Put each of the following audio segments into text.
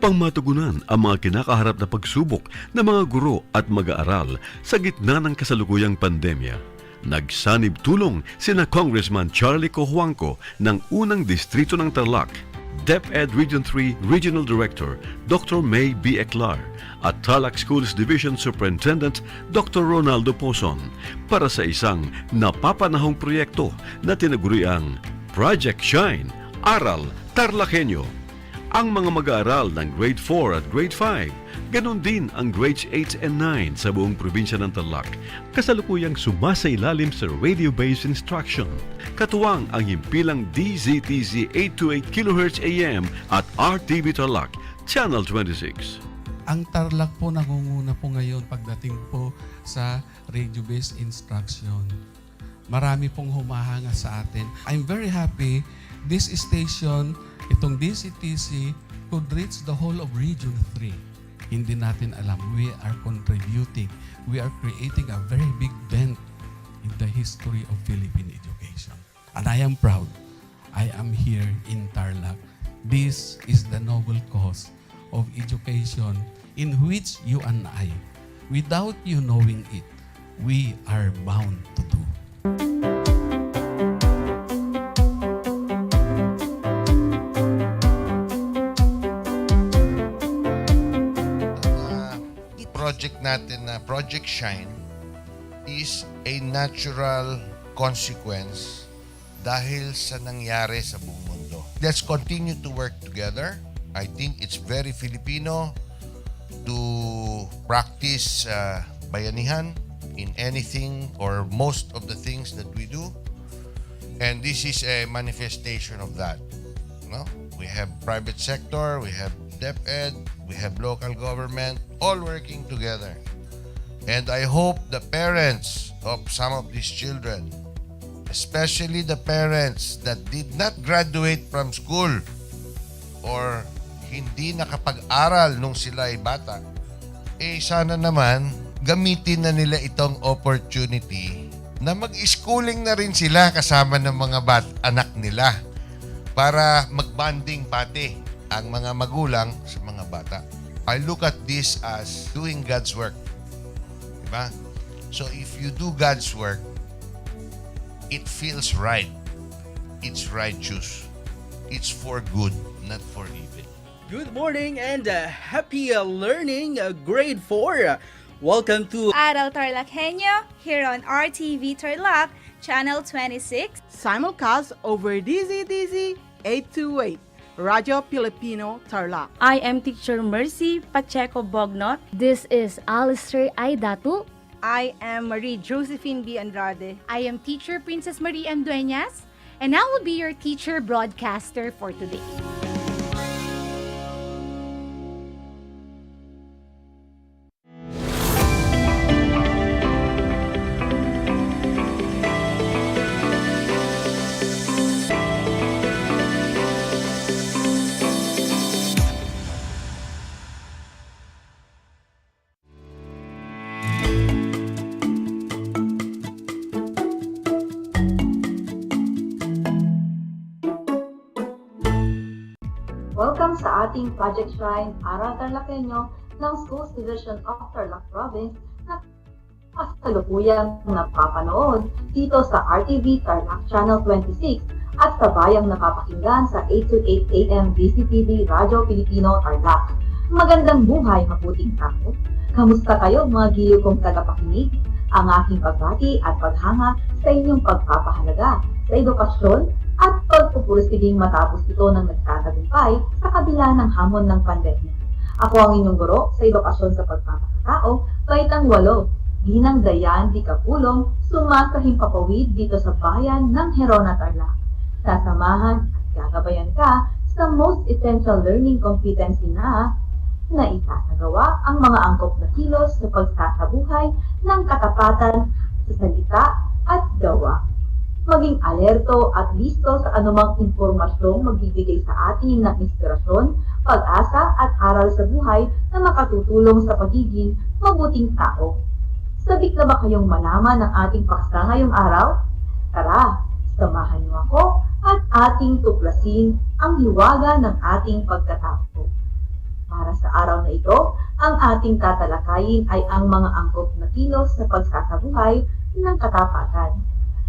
upang matugunan ang mga kinakaharap na pagsubok ng mga guro at mag-aaral sa gitna ng kasalukuyang pandemya. Nagsanib tulong sina Congressman Charlie Cojuangco ng unang distrito ng Tarlac, DEPED Region 3 Regional Director Dr. May B. Eclar at Tarlac Schools Division Superintendent Dr. Ronaldo Pozon para sa isang napapanahong proyekto na tinaguriang Project Shine, Aral TarlakHenyo. Ang mga mag-aaral ng Grade 4 at Grade 5, ganon din ang Grades 8 and 9 sa buong probinsya ng Tarlac, kasalukuyang sumasailalim sa radio-based instruction. Katuwang ang himpilang DZTZ 828 kHz AM at RTV Tarlac, Channel 26. Ang Tarlac po nangunguna po ngayon pagdating po sa radio-based instruction. Marami pong humahanga sa atin. I'm very happy this station, itong DCTC, could reach the whole of Region 3. Hindi natin alam, we are contributing. We are creating a very big dent in the history of Philippine education. And I am proud. I am here in Tarlac. This is the noble cause of education in which you and I, without you knowing it, we are bound to do. Project natin na Project Shine is a natural consequence dahil sa nangyari sa buong mundo. Let's continue to work together. I think it's very Filipino to practice bayanihan in anything or most of the things that we do. And this is a manifestation of that. No? We have private sector, we have DEPED, we have local government, all working together. And I hope the parents of some of these children, especially the parents that did not graduate from school or hindi nakapag-aral nung sila ay bata, sana naman gamitin na nila itong opportunity na mag-schooling na rin sila kasama ng mga anak nila para mag-bonding pati ang mga magulang sa mga bata. I look at this as doing God's work. Diba? So if you do God's work, it feels right. It's righteous. It's for good, not for evil. Good morning and happy learning, grade 4. Welcome to Aral TarlakHenyo here on RTV Tarlac, Channel 26. Simulcast over DZTZ 828, Radio Filipino Tarlac. I am Teacher Mercy Pacheco Bognot. This is Alistair Aidatu. I am Marie Josephine B. Andrade. I am Teacher Princess Marie M. Dueñas, and I will be your teacher broadcaster for today. Welcome sa ating Project Shrine, Aral TarlakHenyo ng Schools Division of Tarlac Province na kasalukuyang napapanood dito sa RTV Tarlac Channel 26 at sa bayang napapakinggan sa 828 AM DCTV Radio Filipino Tarlac. Magandang buhay, mabuting tao. Kamusta kayo mga giliw kong tagapakinig? Ang aking pagbati at paghanga sa inyong pagpapahalaga sa edukasyon at pagpupursiging matapos ito ng nagtatagumpay sa kabila ng hamon ng pandemya. Ako ang inyong guro sa edukasyon sa pagpapakatao, Baitang 8, Ginang Dayan Di Kapulong, sumasahimpapawid dito sa bayan ng Herona Tarlac. Sasamahan at gagabayan ka sa Most Essential Learning Competency na itatagawa ang mga angkop na kilos sa pagsasabuhay ng katapatan sa salita at gawa. Maging alerto at listo sa anumang impormasyong magbibigay sa atin ng inspirasyon, pag-asa at aral sa buhay na makatutulong sa pagiging mabuting tao. Sabik na ba kayong malaman ng ating paksa ngayong araw? Tara, samahan niyo ako at ating tuklasin ang hiwaga ng ating pagkatao. Para sa araw na ito, ang ating tatalakayin ay ang mga angkop na kilos sa pagsasabuhay ng katapatan.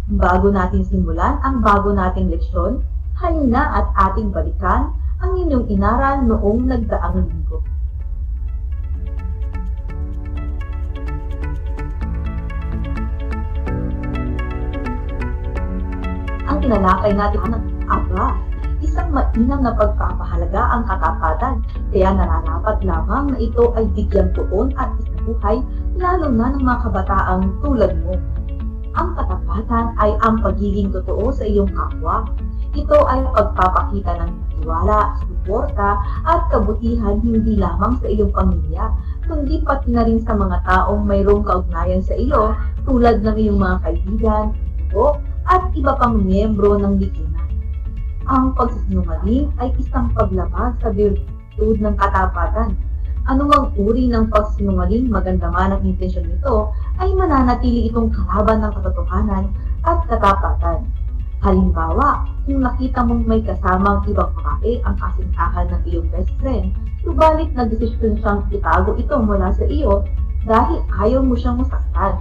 Bago natin simulan ang bago nating leksyon, halina at ating balikan ang inyong inaral noong nagdaang linggo. Ang tinalakay natin ang isang mainam na pagpapahalaga ang katapatan, kaya nararapat lamang na ito ay bigyang tuon at isabuhay, lalo na ng mga kabataang tulad mo. Ang katapatan ay ang pagiging totoo sa iyong kapwa. Ito ay pagpapakita ng tiwala, suporta at kabutihan hindi lamang sa iyong pamilya, kundi pati na rin sa mga taong mayroong kaugnayan sa iyo tulad ng iyong mga kaibigan, grupo, at iba pang miyembro ng lipunan. Ang pagsisinungaling ay isang paglabag sa virtud ng katapatan. Anumang uri ng pagsinungaling, maganda man ang intensyon nito, ay mananatili itong kalaban ng katotohanan at katapatan. Halimbawa, kung nakita mong may kasamang ibang babae ang kasintahan ng iyong best friend, subalit nagdesisyon siyang itago ito mula sa iyo dahil ayaw mo siyang masaktan.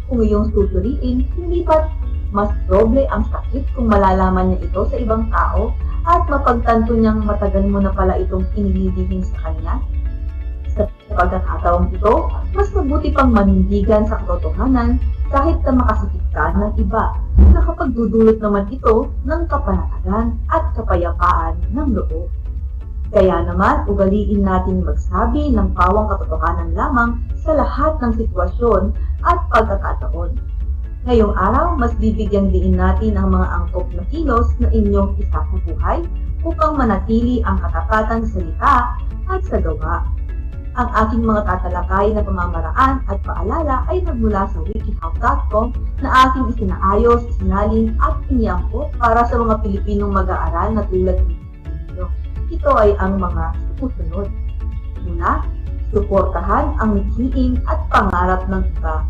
Kung iyong susuriin, hindi ba mas doble ang sakit kung malalaman niya ito sa ibang tao at mapagtanto niyang matagal mo na pala itong inilibigin sa kanya? Sa pagkakataong ito, mas mabuti pang manindigan sa katotohanan kahit na makasakit ka ng iba, nakapagdudulot naman ito ng kapanatagan at kapayapaan ng loob. Kaya naman, ugaliin natin magsabi ng pawang katotohanan lamang sa lahat ng sitwasyon at pagkakataon. Ngayong araw, mas bibigyang diin natin ang mga angkop na kilos na inyong isasabuhay upang manatili ang katapatan sa salita at sa gawa. Ang aking mga tatalakay na pamamaraan at paalala ay nagmula sa wikihow.com na aking isinaayos, isinalin at iniangkop para sa mga Pilipinong mag-aaral na tulad ninyo. Ito ay ang mga susunod. Una, suportahan ang mithiin at pangarap ng iba.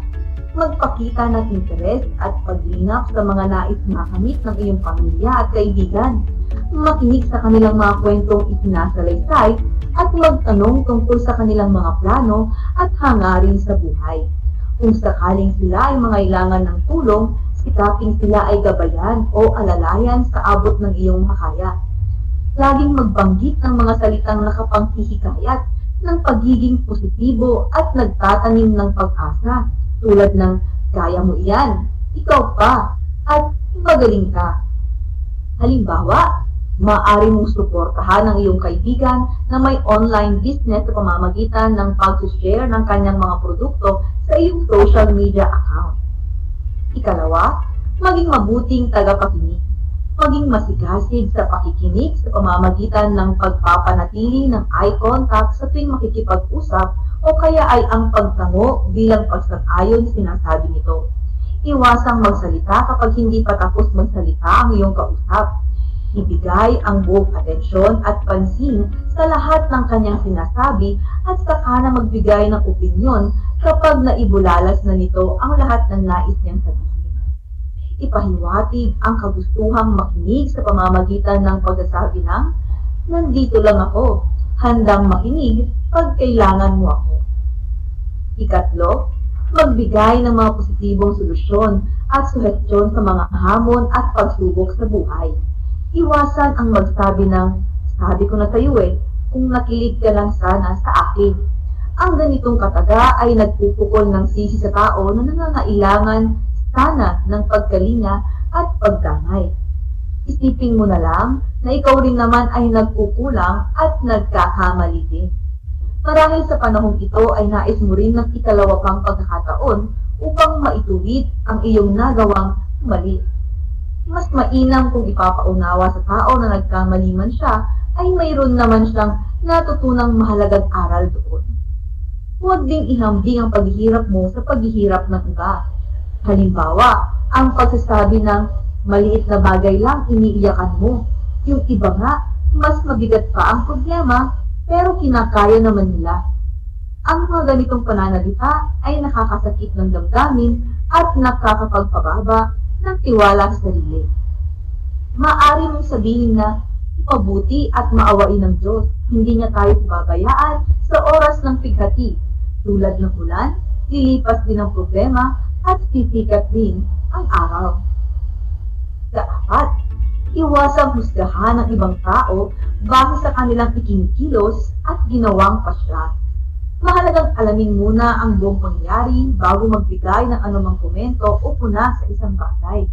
Magpakita ng interes at paglingap sa mga nais makamit ng iyong pamilya at kaibigan. Makinig sa kanilang mga kwentong isinasalaysay at magtanong tungkol sa kanilang mga plano at hangarin sa buhay. Kung sakaling sila ay mangailangan ng tulong, sikaping sila ay gabayan o alalayan sa abot ng iyong makaya. Laging magbanggit ng mga salitang nakapanghihikayat ng pagiging positibo at nagtatanim ng pag-asa. Tulad ng, kaya mo iyan, ikaw pa, at magaling ka. Halimbawa, maaari mong suportahan ang iyong kaibigan na may online business sa pamamagitan ng pag-share ng kanyang mga produkto sa iyong social media account. Ikalawa, maging mabuting tagapakinig. Maging masigasig sa pakikinig sa pamamagitan ng pagpapanatili ng eye contact sa tuwing makikipag-usap o kaya ay ang pagtango bilang pagsang-ayon sinasabi nito. Iwasang magsalita kapag hindi pa tapos magsalita ang iyong kausap. Ibigay ang buong atensyon at pansin sa lahat ng kanyang sinasabi at saka na magbigay ng opinyon kapag naibulalas na nito ang lahat ng nais niyang sabihin. Ipahiwatig ang kagustuhang makinig sa pamamagitan ng pagsasabi ng, nandito lang ako, handang makinig pag kailangan mo ako. Ikatlo, magbigay ng mga positibong solusyon at suhestyon sa mga hamon at pagsubok sa buhay. Iwasan ang magsabi ng, sabi ko na sa'yo kung nakilig ka lang sana sa akin. Ang ganitong kataga ay nagpupukol ng sisi sa tao na nangangailangan sana ng pagkalinga at pagdamay. Isipin mo na lang na ikaw rin naman ay nagkukulang at nagkakamali din. Marahil sa panahong ito ay nais mo rin ng ikalawa pang pagkakataon upang maituwid ang iyong nagawang mali. Mas mainam kung ipapaunawa sa tao na nagkamali man siya ay mayroon naman siyang natutunang mahalagang aral doon. Huwag ding ihambing ang paghihirap mo sa paghihirap ng iba. Halimbawa, ang pagsasabi ng maliit na bagay lang iniiyakan mo. Yung iba nga, mas mabigat pa ang problema, pero kinakaya naman nila. Ang mga ganitong pananalita ay nakakasakit ng damdamin at nakakapagpababa ng tiwala sa sarili. Maaari mong sabihin na, mabuti at maawain ng Diyos. Hindi niya tayo babayaan sa oras ng pighati. Tulad ng ulan, lilipas din ang problema at titikat din ang araw. Kaapat, iwasang husgahan ng ibang tao base sa kanilang ikinikilos at ginawang pasya. Mahalagang alamin muna ang buong pangyayari bago magbigay ng anumang komento o puna sa isang bagay.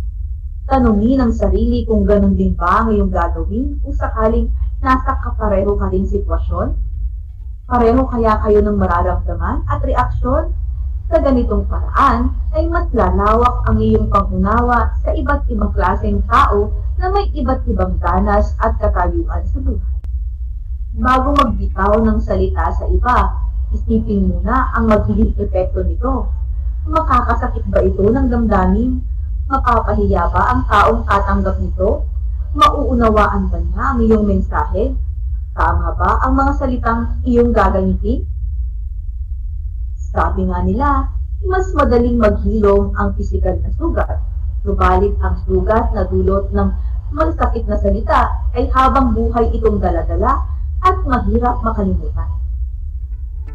Tanungin ang sarili kung ganun din ba ngayong gagawin kung sakaling nasa kapareho ka ring sitwasyon. Pareho kaya kayo ng mararamdaman at reaksyon? Sa ganitong paraan ay mas lalawak ang iyong pangunawa sa iba't ibang klaseng tao na may iba't ibang danas at katayuan sa buhay. Bago magbitaw ng salita sa iba, isipin muna ang magiging epekto nito. Makakasakit ba ito ng damdamin? Mapapahiya ba ang taong tatanggap nito? Mauunawaan ba niya ang iyong mensahe? Tama ba ang mga salitang iyong gagamitin? Sabi nga nila, mas madaling maghilom ang pisikal na sugat. Subalit ang sugat na dulot ng masakit na salita ay habang buhay itong daladala at mahirap makalimutan.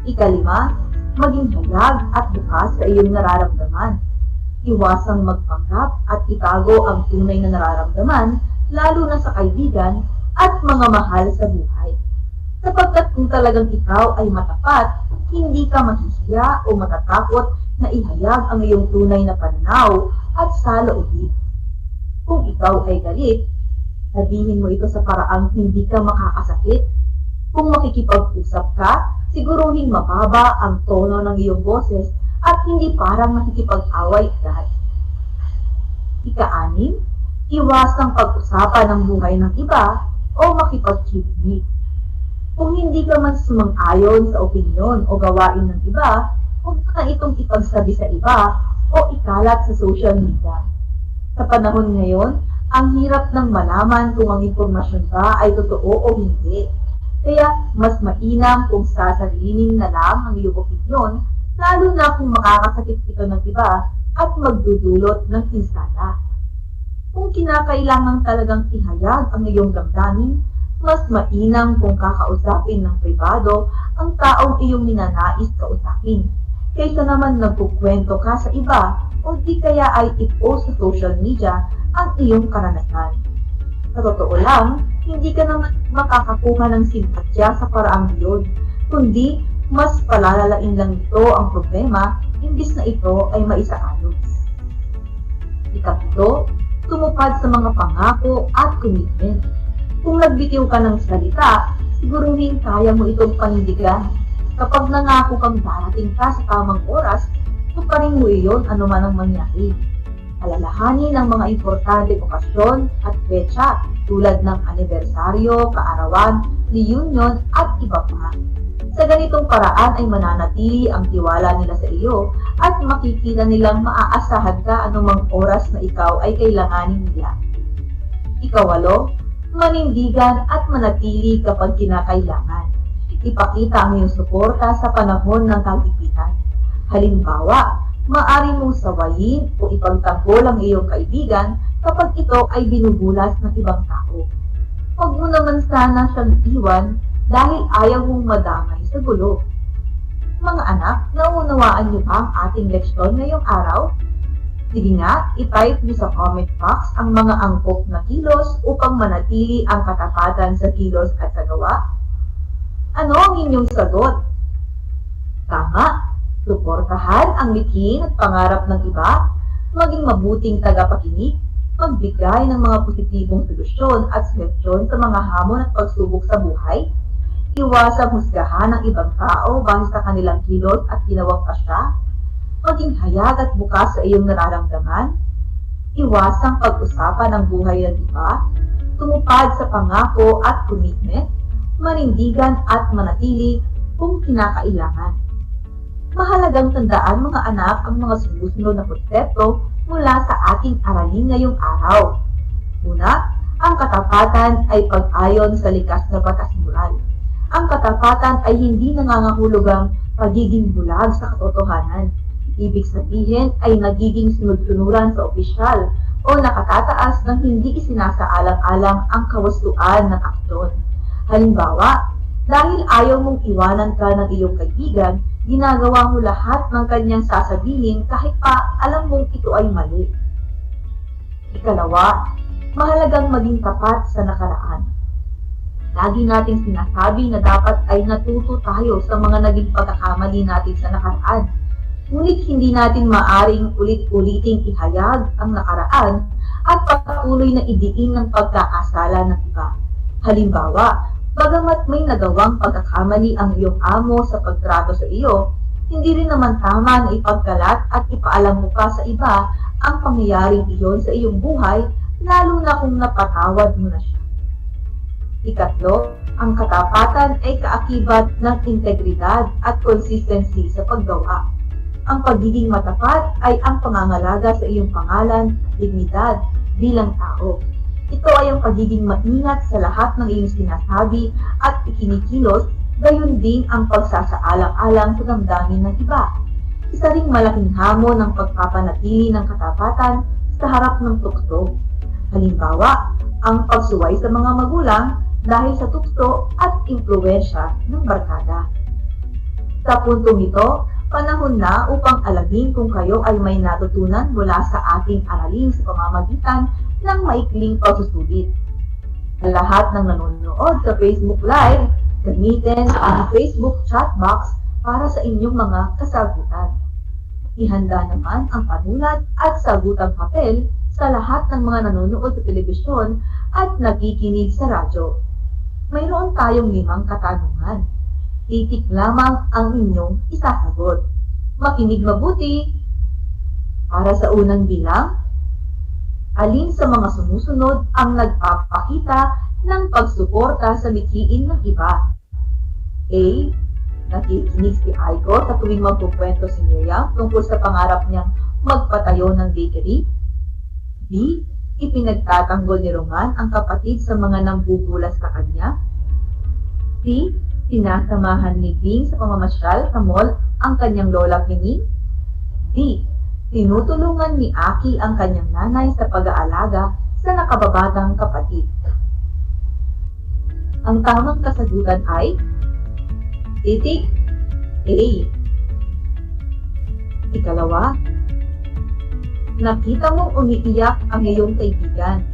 Ikalima, maging hayag at bukas sa iyong nararamdaman. Iwasang magpanggap at itago ang tunay na nararamdaman, lalo na sa kaibigan at mga mahal sa buhay. Sapagkat kung talagang ikaw ay matapat, hindi ka mahihiya o matatakot na ihayag ang iyong tunay na pananaw at saloobin. Kung ikaw ay galit, sabihin mo ito sa paraang hindi ka makakasakit. Kung makikipag-usap ka, siguruhin mababa ang tono ng iyong boses at hindi parang makikipag-away agad. Ika-anim, iwasang pag-usapan ng buhay ng iba o makipagkinig. Kung hindi ka man sumang-ayon sa opinyon o gawain ng iba, huwag mo na itong ipagsabi sa iba o ikalat sa social media. Sa panahon ngayon, ang hirap ng malaman kung ang impormasyon ba ay totoo o hindi. Kaya mas mainam kung sasalinin na lang ang iyong opinyon, lalo na kung makakasakit ito ng iba at magdudulot ng pinsala. Kung kinakailangan talagang ihayag ang iyong damdamin, mas mainam kung kakausapin ng pribado ang taong iyong ninanais kausapin, kaysa naman nagkukwento ka sa iba o di kaya ay i-post sa social media ang iyong karanasan. Sa totoo lang, hindi ka naman makakakuha ng simpatya sa paraang iyon, kundi mas palalalain lang ito ang problema imbis na ito ay maisaayos. Ikapito, tumupad sa mga pangako at commitment. Kung nagbitiw ka ng salita, siguruhin kaya mo itong panindigan. Kapag nangako kang darating ka sa tamang oras, tuparin mo iyon anuman ang mangyari. Alalahanin ang mga importanteng okasyon at petsa tulad ng anibersaryo, kaarawan, reunion at iba pa. Sa ganitong paraan ay mananatili ang tiwala nila sa iyo at makikita nilang maaasahan ka anumang oras na ikaw ay kailanganin nila. Ikawalo, manindigan at manatili kapag kinakailangan. Ipakita ang iyong suporta sa panahon ng kagipitan. Halimbawa, maaari mong sawayin o ipagtanggol ang iyong kaibigan kapag ito ay binubulas ng ibang tao. Huwag mo naman sana siyang iwan dahil ayaw mong madamay sa gulo. Mga anak, naunawaan niyo ba ang ating leksyon ngayong araw? Sige nga, i-type niyo sa comment box ang mga angkop na kilos upang manatili ang katapatan sa kilos at sa gawa. Ano ang inyong sagot? Tama, suportahan ang mithin at pangarap ng iba, maging mabuting tagapakinig, magbigay ng mga positibong solusyon at seleksyon sa mga hamon at pagsubok sa buhay, iwasang husgahan ng ibang tao base sa kanilang kilos at ginawang pasya, maging hayag at bukas sa iyong nararamdaman, iwasang pag-usapan ang buhay ng iba, tumupad sa pangako at commitment, manindigan at manatili kung kinakailangan. Mahalagang tandaan mga anak ang mga sumusunod na konsepto mula sa ating aralin ngayong araw. Una, ang katapatan ay pag-ayon sa likas na batas moral. Ang katapatan ay hindi nangangahulugang pagiging bulag sa katotohanan. Ibig sabihin ay nagiging sunod-sunuran sa opisyal o o nakatataas ng hindi isinasaalang-alang ang kawastuan ng aksyon. Halimbawa, dahil ayaw mong iwanan ka ng iyong kaibigan, ginagawa mo lahat ng kanyang sasabihin kahit pa alam mong ito ay mali. Ikalawa, mahalagang maging tapat sa nakaraan. Lagi nating sinasabi na dapat ay natuto tayo sa mga naging pagkakamali natin sa nakaraan. Ngunit hindi natin maaring ulit-uliting ihayag ang nakaraan at patuloy na idiin ng pagkakasala ng iba. Halimbawa, bagamat may nagawang pagkakamali ang iyong amo sa pagtrato sa iyo, hindi rin naman tama na ipagkalat at ipaalam mo pa sa iba ang pangyayaring iyon sa iyong buhay, lalo na kung napatawad mo na siya. Ikatlo, ang katapatan ay kaakibat ng integridad at consistency sa paggawa. Ang pagiging matapat ay ang pangangalaga sa iyong pangalan at dignidad bilang tao. Ito ay ang pagiging maingat sa lahat ng iyong sinasabi at ikinikilos, gayon din ang pagsasaalang-alang sa damdamin ng iba. Isa ring malaking hamon ng pagpapanatili ng katapatan sa harap ng tukso. Halimbawa, ang pagsuway sa mga magulang dahil sa tukso at impluwensya ng barkada. Sa puntong ito, panahon na upang alamin kung kayo ay may natutunan mula sa ating aralin sa pamamagitan ng maikling pagsusulit. Ang lahat ng nanonood sa Facebook Live, gamitin ang Facebook chat box para sa inyong mga kasagutan. Ihanda naman ang panulat at sagutang papel sa lahat ng mga nanonood sa telebisyon at nakikinig sa radyo. Mayroon tayong 5 katanungan. Titik lamang ang inyong isasagot. Makinig mabuti. Para sa unang bilang, alin sa mga sumusunod ang nagpapakita ng pagsuporta sa mithiin ng iba? A. Nakikinig si Aiko sa tuwing magkukwento si Miriam tungkol sa pangarap niyang magpatayo ng bakery. B. Ipinagtatanggol ni Roman ang kapatid sa mga nambubulas sa kanya. C. Sinasamahan ni Bing sa pamamasyal sa mall ang kanyang lola Pining. D. Tinutulungan ni Aki ang kanyang nanay sa pag-aalaga sa nakababatang kapatid. Ang tamang kasagutan ay titik A. Ikalawa, nakita mong umiiyak ang iyong kaibigan.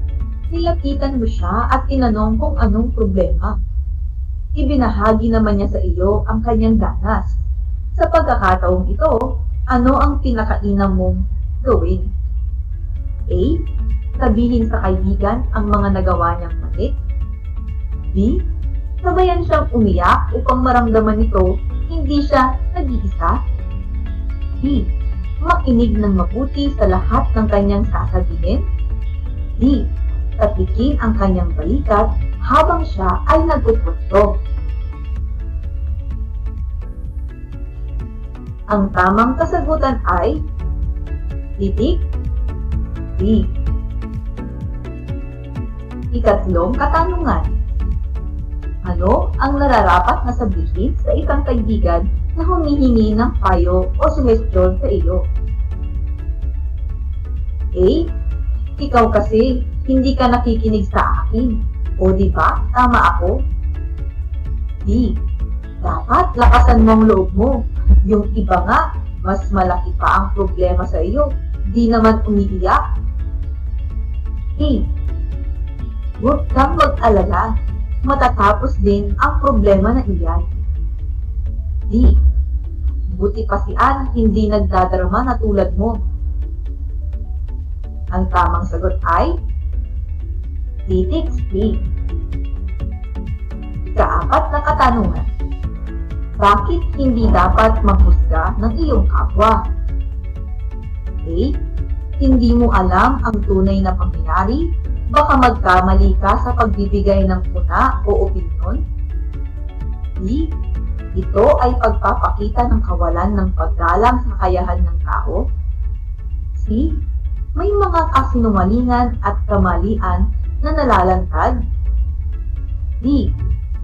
Nilapitan mo siya at tinanong kung anong problema. Ibinahagi naman niya sa iyo ang kanyang danas. Sa pagkakataong ito, ano ang pinakainam mong gawin? A. Sabihin sa kaibigan ang mga nagawa niyang mali. B. Sabayan siyang umiyak upang maramdaman nito hindi siya nag-iisa. D. Makinig ng mabuti sa lahat ng kanyang sasabihin. D. Tatikin ang kanyang balikat habang siya ay nagkukwento. Ang tamang kasagutan ay titik D. Ikatlong katanungan. Ano ang nararapat na sabihin sa isang kaibigan na humihingi ng payo o sugestyon sa iyo? A. Ikaw kasi, hindi ka nakikinig sa akin. O di ba, tama ako? B. Dapat lakasan mo ang loob mo. Yung iba nga, mas malaki pa ang problema sa iyo. Di naman umiiyak. C. Huwag kang mag-alala. Matatapos din ang problema na iyan. D. Buti pa si Ann hindi nagdadrama na tulad mo. Ang tamang sagot ay titik C. Ikaapat na katanungan. Bakit hindi dapat mahusga ng iyong kapwa? A. Hindi mo alam ang tunay na pangyayari. Baka magkamali ka sa pagbibigay ng puna o opinyon. B. Ito ay pagpapakita ng kawalan ng paggalang sa kakayahan ng tao. C. May mga kasinungalingan at kamalian na nalalantad. D.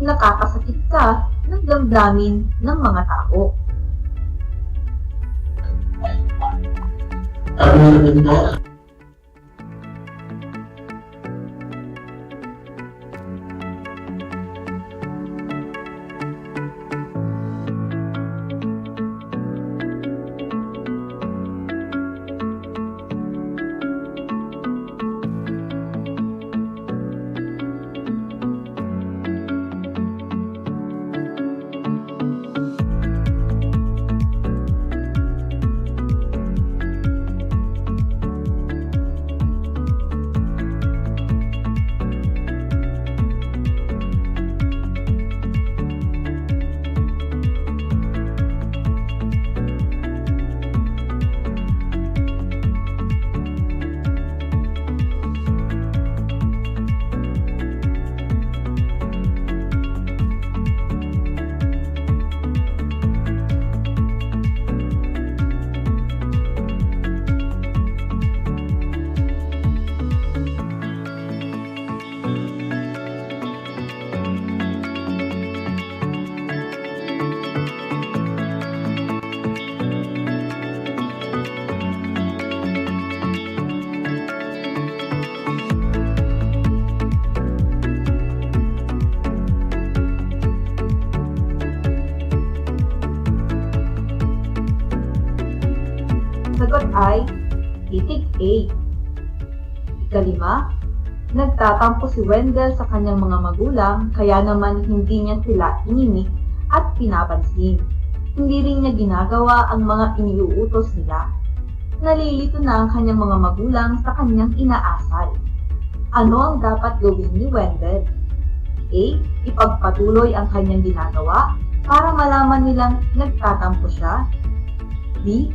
Nakakasakit ka ng damdamin ng mga tao. sagot ay titik A. Ikalima, nagtatampo si Wendell sa kanyang mga magulang kaya naman hindi niya sila inimik at pinapansin. Hindi rin niya ginagawa ang mga iniuutos nila. Nalilito na ang kanyang mga magulang sa kanyang inaasal. Ano ang dapat gawin ni Wendell? A. Ipagpatuloy ang kanyang ginagawa para malaman nilang nagtatampo siya. B.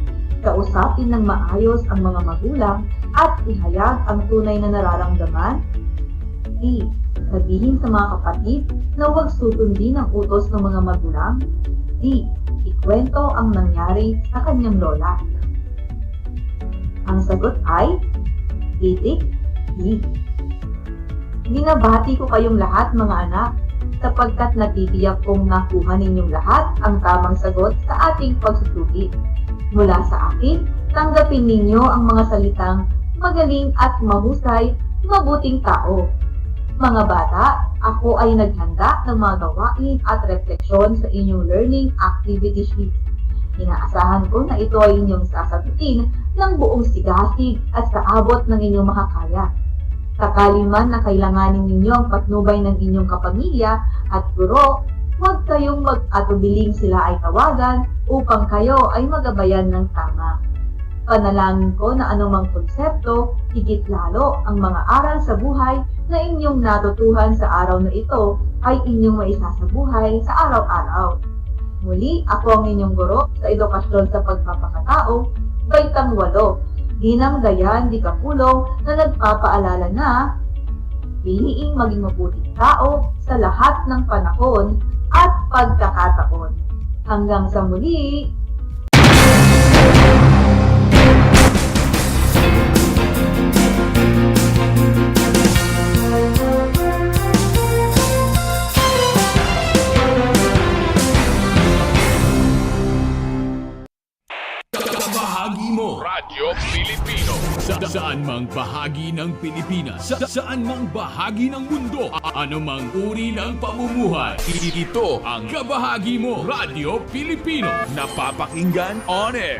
Kausapin ng maayos ang mga magulang at ihayag ang tunay na nararamdaman. C. Sabihin sa mga kapatid na huwag susundin ang utos ng mga magulang. D. Ikwento ang nangyari sa kanyang lola. Ang sagot ay titik D. Binabati ko kayong lahat mga anak sapagkat natitiyak kong nakuha ninyong lahat ang tamang sagot sa ating pagsusuri. Mula sa akin, tanggapin ninyo ang mga salitang magaling at mahusay, mabuting tao. Mga bata, ako ay naghanda ng mga gawain at refleksyon sa inyong learning activity sheet. Inaasahan ko na ito ay inyong sasagutin ng buong sigasig at sa abot ng inyong makakaya. Sakali man na kailanganin ninyo ang patnubay ng inyong kapamilya at guro, huwag kayong mag-atubiling sila ay tawagan upang kayo ay magabayan ng tama. Panalangin ko na anumang konsepto, higit lalo ang mga aral sa buhay na inyong natutuhan sa araw na ito ay inyong maisasabuhay sa araw-araw. Muli, ako ang inyong guro sa edukasyon sa pagpapakatao, Baitang 8. Ginang Dayan di Kapulong na nagpapaalala na piliing maging mabuting tao sa lahat ng panahon at pagkakataon. Hanggang sa muli! Bahagi mo Radyo Pilipino saan mang bahagi ng Pilipinas, saan mang bahagi ng mundo, anumang uri ng pamumuhay. Ito ang Kabahagi mo Radyo Pilipino, napapakinggan on air,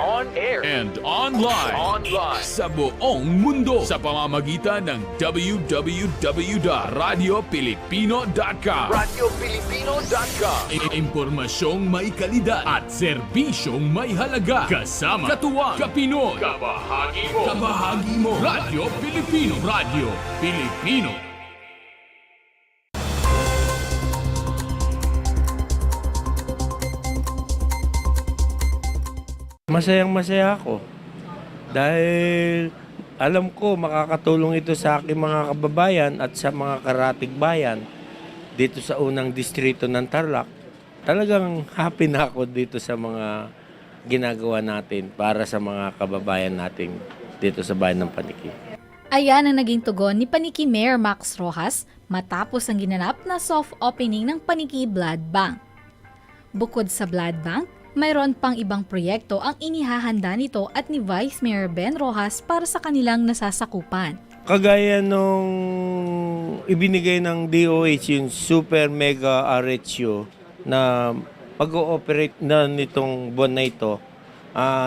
and online sa buong mundo sa pamamagitan ng www.radiopilipino.com. Impormasyong may kalidad at serbisyong may halaga. Kasama katuwang Kapinoy. Kabahagi mo Radyo Pilipino. Radyo Pilipino. Masayang-masaya ako dahil alam ko makakatulong ito sa aking mga kababayan at sa mga karatig bayan dito sa unang distrito ng Tarlac. Talagang happy na ako dito sa mga ginagawa natin para sa mga kababayan natin dito sa bayan ng Paniki. Ayan ang naging tugon ni Paniki Mayor Max Rojas matapos ang ginanap na soft opening ng Paniki Blood Bank. Bukod sa blood bank, mayroon pang ibang proyekto ang inihahanda nito at ni Vice Mayor Ben Rojas para sa kanilang nasasakupan. Kagaya nung ibinigay ng DOH yung super mega RHO na pag-ooperate na nitong buwan na ito,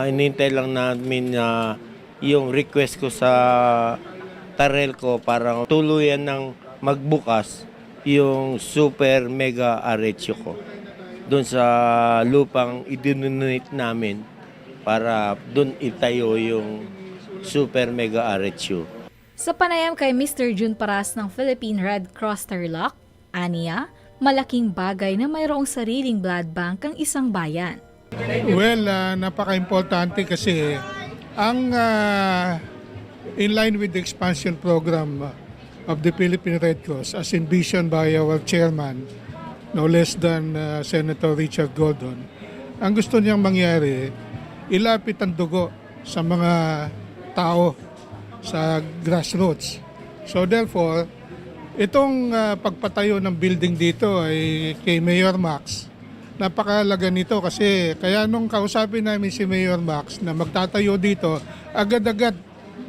inintay lang namin na yung request ko sa Tarel ko para tuluyan ng magbukas yung super mega RHO ko doon sa lupang idinonate namin para doon itayo yung super mega RHO. Sa panayam kay Mr. June Paras ng Philippine Red Cross Tarlac, aniya, malaking bagay na mayroong sariling blood bank ang isang bayan. Well, napaka-importante kasi ang in line with the expansion program of the Philippine Red Cross as envisioned by our chairman, no less than Senator Richard Gordon, ang gusto niyang mangyari, ilapit ang dugo sa mga tao sa grassroots. So therefore, itong pagpatayo ng building dito ay kay Mayor Max. Napakahalaga nito kasi kaya nung kausapin namin si Mayor Max na magtatayo dito, agad-agad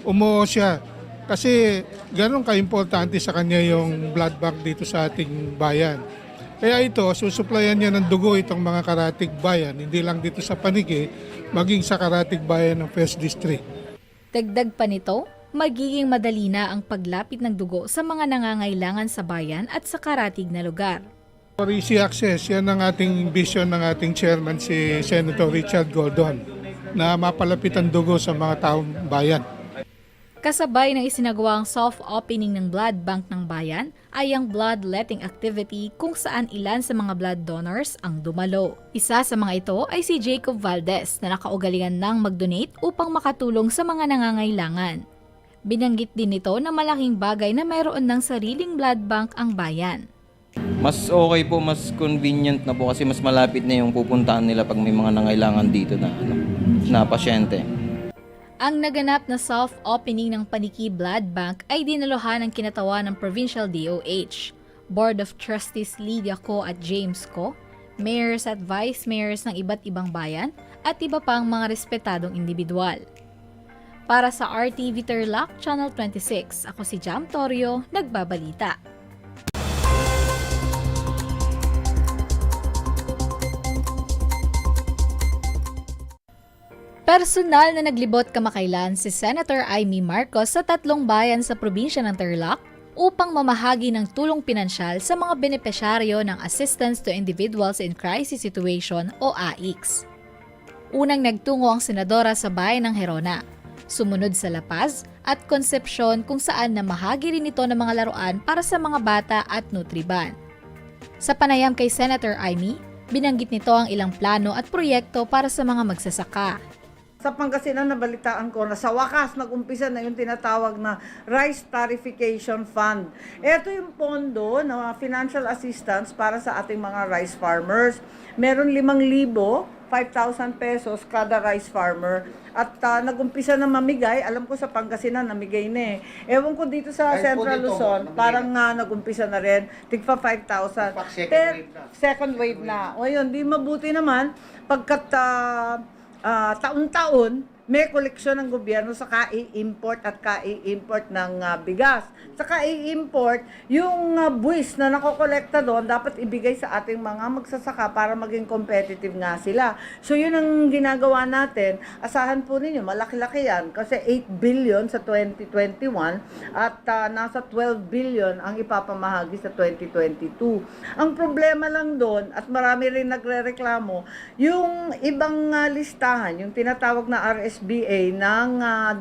umuo siya. Kasi ganun ka-importante sa kanya yung blood bank dito sa ating bayan. Kaya ito, susuplayan niya ng dugo itong mga karatig bayan, hindi lang dito sa Paniki, maging sa karatig bayan ng 1st District. Dagdag pa nito, magiging madali na ang paglapit ng dugo sa mga nangangailangan sa bayan at sa karatig na lugar. For easy access, yan ang ating vision ng ating chairman si Senator Richard Gordon, na mapalapit ang dugo sa mga taong bayan. Kasabay ng isinagawang soft opening ng blood bank ng bayan ay ang bloodletting activity kung saan ilan sa mga blood donors ang dumalo. Isa sa mga ito ay si Jacob Valdez na nakaugalingan ng mag-donate upang makatulong sa mga nangangailangan. Binanggit din nito na malaking bagay na mayroon ng sariling blood bank ang bayan. Mas okay po, mas convenient na po kasi mas malapit na yung pupuntahan nila pag may mga nangailangan dito na pasyente. Ang naganap na soft opening ng Paniki Blood Bank ay dinaluhan ng kinatawan ng Provincial DOH, Board of Trustees Lydia Co at James Co, mayors at vice mayors ng iba't ibang bayan at iba pang mga respetadong individual. Para sa RTV Tarlac, Channel 26, ako si Jam Torio, nagbabalita. Personal na naglibot kamakailan si Senator Amy Marcos sa 3 bayan sa probinsya ng Tarlac upang mamahagi ng tulong pinansyal sa mga benepisyaryo ng Assistance to Individuals in Crisis Situation o AICS. Unang nagtungo ang senadora sa bayan ng Herona, sumunod sa La Paz at Concepcion kung saan namahagi rin ito ng mga laruan para sa mga bata at nutriban. Sa panayam kay Senator Amy, binanggit nito ang ilang plano at proyekto para sa mga magsasaka. Sa Pangasinan, nabalitaan ko na sa wakas nag-umpisa na yung tinatawag na Rice Tarification Fund. Ito yung pondo na financial assistance para sa ating mga rice farmers. Meron 5,000, 5,000 pesos kada rice farmer. At nag-umpisa na mamigay, alam ko sa Pangasinan namigay na eh. Ewan ko dito sa Central Luzon, parang nag-umpisa na rin, tigpa 5,000. Second wave na. O yun, di mabuti naman, pagkat taon-taon, may koleksyon ng gobyerno sa kai-import at kai-import ng bigas. Sa kai-import, yung buwis na nakokolekta doon, dapat ibigay sa ating mga magsasaka para maging competitive nga sila. So yun ang ginagawa natin. Asahan po ninyo, malaki-laki yan. Kasi 8 billion sa 2021 at nasa 12 billion ang ipapamahagi sa 2022. Ang problema lang doon, at marami rin nagre-reklamo, yung ibang listahan, yung tinatawag na RSBA ng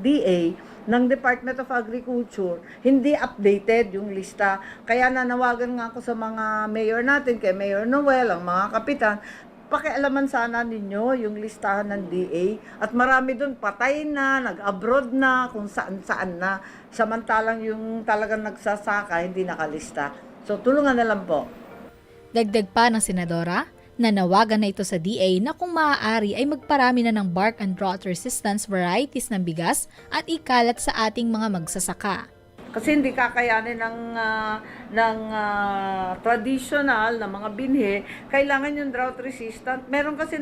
DA, ng Department of Agriculture, hindi updated yung lista. Kaya nanawagan nga ako sa mga mayor natin, kay Mayor Noel, ang mga kapitan, pakialaman sana ninyo yung listahan ng DA. At marami doon patay na, nag-abroad na, kung saan-saan na. Samantalang yung talagang nagsasaka, hindi nakalista. So tulungan na lang po. Dagdag pa ng senadora, nanawagan na ito sa DA na kung maaari ay magparami na ng bark and drought resistance varieties ng bigas at ikalat sa ating mga magsasaka. Kasi hindi kakayanin ng traditional na mga binhi, kailangan yung drought resistant. Meron kasi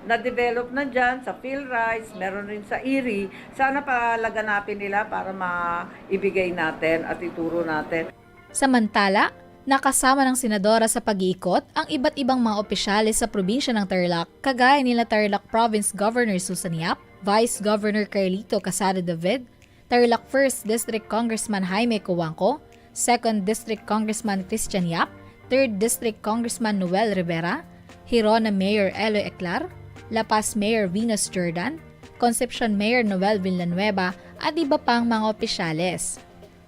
na-develop na dyan sa field rice, meron rin sa Erie. Sana palaganapin nila para maibigay natin at ituro natin. Samantala, nakasama ng senadora sa pag-iikot ang iba't ibang mga opisyales sa probinsya ng Tarlac, kagaya nila Tarlac Province Governor Susan Yap, Vice Governor Carlito Casado David, Tarlac 1st District Congressman Jaime Cuangco, 2nd District Congressman Christian Yap, 3rd District Congressman Noel Rivera, Hirona Mayor Eloy Eclar, La Paz Mayor Venus Jordan, Concepcion Mayor Noel Villanueva at iba pang mga opisyales.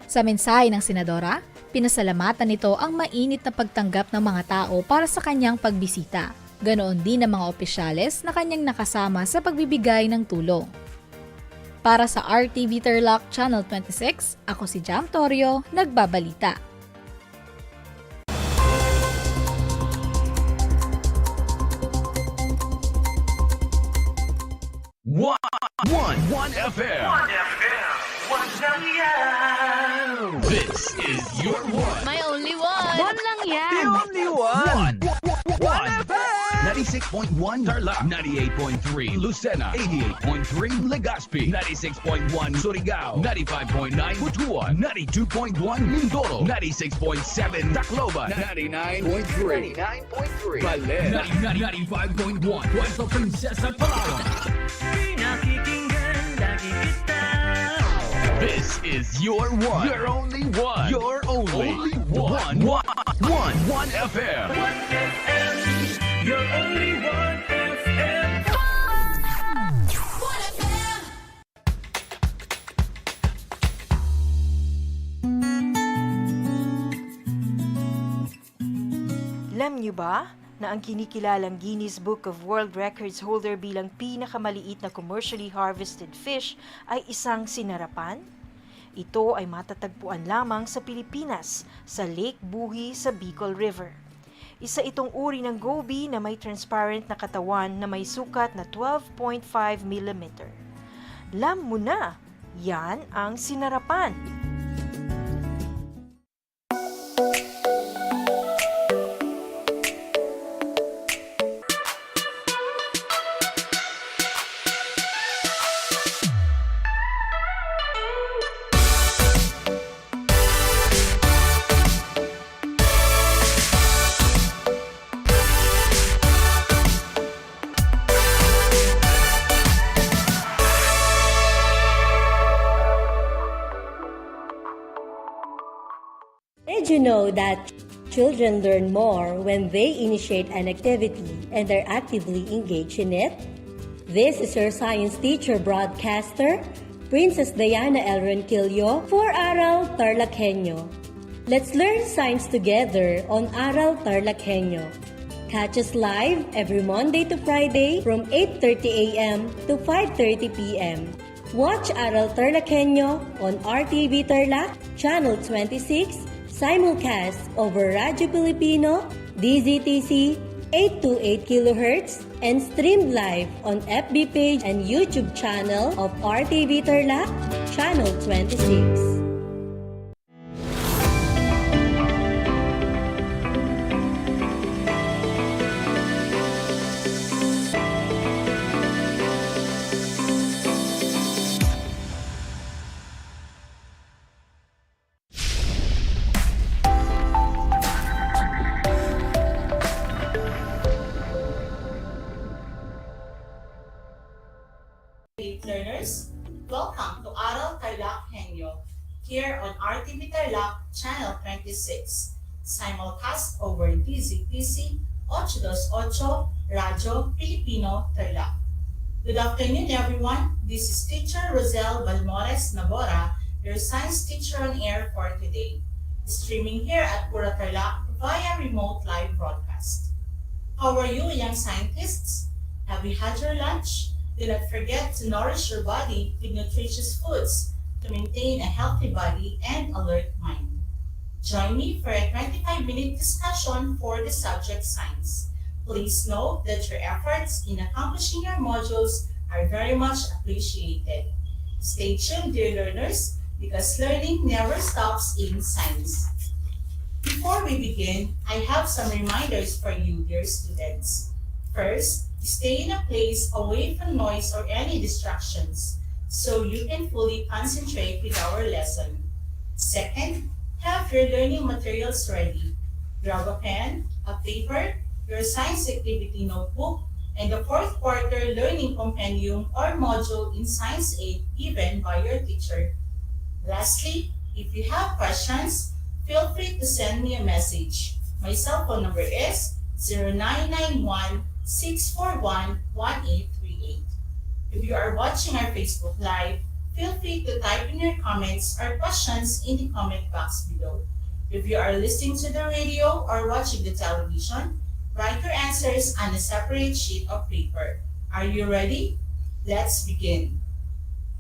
Sa mensahe ng senadora, pinasalamatan nito ang mainit na pagtanggap ng mga tao para sa kanyang pagbisita. Ganoon din ang mga opisyales na kanyang nakasama sa pagbibigay ng tulong. Para sa RTV Tarlac Channel 26, ako si Jam Torio, nagbabalita. One FM. This is your one. My only one. One lang yan. The only one. One FM. 96.1 Tarlac, 98.3 Lucena, 88.3 Legazpi, 96.1 Surigao, 95.9 Butuan, 92.1 Mindoro, 96.7 Tacloban, 99.3 Baler, 95.1 Puerto Princesa, Palawan. This is your one, your only one, your only one, one FM. 1 FM, your only 1 FM. 1 FM. Alam niyo ba na ang kinikilalang Guinness Book of World Records holder bilang pinakamaliit na commercially harvested fish ay isang sinarapan? Ito ay matatagpuan lamang sa Pilipinas, sa Lake Buhi sa Bicol River. Isa itong uri ng goby na may transparent na katawan na may sukat na 12.5 mm. Alam mo na, yan ang sinarapan. Did you know that children learn more when they initiate an activity and are actively engaged in it? This is your science teacher broadcaster, Princess Diana L. Ronquillo for Aral TarlakHenyo. Let's learn science together on Aral TarlakHenyo. Catch us live every Monday to Friday from 8:30 a.m. to 5:30 p.m. Watch Aral TarlakHenyo on RTV Tarlac, Channel 26, simulcast over Radyo Pilipino, DZTC 828 kHz, and streamed live on FB page and YouTube channel of RTV Tarlac, Channel 26. Learners, welcome to Aral TarlakHenyo here on RTV Tarlac, Channel 26, simulcast over DZTC 828 Radyo Pilipino Tarlac. Good afternoon, everyone. This is Teacher Rosel Balmores Nabora, your science teacher on air for today, streaming here at Pura Tarlac via remote live broadcast. How are you, young scientists? Have you had your lunch? Do not forget to nourish your body with nutritious foods to maintain a healthy body and alert mind. Join me for a 25-minute discussion for the subject science. Please note that your efforts in accomplishing your modules are very much appreciated. Stay tuned, dear learners, because learning never stops in science. Before we begin, I have some reminders for you, dear students. First, stay in a place away from noise or any distractions so you can fully concentrate with our lesson. Second, have your learning materials ready. Grab a pen, a paper, your science activity notebook, and the fourth quarter learning compendium or module in Science 8 given by your teacher. Lastly, if you have questions, feel free to send me a message. My cell phone number is 0991-641-1838. If you are watching our Facebook Live, feel free to type in your comments or questions in the comment box below. If you are listening to the radio or watching the television, write your answers on a separate sheet of paper. Are you ready? Let's begin.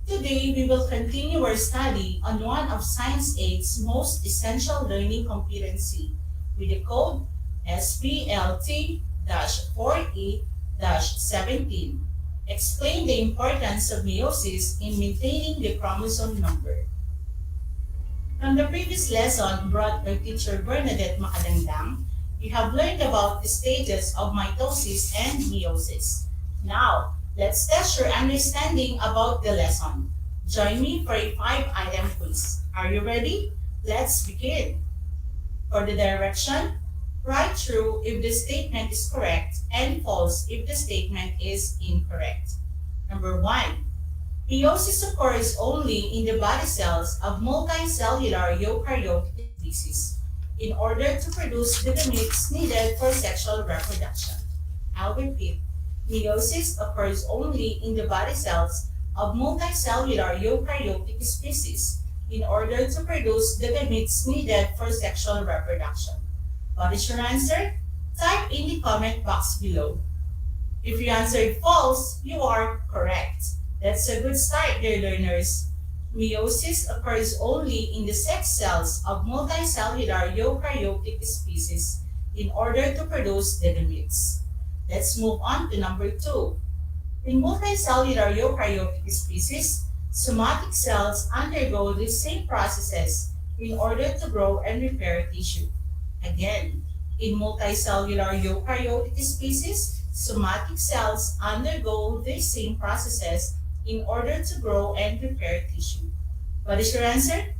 Today, we will continue our study on one of Science 8's most essential learning competency with the code SPLT-4A-17. Explain the importance of meiosis in maintaining the chromosome number. From the previous lesson brought by Teacher Bernadette Macadangdang, you have learned about the stages of mitosis and meiosis. Now, let's test your understanding about the lesson. Join me for a 5-item quiz. Are you ready? Let's begin. For the direction, write true if the statement is correct and false if the statement is incorrect. Number 1. Meiosis occurs only in the body cells of multicellular eukaryotic species in order to produce the gametes needed for sexual reproduction. I'll repeat. Meiosis occurs only in the body cells of multicellular eukaryotic species in order to produce the gametes needed for sexual reproduction. What is your answer? Type in the comment box below. If you answered false, you are correct. That's a good start, dear learners. Meiosis occurs only in the sex cells of multicellular eukaryotic species in order to produce the gametes. Let's move on to number 2. In multicellular eukaryotic species, somatic cells undergo the same processes in order to grow and repair tissue. Again, in multicellular eukaryotic species, somatic cells undergo the same processes in order to grow and repair tissue. What is your answer?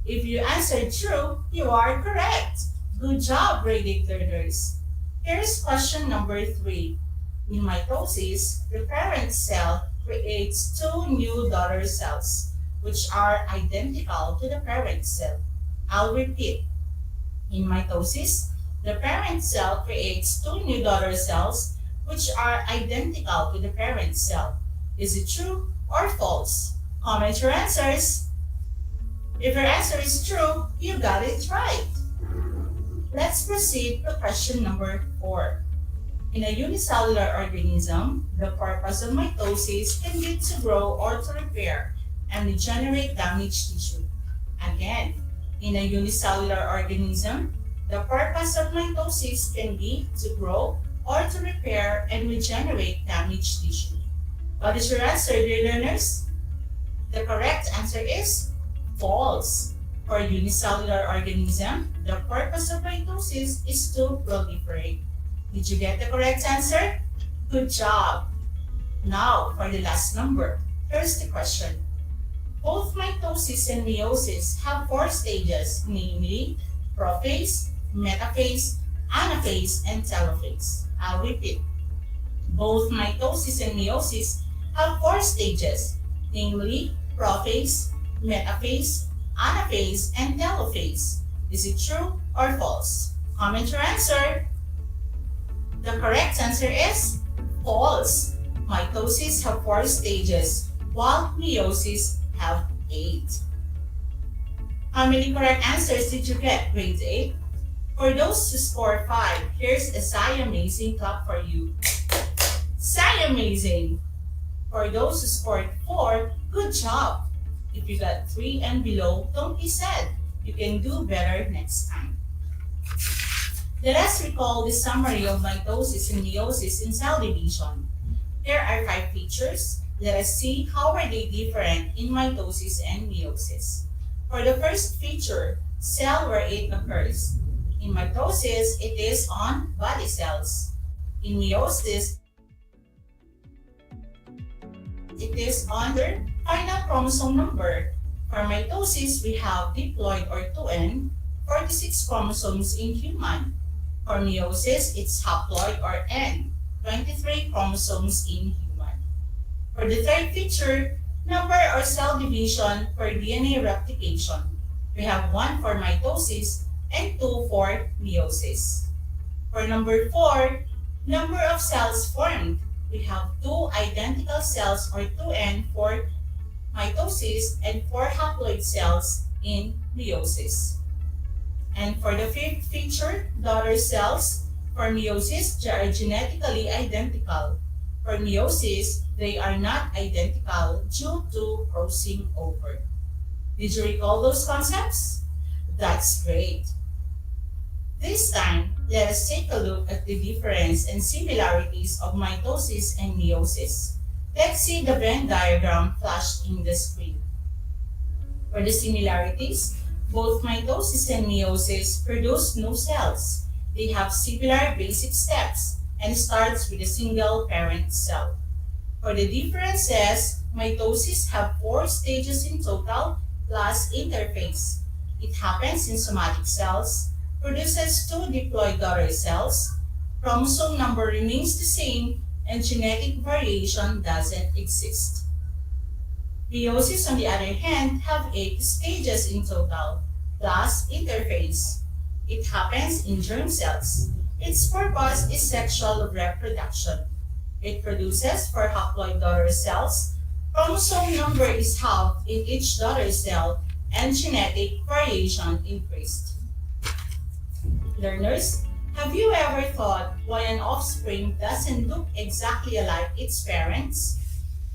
If you answered true, you are correct. Good job, graded learners. Here's question number 3. In mitosis, the parent cell creates 2 new daughter cells, which are identical to the parent cell. I'll repeat. In mitosis, the parent cell creates 2 new daughter cells, which are identical to the parent cell. Is it true or false? Comment your answers. If your answer is true, you got it right. Let's proceed to question number 4. In a unicellular organism, the purpose of mitosis can be to grow or to repair and regenerate damaged tissue. Again, in a unicellular organism, the purpose of mitosis can be to grow or to repair and regenerate damaged tissue. What is your answer, dear learners? The correct answer is false. For a unicellular organism, the purpose of mitosis is to proliferate. Did you get the correct answer? Good job. Now, for the last number, here's the question. Both mitosis and meiosis have 4 stages, namely prophase, metaphase, anaphase, and telophase. I'll repeat. Both mitosis and meiosis have 4 stages, namely prophase, metaphase, anaphase, and telophase. Is it true or false? Comment your answer. The correct answer is false. Mitosis have 4 stages, while meiosis have 8. How many correct answers did you get, grade 8? For those who score 5, here's a Siamazing clap for you. Siamazing! For those who scored 4, good job. If you got 3 and below, don't be sad. You can do better next time. Let us recall the summary of mitosis and meiosis in cell division. Here are 5 features. Let us see how are they different in mitosis and meiosis. For the first feature, cell where it occurs. In mitosis, it is on body cells. In meiosis, it is on their final chromosome number. For mitosis, we have diploid or 2N, 46 chromosomes in human. For meiosis, it's haploid or N, 23 chromosomes in human. For the third feature, number or cell division for DNA replication. We have 1 for mitosis and 2 for meiosis. For number 4, number of cells formed. We have 2 identical cells or 2N for mitosis and 4 haploid cells in meiosis. And for the fifth feature, daughter cells, for meiosis, they are genetically identical. For meiosis, they are not identical due to crossing over. Did you recall those concepts? That's great. This time, let us take a look at the difference and similarities of mitosis and meiosis. Let's see the Venn diagram flashed in the screen. For the similarities, both mitosis and meiosis produce new cells. They have similar basic steps and starts with a single parent cell. For the differences, mitosis have 4 stages in total plus interphase. It happens in somatic cells, produces 2 diploid daughter cells, chromosome number remains the same, and genetic variation doesn't exist. Meiosis, on the other hand, have 8 stages in total, plus interphase. It happens in germ cells. Its purpose is sexual reproduction. It produces 4 haploid daughter cells, chromosome number is halved in each daughter cell, and genetic variation increased. Learners, have you ever thought why an offspring doesn't look exactly alike its parents?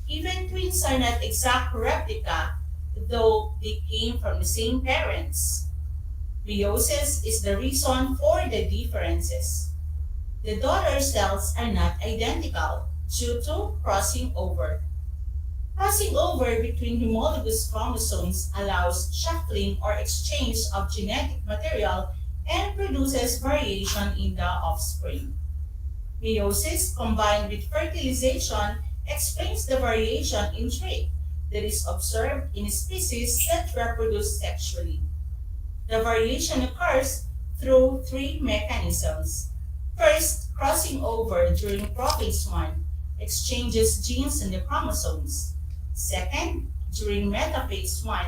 Even twins are not exact replica, though they came from the same parents. Meiosis is the reason for the differences. The daughter cells are not identical due to crossing over. Crossing over between homologous chromosomes allows shuffling or exchange of genetic material and produces variation in the offspring. Meiosis combined with fertilization explains the variation in trait that is observed in species that reproduce sexually. The variation occurs through 3 mechanisms. First, crossing over during prophase 1 exchanges genes in the chromosomes. Second, during metaphase 1,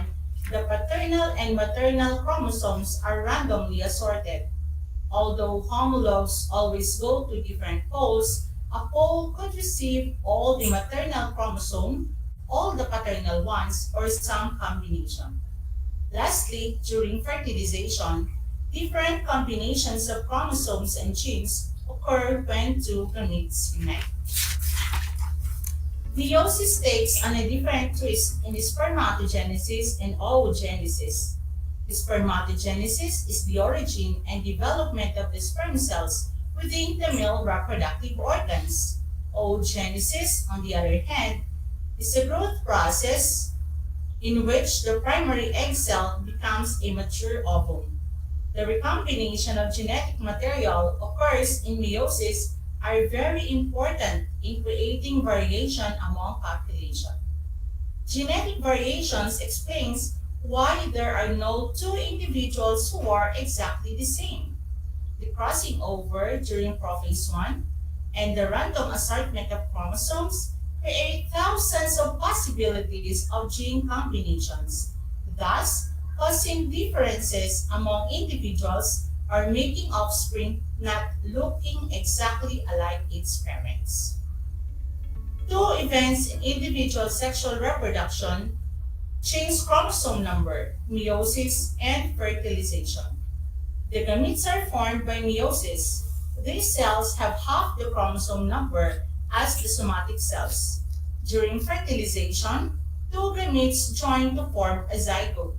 the paternal and maternal chromosomes are randomly assorted. Although homologs always go to different poles, a pole could receive all the maternal chromosome, all the paternal ones, or some combination. Lastly, during fertilization, different combinations of chromosomes and genes occur when 2 gametes unite. Meiosis takes on a different twist in spermatogenesis and oogenesis. Spermatogenesis is the origin and development of the sperm cells within the male reproductive organs. Oogenesis, on the other hand, is a growth process in which the primary egg cell becomes a mature ovum. The recombination of genetic material occurs in meiosis are very important in creating variation among population. Genetic variations explains why there are no 2 individuals who are exactly the same. The crossing over during prophase 1 and the random assortment of chromosomes create thousands of possibilities of gene combinations, thus causing differences among individuals or making offspring not looking exactly alike its parents. 2 events in individual sexual reproduction change chromosome number, meiosis, and fertilization. The gametes are formed by meiosis. These cells have half the chromosome number as the somatic cells. During fertilization, 2 gametes join to form a zygote,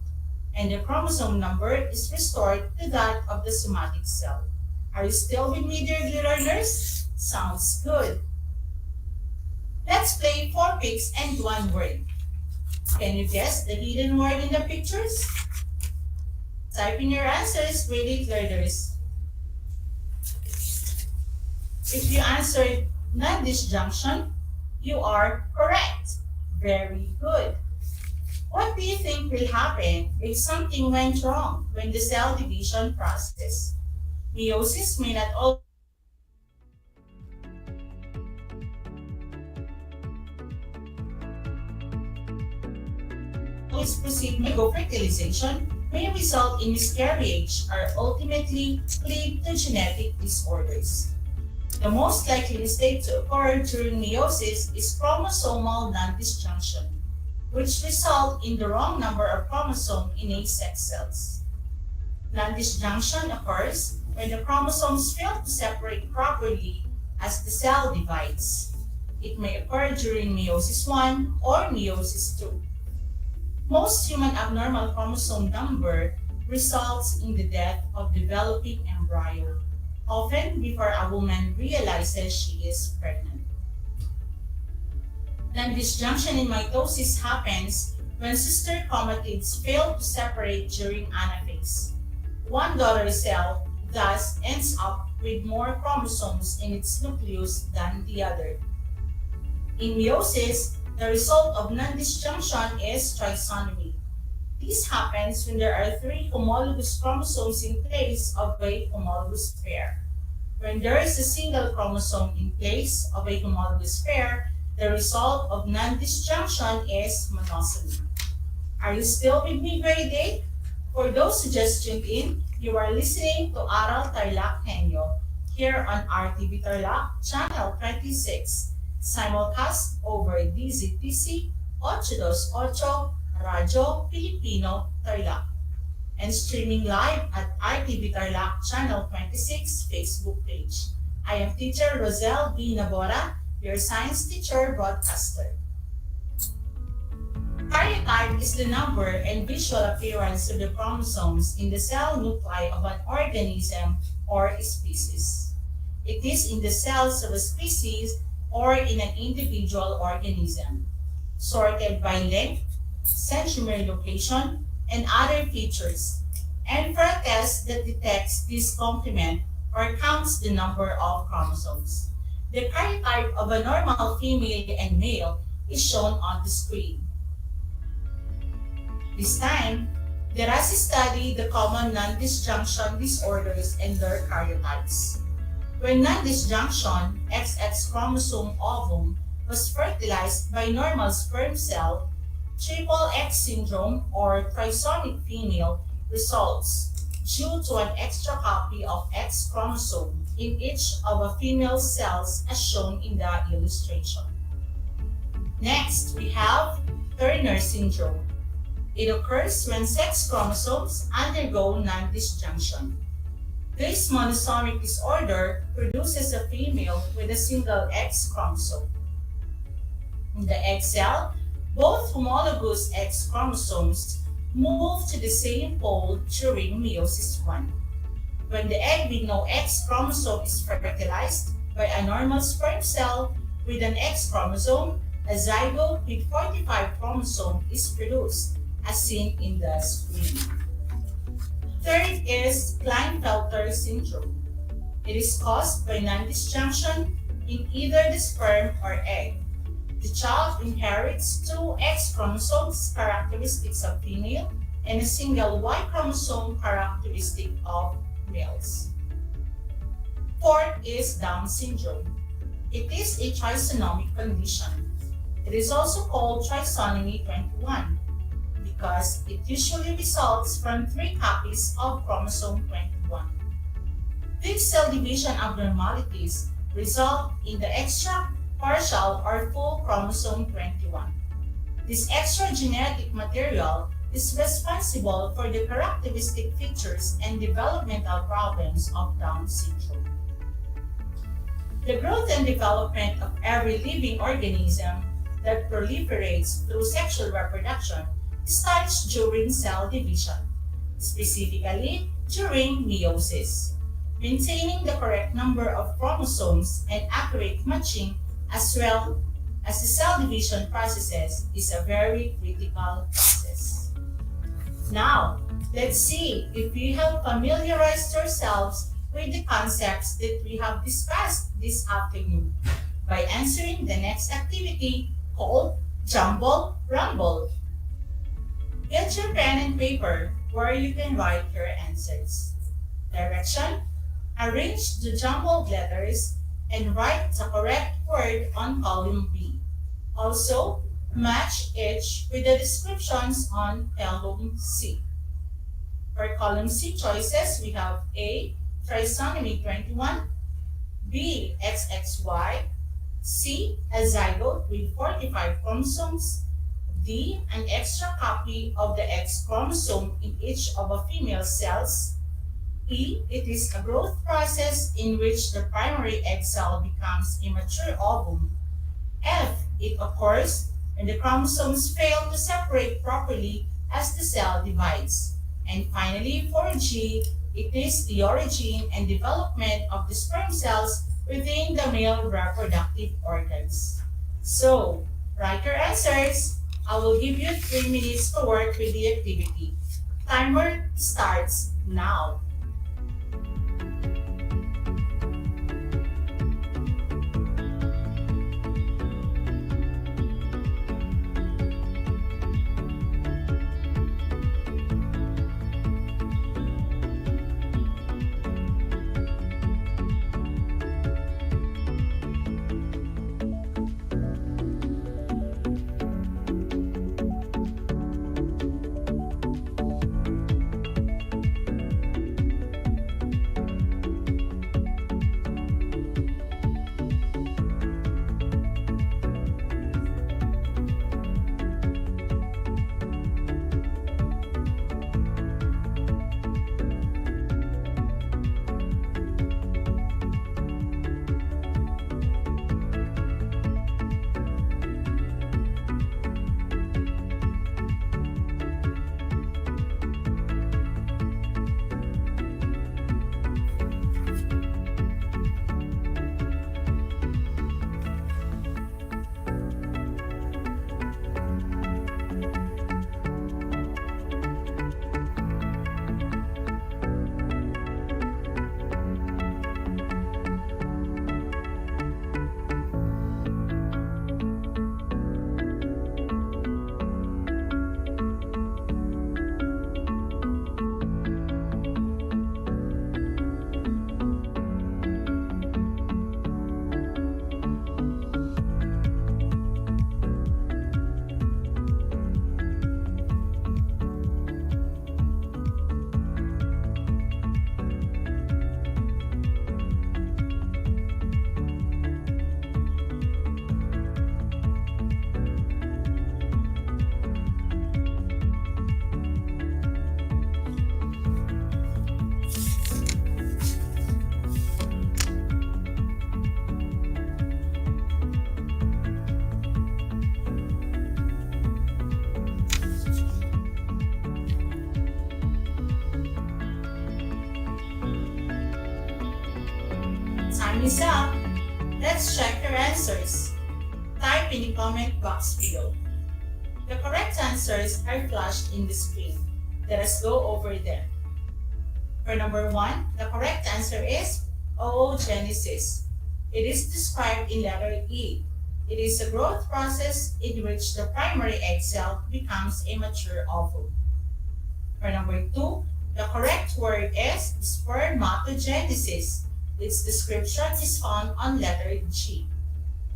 and the chromosome number is restored to that of the somatic cell. Are you still with me, dear learners? Sounds good. Let's play 4 pigs and 1 word. Can you guess the hidden word in the pictures? Type in your answers, grade 8 learners. If you answered non-disjunction, you are correct. Very good. What do you think will happen if something went wrong when the cell division process? Meiosis may not always proceed with fertilization, may result in miscarriage or ultimately lead to genetic disorders. The most likely state to occur during meiosis is chromosomal non-disjunction, which result in the wrong number of chromosomes in a sex cells. Non-disjunction occurs when the chromosomes fail to separate properly as the cell divides. It may occur during meiosis 1 or meiosis 2. Most human abnormal chromosome number results in the death of developing embryo, often before a woman realizes she is pregnant. Non-disjunction in mitosis happens when sister chromatids fail to separate during anaphase. One daughter cell thus ends up with more chromosomes in its nucleus than the other. In meiosis, the result of non-disjunction is trisomy. This happens when there are 3 homologous chromosomes in place of a homologous pair. When there is a single chromosome in place of a homologous pair, the result of non-disjunction is monosomy. Are you still with me, grade 8? For those who just tuned in, you are listening to Aral TarlakHenyo here on RTV Tarlac, Channel 26, simulcast over DZTC 828 Radyo Pilipino Tarlac, and streaming live at RTV Tarlac Channel 26 Facebook page. I am teacher Rosel B. Nabora, your science teacher broadcaster. Karyotype is the number and visual appearance of the chromosomes in the cell nuclei of an organism or species. It is in the cells of a species or in an individual organism, sorted by length, centromere location, and other features, and for a test that detects this complement or counts the number of chromosomes. The karyotype of a normal female and male is shown on the screen. This time, let us study the common non-disjunction disorders and their karyotypes. When non-disjunction XX chromosome ovum was fertilized by normal sperm cell, triple X syndrome or trisomic female results due to an extra copy of X chromosome in each of a female cells as shown in the illustration. Next, we have Turner syndrome. It occurs when sex chromosomes undergo non-disjunction. This monosomic disorder produces a female with a single X chromosome. In the egg cell, both homologous X chromosomes move to the same pole during meiosis 1. When the egg with no X chromosome is fertilized by a normal sperm cell with an X chromosome, a zygote with 45 chromosome is produced, as seen in the screen. Third is Klinefelter syndrome. It is caused by non-disjunction in either the sperm or egg. The child inherits 2 X chromosomes characteristics of female and a single Y chromosome characteristic of males. Fourth is Down syndrome. It is a trisonomic condition. It is also called trisomy 21 because it usually results from 3 copies of chromosome 21. These cell division abnormalities result in the extra, partial, or full chromosome 21. This extra genetic material is responsible for the characteristic features and developmental problems of Down syndrome. The growth and development of every living organism that proliferates through sexual reproduction starts during cell division, specifically during meiosis. Maintaining the correct number of chromosomes and accurate matching as well as the cell division processes is a very critical process. Now, let's see if you have familiarized yourselves with the concepts that we have discussed this afternoon by answering the next activity called Jumble Rumble. Get your pen and paper where you can write your answers. Direction: arrange the jumbled letters and write the correct word on column B. Also, match each with the descriptions on column C. For column C choices, we have A, trisomy 21, B, XXY, C, a zygote with 45 chromosomes, D, an extra copy of the X chromosome in each of a female cells, E, it is a growth process in which the primary egg cell becomes a mature ovum, F, it occurs when the chromosomes fail to separate properly as the cell divides, and finally for G, it is the origin and development of the sperm cells within the male reproductive organs. So, write your answers. I will give you 3 minutes to work with the activity. Timer starts now. Time is up. Let's check your answers. Type in the comment box below. The correct answers are flashed in the screen. Let us go over them. For number 1, the correct answer is oogenesis. It is described in letter E. It is a growth process in which the primary egg cell becomes a mature ovum. For number 2, the correct word is spermatogenesis. Its description is found on letter G.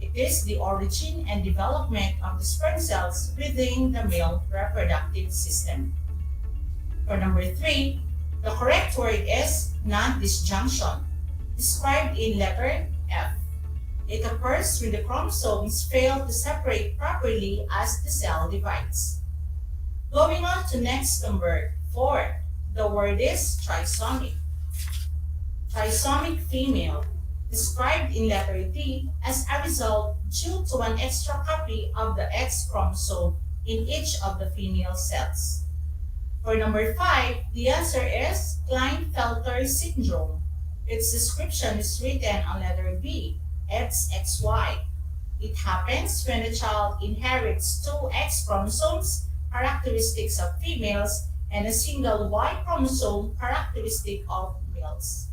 It is the origin and development of the sperm cells within the male reproductive system. For number 3, the correct word is non-disjunction, described in letter F. It occurs when the chromosomes fail to separate properly as the cell divides. Going on to next number 4, the word is trisomic. Trisomic female, described in letter D as a result due to an extra copy of the X chromosome in each of the female cells. For number 5, the answer is Klinefelter syndrome. Its description is written on letter B, XXY. It happens when the child inherits 2 X chromosomes, characteristics of females, and a single Y chromosome, characteristic of males.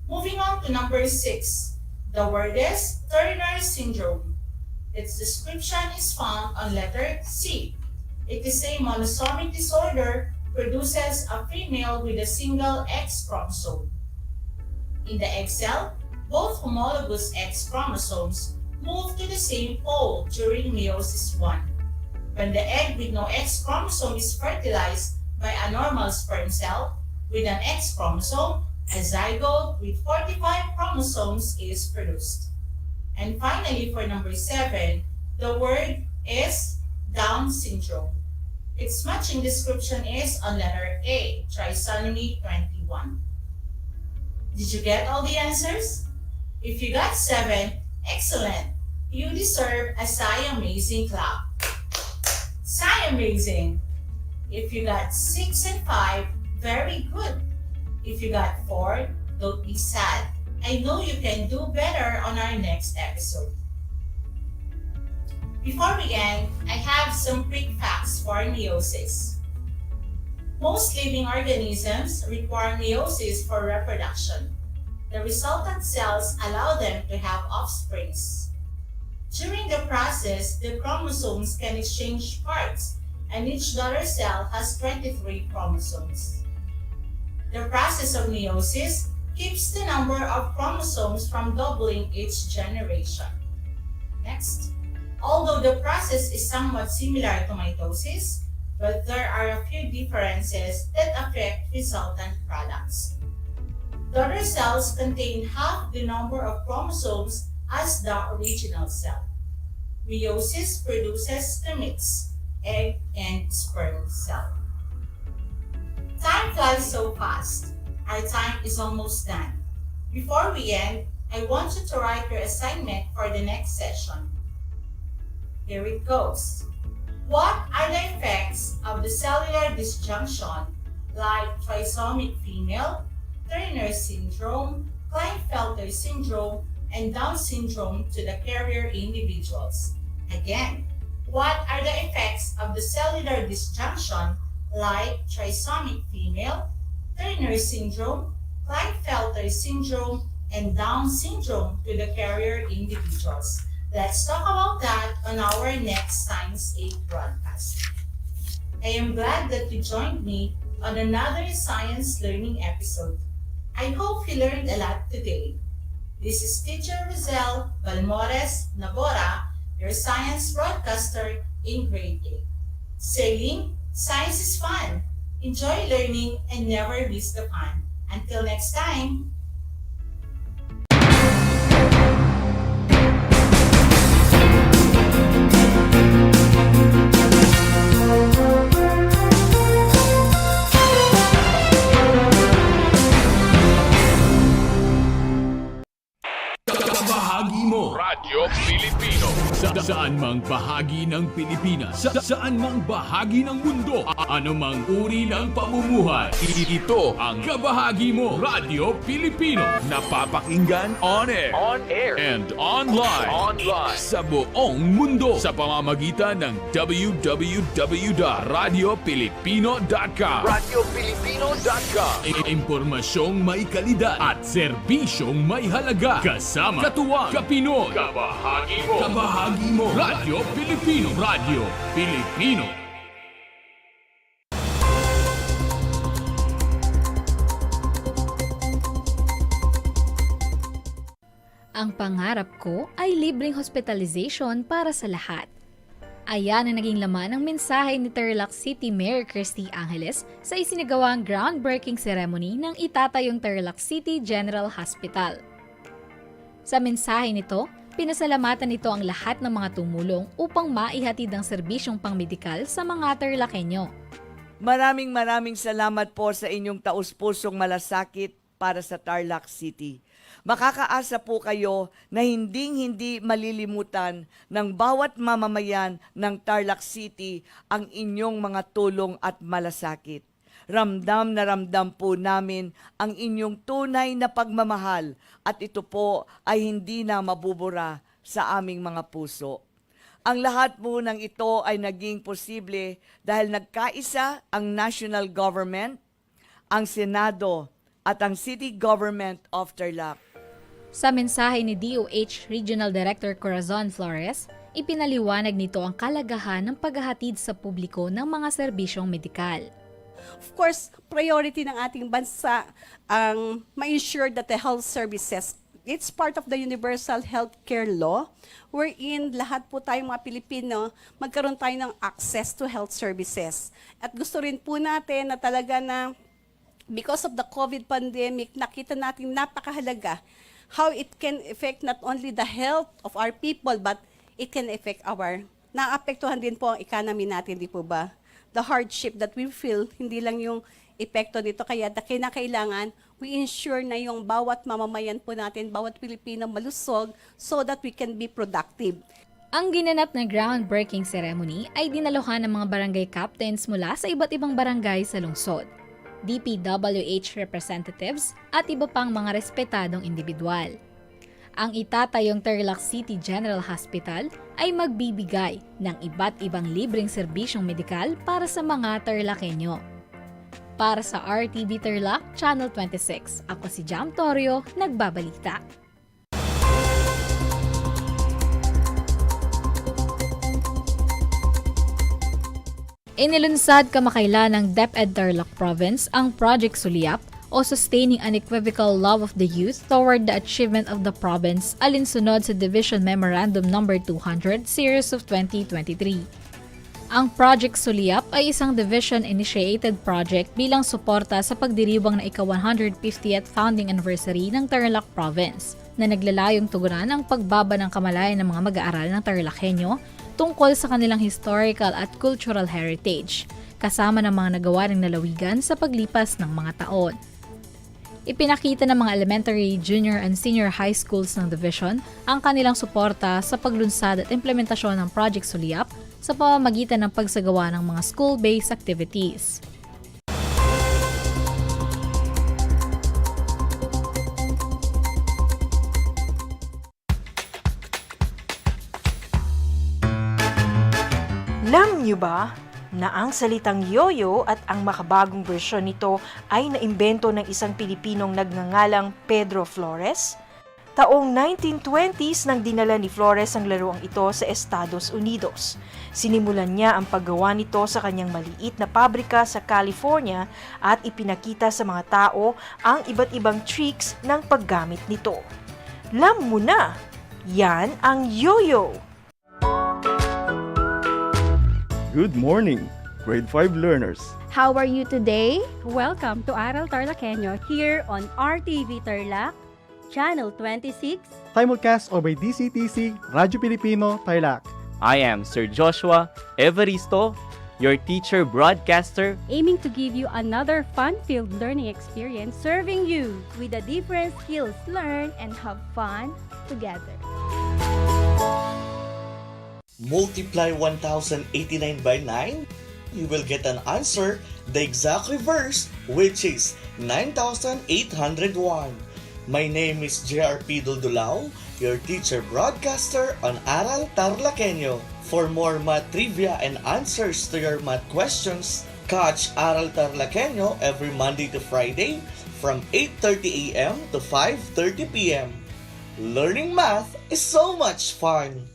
Moving on to number 6, the word is Turner syndrome. Its description is found on letter C. It is a monosomic disorder, produces a female with a single X chromosome. In the egg cell, both homologous X chromosomes move to the same pole during meiosis 1. When the egg with no X chromosome is fertilized by a normal sperm cell with an X chromosome, a zygote with 45 chromosomes is produced. And finally, for number 7, the word is Down syndrome. Its matching description is on letter A, trisomy 21. Did you get all the answers? If you got 7, excellent! You deserve a Amazing clap. Amazing! If you got 6 and 5, very good. If you got 4, don't be sad. I know you can do better on our next episode. Before we end, I have some quick facts for meiosis. Most living organisms require meiosis for reproduction. The resultant cells allow them to have offsprings. During the process, the chromosomes can exchange parts, and each daughter cell has 23 chromosomes. The process of meiosis keeps the number of chromosomes from doubling each generation. Next, although the process is somewhat similar to mitosis, but there are a few differences that affect resultant products. Daughter cells contain half the number of chromosomes as the original cell. Meiosis produces the mix, egg and sperm cell. Time flies so fast. Our time is almost done. Before we end, I want you to write your assignment for the next session. Here it goes. What are the effects of the cellular disjunction like trisomic female, Turner syndrome, Klinefelter syndrome, and Down syndrome to the carrier individuals? Again, what are the effects of the cellular disjunction like trisomic female, Turner syndrome, Klinefelter syndrome, and Down syndrome to the carrier individuals? Let's talk about that on our next Science 8 broadcast. I am glad that you joined me on another science learning episode. I hope you learned a lot today. This is Teacher Rosel Balmores Nabora, your science broadcaster in grade 8. Saying, science is fun. Enjoy learning and never miss the fun. Until next time. Bahagi mo Radyo Pilipino. Saan saan mang bahagi ng Pilipinas, saan mang bahagi ng mundo, anumang uri ng pamumuhay. Ito ang Kabahagi Mo Radio Pilipino. Napapakinggan on air, and online, sa buong mundo sa pamamagitan ng www.radiopilipino.com. Impormasyong may kalidad at serbisyong may halaga. Kasama, katuwang, kapinoy. Kabahagi Mo Radio Pilipino. Radio Pilipino. Ang pangarap ko ay libreng hospitalization para sa lahat. Ayan ang naging laman ng mensahe ni Tarlac City Mayor Christy Angeles sa isinagawang groundbreaking ceremony ng itatayong Tarlac City General Hospital. Sa mensahe nito, pinasalamatan nito ang lahat ng mga tumulong upang maihatid ang serbisyong pangmedikal sa mga TarlakHenyo. Maraming salamat po sa inyong taus-pusong malasakit para sa Tarlac City. Makakaasa po kayo na hindi malilimutan ng bawat mamamayan ng Tarlac City ang inyong mga tulong at malasakit. Ramdam na ramdam po namin ang inyong tunay na pagmamahal at ito po ay hindi na mabubura sa aming mga puso. Ang lahat po ng ito ay naging posible dahil nagkaisa ang national government, ang Senado at ang City Government of Tarlac. Sa mensahe ni DOH Regional Director Corazon Flores, ipinaliwanag nito ang kalagahan ng paghahatid sa publiko ng mga serbisyong medikal. Of course, priority ng ating bansa ang ma-ensure that the health services, it's part of the Universal Healthcare Law, wherein lahat po tayong mga Pilipino magkaroon tayo ng access to health services. At gusto rin po natin na talaga na because of the COVID pandemic, nakita natin napakahalaga how it can affect not only the health of our people, but it can affect naapektuhan din po ang economy natin, di po ba? The hardship that we feel, hindi lang yung epekto nito, kaya kinakailangan we ensure na yung bawat mamamayan po natin, bawat Pilipino malusog so that we can be productive. Ang ginanap na groundbreaking ceremony ay dinaluhan ng mga barangay captains mula sa iba't ibang barangay sa lungsod, DPWH representatives at iba pang mga respetadong individual. Ang itatayong Tarlac City General Hospital ay magbibigay ng iba't ibang libreng serbisyong medikal para sa mga TarlakHenyo. Para sa RTV Tarlac, Channel 26, ako si Jam Torio, nagbabalita. Inilunsad kamakailan ng DEPED Tarlac Province ang Project Suliap o Sustaining Unequivocal Love of the Youth Toward the Achievement of the Province alinsunod sa Division Memorandum No. 200 Series of 2023. Ang Project Suliap ay isang division-initiated project bilang suporta sa pagdiriwang na ika-150th founding anniversary ng Tarlac Province na naglalayong tugunan ang pagbaba ng kamalayan ng mga mag-aaral ng TarlakHenyo tungkol sa kanilang historical at cultural heritage, kasama ng mga nagawa ng lalawigan sa paglipas ng mga taon. Ipinakita ng mga elementary, junior and senior high schools ng division ang kanilang suporta sa paglunsad at implementasyon ng Project Suliap sa pamamagitan ng pagsagawa ng mga school-based activities. Alam niyo ba na ang salitang yoyo at ang makabagong bersyon nito ay naimbento ng isang Pilipinong nagngangalang Pedro Flores? Taong 1920s nang dinala ni Flores ang laruang ito sa Estados Unidos. Sinimulan niya ang paggawa nito sa kanyang maliit na pabrika sa California at ipinakita sa mga tao ang iba't ibang tricks ng paggamit nito. Alam mo na, yan ang yoyo! Good morning, grade 5 learners. How are you today? Welcome to Aral TarlakHenyo here on RTV Tarlac, Channel 26. Simulcast over DCTC, Radyo Pilipino, Tarlac. I am Sir Joshua Evaristo, your teacher broadcaster, aiming to give you another fun-filled learning experience, serving you with the different skills learned and have fun together. Multiply 1089 by 9, you will get an answer, the exact reverse, which is 9801. My name is JRP Duldulao, your teacher broadcaster on Aral TarlakHenyo. For more math trivia and answers to your math questions, catch Aral TarlakHenyo every Monday to Friday from 8:30 a.m. to 5:30 p.m. Learning math is so much fun!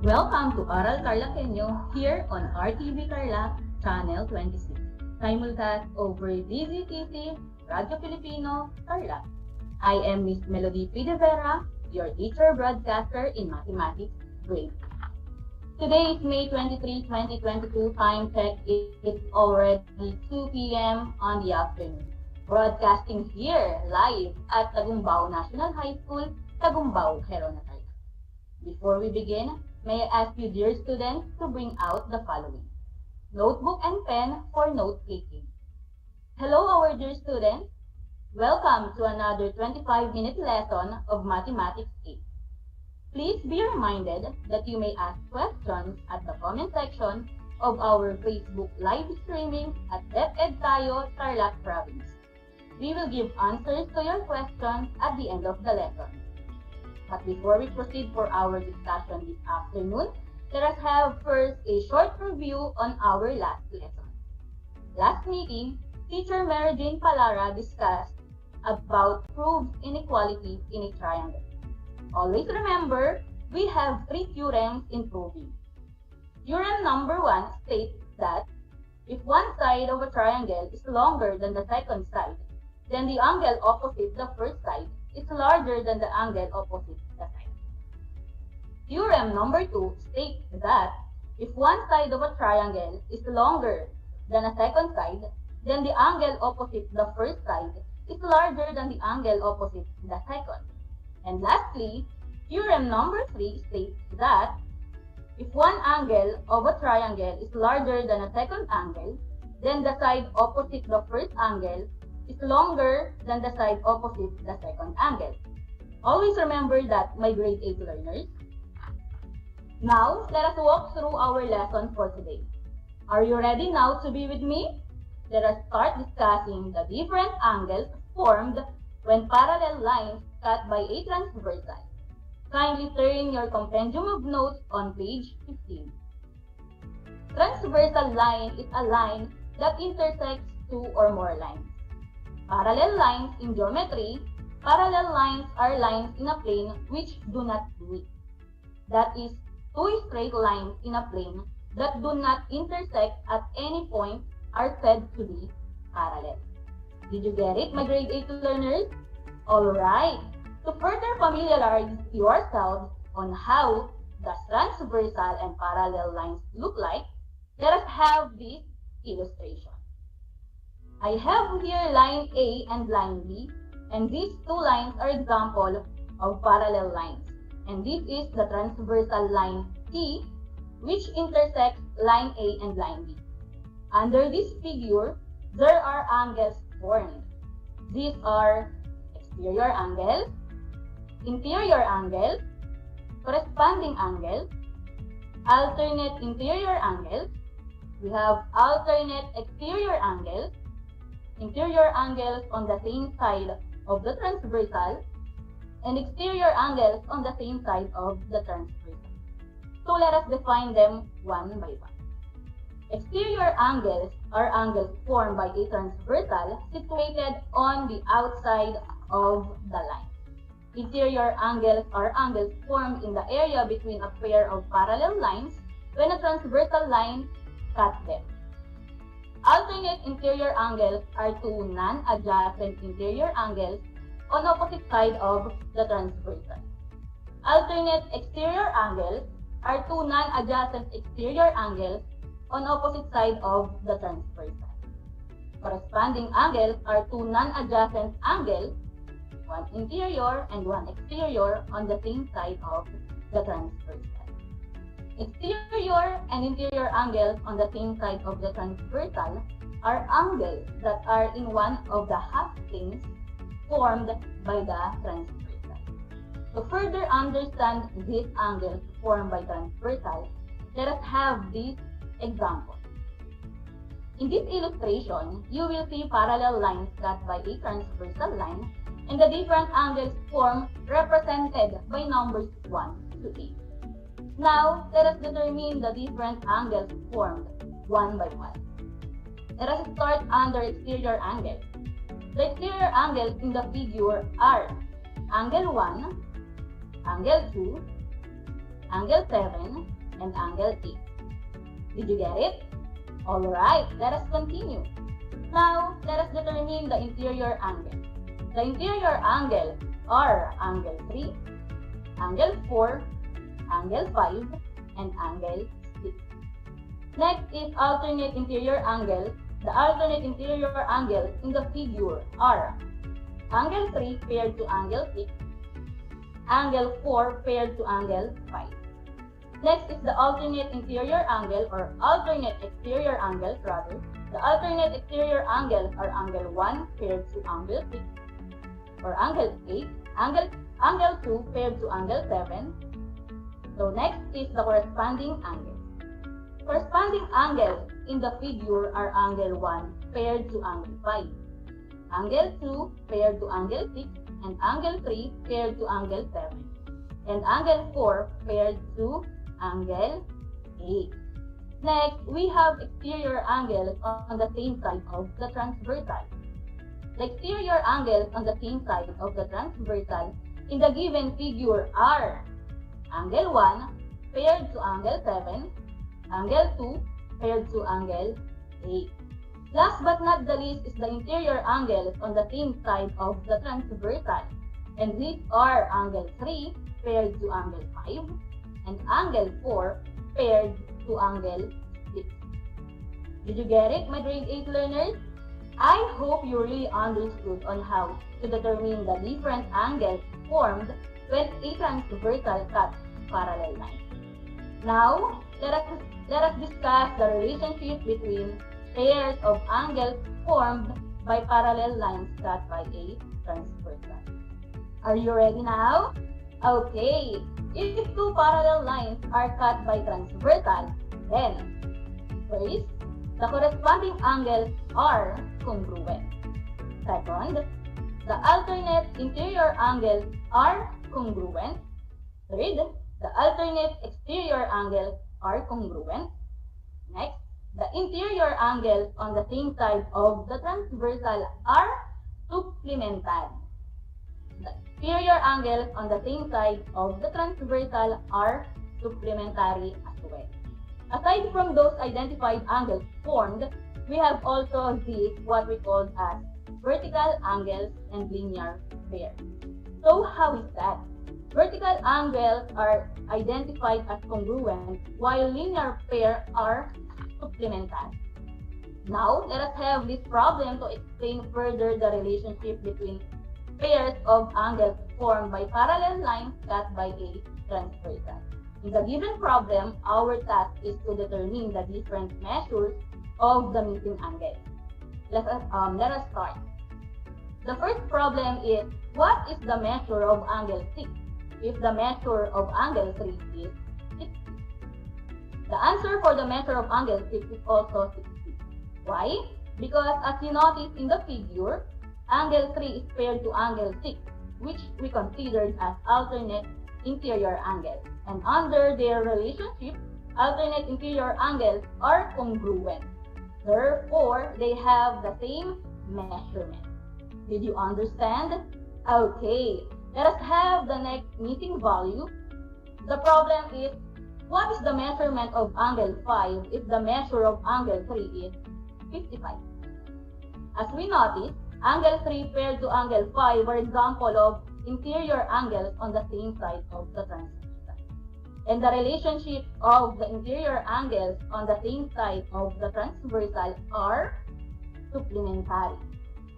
Welcome to Aral TarlakHenyo here on RTV Tarlac, Channel 26. Simulcast over DZTC, Radio Filipino, Tarlac. I am Miss Melody Pidevera, your teacher broadcaster in Mathematics, grade. Today is May 23, 2022. Time check, it's already 2 p.m. on the afternoon. Broadcasting here live at Tagumbao National High School, Tagumbao, Quezon. Before we begin, may I ask you, dear students, to bring out the following: notebook and pen for note-taking. Hello, our dear students. Welcome to another 25-minute lesson of Mathematics 8. Please be reminded that you may ask questions at the comment section of our Facebook live streaming at DEPED Tarlac Province. We will give answers to your questions at the end of the lesson. But before we proceed for our discussion this afternoon, let us have first a short review on our last lesson. Last meeting, Teacher Mary Jane Palara discussed about proved inequality in a triangle. Always remember, we have 3 theorems in proving. Theorem number 1 states that if one side of a triangle is longer than the second side, then the angle opposite the first side is larger than the angle opposite the side. Theorem number 2 states that if one side of a triangle is longer than a second side, then the angle opposite the first side is larger than the angle opposite the second. And lastly, theorem number 3 states that if one angle of a triangle is larger than a second angle, then the side opposite the first angle is longer than the side opposite the second angle. Always remember that, my grade 8 learners. Now, let us walk through our lesson for today. Are you ready now to be with me? Let us start discussing the different angles formed when parallel lines cut by a transversal. Kindly turn your compendium of notes on page 15. Transversal line is a line that intersects 2 or more lines. Parallel lines in geometry, parallel lines are lines in a plane which do not meet. That is, 2 straight lines in a plane that do not intersect at any point are said to be parallel. Did you get it, my grade 8 learners? Alright, to further familiarize yourselves on how the transversal and parallel lines look like, let us have this illustration. I have here line A and line B, and these 2 lines are examples of parallel lines. And this is the transversal line T, which intersects line A and line B. Under this figure, there are angles formed. These are exterior angles, interior angles, corresponding angles, alternate interior angles, we have alternate exterior angles, interior angles on the same side of the transversal, and exterior angles on the same side of the transversal. So let us define them one by one. Exterior angles are angles formed by a transversal situated on the outside of the line. Interior angles are angles formed in the area between a pair of parallel lines when a transversal line cuts them. Alternate interior angles are 2 non-adjacent interior angles on opposite side of the transversal. Alternate exterior angles are 2 non-adjacent exterior angles on opposite side of the transversal. Corresponding angles are two non-adjacent angles, one interior and one exterior on the same side of the transversal. Exterior and interior angles on the same side of the transversal are angles that are in one of the half planes formed by the transversal. To further understand these angles formed by transversal, let us have this example. In this illustration, you will see parallel lines cut by a transversal line and the different angles formed represented by numbers 1 to 8. Now, let us determine the different angles formed one by one. Let us start under exterior angles. The exterior angles in the figure are angle 1, angle 2, angle 7, and angle 8. Did you get it? Alright, let us continue. Now, let us determine the interior angle. The interior angles are angle 3, angle 4, angle 5, and angle 6. Next is alternate interior angle. The alternate interior angles in the figure are angle 3 paired to angle 6, angle 4 paired to angle 5. Next is the alternate interior angle or alternate exterior angles rather. The alternate exterior angles are angle 1 paired to angle 6 or angle 8, angle 2 paired to angle 7. So next is the corresponding angles. Corresponding angles in the figure are angle 1 paired to angle 5, angle 2 paired to angle 6, and angle 3 paired to angle 7, and angle 4 paired to angle 8. Next, we have exterior angles on the same side of the transversal. The exterior angles on the same side of the transversal in the given figure are angle 1 paired to angle 7, angle 2 paired to angle 8. Last but not the least is the interior angles on the same side of the transversal, and these are angle 3 paired to angle 5 and angle 4 paired to angle 6. Did you get it, my grade 8 learners? I hope you really understood on how to determine the different angles formed when a transversal cuts parallel lines. Now, let us discuss the relationship between pairs of angles formed by parallel lines cut by a transversal. Are you ready now? Okay, if two parallel lines are cut by transversal, then first, the corresponding angles are congruent. Second, the alternate interior angles are congruent. Third, the alternate exterior angles are congruent. Next, the interior angles on the same side of the transversal are supplementary. The exterior angles on the same side of the transversal are supplementary as well. Aside from those identified angles formed, we have also these what we call as vertical angles and linear pairs. So how is that? Vertical angles are identified as congruent while linear pairs are supplementary. Now, let us have this problem to explain further the relationship between pairs of angles formed by parallel lines cut by a transversal. In the given problem, our task is to determine the different measures of the missing angles. Let us start. The first problem is, what is the measure of angle 6 if the measure of angle 3 is 60? The answer for the measure of angle 6 is also 60. Why? Because as you notice in the figure, angle 3 is paired to angle 6, which we considered as alternate interior angles. And under their relationship, alternate interior angles are congruent. Therefore, they have the same measurement. Did you understand? Okay, let us have the next missing value. The problem is, what is the measurement of angle 5 if the measure of angle 3 is 55? As we notice, angle 3 paired to angle 5 are example of interior angles on the same side of the transversal. And the relationship of the interior angles on the same side of the transversal are supplementary.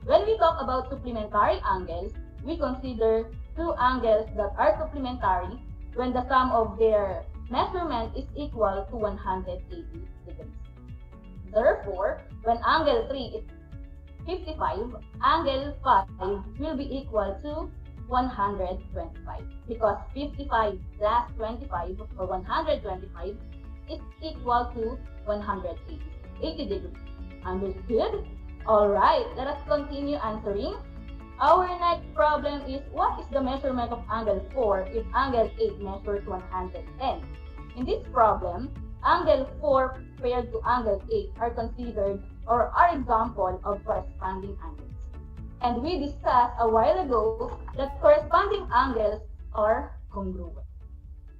When we talk about supplementary angles, we consider two angles that are supplementary when the sum of their measurement is equal to 180 degrees. Therefore, when angle 3 is 55, angle 5 will be equal to 125 because 55 plus 25 or 125 is equal to 180 degrees. Understood? Alright, let us continue answering. Our next problem is what is the measurement of angle 4 if angle 8 measures 110? In this problem, angle 4 paired to angle 8 are considered or are example of corresponding angles. And we discussed a while ago that corresponding angles are congruent.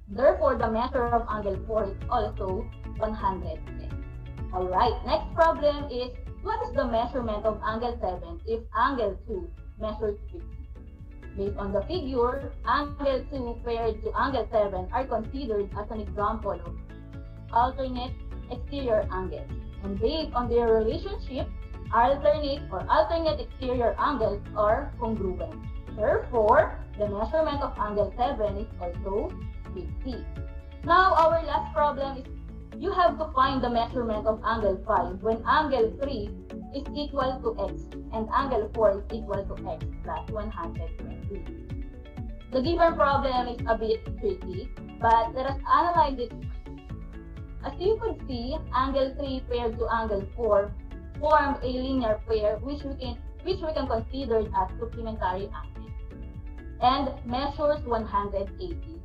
Therefore, the measure of angle 4 is also 110. Alright, next problem is what is the measurement of angle 7 if angle 2 measures 50? Based on the figure, angle 2 paired to angle 7 are considered as an example of alternate exterior angles. And based on their relationship, alternate exterior angles are congruent. Therefore, the measurement of angle 7 is also 50. Now, our last problem is you have to find the measurement of angle 5 when angle 3 is equal to x and angle 4 is equal to x plus 120. The given problem is a bit tricky, but let us analyze it. As you could see, angle 3 paired to angle 4 form a linear pair which we can consider as supplementary angles and measures 180 degrees.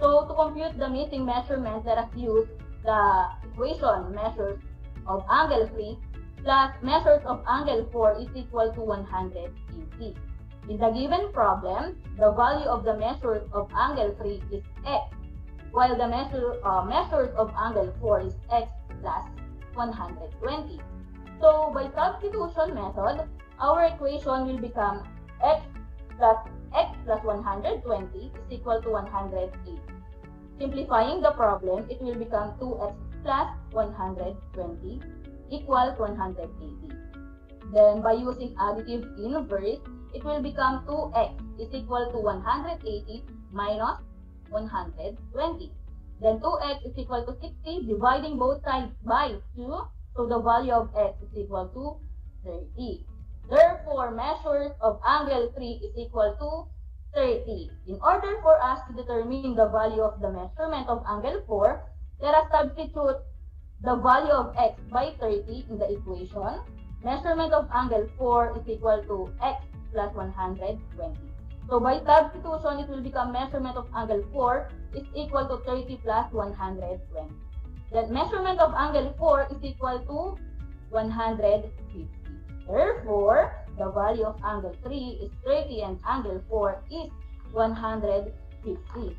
So to compute the missing measurement, let us use the equation measures of angle 3 plus measures of angle 4 is equal to 180. In the given problem, the value of the measures of angle 3 is x, while the measures of angle 4 is x plus 120. So by substitution method, our equation will become x plus 120 is equal to 180. Simplifying the problem, it will become 2x plus 120 equals 180. Then by using additive inverse, it will become 2x is equal to 180 minus 120. Then 2x is equal to 60, dividing both sides by 2, so the value of x is equal to 30. Therefore, measures of angle 3 is equal to 30. In order for us to determine the value of the measurement of angle 4, let us substitute the value of x by 30 in the equation. Measurement of angle 4 is equal to x plus 120. So by substitution, it will become measurement of angle 4 is equal to 30 plus 120. Then measurement of angle 4 is equal to 150. Therefore, the value of angle 3 is 30 and angle 4 is 150.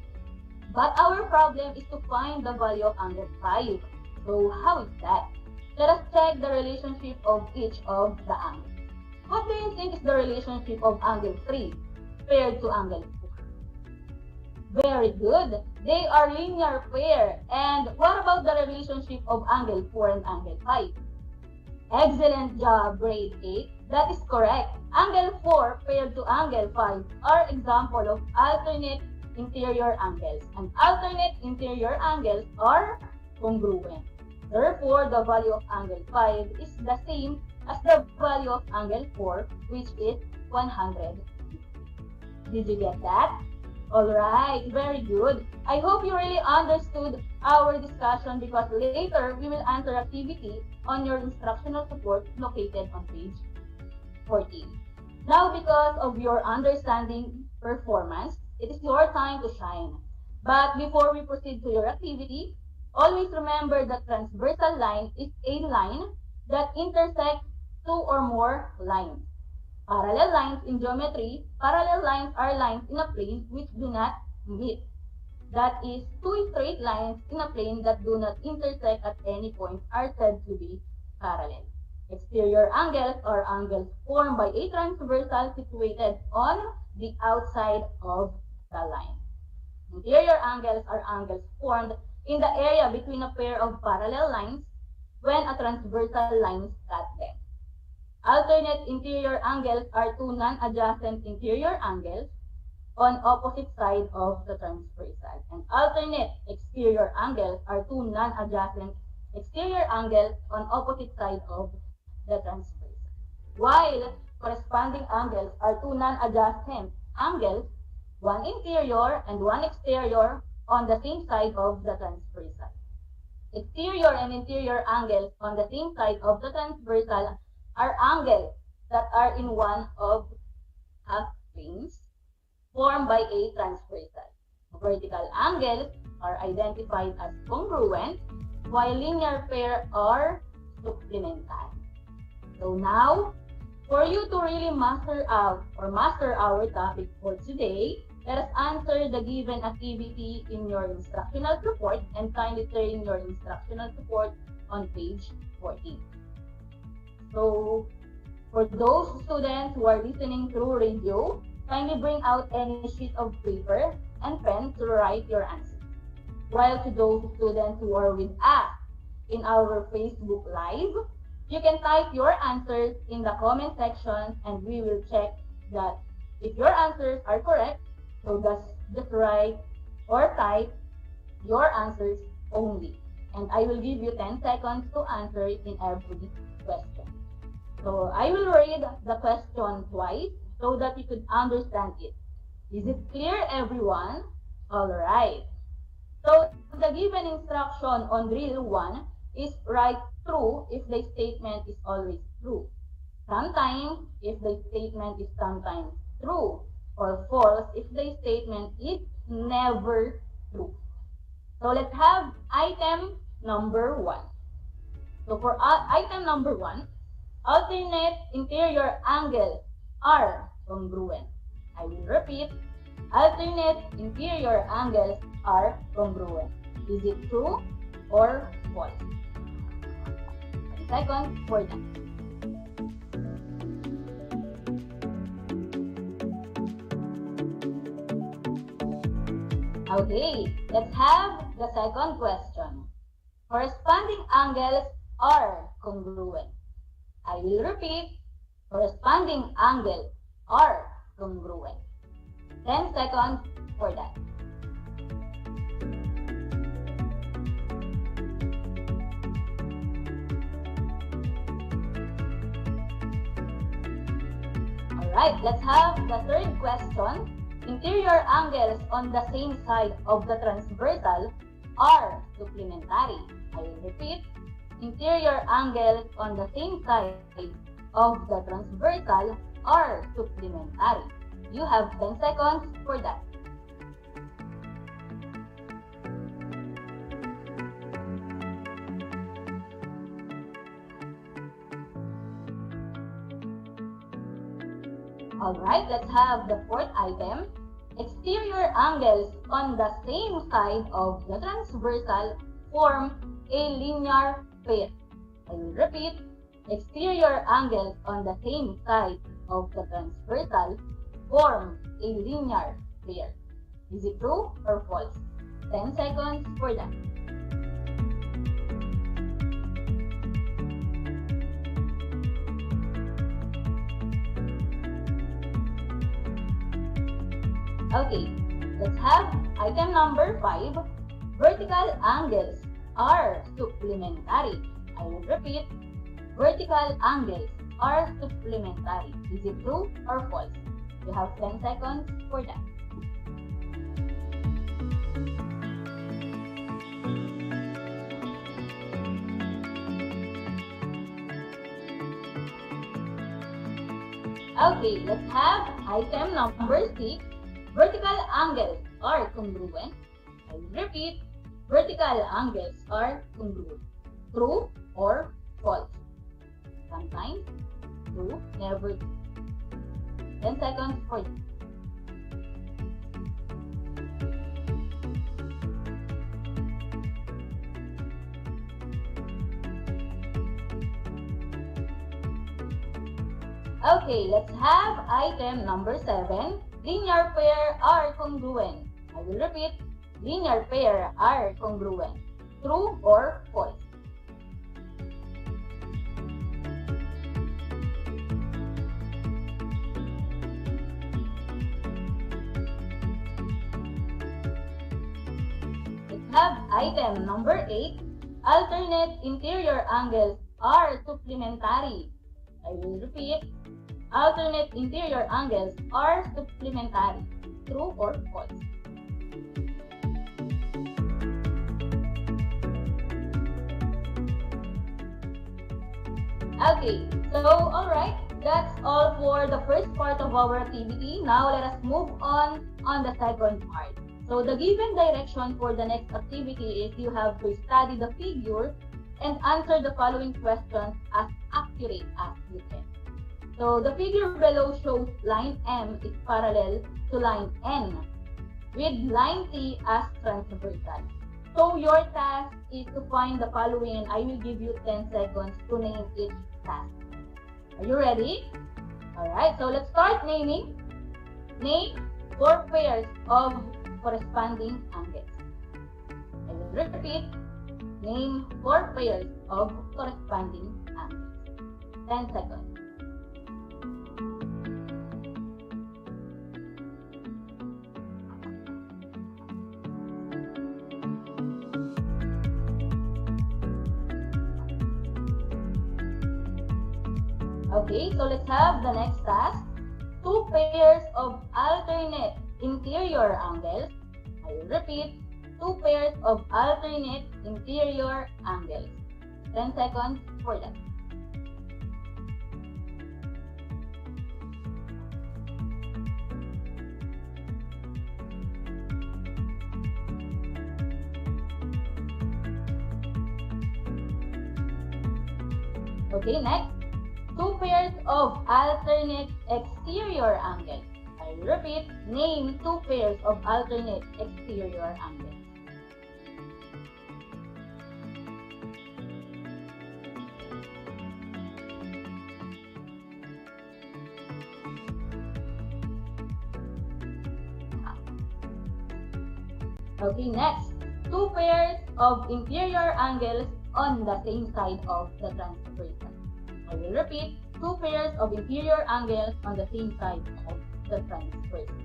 But our problem is to find the value of angle 5. So how is that? Let us check the relationship of each of the angles. What do you think is the relationship of angle 3 paired to angle 4? Very good. They are linear pair. And what about the relationship of angle 4 and angle 5? Excellent job, grade 8. That is correct. Angle 4 paired to angle 5 are example of alternate interior angles. And alternate interior angles are congruent. Therefore, the value of angle 5 is the same as the value of angle 4, which is 150. Did you get that? Alright, very good. I hope you really understood our discussion because later we will answer activity on your instructional support located on page 14. Now, because of your understanding performance, it is your time to shine. But before we proceed to your activity, always remember that transversal line is a line that intersects two or more lines. Parallel lines in geometry, parallel lines are lines in a plane which do not meet. That is, two straight lines in a plane that do not intersect at any point are said to be parallel. Exterior angles are angles formed by a transversal situated on the outside of the line. Interior angles are angles formed in the area between a pair of parallel lines when a transversal line cuts them. Alternate interior angles are two non-adjacent interior angles on opposite side of the transversal. And alternate exterior angles are two non-adjacent exterior angles on opposite side of the transversal. While corresponding angles are two non-adjacent angles, one interior and one exterior on the same side of the transversal. Exterior and interior angles on the same side of the transversal are angles that are in one of half planes formed by a transversal. Vertical angles are identified as congruent, while linear pair are supplementary. So now, for you to really master our topic for today, let us answer the given activity in your instructional report and kindly turn your instructional report on page 14. So, for those students who are listening through radio, kindly bring out any sheet of paper and pen to write your answers. While to those students who are with us in our Facebook Live, you can type your answers in the comment section and we will check that if your answers are correct, so just write or type your answers only. And I will give you 10 seconds to answer in every question. So I will read the question twice so that you could understand it. Is it clear, everyone? Alright. So the given instruction on drill 1 is write true if the statement is always true. Sometimes if the statement is sometimes true, or false if the statement is never true. So let's have item number 1. So for item number 1, alternate interior angles are congruent. I will repeat, alternate interior angles are congruent. Is it true or false? 10 seconds for that. Okay, let's have the second question. Corresponding angles are congruent. I will repeat, corresponding angles are congruent. 10 seconds for that. Alright, let's have the third question. Interior angles on the same side of the transversal are supplementary. I will repeat, interior angles on the same side of the transversal are supplementary. You have 10 seconds for that. Alright, let's have the fourth item. Exterior angles on the same side of the transversal form a linear pair. I will repeat, exterior angles on the same side of the transversal form a linear pair. Is it true or false? 10 seconds for that. Okay, let's have item number 5. Vertical angles are supplementary. I will repeat, vertical angles are supplementary. Is it true or false? You have 10 seconds for that. Okay, let's have item number 6. Vertical angles are congruent. I will repeat, vertical angles are congruent. True or false? Sometimes true, never true. 10 seconds for you. Okay, let's have item number 7. Linear pair are congruent. I will repeat, linear pair are congruent. True or false? have item number 8. Alternate interior angles are supplementary. I will repeat. Alternate interior angles are supplementary. True or false? Okay, so alright, that's all for the first part of our activity. Now let us move on the second part. So the given direction for the next activity is you have to study the figure and answer the following questions as accurate as you can. So the figure below shows line M is parallel to line N with line T as transversal. So your task is to find the following and I will give you 10 seconds to name each task. Are you ready? Alright, so let's start naming. Name 4 pairs of corresponding angles. I will repeat. Name 4 pairs of corresponding angles. 10 seconds. Okay, so let's have the next task. 2 pairs of alternate interior angles. I will repeat. 2 pairs of alternate interior angles. 10 seconds for that. Okay, next. 2 pairs of alternate exterior angles. I will repeat. Name 2 pairs of alternate exterior angles. Okay, next. 2 pairs of interior angles on the same side of the transversal. I will repeat. 2 pairs of interior angles on the same side of the transversal.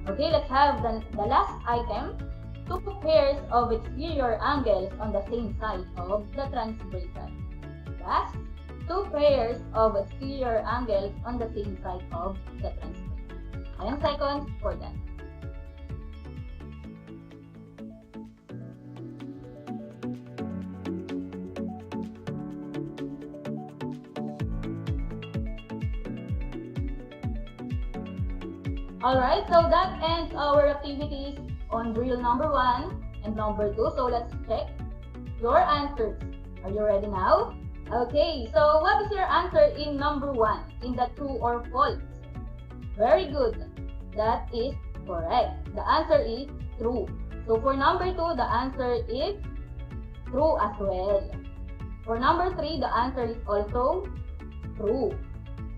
Okay, let's have the last item. 2 pairs of exterior angles on the same side of the transversal. Last, 2 pairs of exterior angles on the same side of the transversal. 10 seconds for that. Alright, so that ends our activities on drill number 1 and number 2. So let's check your answers. Are you ready now? Okay, so what is your answer in number 1? In the true or false? Very good. That is correct. The answer is true. So for number 2, the answer is true as well. For number 3, the answer is also true.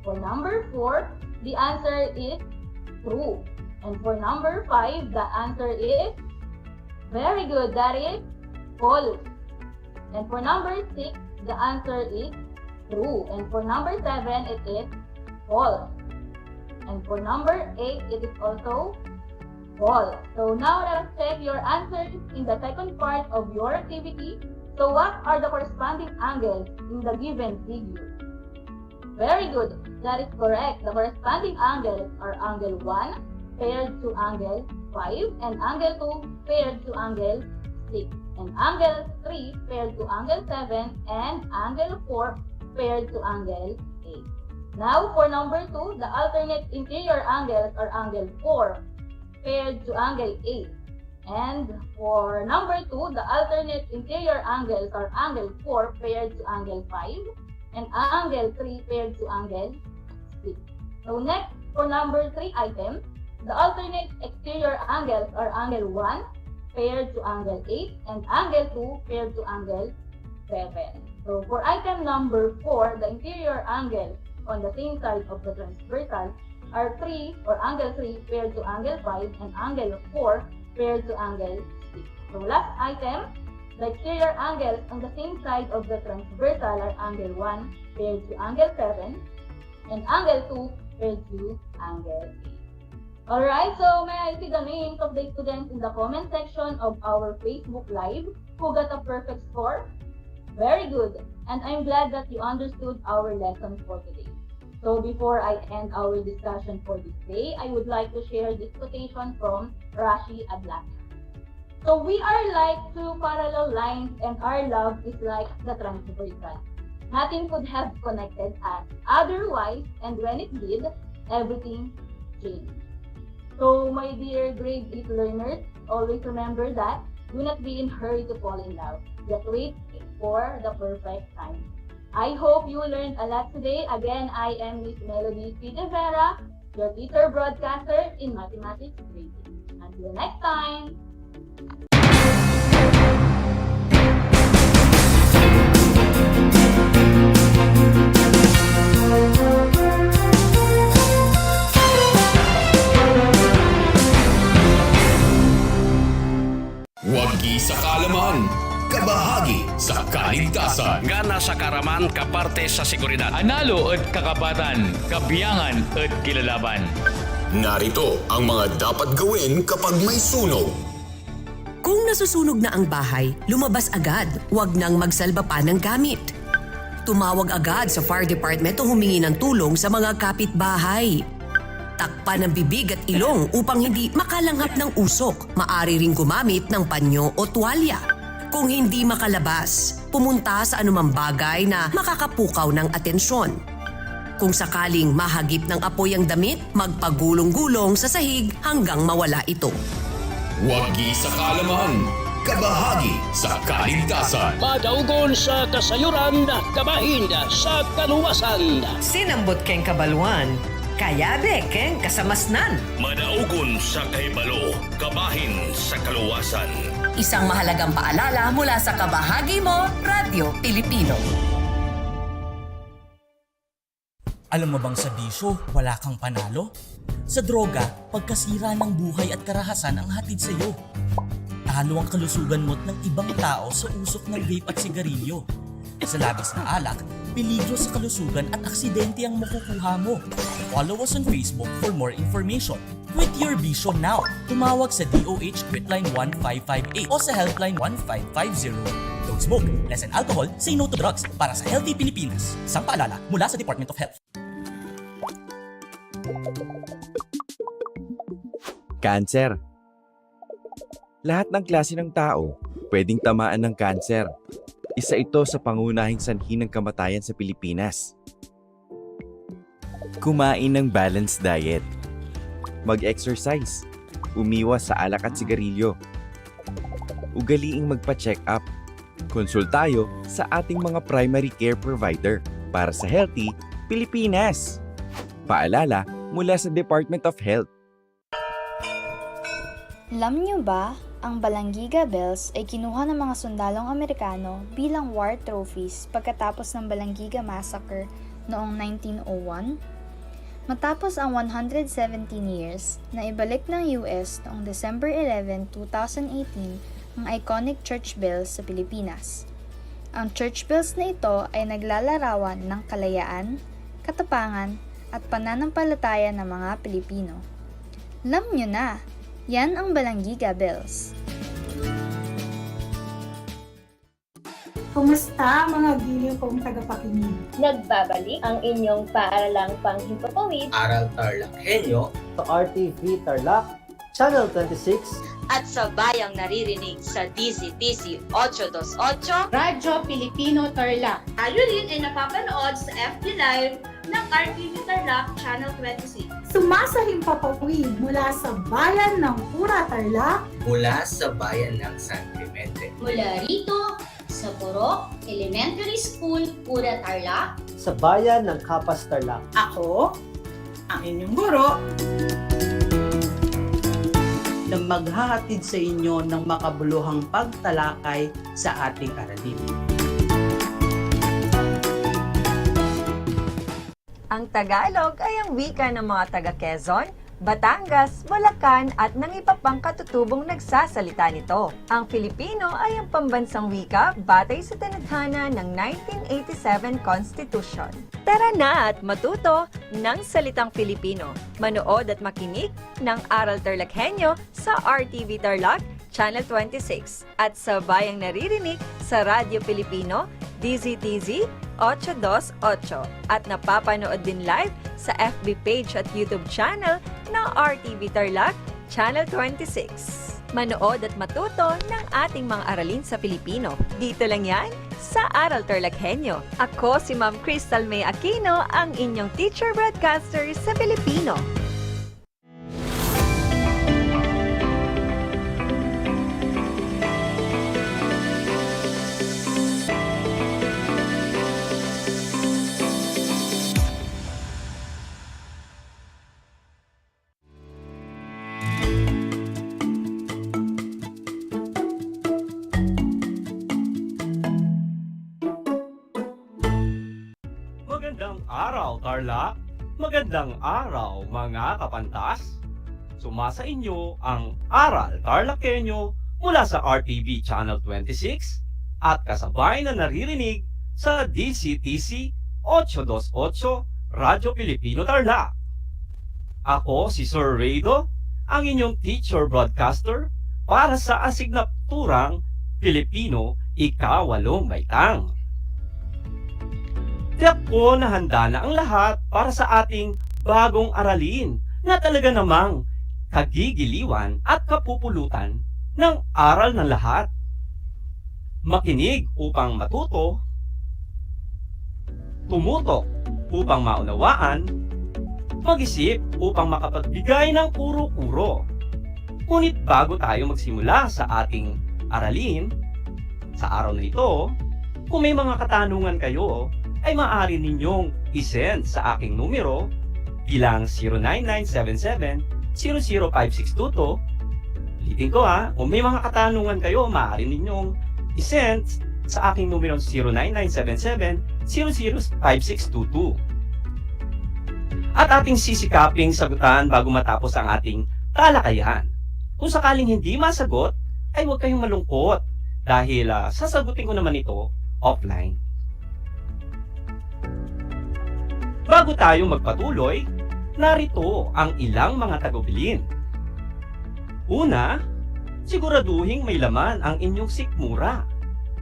For number 4, the answer is true. And for number 5, the answer is very good. That is false. And for number 6, the answer is true. And for number 7, it is false. And for number 8, it is also false. So now let's check your answers in the second part of your activity. So what are the corresponding angles in the given figure? Very good. That is correct. The corresponding angles are angle 1 paired to angle 5 and angle 2 paired to angle 6 and angle 3 paired to angle 7 and angle 4 paired to angle 8. Now for number 2, the alternate interior angles are angle 4 paired to angle 8. And for number 2, the alternate interior angles are angle 4 paired to angle 5 and angle 3 paired to angle 6. So next, for number 3 item, the alternate exterior angles are angle 1 paired to angle 8 and angle 2 paired to angle 7. So for item number 4, the interior angles on the same side of the transversal are 3 or angle 3 paired to angle 5 and angle 4 paired to angle 6. So last item, The exterior angles on the same side of the transversal are angle 1 paired to angle 7 and angle 2 paired to angle 8. Alright, so may I see the names of the students in the comment section of our Facebook Live who got a perfect score? Very good, and I'm glad that you understood our lesson for today. So before I end our discussion for this day, I would like to share this quotation from Rashi Adlak. So we are like two parallel lines and our love is like the transversal. Nothing could have connected us otherwise, and when it did, everything changed. So my dear grade 8 learners, always remember that do not be in a hurry to fall in love. Just wait for the perfect time. I hope you learned a lot today. Again, I am Miss Melody Pidevera, your teacher broadcaster in Mathematics grade 8. Until next time! Wagi sa kaalaman, kabahagi sa kaligtasan. Gana sa karaman kaparte sa seguridad. Analo at kakapatan, kabiyangan at kilalaban. Narito ang mga dapat gawin kapag may sunog. Kung nasusunog na ang bahay, lumabas agad. Huwag nang magsalba pa ng gamit. Tumawag agad sa fire department o humingi ng tulong sa mga kapitbahay. Takpan ang bibig at ilong upang hindi makalanghap ng usok. Maari ring gumamit ng panyo o tuwalya. Kung hindi makalabas, pumunta sa anumang bagay na makakapukaw ng atensyon. Kung sakaling mahagip ng apoy ang damit, magpagulong-gulong sa sahig hanggang mawala ito. Wagi sa kaalaman, kabahagi sa kaligtasan. Madaugon sa kasayuran, kabahin sa kaluwasan. Sinambot keng kabaluan, kayabe keng kasamasnan. Madaugon sa kahibalo, kabahin sa kaluwasan. Isang mahalagang paalala mula sa kabahagi mo, Radyo Pilipino. Alam mo bang sa bisyo, wala kang panalo? Sa droga, pagkasira ng buhay at karahasan ang hatid sa iyo. Talo ang kalusugan mo't ng ibang tao sa usok ng vape at sigarilyo. Sa labis na alak, peligro sa kalusugan at aksidente ang makukuha mo. Follow us on Facebook for more information. Quit your bisyo now. Tumawag sa DOH Quitline 1558 o sa Helpline 1550. Don't smoke, lessen alcohol, say no to drugs para sa healthy Pilipinas. Isang paalala mula sa Department of Health. Cancer. Lahat ng klase ng tao pwedeng tamaan ng cancer. Isa ito sa pangunahing sanhi ng kamatayan sa Pilipinas. Kumain ng balanced diet. Mag-exercise. Umiwas sa alak at sigarilyo. Ugaliing magpa-check up. Konsultayo sa ating mga primary care provider para sa healthy Pilipinas. Paalala mula sa Department of Health. Alam niyo ba, ang Balanggiga Bells ay kinuha ng mga sundalong Amerikano bilang war trophies pagkatapos ng Balanggiga Massacre noong 1901? Matapos ang 117 years, na ibalik ng US noong December 11, 2018 ang iconic church bells sa Pilipinas. Ang church bells na ito ay naglalarawan ng kalayaan, katapangan, at pananampalataya ng mga Pilipino. Alam nyo na, yan ang Balanggiga Bells. Kumusta mga giliw kong tagapakinig? Nagbabalik ang inyong paaralang panghimpapawid, Aral TarlakHenyo, sa RTV Tarlac, Channel 26, at sa bayang naririnig sa DZTC 828, Radyo Pilipino Tarlac. Tayo rin ay napapanood sa FB Live ng RTV Tarlac Channel 26. Sumasahing papawid mula sa bayan ng Pura Tarlac, mula sa bayan ng San Clemente, mula rito sa Purok Elementary School, Pura Tarlac, sa bayan ng Kapas Tarlac. Ako, ang inyong guro, na maghahatid sa inyo ng makabuluhang pagtalakay sa ating aralin. Ang Tagalog ay ang wika ng mga taga-Quezon, Batangas, Bulacan at ng iba pang katutubong nagsasalita nito. Ang Filipino ay ang pambansang wika batay sa tanathana ng 1987 Constitution. Tara na at matuto ng salitang Filipino. Manood at makinig ng Aral TarlakHenyo sa RTV Tarlac, Channel 26 at sa Bayang Naririnig sa Radyo Pilipino, DZTZ 828 at napapanood din live sa FB page at YouTube channel na RTV Tarlac, Channel 26. Manood at matuto ng ating mga aralin sa Pilipino. Dito lang yan sa Aral TarlakHenyo. Ako si Ma'am Crystal May Aquino, ang inyong teacher broadcaster sa Filipino. Magandang araw, Tarlac! Magandang araw, mga kapantas! Sumasa inyo ang Aral TarlakHenyo mula sa RTV Channel 26 at kasabay na naririnig sa DCTC 828 Radyo Pilipino Tarlac. Ako si Sir Raido, ang inyong teacher broadcaster para sa asignaturang Pilipino Ika-8 Baitang. Tiyak ko na handa na ang lahat para sa ating bagong aralin na talaga namang kagigiliwan at kapupulutan ng aral ng lahat. Makinig upang matuto, tumutok upang maunawaan, mag-isip upang makapagbigay ng kuro-kuro. Ngunit bago tayo magsimula sa ating aralin, sa araw na ito, kung may mga katanungan kayo, ay maaari ninyong isend sa aking numero bilang 09977-005622. Ulitin ko kung may mga katanungan kayo, maaari ninyong isend sa aking numero 09977-005622. At ating sisikaping sagutan bago matapos ang ating talakayan. Kung sakaling hindi masagot, ay huwag kayong malungkot dahil sasagutin ko naman ito offline. Bago tayo magpatuloy, narito ang ilang mga tagubilin. Una, siguraduhin may laman ang inyong sikmura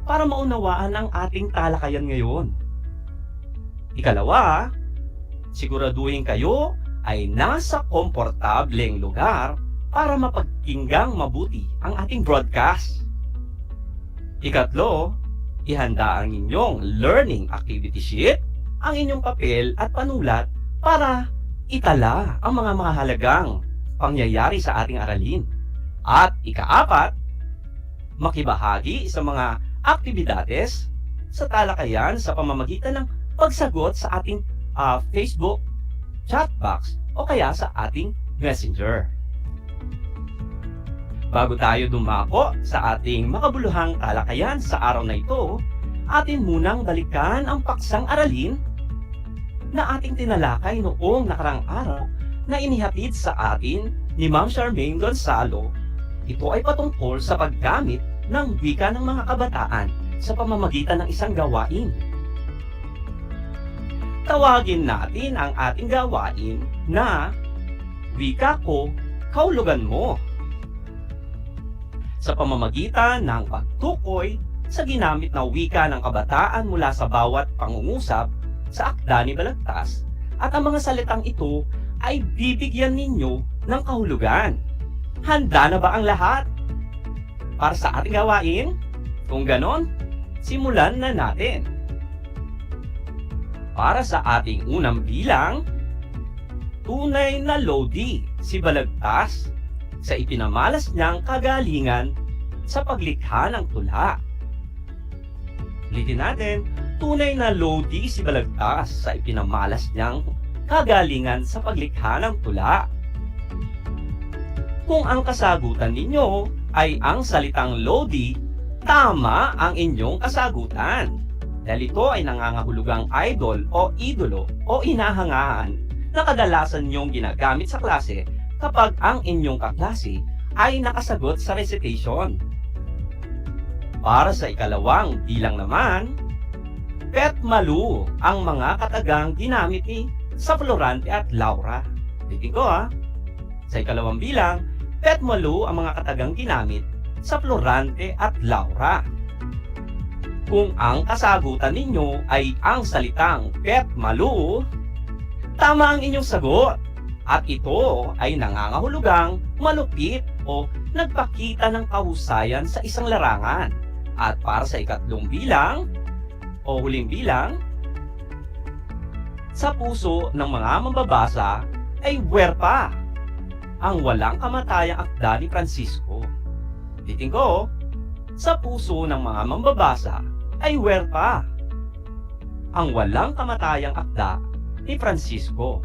para maunawaan ang ating talakayan ngayon. Ikalawa, siguraduhin kayo ay nasa komportableng lugar para mapagkinggang mabuti ang ating broadcast. Ikatlo, ihanda ang inyong learning activity sheet, ang inyong papel at panulat para itala ang mga mahalagang pangyayari sa ating aralin. At ikaapat, makibahagi sa mga aktibidades sa talakayan sa pamamagitan ng pagsagot sa ating Facebook chat box o kaya sa ating messenger. Bago tayo dumako sa ating makabuluhang talakayan sa araw na ito, atin munang balikan ang paksang aralin na ating tinalakay noong nakarang araw na inihatid sa atin ni Ma'am Charmaine Gonzalo. Ito ay patungkol sa paggamit ng wika ng mga kabataan sa pamamagitan ng isang gawain. Tawagin natin ang ating gawain na Wika Ko, Kahulugan Mo. Sa pamamagitan ng pagtukoy sa ginamit na wika ng kabataan mula sa bawat pangungusap sa akda ni Balagtas, at ang mga salitang ito ay bibigyan ninyo ng kahulugan. Handa na ba ang lahat para sa ating gawain? Kung ganon, simulan na natin. Para sa ating unang bilang, tunay na lodi si Balagtas sa ipinamalas niyang kagalingan sa paglikha ng tula. Ulitin natin, tunay na lodi si Balagtas sa ipinamalas niyang kagalingan sa paglikha ng tula. Kung ang kasagutan ninyo ay ang salitang lodi, tama ang inyong kasagutan. Dahil ito ay nangangahulugang idol o idolo o inahangahan na kadalasan niyong ginagamit sa klase kapag ang inyong kaklase ay nakasagot sa recitation. Para sa ikalawang bilang naman, petmalu ang mga katagang ginamit ni sa Florante at Laura. Titin ko ha. Sa ikalawang bilang, petmalu ang mga katagang ginamit sa Florante at Laura. Kung ang kasagutan ninyo ay ang salitang petmalu, tama ang inyong sagot. At ito ay nangangahulugang malupit o nagpakita ng kahusayan sa isang larangan. At para sa ikatlong bilang o huling bilang, sa puso ng mga mambabasa ay huwerpa, ang walang kamatayang akda ni Francisco. Titin ko, sa puso ng mga mambabasa ay huwerpa, ang walang kamatayang akda ni Francisco.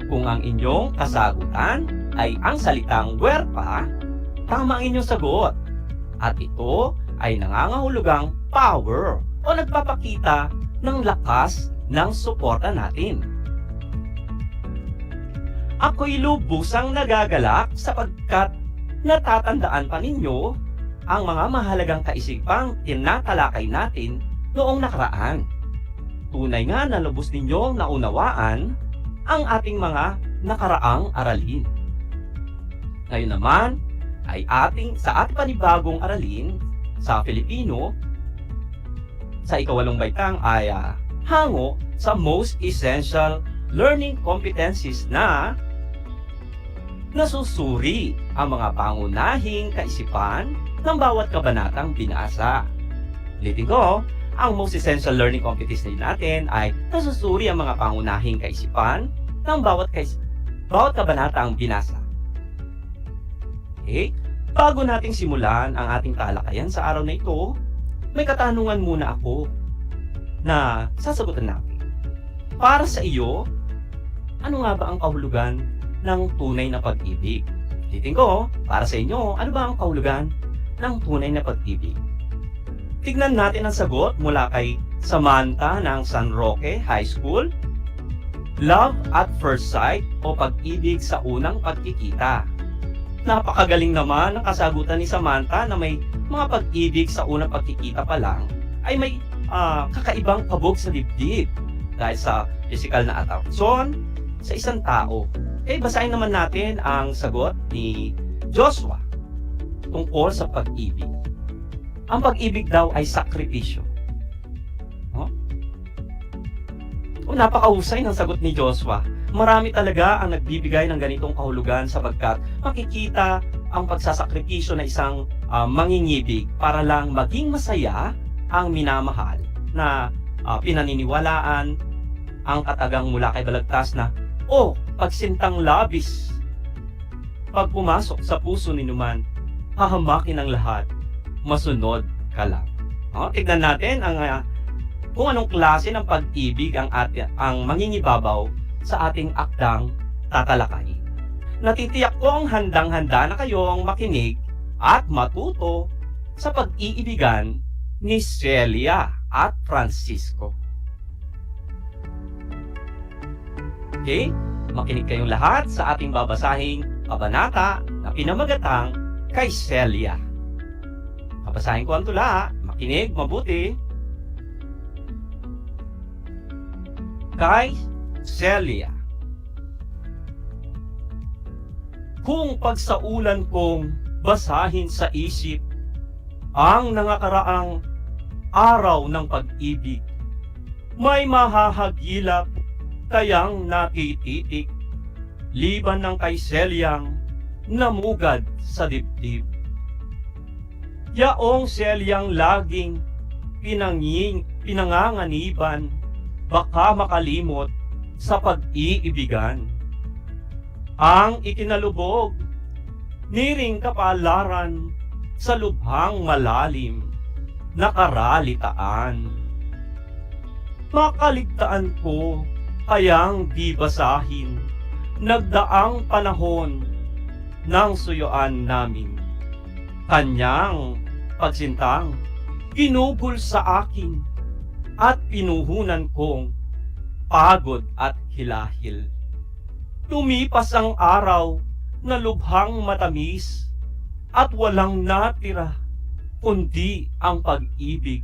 Kung ang inyong kasagutan ay ang salitang huwerpa, tama ang inyong sagot. At ito ay nangangahulugang power o nagpapakita ng lakas ng suporta natin. Ako'y lubusang nagagalak sapagkat natatandaan pa ninyo ang mga mahalagang kaisipang tinatalakay natin noong nakaraan. Tunay nga na lubos ninyong naunawaan ang ating mga nakaraang aralin. Ngayon naman ay sa ating panibagong aralin sa Filipino, sa ikawalong baitang ay hango sa Most Essential Learning Competencies na nasusuri ang mga pangunahing kaisipan ng bawat kabanatang binasa. Ulitin ko, ang Most Essential Learning Competencies natin ay nasusuri ang mga pangunahing kaisipan ng bawat kabanatang binasa. Okay? Bago nating simulan ang ating talakayan sa araw na ito, may katanungan muna ako na sasagutan natin. Para sa iyo, ano nga ba ang kahulugan ng tunay na pag-ibig? Ulitin ko, para sa inyo, ano ba ang kahulugan ng tunay na pag-ibig? Tignan natin ang sagot mula kay Samantha ng San Roque High School. Love at first sight o pag-ibig sa unang pagkikita. Napakagaling naman ang kasagutan ni Samantha na may mga pag-ibig sa unang pagkikita pa lang ay may kakaibang kabog sa dibdib dahil sa physical na atraksyon sa isang tao. Basahin naman natin ang sagot ni Joshua tungkol sa pag-ibig. Ang pag-ibig daw ay sakripisyo. Napakahusay ng sagot ni Joshua. Marami talaga ang nagbibigay ng ganitong kahulugan sapagkat makikita ang pagsasakripisyo na isang mangingibig para lang maging masaya ang minamahal na pinaniniwalaan ang katagang mula kay balagtas na pagsintang labis. Pag pumasok sa puso ni numan, hahamakin ang lahat, masunod ka lang. Tignan natin kung anong klase ng pag-ibig ang mangingibabaw sa ating akdang tatalakayin. Natitiyak kong handang-handa na kayong makinig at matuto sa pag-iibigan ni Celia at Francisco. Okay? Makinig kayong lahat sa ating babasahing kabanata na pinamagatang kay Celia. Babasahin ko ang tula. Makinig mabuti. Kay Celia. Kung pagsaulan kong basahin sa isip ang nangakaraang araw ng pag-ibig, may mahahagilap kayang nakititik, liban ng kay Celiang namugad sa dibdib. Yaong Celiang laging pinanganganiban, baka makalimot sa pag-iibigan. Ang ikinalubog, niring kapalaran sa lubhang malalim, nakaralitaan. Makaligtaan ko, kayang di basahin, nagdaang panahon ng suyuan namin. Kanyang pagsintang, ginugol sa akin, at pinuhunan kong pagod at hilahil. Lumipas ang araw, na lubhang matamis at walang natira kundi ang pag-ibig.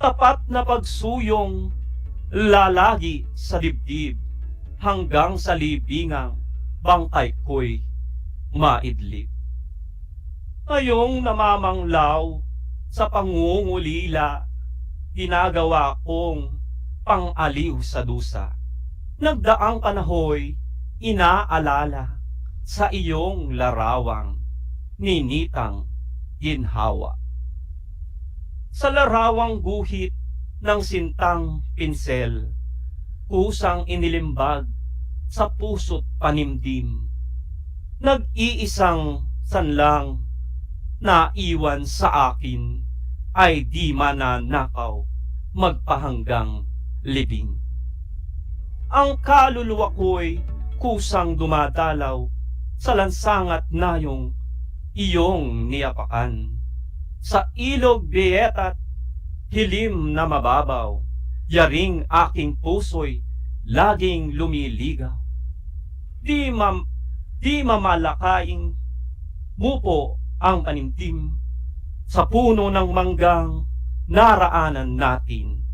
Tapat na pagsuyong lalagi sa dibdib hanggang sa libingang bangkay ko'y maidlip. Ngayong namamanglaw sa pangungulila, ginagawa kong pang-aliw sa dusa. Nagdaang panahoy, inaalala sa iyong larawang ninitang ginhawa. Sa larawang guhit ng sintang pinsel, kusang inilimbag sa puso't panimdim. Nag-iisang sanlang na iwan sa akin ay di mananakaw magpahanggang libing. Ang kaluluwa ko'y kusang dumadalaw sa lansangat na iyong niyapakan. Sa ilog biyeta't hilim na mababaw, yaring aking puso'y laging lumiligaw. Di mamalakaing mupo ang panimtim sa puno ng manggang naraanan natin.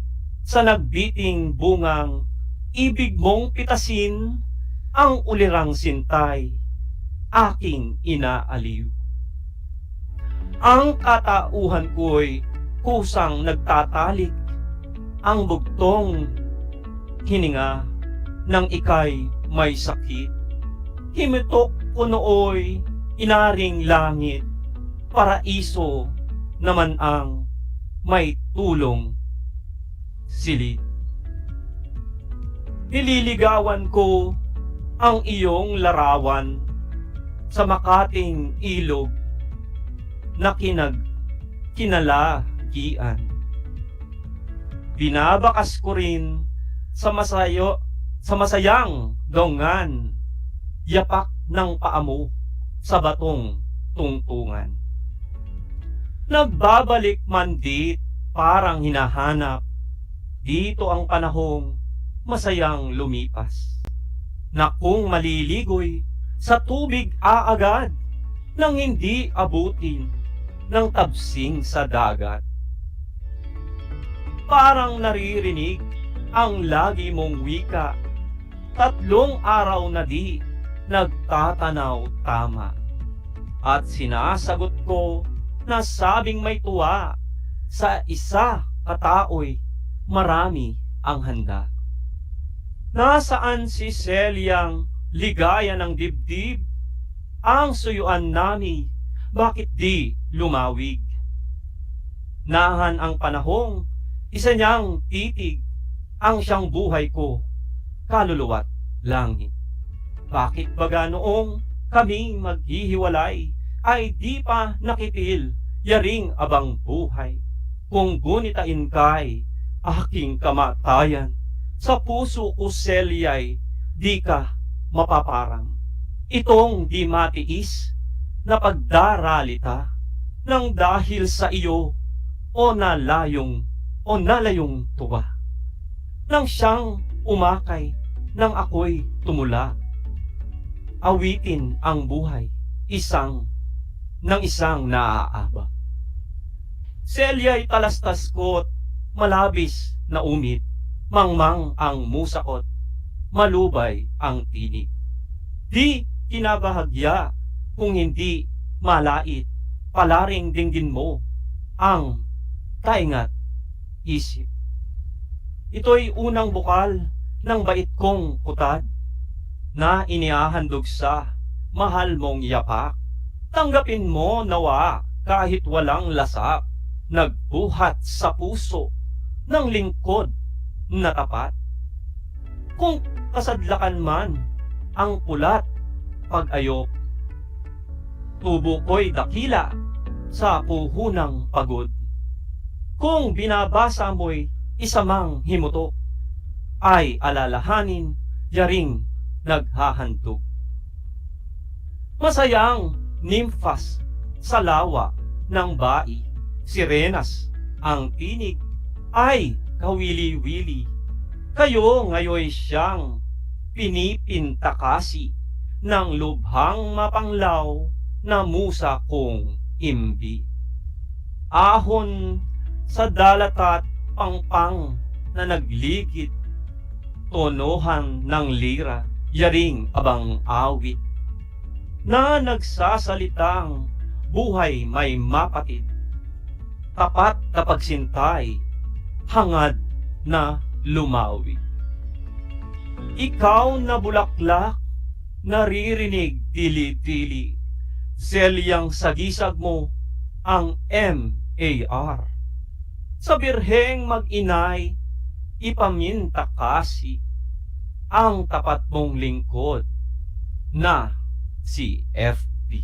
Sa nagbiting bungang ibig mong pitasin, ang ulirang sintay aking inaaliw. Ang katauhan ko'y kusang nagtatalik, ang bugtong hininga ng ika'y may sakit. Himitok ko nooy inaring langit, paraiso naman ang may tulong silid. Nililigawan ko ang iyong larawan sa makating ilog na kinalagian. Binabakas ko rin sa masayang dongan, yapak ng paamo sa batong tungtungan. Nagbabalik man dit parang hinahanap, dito ang panahong masayang lumipas, na kung maliligoy sa tubig aagad, nang hindi abutin ng tabsing sa dagat. Parang naririnig ang lagi mong wika, 3 araw na di nagtatanaw tama. At sinasagot ko na sabing may tuwa, sa isa kataoy marami ang handa. Nasaan si Celiang ligaya ng dibdib? Ang suyuan nami, bakit di lumawig? Nahan ang panahong, isa niyang titig, ang siyang buhay ko, kaluluwa't langit. Bakit baga noong kaming maghihiwalay, ay di pa nakitil, yaring abang buhay? Kung gunitain kay aking kamatayan, sa puso ko Celia'y di ka mapaparang. Itong di matiis na pagdaralita nang dahil sa iyo o nalayong tuwa. Nang siyang umakay nang ako'y tumula. Awitin ang buhay isang naaaba. Celia'y talastas ko't malabis na umit, mangmang ang musakot, malubay ang tinig. Di kinabahagya kung hindi malait, palaring dinggin mo ang kaingat isip. Ito'y unang bukal ng bait kong kutad na inihahandog sa mahal mong yapak. Tanggapin mo nawa kahit walang lasap, nagbuhat sa puso ng lingkod na tapat. Kung kasadlakan man ang pulat pag-ayok, tubo ko'y dakila sa puhunang pagod. Kung binabasa mo'y isamang himutok, ay alalahanin yaring naghahandog. Masayang nimfas sa lawa ng bai, sirenas ang tinig, ay kawili-wili. Kayo ngayoy siyang pinipintakasi, ng lubhang mapanglaw na musa kong imbi. Ahon sa dalata't pangpang na nagligid, tonohan ng lira, yaring abang awit, na nagsasalitang buhay may mapatid, tapat na pagsintay, hangad na lumawi. Ikaw na bulaklak, naririnig tili-tili, selyang sagisag mo ang MAR. Sa birheng mag-inay, ipaminta kasi ang tapat mong lingkod na si FB.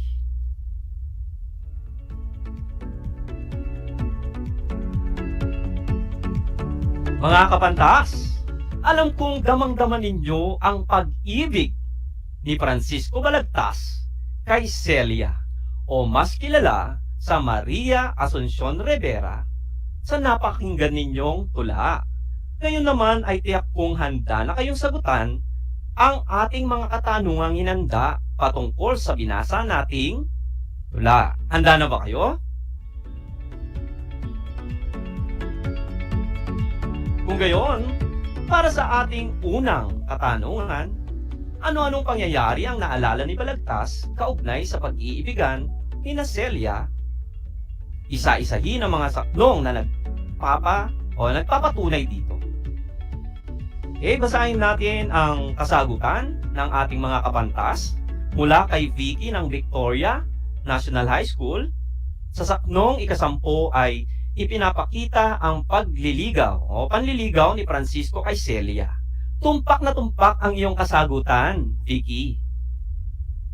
Mga kapantas, alam kong damang-dama ninyo ang pag-ibig ni Francisco Balagtas kay Celia, o mas kilala sa Maria Asuncion Rivera, sa napakinggan ninyong tula. Ngayon naman ay tiyak kong handa na kayong sagutan ang ating mga katanungang hinanda patungkol sa binasa nating tula. Handa na ba kayo? Kung gayon, para sa ating unang katanungan, ano-anong pangyayari ang naalala ni Balagtas kaugnay sa pag-iibigan ni Celia? Isa-isahin ang mga saklong na nagpapatunay dito. Basahin natin ang kasagutan ng ating mga kapantas mula kay Vicky ng Victoria National High School. Sa saknong ika-10 ay ipinapakita ang pagliligaw o panliligaw ni Francisco kay Celia. Tumpak na tumpak ang iyong kasagutan, Vicky.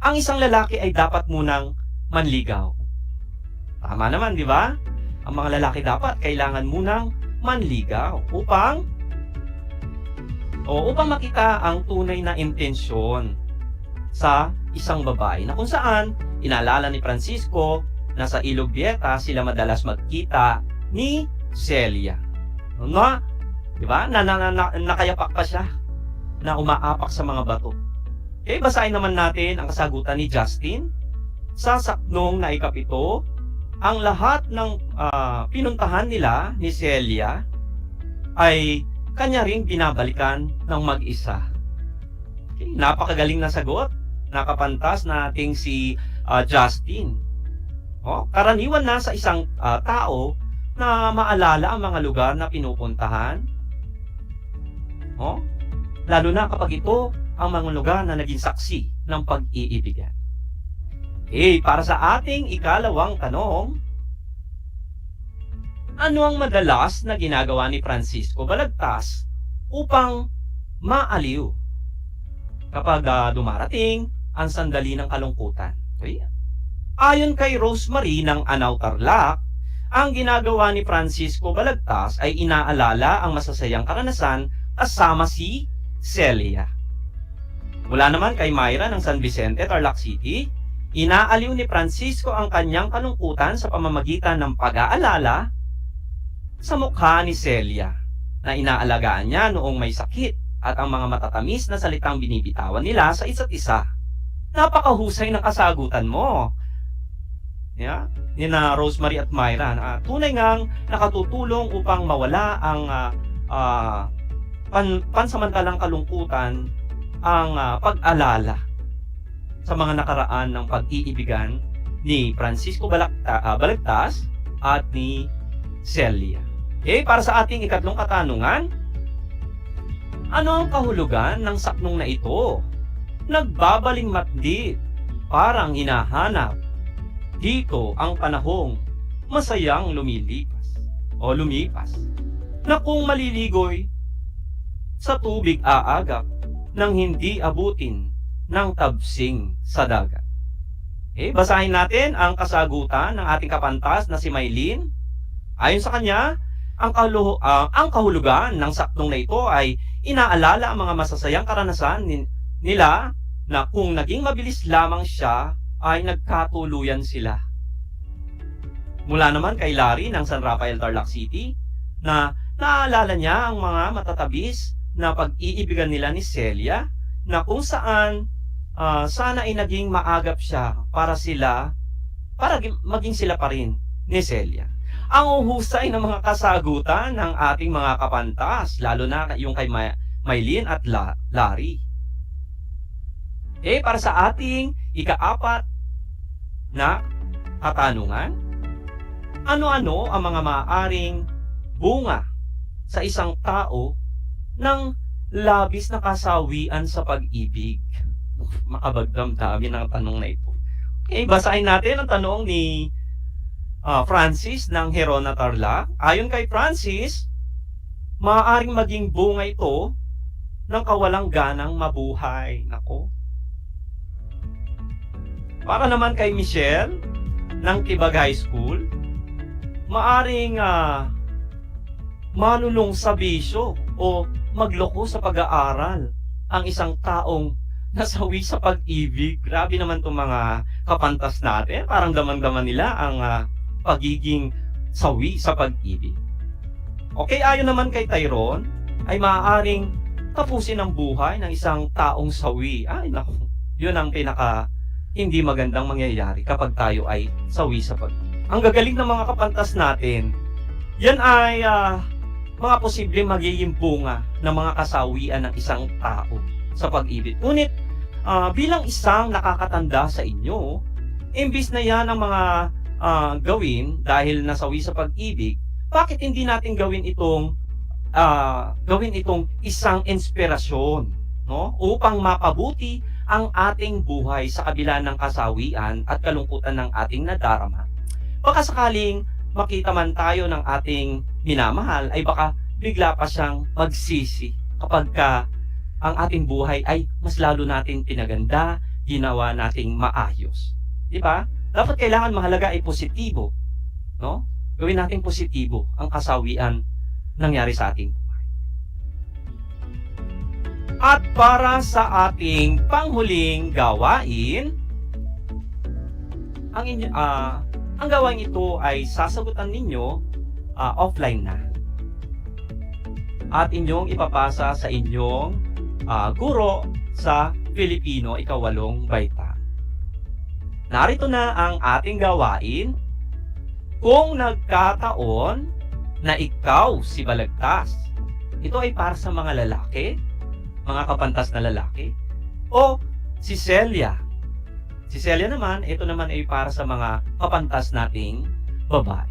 Ang isang lalaki ay dapat munang manligaw. Tama naman, di ba? Ang mga lalaki dapat kailangan munang manligaw upang makita ang tunay na intensyon sa isang babae, na kung saan inaalala ni Francisco na sa Ilog Vieta sila madalas magkita ni Celia. Di ba? Nakayapak pa siya na umaapak sa mga bato. Basahin naman natin ang kasagutan ni Justin sa saknong na ika-7. Ang lahat ng pinuntahan nila ni Celia ay kanya ring binabalikan ng mag-isa. Napakagaling na sagot. Nakapantas nating si Justin. Karaniwan na sa isang tao na maalala ang mga lugar na pinupuntahan. Lalo na kapag ito ang mga lugar na naging saksi ng pag-iibigan. Para sa ating ikalawang tanong, ano ang madalas na ginagawa ni Francisco Balagtas upang maaliw kapag dumarating ang sandali ng kalungkutan? Ayon kay Rosemary ng Anaw Tarlac, ang ginagawa ni Francisco Balagtas ay inaalala ang masasayang karanasan kasama si Celia. Mula naman kay Myra ng San Vicente, Tarlac City, inaaliw ni Francisco ang kanyang kalungkutan sa pamamagitan ng pag-aalala sa mukha ni Celia na inaalagaan niya noong may sakit at ang mga matatamis na salitang binibitawan nila sa isa't isa. Napakahusay ng kasagutan mo. Ni na Rosemary at Myra na tunay ngang nakatutulong upang mawala ang pansamantalang kalungkutan, ang pag-alala sa mga nakaraan ng pag-iibigan ni Francisco Balagtas at ni Celia. Para sa ating ikatlong katanungan, ano ang kahulugan ng saknong na ito? Nagbabaling matdi, parang hinahanap dito ang panahong masayang lumipas, na kung maliligoy sa tubig aagap nang hindi abutin ng tabsing sa dagat. Basahin natin ang kasagutan ng ating kapantas na si Maylin. Ayon sa kanya, ang kahulugan ng saknong na ito ay inaalala ang mga masasayang karanasan nila na kung naging mabilis lamang siya ay nagkatuluyan sila. Mula naman kay Larry ng San Rafael, Tarlac City, na naalala niya ang mga matatabis na pag-iibigan nila ni Celia, na kung saan sana ay naging maagap siya para maging sila pa rin ni Celia. Ang uhusay ng mga kasagutan ng ating mga kapantas, lalo na yung kay Maylin at Larry. Para sa ating ika-4 na katanungan, ano-ano ang mga maaaring bunga sa isang tao ng labis na kasawian sa pag-ibig? Makabagdamdami ng tanong na ito. Basahin natin ang tanong ni Francis ng Herona Tarlac. Ayon kay Francis, maaaring maging bunga ito ng kawalang ganang mabuhay. Nako. Para naman kay Michelle ng Tibag High School, maaaring manulong sa bisyo o magloko sa pag-aaral ang isang taong nasawi sa pag-ibig. Grabe naman itong mga kapantas natin. Parang damang-daman nila ang pagiging sawi sa pag-ibig. Okay, ayon naman kay Tyrone, ay maaaring tapusin ang buhay ng isang taong sawi. Ay, naku, yun ang pinaka hindi magandang mangyayari kapag tayo ay sawi sa pag-ibig. Ang gagaling ng mga kapantas natin, yan ay mga posibleng magiging bunga ng mga kasawian ng isang tao sa pag-ibig. Ngunit, bilang isang nakakatanda sa inyo, imbis na yan ang mga gawin dahil nasawi sa pag-ibig, bakit hindi natin gawin itong isang inspirasyon, no? Upang mapabuti ang ating buhay sa kabila ng kasawian at kalungkutan ng ating nadarama. Baka sakaling makita man tayo ng ating minamahal, ay baka bigla pa siyang magsisi kapag ang ating buhay ay mas lalo nating pinaganda, ginawa nating maayos. Di ba? Dapat kailangan mahalaga ay positibo, no? Gawin natin positibo ang kasawian nangyari sa ating buhay. At para sa ating panghuling gawain, ang gawain ito ay sasagutan ninyo offline na. At inyong ipapasa sa inyong guro sa Filipino, ika-8 baita. Narito na ang ating gawain. Kung nagkataon na ikaw si Balagtas, ito ay para sa mga lalaki, mga kapantas na lalaki, o si Celia. Si Celia naman, ito naman ay para sa mga kapantas nating babae.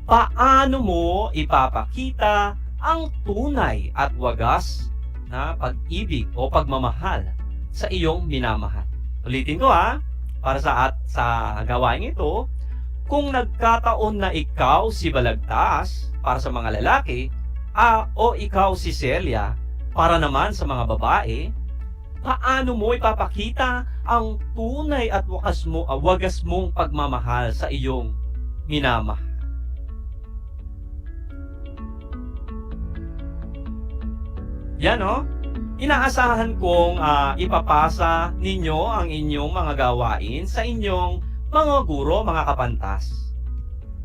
Paano mo ipapakita ang tunay at wagas na pag-ibig o pagmamahal sa iyong minamahal? Ulitin ko para sa gawain ito, kung nagkataon na ikaw si Balagtas para sa mga lalaki, o ikaw si Celia para naman sa mga babae, paano mo ipapakita ang tunay at wagas mong pagmamahal sa iyong minamahal? Yan inaasahan kong ipapasa ninyo ang inyong mga gawain sa inyong mga guro, mga kapantas.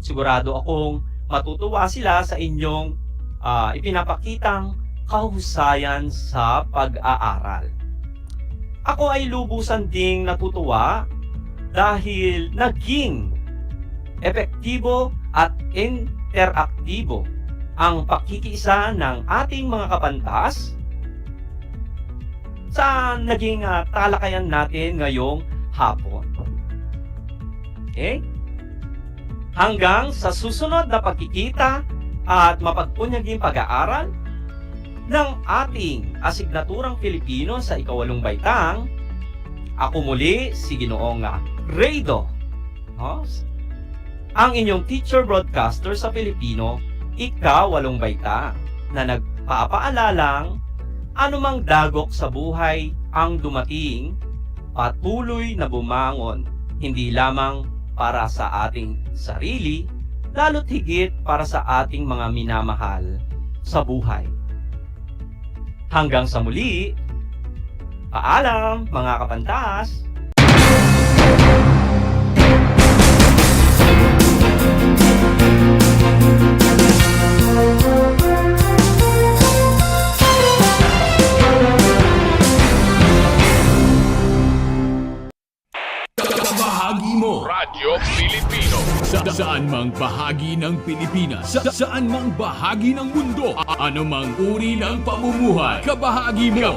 Sigurado akong matutuwa sila sa inyong ipinapakitang kahusayan sa pag-aaral. Ako ay lubusan ding natutuwa dahil naging epektibo at interaktibo ang pakikiisa ng ating mga kapantas sa naging talakayan natin ngayong hapon. Okay? Hanggang sa susunod na pagkikita at mapagpunyaging pag-aaral ng ating asignaturang Filipino sa ika-8 baitang, ako muli si Ginoong Reydo, ang inyong teacher broadcaster sa Filipino, ika-8 baitang, na nagpapaalalang anumang dagok sa buhay ang dumating, patuloy na bumangon, hindi lamang para sa ating sarili, lalo't higit para sa ating mga minamahal sa buhay. Hanggang sa muli, paalam mga kapantas! Saan mang bahagi ng Pilipinas, saan mang bahagi ng mundo, anumang uri ng pamumuhay, kabahagi mo,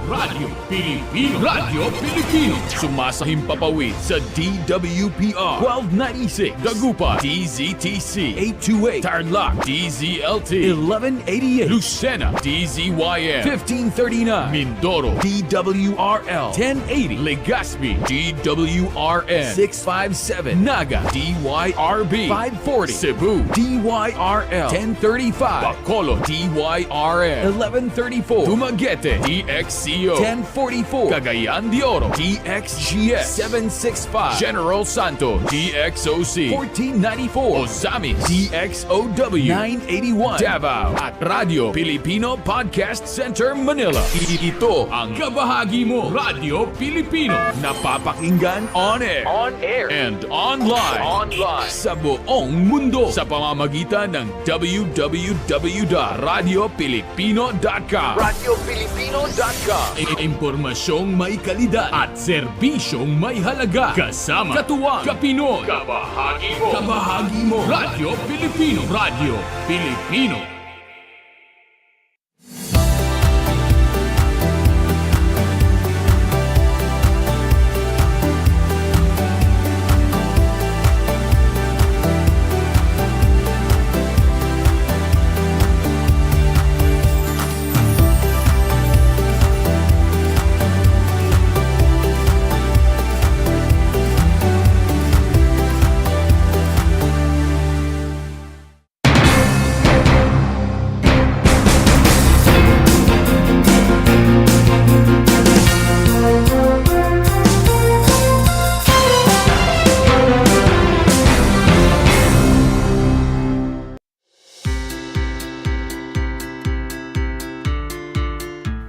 Radyo Pilipino, Radyo Pilipino, sumasahimpapawid sa DWPR 1296, Dagupan, DZTC 828, Tarlac, DZLT 1188, Lucena, DZYM 1539, Mindoro, DWRL 1080, Legazpi, DWRN 657, Naga, DYRB 540, Cebu, DYRL 1035, Bacolod, DYRN 1134, Dumaguete, DXCO 1044, Cagayan de Oro, DXGS 765, General Santos, DXOC 1494, Ozamis, DXOW 981, Davao, at Radio Filipino Podcast Center, Manila. Ito ang kabahagi mo, Radio Filipino, napapakinggan on air, and online sa buong mundo sa pamamagitan ng www.radiofilipino.com. Impormasyong may kalidad at serbisyong may halaga. Kasama, katuwang, kapinoy, kabahagi mo, Radio Filipino, Radio Filipino.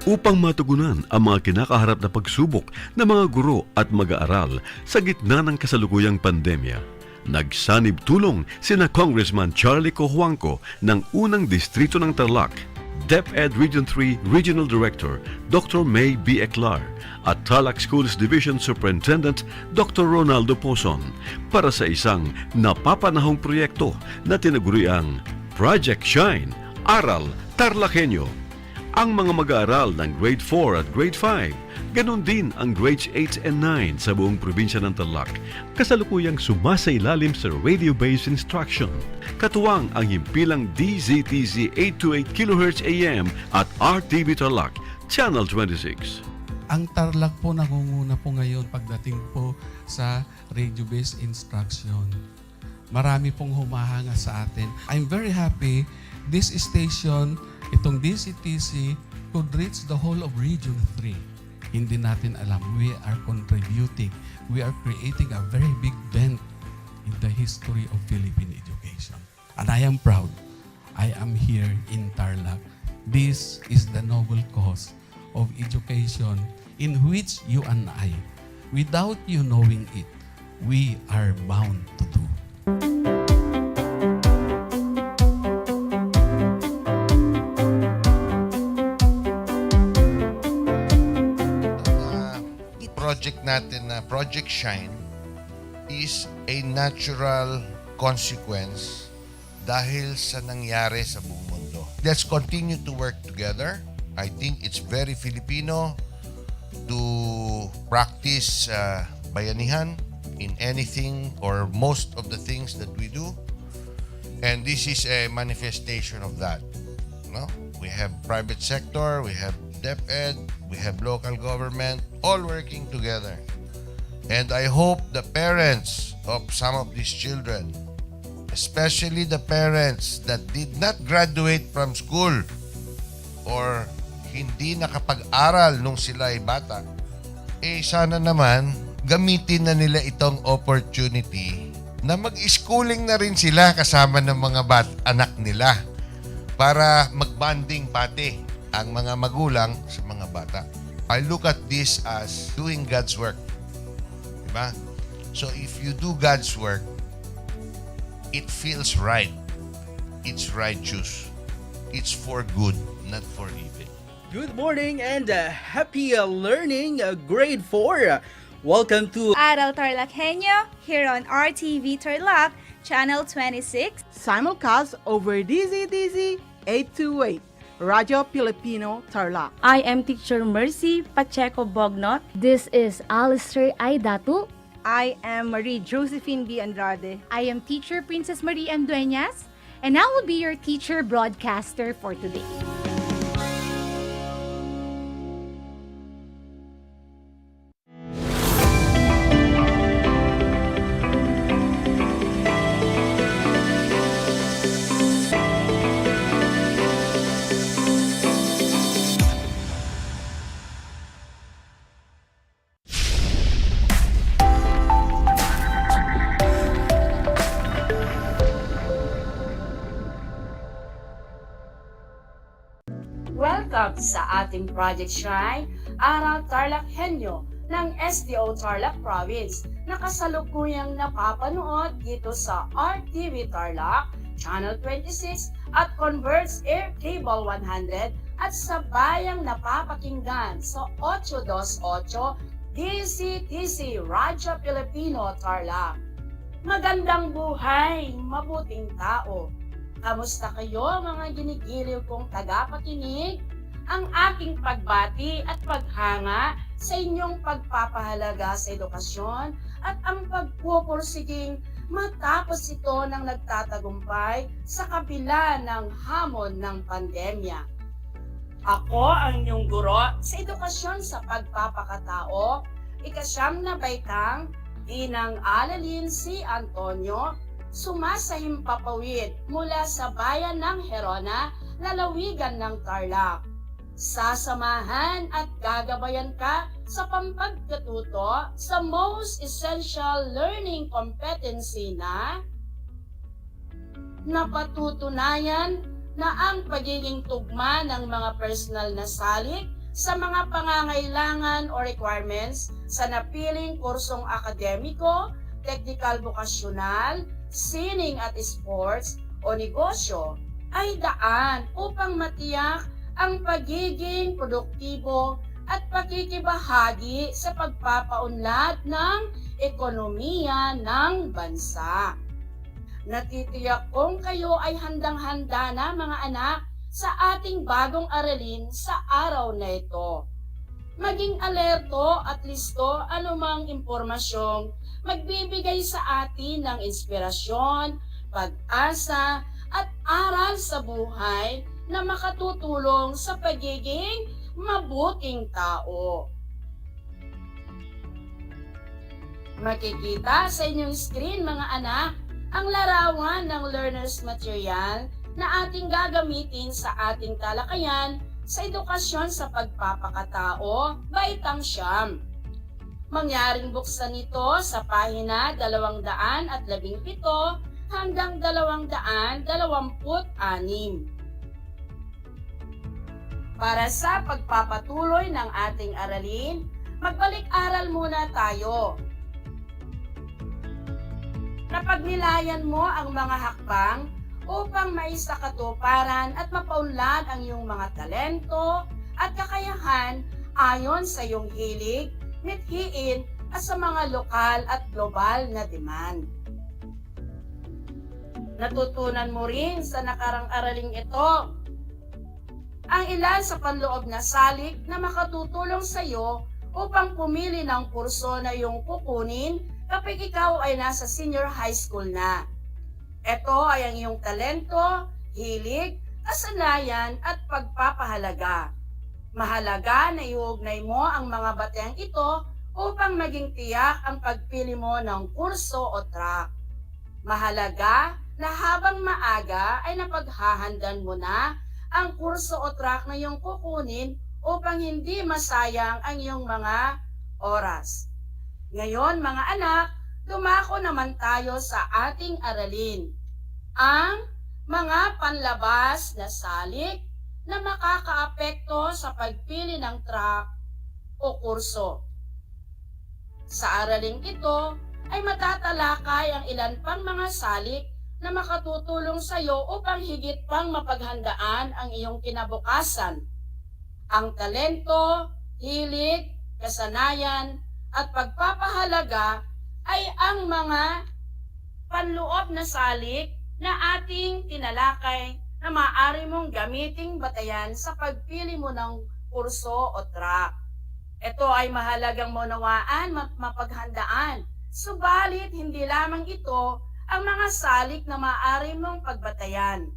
Upang matugunan ang mga kinakaharap na pagsubok ng mga guro at mag-aaral sa gitna ng kasalukuyang pandemya, nagsanib tulong sina Congressman Charlie Cojuangco ng unang distrito ng Tarlac, DEPED Region 3 Regional Director Dr. May B. Eclar at Tarlac Schools Division Superintendent Dr. Ronaldo Pozon para sa isang napapanahong proyekto na tinaguriang Project Shine, Aral TarlakHenyo. Ang mga mag-aaral ng Grade 4 at Grade 5, ganon din ang Grades 8 and 9 sa buong probinsya ng Tarlac, kasalukuyang sumasailalim sa radio-based instruction. Katuwang ang himpilang DZTC 828 kHz AM at RTV Tarlac, Channel 26. Ang Tarlac po nangunguna po ngayon pagdating po sa radio-based instruction. Marami pong humahanga sa atin. I'm very happy this station, itong DCTC, could reach the whole of Region 3. Hindi natin alam, we are contributing. We are creating a very big dent in the history of Philippine education. And I am proud. I am here in Tarlac. This is the noble cause of education in which you and I, without you knowing it, we are bound to do. Project natin na Project Shine is a natural consequence dahil sa nangyari sa buong mundo. Let's continue to work together. I think it's very Filipino to practice bayanihan in anything or most of the things that we do. And this is a manifestation of that. No? We have private sector, we have DEPED, we have local government, all working together. And I hope the parents of some of these children, especially the parents that did not graduate from school or hindi nakapag-aral nung sila ay bata, sana naman gamitin na nila itong opportunity na mag-schooling na rin sila kasama ng mga anak nila para mag-bonding pati ang mga magulang sa mga bata. I look at this as doing God's work. Diba? So if you do God's work, it feels right. It's righteous. It's for good, not for evil. Good morning and happy learning, grade 4. Welcome to Aral TarlakHenyo here on RTV Tarlac, Channel 26. Simulcast over DZDZ 828, Radio Filipino Tarlac. I am Teacher Mercy Pacheco Bognot. This is Alistair Aidatu. I am Marie Josephine B. Andrade. I am Teacher Princess Marie Andueñas, and I will be your teacher broadcaster for today. Welcome sa ating Project Shrine, Aral TarlakHenyo ng SDO Tarlac Province na kasalukuyang napapanood dito sa RTV Tarlac, Channel 26 at Converts Air Cable 100 at sa bayang napapakinggan sa 828 DCTC Radyo Filipino Tarlac. Magandang buhay, mabuting tao. Kamusta kayo mga ginigiliw kong tagapakinig? Ang aking pagbati at paghanga sa inyong pagpapahalaga sa edukasyon at ang pagpupursiging matapos ito ng nagtatagumpay sa kabila ng hamon ng pandemya. Ako ang inyong guro sa edukasyon sa pagpapakatao, ikasyam na baitang Inang Alalin C. Antonio, sumasahimpapawid mula sa bayan ng Herona, lalawigan ng Tarlac. Sasamahan at gagabayan ka sa pampagkatuto sa Most Essential Learning Competency na napatutunayan na ang pagiging tugma ng mga personal na salik sa mga pangangailangan o requirements sa napiling kursong akademiko, teknikal vokasyonal, sining at sports o negosyo ay daan upang matiyak ang pagiging produktibo at pakikibahagi sa pagpapaunlad ng ekonomiya ng bansa. Natitiyak kong kayo ay handang-handa na mga anak sa ating bagong aralin sa araw na ito. Maging alerto at listo anumang impormasyong magbibigay sa atin ng inspirasyon, pag-asa at aral sa buhay na makatutulong sa pagiging mabuting tao. Makikita sa inyong screen mga anak ang larawan ng learner's material na ating gagamitin sa ating talakayan sa edukasyon sa pagpapakatao, baitang siyam. Mangyaring buksan ito sa pahina 217 hanggang 226. Para sa pagpapatuloy ng ating aralin, magbalik-aral muna tayo. Napagnilayan mo ang mga hakbang upang maisakatuparan at mapaunlad ang iyong mga talento at kakayahan ayon sa iyong hilig, mithiin at sa mga lokal at global na demand. Natutunan mo rin sa nakarang araling ito ang ilan sa panloob na salik na makatutulong sa iyo upang pumili ng kurso na iyong kukunin kapag ikaw ay nasa senior high school na. Ito ay ang iyong talento, hilig, kasanayan at pagpapahalaga. Mahalaga na iugnay mo ang mga batang ito upang maging tiyak ang pagpili mo ng kurso o track. Mahalaga na habang maaga ay napaghahandan mo na ang kurso o track na iyong kukunin upang hindi masayang ang iyong mga oras. Ngayon mga anak, dumako naman tayo sa ating aralin. Ang mga panlabas na salik na makakaapekto sa pagpili ng track o kurso. Sa araling ito ay matatalakay ang ilan pang mga salik na makatutulong sa iyo upang higit pang mapaghandaan ang iyong kinabukasan. Ang talento, hilig, kasanayan at pagpapahalaga ay ang mga panloob na salik na ating tinalakay na maaari mong gamiting batayan sa pagpili mo ng kurso o track. Ito ay mahalagang maunawaan at mapaghandaan, subalit hindi lamang ito ang mga salik na maaari mong pagbatayan.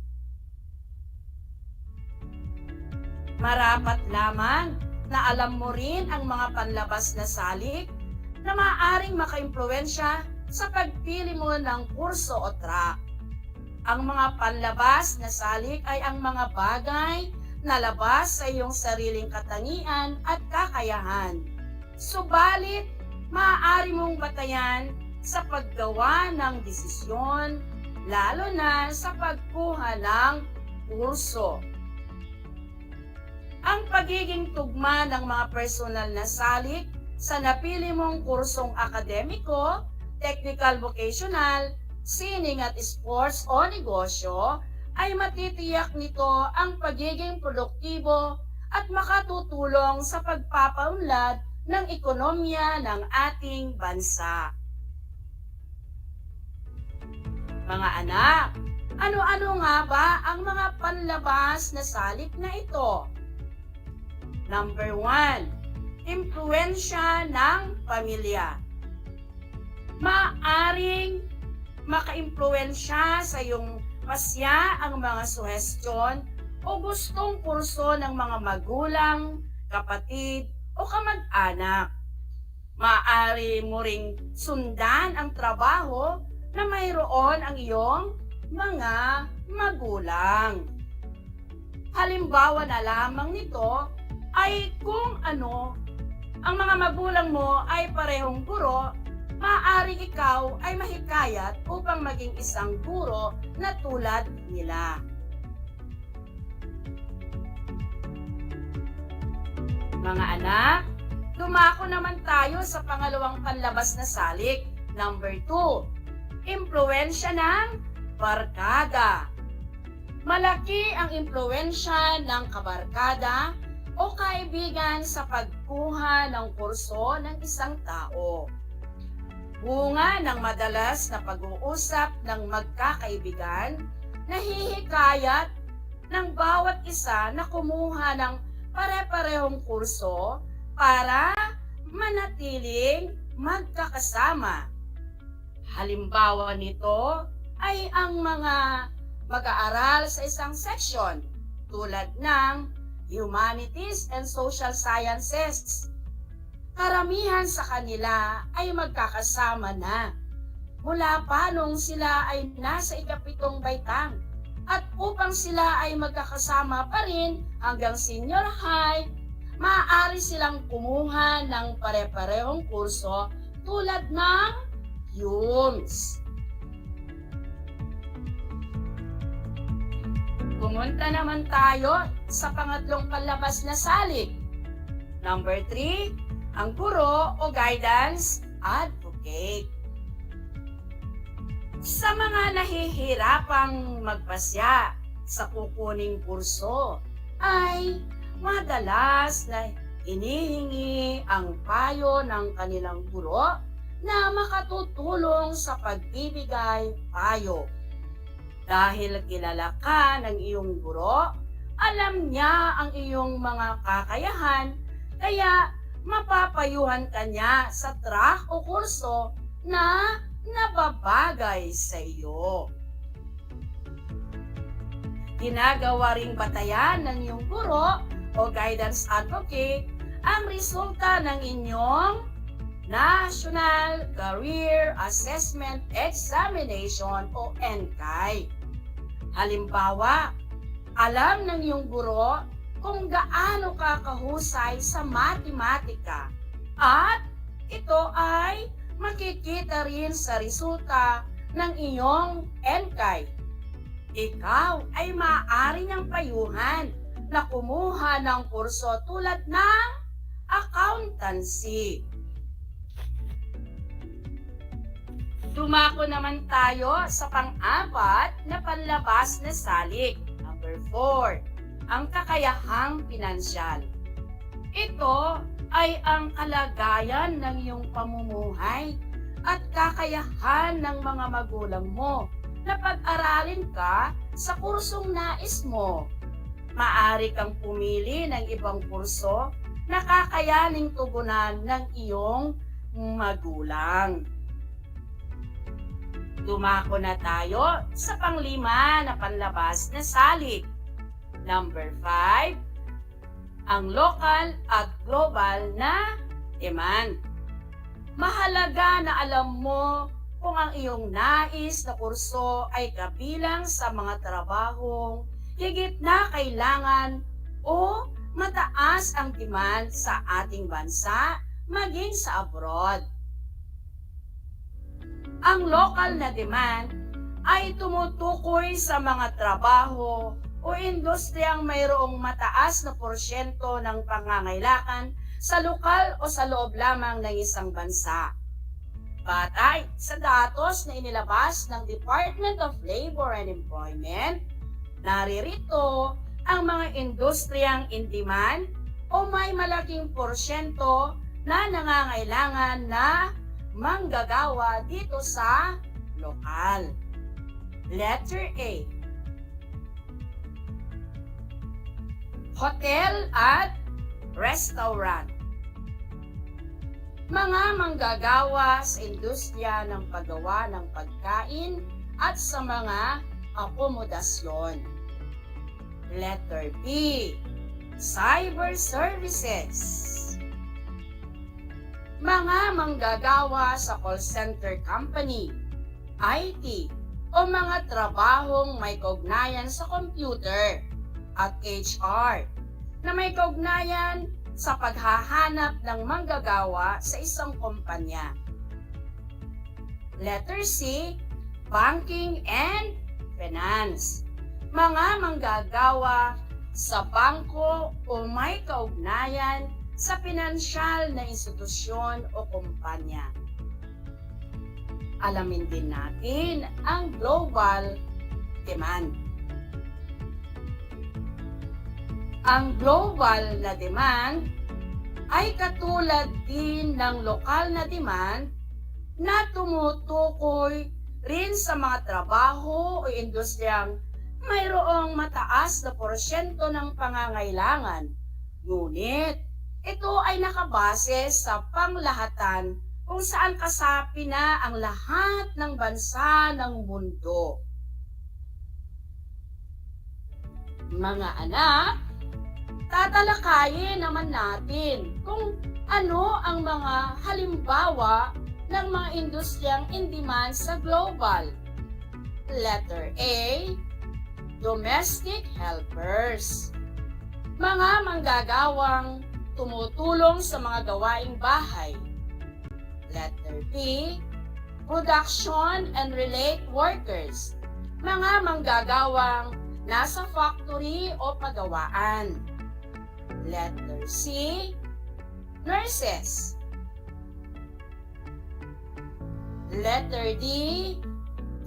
Marapat lamang na alam mo rin ang mga panlabas na salik na maaaring makaimpluwensya sa pagpili mo ng kurso o track. Ang mga panlabas na salik ay ang mga bagay na labas sa iyong sariling katangian at kakayahan. Subalit, maaari mong batayan sa paggawa ng desisyon, lalo na sa pagkuha ng kurso. Ang pagiging tugma ng mga personal na salik sa napili mong kursong akademiko, technical vocational, sining at sports o negosyo ay matitiyak nito ang pagiging produktibo at makatutulong sa pagpapaunlad ng ekonomiya ng ating bansa. Mga anak, ano-ano nga ba ang mga panlabas na salik na ito? Number 1, impluwensya ng pamilya. Maaring makaimpluwensya sa iyong pasya ang mga suhestyon o gustong kurso ng mga magulang, kapatid o kamag-anak. Maaari mo ring sundan ang trabaho na mayroon ang iyong mga magulang. Halimbawa na lamang nito ay kung ano ang mga magulang mo ay parehong guro, maaaring ikaw ay mahikayat upang maging isang guro na tulad nila. Mga anak, dumako naman tayo sa pangalawang panlabas na salik. Number 2, impluwensya ng barkada. Malaki ang impluwensya ng kabarkada o kaibigan sa pagkuha ng kurso ng isang tao. Bunga ng madalas na pag-uusap ng magkakaibigan, nahihikayat ng bawat isa na kumuha ng pare-parehong kurso para manatiling magkakasama. Halimbawa nito ay ang mga mag-aaral sa isang section tulad ng Humanities and Social Sciences. Karamihan sa kanila ay magkakasama na mula pa nung sila ay nasa ika-7 baitang at upang sila ay magkakasama pa rin hanggang senior high, maaari silang kumuha ng pare-parehong kurso tulad ng HUMS. Pumunta naman tayo sa pangatlong panlabas na salik. Number 3, ang guro o guidance advocate. Sa mga nahihirapang magpasya sa kukuning kurso ay madalas na inihingi ang payo ng kanilang guro na makatutulong sa pagbibigay payo. Dahil kilala ka ng iyong guro, alam niya ang iyong mga kakayahan, kaya mapapayuhan ka niya sa track o kurso na nababagay sa iyo. Ginagawa ring batayan ng iyong guro o guidance advocate ang resulta ng inyong National Career Assessment Examination o NCAE. Halimbawa, alam ng iyong guro kung gaano ka kahusay sa matematika at ito ay makikita rin sa resulta ng iyong NCAE. Ikaw ay maaari niyang payuhan na kumuha ng kurso tulad ng accountancy. Dumako naman tayo sa pang-apat na panlabas na salik. Number 4, ang kakayahang pinansyal. Ito ay ang kalagayan ng iyong pamumuhay at kakayahan ng mga magulang mo na pag-aralin ka sa kursong nais mo. Maaari kang pumili ng ibang kurso na kakayaning tugunan ng iyong magulang. Dumako na tayo sa panglima na panlabas na salik. Number 5, ang local at global na demand. Mahalaga na alam mo kung ang iyong nais na kurso ay kabilang sa mga trabahong higit na kailangan o mataas ang demand sa ating bansa maging sa abroad. Ang local na demand ay tumutukoy sa mga trabaho o industriyang mayroong mataas na porsyento ng pangangailangan sa lokal o sa loob lamang ng isang bansa. Batay sa datos na inilabas ng Department of Labor and Employment, naririto ang mga industriyang in demand o may malaking porsyento na nangangailangan na manggagawa dito sa lokal. Letter A. Hotel at restaurant. Mga manggagawa sa industriya ng paggawa ng pagkain at sa mga akomodasyon. Letter B. Cyber services. Mga manggagawa sa call center company, IT, o mga trabahong may kaugnayan sa computer at HR na may kaugnayan sa paghahanap ng manggagawa sa isang kumpanya. Letter C. Banking and finance. Mga manggagawa sa bangko o may kaugnayan sa pinansyal na institusyon o kumpanya. Alamin din natin ang global demand. Ang global na demand ay katulad din ng lokal na demand na tumutukoy rin sa mga trabaho o industriyang mayroong mataas na porsyento ng pangangailangan. Ngunit, ito ay nakabase sa panglahatan kung saan kasapi na ang lahat ng bansa ng mundo. Mga anak, tatalakayin naman natin kung ano ang mga halimbawa ng mga industriyang in demand sa global. Letter A. Domestic helpers. Mga manggagawang tumutulong sa mga gawaing bahay. Letter B. Production and relate workers. Mga manggagawang nasa factory o pagawaan. Letter C. Nurses. Letter D.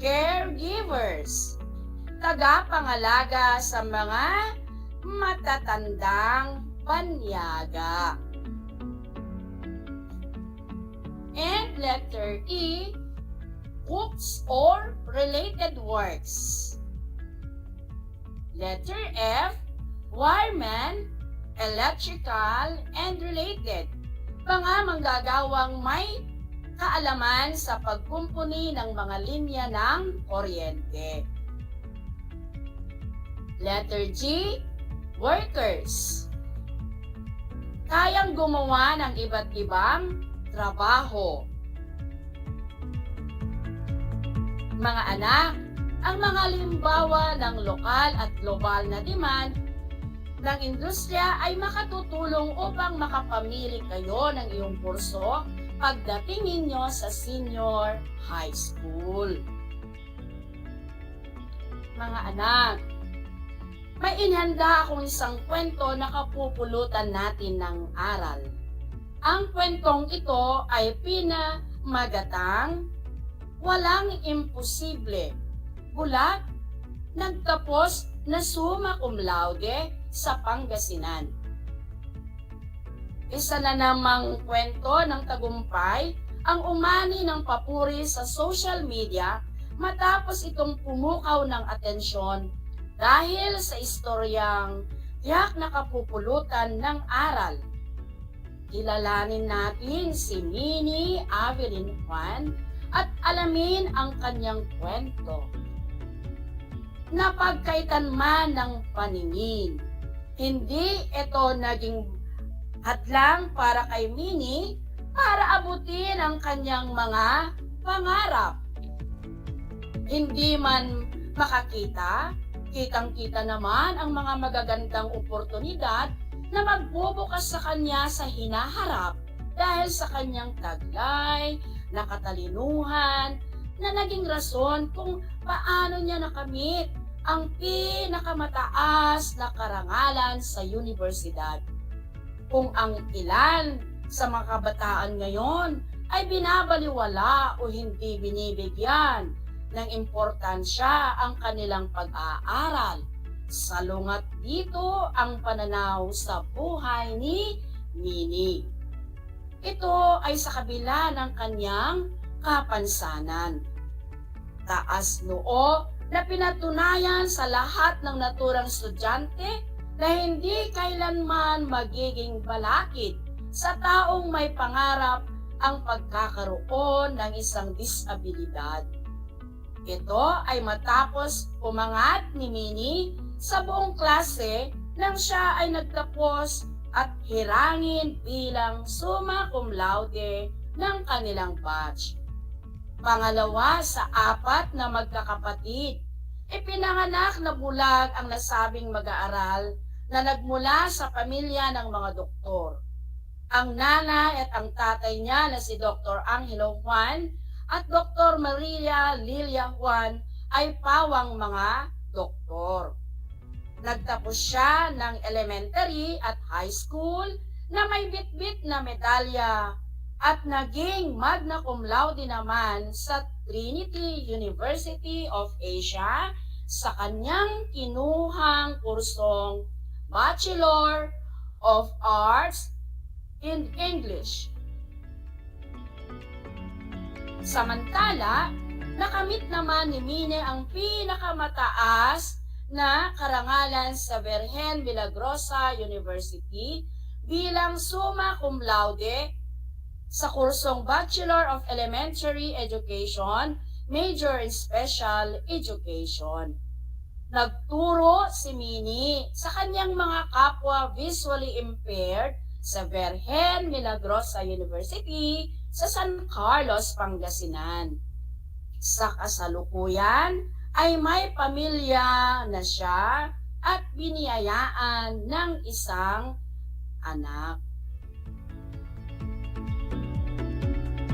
Caregivers. Tagapangalaga sa mga matatandang banyaga. And letter E. Cooks or related works. Letter F. Wireman, electrical, and related. Mga manggagawang may kaalaman sa pagkumpuni ng mga linya ng kuryente. Letter G. Workers. Kayang gumawa ng iba't ibang trabaho. Mga anak, ang mga halimbawa ng lokal at global na demand ng industriya ay makatutulong upang makapamili kayo ng iyong kurso pagdating ninyo sa senior high school. Mga anak, may inihanda akong isang kwento na kapupulutan natin ng aral. Ang kwentong ito ay pinamagatang walang imposible. Bulat, nagtapos na summa cum laude sa Pangasinan. Isa na namang kwento ng tagumpay ang umani ng papuri sa social media matapos itong pumukaw ng atensyon dahil sa istoryang tiyak na kapupulutan ng aral. Kilalanin natin si Minnie Avelin Juan at alamin ang kanyang kwento. Napagkaitanman ng paningin, hindi ito naging hadlang para kay Minnie para abutin ang kanyang mga pangarap. Hindi man makakita, kitang-kita naman ang mga magagandang oportunidad na magbubukas sa kanya sa hinaharap dahil sa kanyang taglay, na katalinuhan, na naging rason kung paano niya nakamit ang pinakamataas na karangalan sa universidad. Kung ang ilan sa mga kabataan ngayon ay binabaliwala o hindi binibigyan ng importansya ang kanilang pag-aaral, salungat dito ang pananaw sa buhay ni Minnie. Ito ay sa kabila ng kanyang kapansanan. Taas noo na pinatunayan sa lahat ng naturang estudyante na hindi kailanman magiging balakid sa taong may pangarap ang pagkakaroon ng isang disabilidad. Ito ay matapos umangat ni Minnie sa buong klase nang siya ay nagtapos at hirangin bilang summa cum laude ng kanilang batch. Pangalawa sa 4 na magkakapatid, ipinanganak na bulag ang nasabing mag-aaral na nagmula sa pamilya ng mga doktor. Ang nanay at ang tatay niya na si Dr. Angelo Juan at Dr. Maria Lilia Juan ay pawang mga doktor. Nagtapos siya ng elementary at high school na may bitbit na medalya at naging magna cum laude naman sa Trinity University of Asia sa kanyang kinuhang kursong Bachelor of Arts in English. Samantala, nakamit naman ni Minnie ang pinakamataas na karangalan sa Virgen Milagrosa University bilang summa cum laude sa kursong Bachelor of Elementary Education, Major in Special Education. Nagturo si Minnie sa kanyang mga kapwa visually impaired sa Virgen Milagrosa University sa San Carlos, Pangasinan. Sa kasalukuyan ay may pamilya na siya at biniyayaan ng isang anak.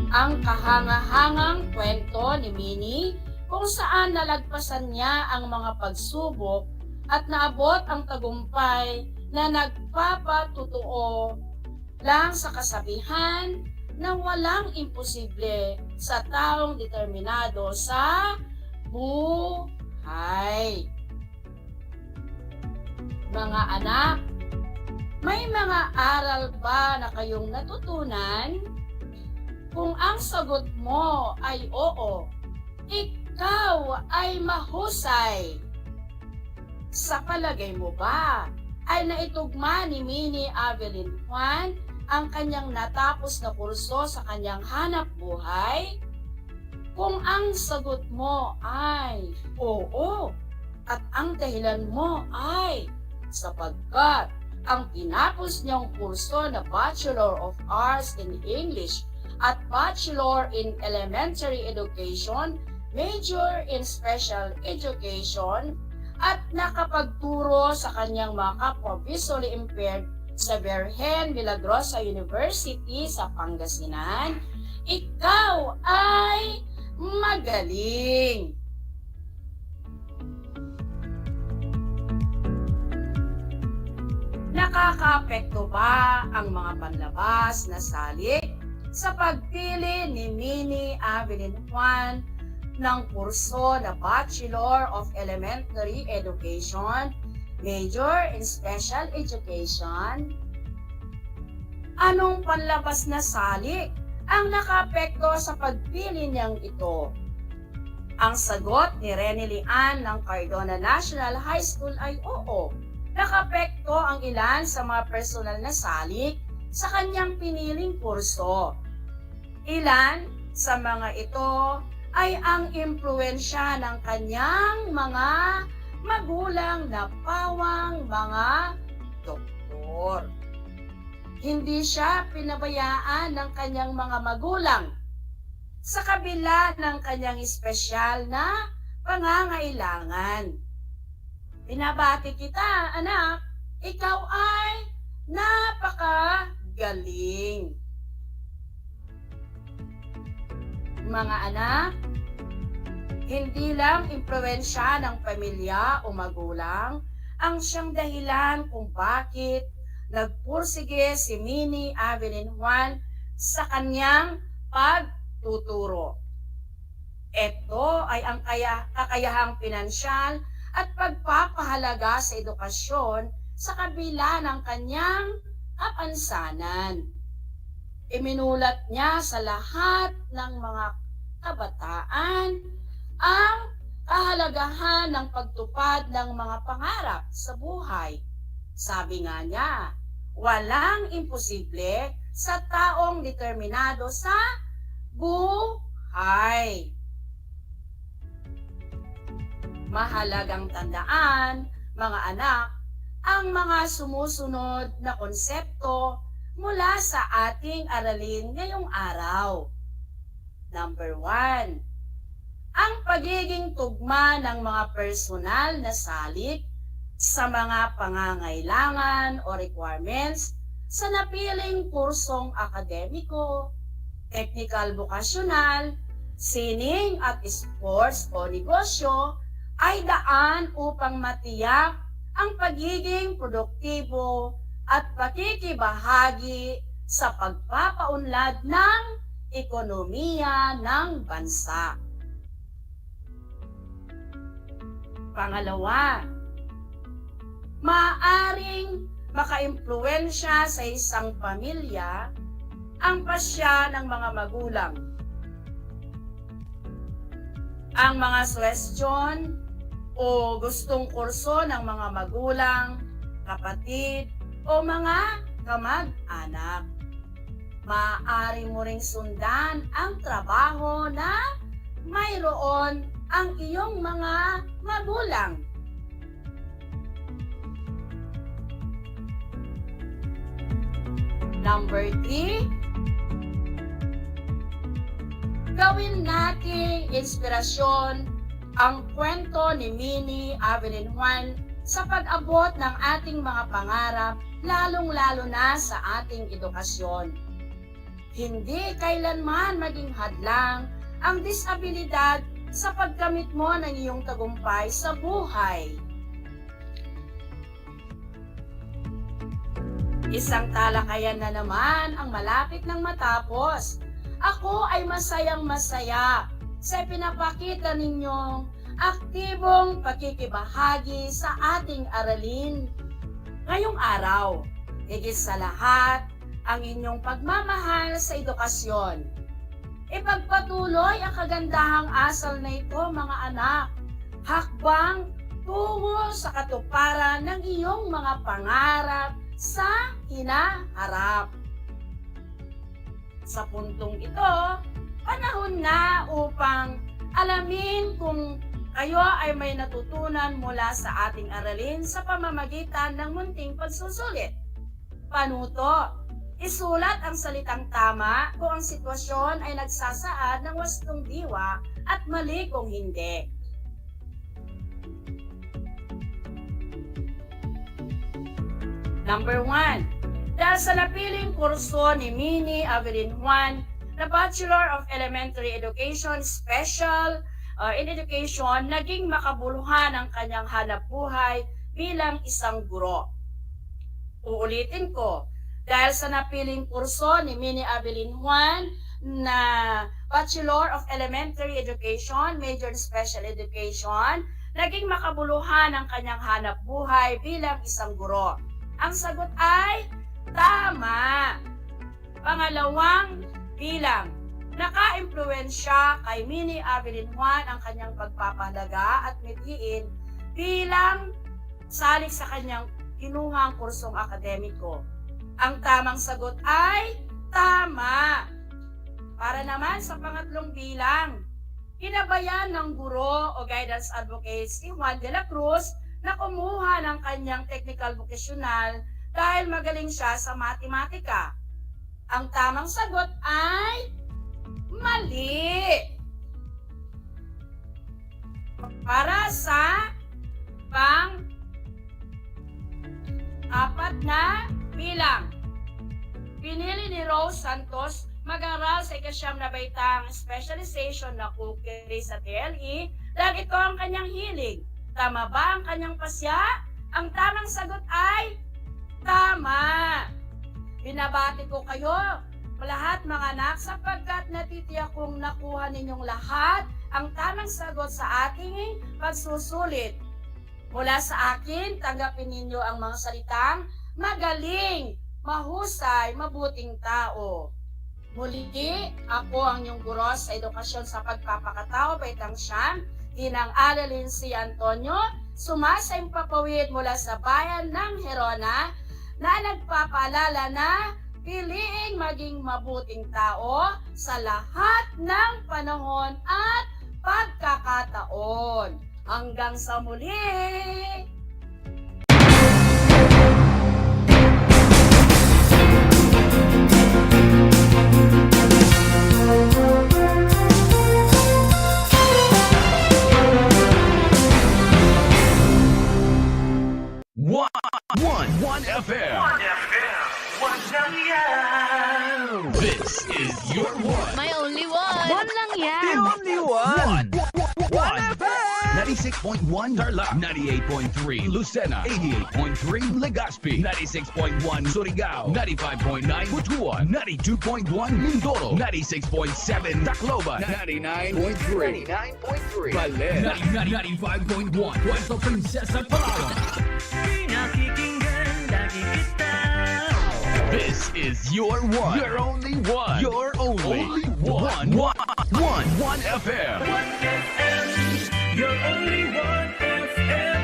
Ang kahangahangang kwento ni Minnie kung saan nalagpasan niya ang mga pagsubok at naabot ang tagumpay na nagpapatutuo lang sa kasabihan na walang imposible sa taong determinado sa buhay. Mga anak, may mga aral ba na kayong natutunan? Kung ang sagot mo ay oo, ikaw ay mahusay. Sa palagay mo ba ay naitugma ni Minnie Avelin Juan ang kanyang natapos na kurso sa kanyang hanap buhay? Kung ang sagot mo ay oo, at ang dahilan mo ay sapagkat ang tinapos niyang kurso na Bachelor of Arts in English at Bachelor in Elementary Education, Major in Special Education, at nakapagturo sa kanyang mga kapwa visually impaired sa Virgen Milagrosa University sa Pangasinan, ikaw ay magaling. Nakakaapekto ba ang mga panlabas na salik sa pagpili ni Minnie Avelin Juan ng kurso na Bachelor of Elementary Education, Major in Special Education? Anong panlabas na salik ang nakaapekto sa pagpili niyang ito? Ang sagot ni Renely Ann ng Cardona National High School ay oo. Nakaapekto ang ilan sa mga personal na salik sa kanyang piniling kurso. Ilan sa mga ito ay ang impluwensya ng kanyang mga magulang na pawang mga doktor. Hindi siya pinabayaan ng kanyang mga magulang sa kabila ng kanyang espesyal na pangangailangan. Binabati kita, anak. Ikaw ay napakagaling. Mga anak, hindi lang impluwensya ng pamilya o magulang ang siyang dahilan kung bakit nagpursige si Minnie Evelyn Juan sa kanyang pagtuturo. Ito ay ang kakayahang pinansyal at pagpapahalaga sa edukasyon sa kabila ng kanyang kapansanan. Iminulat niya sa lahat ng mga kabataan ang kahalagahan ng pagtupad ng mga pangarap sa buhay. Sabi nga niya, walang imposible sa taong determinado sa buhay. Mahalagang tandaan, mga anak, ang mga sumusunod na konsepto mula sa ating aralin ngayong araw. Number 1, ang pagiging tugma ng mga personal na salik sa mga pangangailangan o requirements sa napiling kursong akademiko, technical vocational, sining at sports o negosyo ay daan upang matiyak ang pagiging produktibo at pakikibahagi sa pagpapaunlad ng ekonomiya ng bansa. Pangalawa, maaaring makaimpluwensya sa isang pamilya ang pasya ng mga magulang. Ang mga suwestyon o gustong kurso ng mga magulang, kapatid, o mga kamag-anak. Maaari mo ring sundan ang trabaho na mayroon ang iyong mga magulang. Number 3, gawin nating inspirasyon ang kwento ni Minnie Evelyn Juan sa pag-abot ng ating mga pangarap, lalong-lalo na sa ating edukasyon. Hindi kailanman maging hadlang ang disabilidad sa pagkamit mo ng iyong tagumpay sa buhay. Isang talakayan na naman ang malapit ng matapos. Ako ay masayang-masaya sa pinapakita ninyong aktibong pakikibahagi sa ating aralin. Ngayong araw, higit sa lahat, ang inyong pagmamahal sa edukasyon. Ipagpatuloy ang kagandahang asal na ito, mga anak. Hakbang tungo sa katuparan ng iyong mga pangarap sa hinaharap. Sa puntong ito, panahon na upang alamin kung kayo ay may natutunan mula sa ating aralin sa pamamagitan ng munting pagsusulit. Panuto, isulat ang salitang tama kung ang sitwasyon ay nagsasaad ng wastong diwa at mali kung hindi. Number 1, dahil sa napiling kurso ni Minnie Evelyn Juan na Bachelor of Elementary Education Special in Education, naging makabuluhan ang kanyang hanapbuhay bilang isang guro. Uulitin ko, dahil sa napiling kurso ni Minnie Evelyn Juan na Bachelor of Elementary Education, Major in Special Education, naging makabuluhan ang kanyang hanapbuhay bilang isang guro. Ang sagot ay tama. Pangalawang bilang, naka-impluwensya kay Mini Avelin Juan ang kanyang pagpapahalaga at mithiin bilang salik sa kanyang kinuhang kursong akademiko. Ang tamang sagot ay tama. Para naman sa pangatlong bilang, hinabayan ng guro o guidance advocate si Juan de la Cruz na kumuha ng kanyang technical vocational dahil magaling siya sa matematika. Ang tamang sagot ay mali. Para sa pang-apat na bilang, pinili ni Rose Santos mag-aral sa ikasyam na baitang specialization na cookery sa TLE dahil ito ang kanyang hilig. Tama ba ang kanyang pasya? Ang tamang sagot ay tama. Binabati ko kayo lahat mga anak sapagkat natitiyak kong nakuha ninyong lahat ang tamang sagot sa ating pagsusulit. Mula sa akin, tanggapin ninyo ang mga salitang magaling, mahusay, mabuting tao. Muli, ako ang inyong guro sa edukasyon sa pagpapakatao, baitang siyam, Ginang Adeline C. Antonio, sumasaimpapawid mula sa bayan ng Herona, na nagpapaalala na piliing maging mabuting tao sa lahat ng panahon at pagkakataon. Hanggang sa muli! One FM. This is your one. My only one. One lang yan. The only one. One FM. 96.1 Tarlac, 98.3 Lucena, 88.3 Legazpi, 96.1 Surigao, 95.9 Butuan, 92.1 Mindoro, 96.7 Tacloban, 99.3 Baler, 95.1 Puerto Princesa, Palawan. This is your one. Your only one. Your only one. One FM. Your only one FM.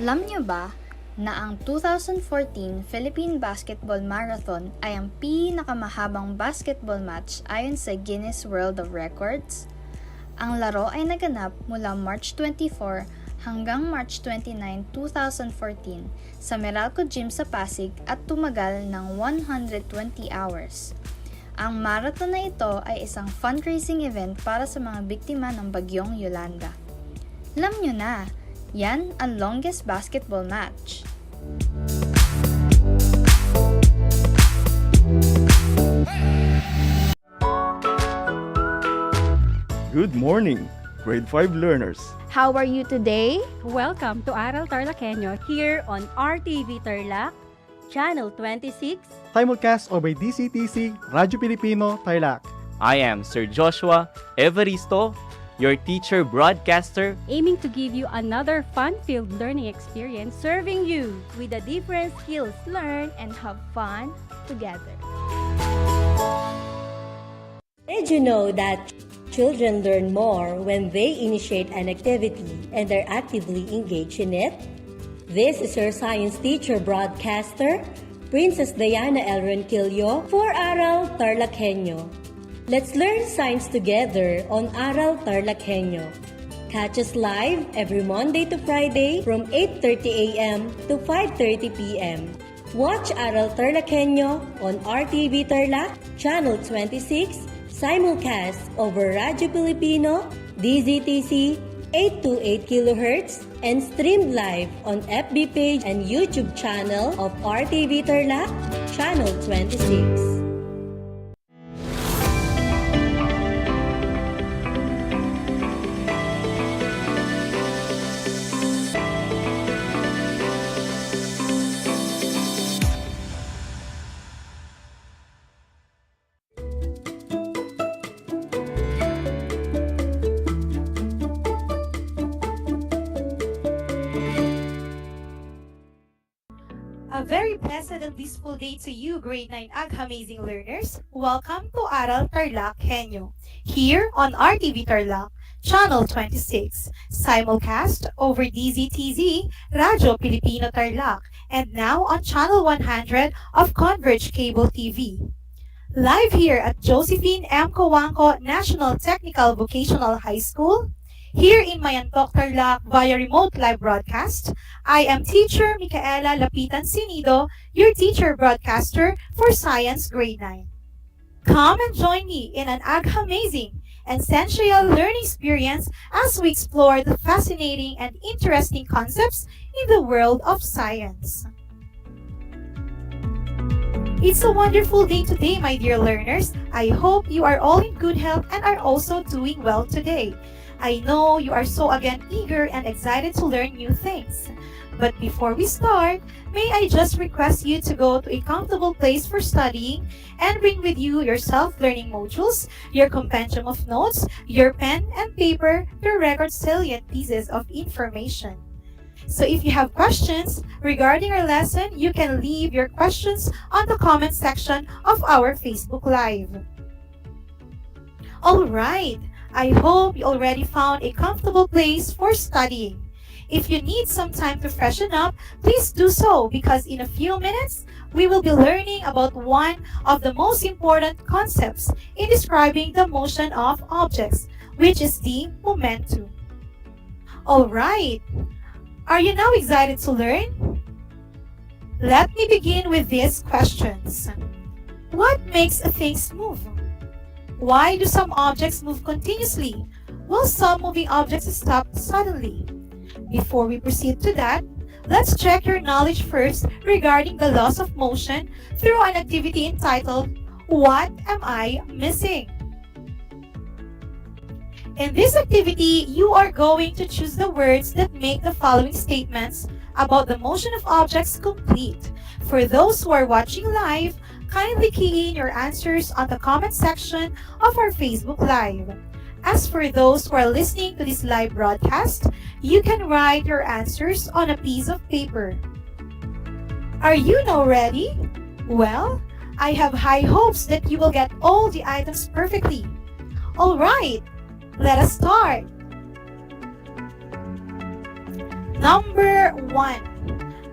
Alam niyo ba na ang 2014 Philippine Basketball Marathon ay ang pinakamahabang basketball match ayon sa Guinness World of Records? Ang laro ay naganap mula March 24 hanggang March 29, 2014 sa Meralco Gym sa Pasig at tumagal ng 120 hours. Ang marathon na ito ay isang fundraising event para sa mga biktima ng bagyong Yolanda. Alam niyo na, yan ang longest basketball match. Good morning, grade 5 learners. How are you today? Welcome to Aral TarlakHenyo here on RTV Tarlac, Channel 26. Simulcast over DCTC, Radyo Pilipino, Tarlac. I am Sir Joshua Evaristo, your teacher broadcaster, aiming to give you another fun-filled learning experience, serving you with the different skills learned And have fun together. Did you know that Children learn more when they initiate an activity and are actively engaged in it. This is your science teacher broadcaster, Princess Diana L. Ronquillo for Aral TarlakHenyo. Let's learn science together on Aral TarlakHenyo. Catch us live every Monday to Friday from 8:30 a.m. to 5:30 p.m. Watch Aral TarlakHenyo on RTV Tarlac, Channel 26, simulcast over Radio Filipino, DZTC 828 kHz, and streamed live on FB page and YouTube channel of RTV Tarlac, Channel 26. A very blessed and blissful day to you, grade 9 Ag-Amazing learners. Welcome to Aral TarlakHenyo, here on RTV Tarlac, Channel 26, simulcast over DZTZ, Radio Filipino Tarlac, and now on Channel 100 of Converge Cable TV. Live here at Josephine M. Coanco National Technical Vocational High School, here in Mayantok, Tarlac via remote live broadcast, I am teacher Micaela Lapitan Sinido, your teacher broadcaster for Science Grade 9. Come and join me in an Ag-Amazing and essential learning experience as we explore the fascinating and interesting concepts in the world of science. It's a wonderful day today, my dear learners. I hope you are all in good health and are also doing well today. I know you are so again eager and excited to learn new things. But before we start, may I just request you to go to a comfortable place for studying and bring with you your self-learning modules, your compendium of notes, your pen and paper to record salient pieces of information. So if you have questions regarding our lesson, you can leave your questions on the comment section of our Facebook Live. Alright, I hope you already found a comfortable place for studying. If you need some time to freshen up, please do so because in a few minutes, we will be learning about one of the most important concepts in describing the motion of objects, which is the momentum. Alright, are you now excited to learn? Let me begin with these questions. What makes things move? Why do some objects move continuously, while some moving objects stop suddenly? Before we proceed to that, let's check your knowledge first regarding the laws of motion through an activity entitled, What Am I Missing? In this activity, you are going to choose the words that make the following statements about the motion of objects complete. For those who are watching live, kindly key in your answers on the comment section of our Facebook Live. As for those who are listening to this live broadcast, you can write your answers on a piece of paper. Are you now ready? Well, I have high hopes that you will get all the items perfectly. Alright, let us start. Number 1.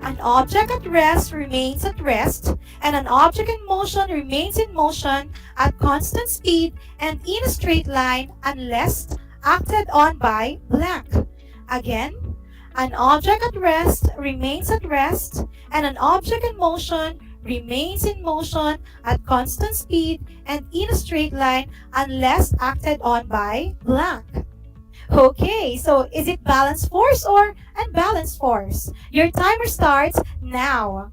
An object at rest remains at rest, and an object in motion remains in motion at constant speed and in a straight line unless acted on by blank. Again, an object at rest remains at rest, and an object in motion remains in motion at constant speed and in a straight line unless acted on by blank. Okay, so is it balanced force or unbalanced force? Your timer starts now.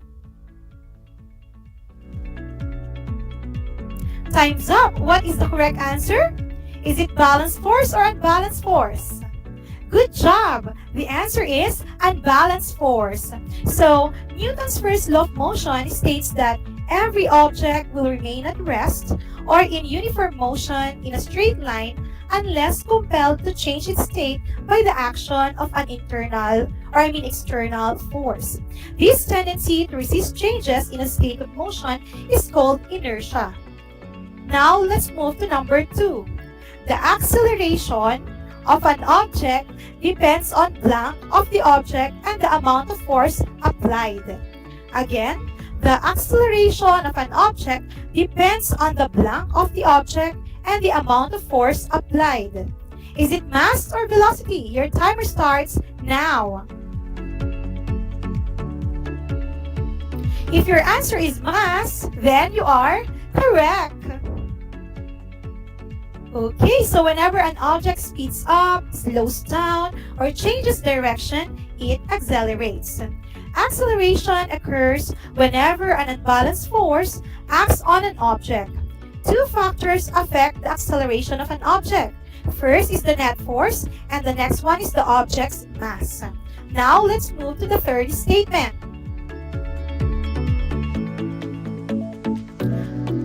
Time's up. What is the correct answer? Is it balanced force or unbalanced force? Good job! The answer is unbalanced force. So, Newton's first law of motion states that every object will remain at rest or in uniform motion in a straight line unless compelled to change its state by the action of an external force. This tendency to resist changes in a state of motion is called inertia. Now, let's move to number 2. the acceleration of an object depends on blank of the object and the amount of force applied. Again, the acceleration of an object depends on the blank of the object and the amount of force applied. Is it mass or velocity? Your timer starts now. If your answer is mass, then you are correct. Okay, so whenever an object speeds up, slows down, or changes direction, it accelerates. Acceleration occurs whenever an unbalanced force acts on an object. Two factors affect the acceleration of an object. First is the net force, and the next one is the object's mass. Now, let's move to the third statement.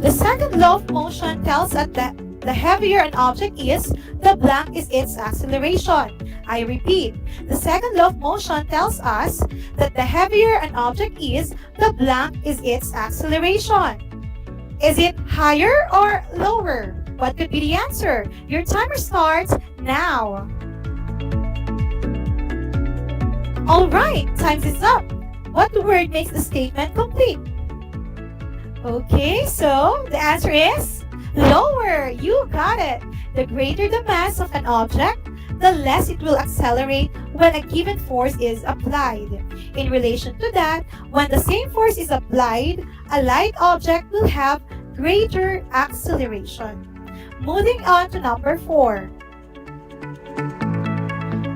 The second law of motion tells us that the heavier an object is, the blank is its acceleration. I repeat, the second law of motion tells us that the heavier an object is, the blank is its acceleration. Is it higher or lower? What could be the answer? Your timer starts now. Alright, time is up. What word makes the statement complete? Okay, so the answer is lower. You got it. The greater the mass of an object, the less it will accelerate when a given force is applied. In relation to that, when the same force is applied, a light object will have greater acceleration. Moving on to number 4.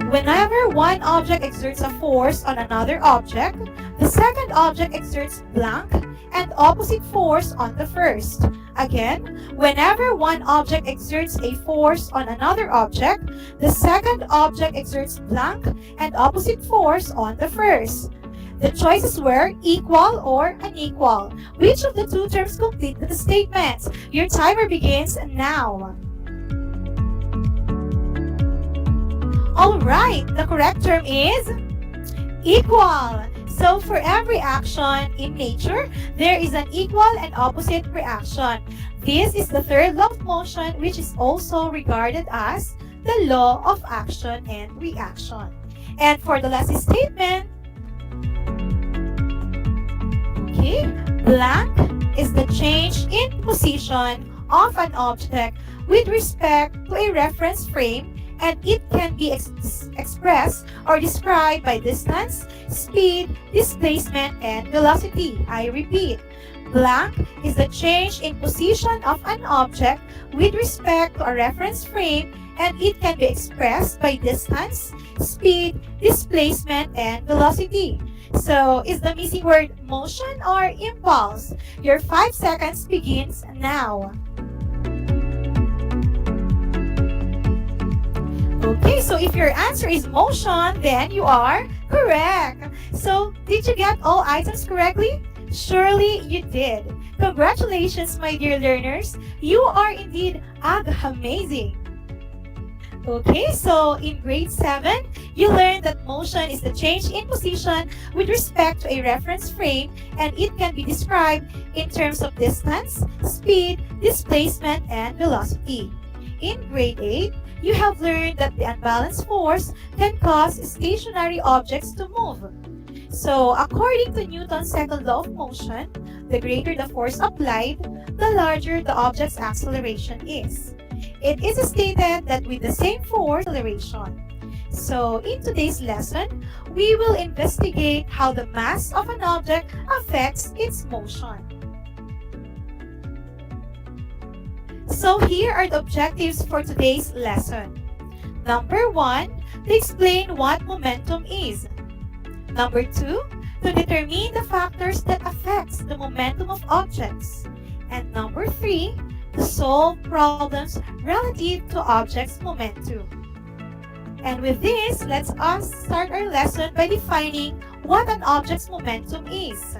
Whenever one object exerts a force on another object, the second object exerts blank and opposite force on the first. Again, whenever one object exerts a force on another object, the second object exerts blank and opposite force on the first. The choices were equal or unequal. Which of the two terms complete the statements? Your timer begins now. Alright, the correct term is equal. So for every action in nature, there is an equal and opposite reaction. This is the third law of motion, which is also regarded as the law of action and reaction. And for the last statement, okay, blank is the change in position of an object with respect to a reference frame, and it can be expressed or described by distance, speed, displacement, and velocity. I repeat, blank is the change in position of an object with respect to a reference frame, and it can be expressed by distance, speed, displacement, and velocity. So, is the missing word motion or impulse? Your 5 seconds begins now. Okay, so if your answer is motion, then you are correct. So, did you get all items correctly? Surely you did. Congratulations, my dear learners. You are indeed amazing. Okay, so in grade 7, you learned that motion is the change in position with respect to a reference frame, and it can be described in terms of distance, speed, displacement, and velocity. In grade 8, you have learned that the unbalanced force can cause stationary objects to move. So, according to Newton's second law of motion, the greater the force applied, the larger the object's acceleration is. It is stated that with the same force, acceleration. So, in today's lesson, we will investigate how the mass of an object affects its motion. So here are the objectives for today's lesson. Number 1, to explain what momentum is. Number 2, to determine the factors that affects the momentum of objects. And number 3, to solve problems relative to objects' momentum. And with this, let's start our lesson by defining what an object's momentum is.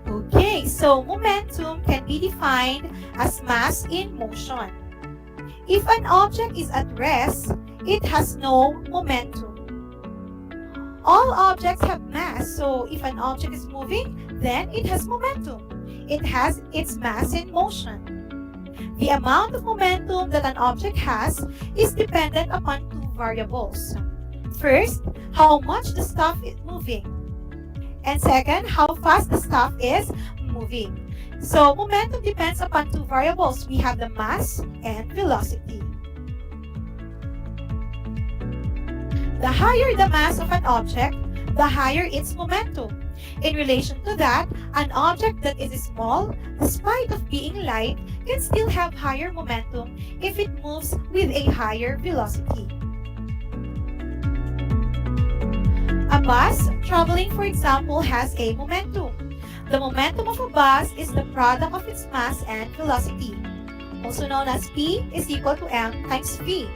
Okay, so momentum can be defined as mass in motion. If an object is at rest, it has no momentum. All objects have mass, so if an object is moving, then it has momentum. It has its mass in motion. The amount of momentum that an object has is dependent upon two variables. First, how much the stuff is moving. And second, how fast the stuff is moving. So, momentum depends upon two variables. We have the mass and velocity. The higher the mass of an object, the higher its momentum. In relation to that, an object that is small, despite of being light, can still have higher momentum if it moves with a higher velocity. A bus traveling, for example, has a momentum. The momentum of a bus is the product of its mass and velocity, also known as P is equal to M times V.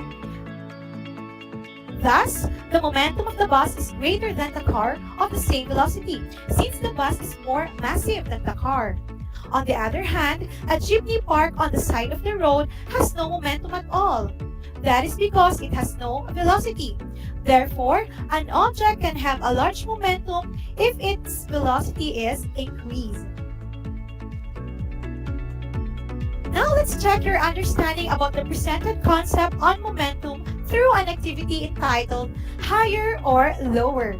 Thus, the momentum of the bus is greater than the car of the same velocity, since the bus is more massive than the car. On the other hand, a jeepney parked on the side of the road has no momentum at all. That is because it has no velocity. Therefore, an object can have a large momentum if its velocity is increased. Now let's check your understanding about the presented concept on momentum through an activity entitled Higher or Lower.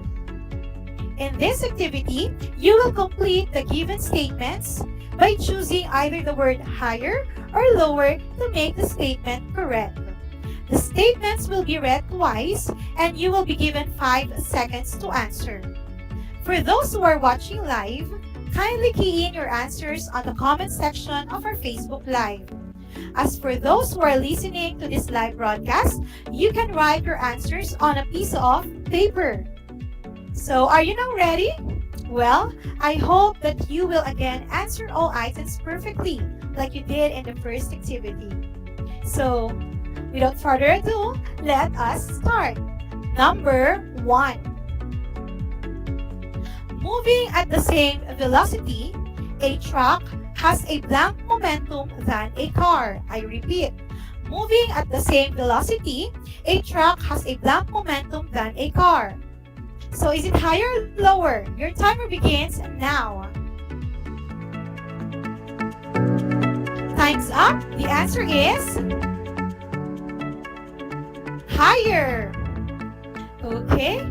In this activity, you will complete the given statements by choosing either the word higher or lower to make the statement correct. The statements will be read twice and you will be given 5 seconds to answer. For those who are watching live, kindly key in your answers on the comment section of our Facebook Live. As for those who are listening to this live broadcast, you can write your answers on a piece of paper. So, are you now ready? Well, I hope that you will again answer all items perfectly, like you did in the first activity. So, without further ado, let us start. Number 1. Moving at the same velocity, a truck has a blank momentum than a car. I repeat, moving at the same velocity, a truck has a blank momentum than a car. So is it higher or lower? Your timer begins now. Time's up. The answer is higher. Okay.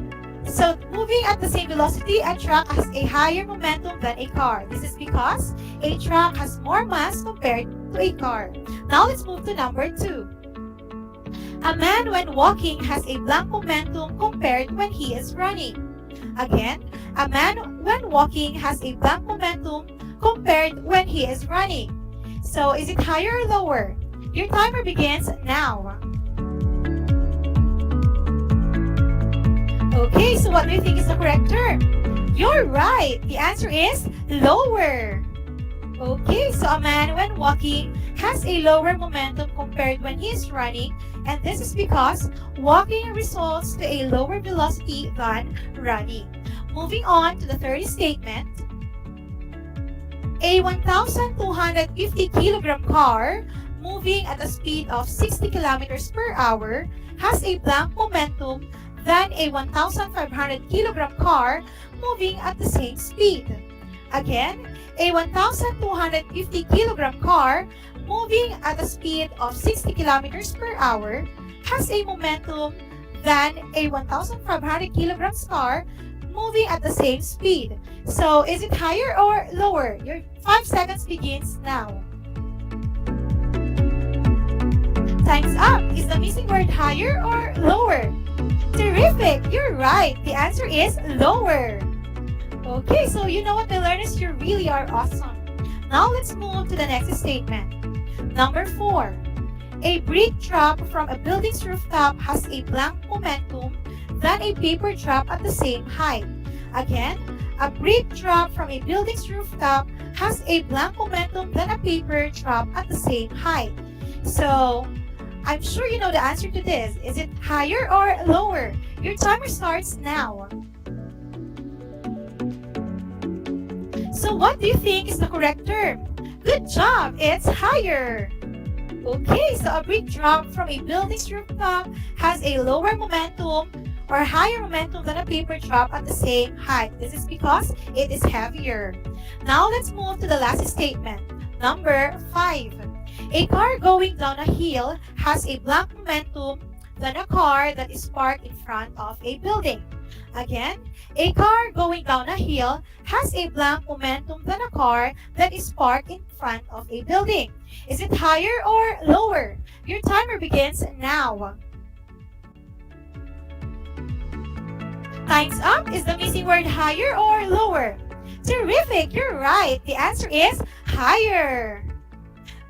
So, moving at the same velocity, a truck has a higher momentum than a car. This is because a truck has more mass compared to a car. Now, let's move to number 2. A man when walking has a blank momentum compared when he is running. Again, a man when walking has a blank momentum compared when he is running. So, is it higher or lower? Your timer begins now. Okay, so what do you think is the correct term? You're right. The answer is lower. Okay, so a man when walking has a lower momentum compared when he is running, and this is because walking results to a lower velocity than running. Moving on to the third statement. A 1,250 kilogram car moving at a speed of 60 kilometers per hour has a blank momentum than a 1,500 kilogram car moving at the same speed. Again, a 1,250 kilogram car moving at a speed of 60 kilometers per hour has a momentum than a 1,500 kilograms car moving at the same speed. So, is it higher or lower? Your 5 seconds begins now. Time's up. Is the missing word higher or lower? Terrific! You're right. The answer is lower. Okay, so you know what, my learners, you really are awesome. Now let's move to the next statement. Number 4. A brick drop from a building's rooftop has a blank momentum than a paper drop at the same height. Again, a brick drop from a building's rooftop has a blank momentum than a paper drop at the same height. So, I'm sure you know the answer to this. Is it higher or lower? Your timer starts now. So what do you think is the correct term? Good job! It's higher. Okay, so a brick drop from a building's rooftop has a lower momentum or higher momentum than a paper drop at the same height. This is because it is heavier. Now let's move to the last statement. Number 5. A car going down a hill has a blank momentum than a car that is parked in front of a building. Again, a car going down a hill has a blank momentum than a car that is parked in front of a building. Is it higher or lower? Your timer begins now. Time's up. Is the missing word higher or lower? Terrific, you're right. The answer is higher.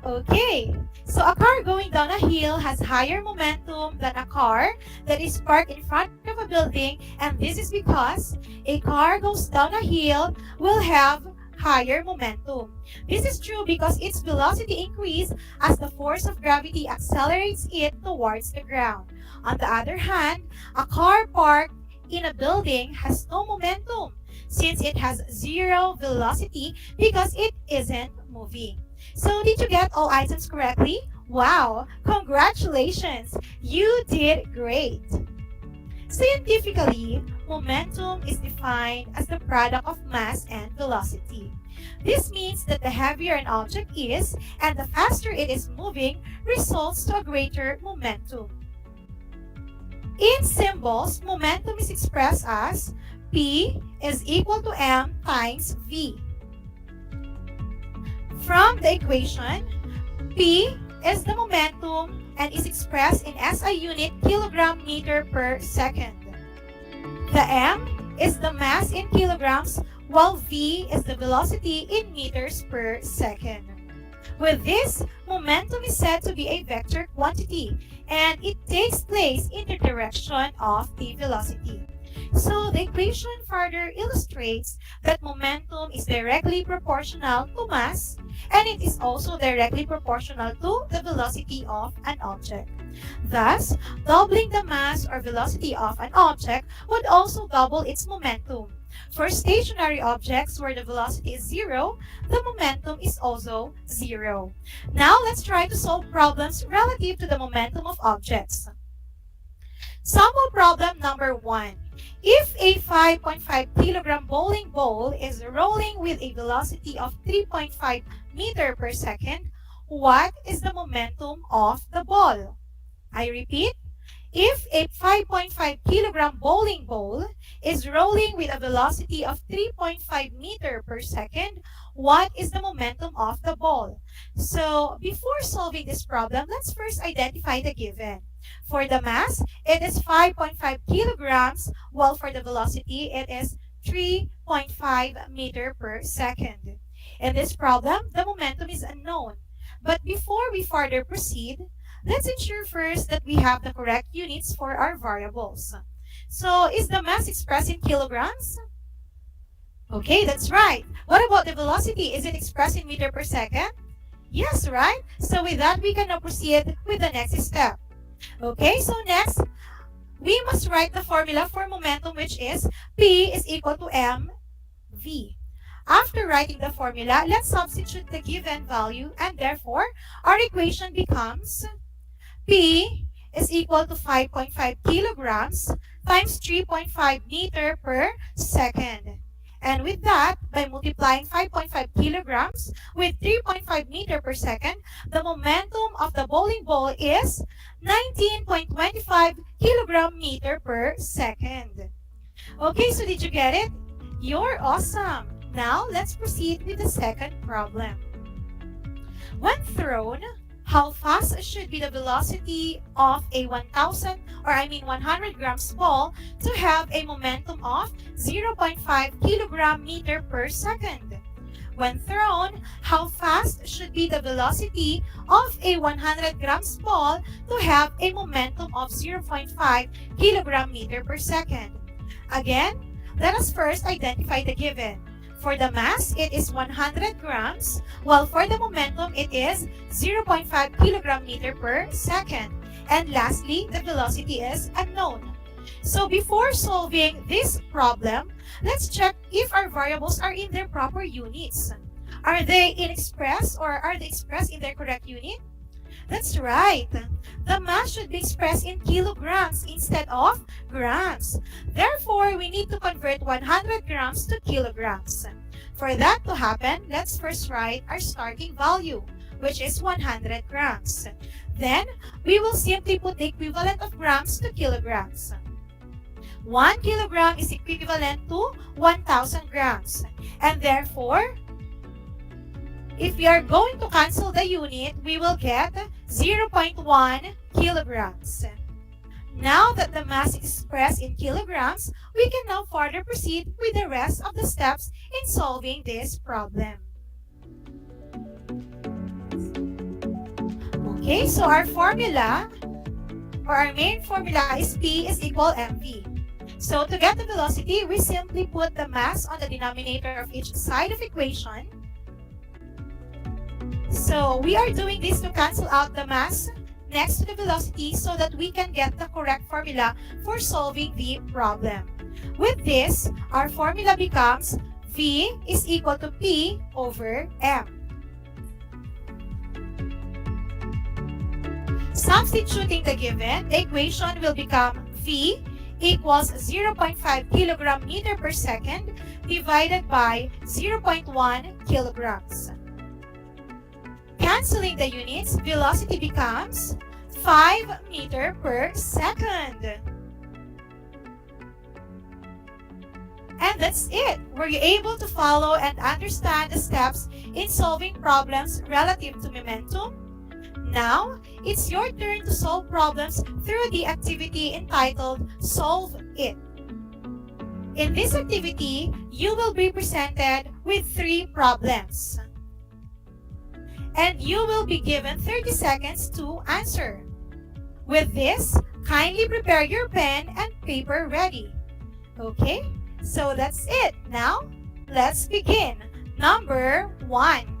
Okay, so a car going down a hill has higher momentum than a car that is parked in front of a building, and this is because a car goes down a hill will have higher momentum. This is true because its velocity increases as the force of gravity accelerates it towards the ground. On the other hand, a car parked in a building has no momentum since it has zero velocity because it isn't moving. So did you get all items correctly? Wow! Congratulations! You did great! Scientifically, momentum is defined as the product of mass and velocity. This means that the heavier an object is and the faster it is moving results to a greater momentum. In symbols, momentum is expressed as P is equal to M times V. From the equation, P is the momentum and is expressed in SI unit kilogram meter per second. The M is the mass in kilograms while V is the velocity in meters per second. With this, momentum is said to be a vector quantity and it takes place in the direction of the velocity. So the equation further illustrates that momentum is directly proportional to mass and it is also directly proportional to the velocity of an object. Thus, doubling the mass or velocity of an object would also double its momentum. For stationary objects where the velocity is zero, the momentum is also zero. Now let's try to solve problems relative to the momentum of objects. Sample problem number 1. If a 5.5 kilogram bowling ball is rolling with a velocity of 3.5 meter per second, what is the momentum of the ball? I repeat, if a 5.5 kilogram bowling ball is rolling with a velocity of 3.5 meter per second, what is the momentum of the ball? So, before solving this problem, let's first identify the given. For the mass, it is 5.5 kilograms, while for the velocity, it is 3.5 meter per second. In this problem, the momentum is unknown. But before we further proceed, let's ensure first that we have the correct units for our variables. So, is the mass expressed in kilograms? Okay, that's right. What about the velocity? Is it expressed in meter per second? Yes, right? So with that, we can now proceed with the next step. Okay, so next, we must write the formula for momentum, which is P is equal to mv. After writing the formula, let's substitute the given value, and therefore, our equation becomes P is equal to 5.5 kilograms times 3.5 meter per second. And with that, by multiplying 5.5 kilograms with 3.5 meter per second, the momentum of the bowling ball is 19.25 kilogram meter per second. Okay, so did you get it? You're awesome! Now, let's proceed with the second problem. When thrown, how fast should be the velocity of a 100 grams ball to have a momentum of 0.5 kilogram meter per second? When thrown, how fast should be the velocity of a 100 grams ball to have a momentum of 0.5 kilogram meter per second? Again, let us first identify the given. For the mass, it is 100 grams, while for the momentum, it is 0.5 kilogram meter per second. And lastly, the velocity is unknown. So before solving this problem, let's check if our variables are in their proper units. Are they expressed or are they expressed in their correct unit? That's right. The mass should be expressed in kilograms instead of grams. Therefore, we need to convert 100 grams to kilograms. For that to happen, let's first write our starting value. which is 100 grams. Then, we will simply put the equivalent of grams to kilograms. 1 kilogram is equivalent to 1,000 grams. And therefore, if we are going to cancel the unit, we will get 0.1 kilograms. Now that the mass is expressed in kilograms, we can now further proceed with the rest of the steps in solving this problem. Okay, so our formula, or our main formula is P is equal mv. So to get the velocity, we simply put the mass on the denominator of each side of equation. So we are doing this to cancel out the mass next to the velocity so that we can get the correct formula for solving the problem. With this, our formula becomes V is equal to P over M. Substituting the given, the equation will become V equals 0.5 kilogram meter per second divided by 0.1 kilograms. Canceling the units, velocity becomes 5 meter per second. And that's it. Were you able to follow and understand the steps in solving problems relative to momentum? Now, it's your turn to solve problems through the activity entitled Solve It. In this activity, you will be presented with 3 problems. And you will be given 30 seconds to answer. With this, kindly prepare your pen and paper ready. Okay, so that's it. Now, let's begin. Number 1.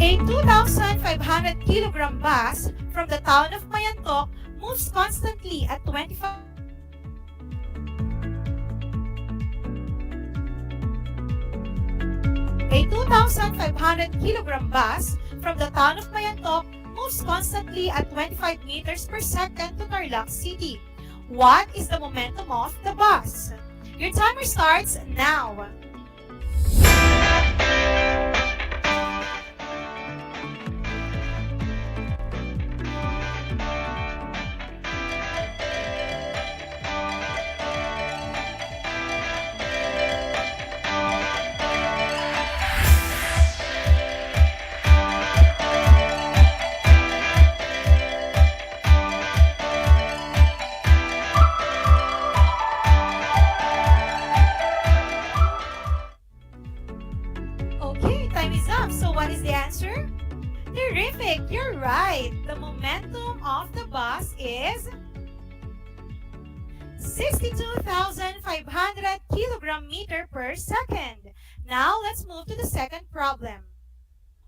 A 2,500 kilogram bus from the town of Mayantok moves constantly at 25 A 2,500 kilogram bus from the town of Mayantok moves constantly at 25 meters per second to Tarlac City. What is the momentum of the bus? Your timer starts now. Okay, time is up. So what is the answer? Terrific! You're right. The momentum of the bus is 62,500 kilogram meter per second. Now, let's move to the second problem.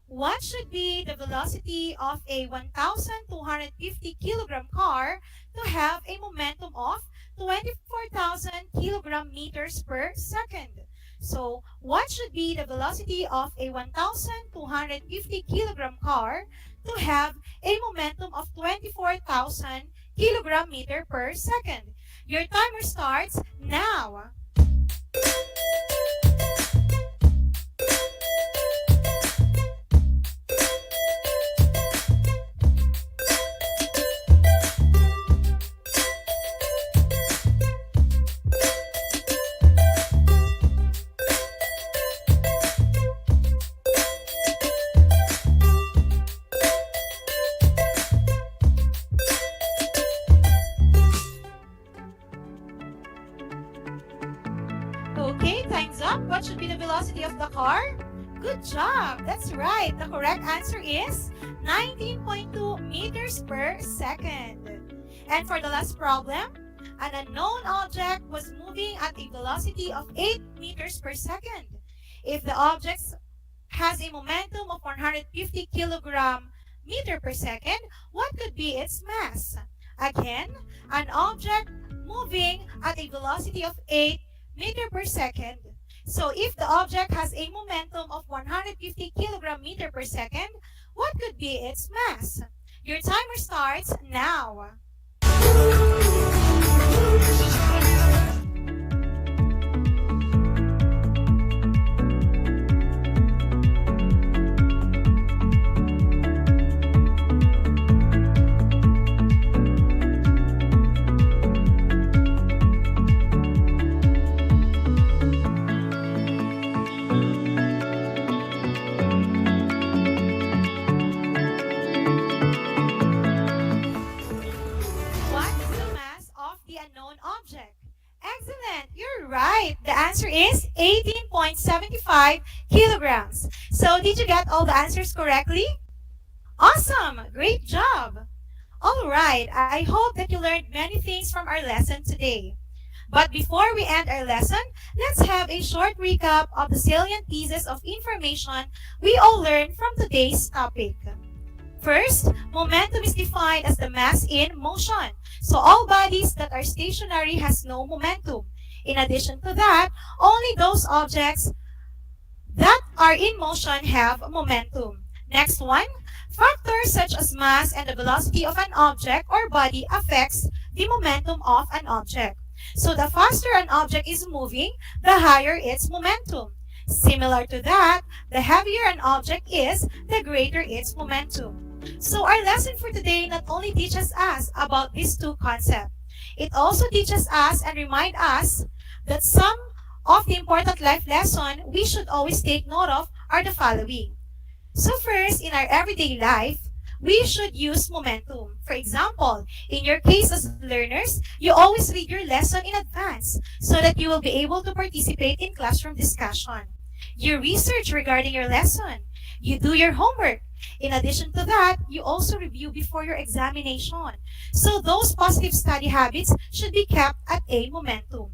What should be the velocity of a 1,250 kilogram car to have a momentum of 24,000 kilogram meters per second? So, what should be the velocity of a 1,250 kilogram car to have a momentum of 24,000 kilogram meter per second? Your timer starts now. Okay, time's up. What should be the velocity of the car? Good job! That's right. The correct answer is 19.2 meters per second. And for the last problem, an unknown object was moving at a velocity of 8 meters per second. If the object has a momentum of 150 kilogram meter per second, what could be its mass? Again, an object moving at a velocity of 8 meter per second. So if the object has a momentum of 150 kilogram meter per second, what could be its mass? Your timer starts now. right, the answer is 18.75 kilograms. So did you get all the answers correctly? Awesome! Great job! All right, I hope that you learned many things from our lesson today. But before we end our lesson, let's have a short recap of the salient pieces of information we all learned from today's topic. First, momentum is defined as the mass in motion. So all bodies that are stationary has no momentum. In addition to that, only those objects that are in motion have momentum. Next one, factors such as mass and the velocity of an object or body affects the momentum of an object. So the faster an object is moving, the higher its momentum. Similar to that, the heavier an object is, the greater its momentum. So our lesson for today not only teaches us about these two concepts, it also teaches us and reminds us that some of the important life lessons we should always take note of are the following. So first, in our everyday life, we should use momentum. For example, in your case as learners, you always read your lesson in advance so that you will be able to participate in classroom discussion. You research regarding your lesson. You do your homework. In addition to that, you also review before your examination. So those positive study habits should be kept at a momentum.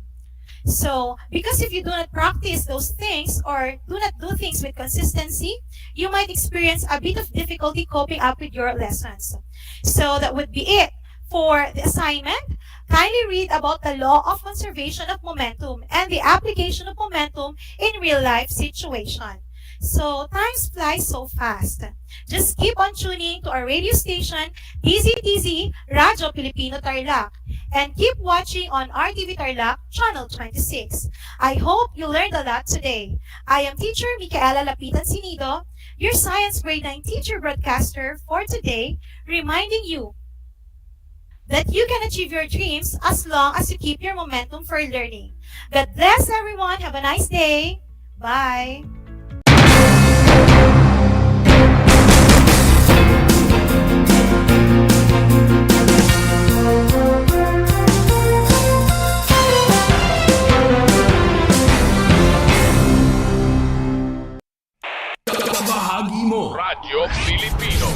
So, because if you do not practice those things or do not do things with consistency, you might experience a bit of difficulty coping up with your lessons. So that would be it. For the assignment, kindly read about the law of conservation of momentum and the application of momentum in real-life situation. So, time flies so fast. Just keep on tuning to our radio station, DZTZ, Radyo Pilipino Tarlac, and keep watching on RTV Tarlac, Channel 26. I hope you learned a lot today. I am Teacher Micaela Lapitan Sinido, your Science Grade 9 teacher broadcaster for today, reminding you that you can achieve your dreams as long as you keep your momentum for learning. God bless everyone. Have a nice day. Bye. Bahagi mo Radyo Pilipino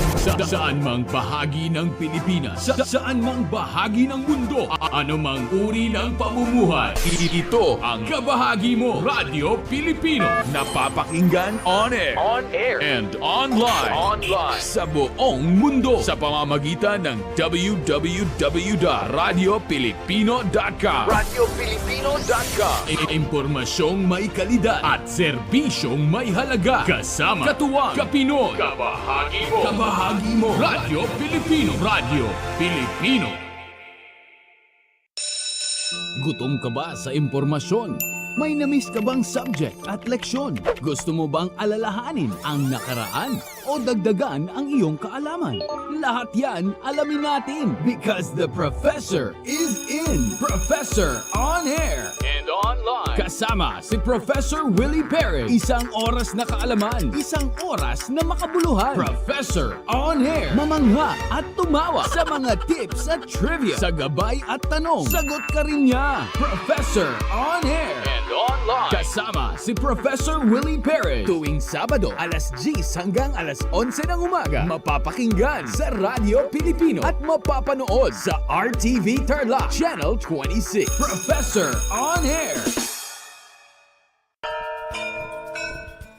saan mang bahagi ng Pilipinas, saan mang bahagi ng mundo, anumang uri ng pamumuhay. Ito ang Kabahagi Mo Radyo Pilipino, napapakinggan on air and online sa buong mundo sa pamamagitan ng www.radiopilipino.com. Impormasyong may kalidad at serbisyong may halaga, kasama katuwang Kapinoy. Kabahagi Mo Radyo Pilipino. Gutom ka ba sa impormasyon? May namiss ka bang subject at leksyon? Gusto mo bang alalahanin ang nakaraan o dagdagan ang iyong kaalaman? Lahat yan alamin natin because the professor is in. Professor on air and online. Kasama si Professor Willie Perez. Isang oras na kaalaman, isang oras na makabuluhan. Professor on air. Mamangha at tumawa sa mga tips at trivia. Sa gabay at tanong, sagot ka rin niya. Professor on air and online. Kasama si Professor Willie Perez. Tuwing Sabado, alas 10 hanggang alas 11 ng umaga. Mapapakinggan sa Radyo Pilipino at mapapanood sa RTV Tarlac, Channel 26. Professor on air.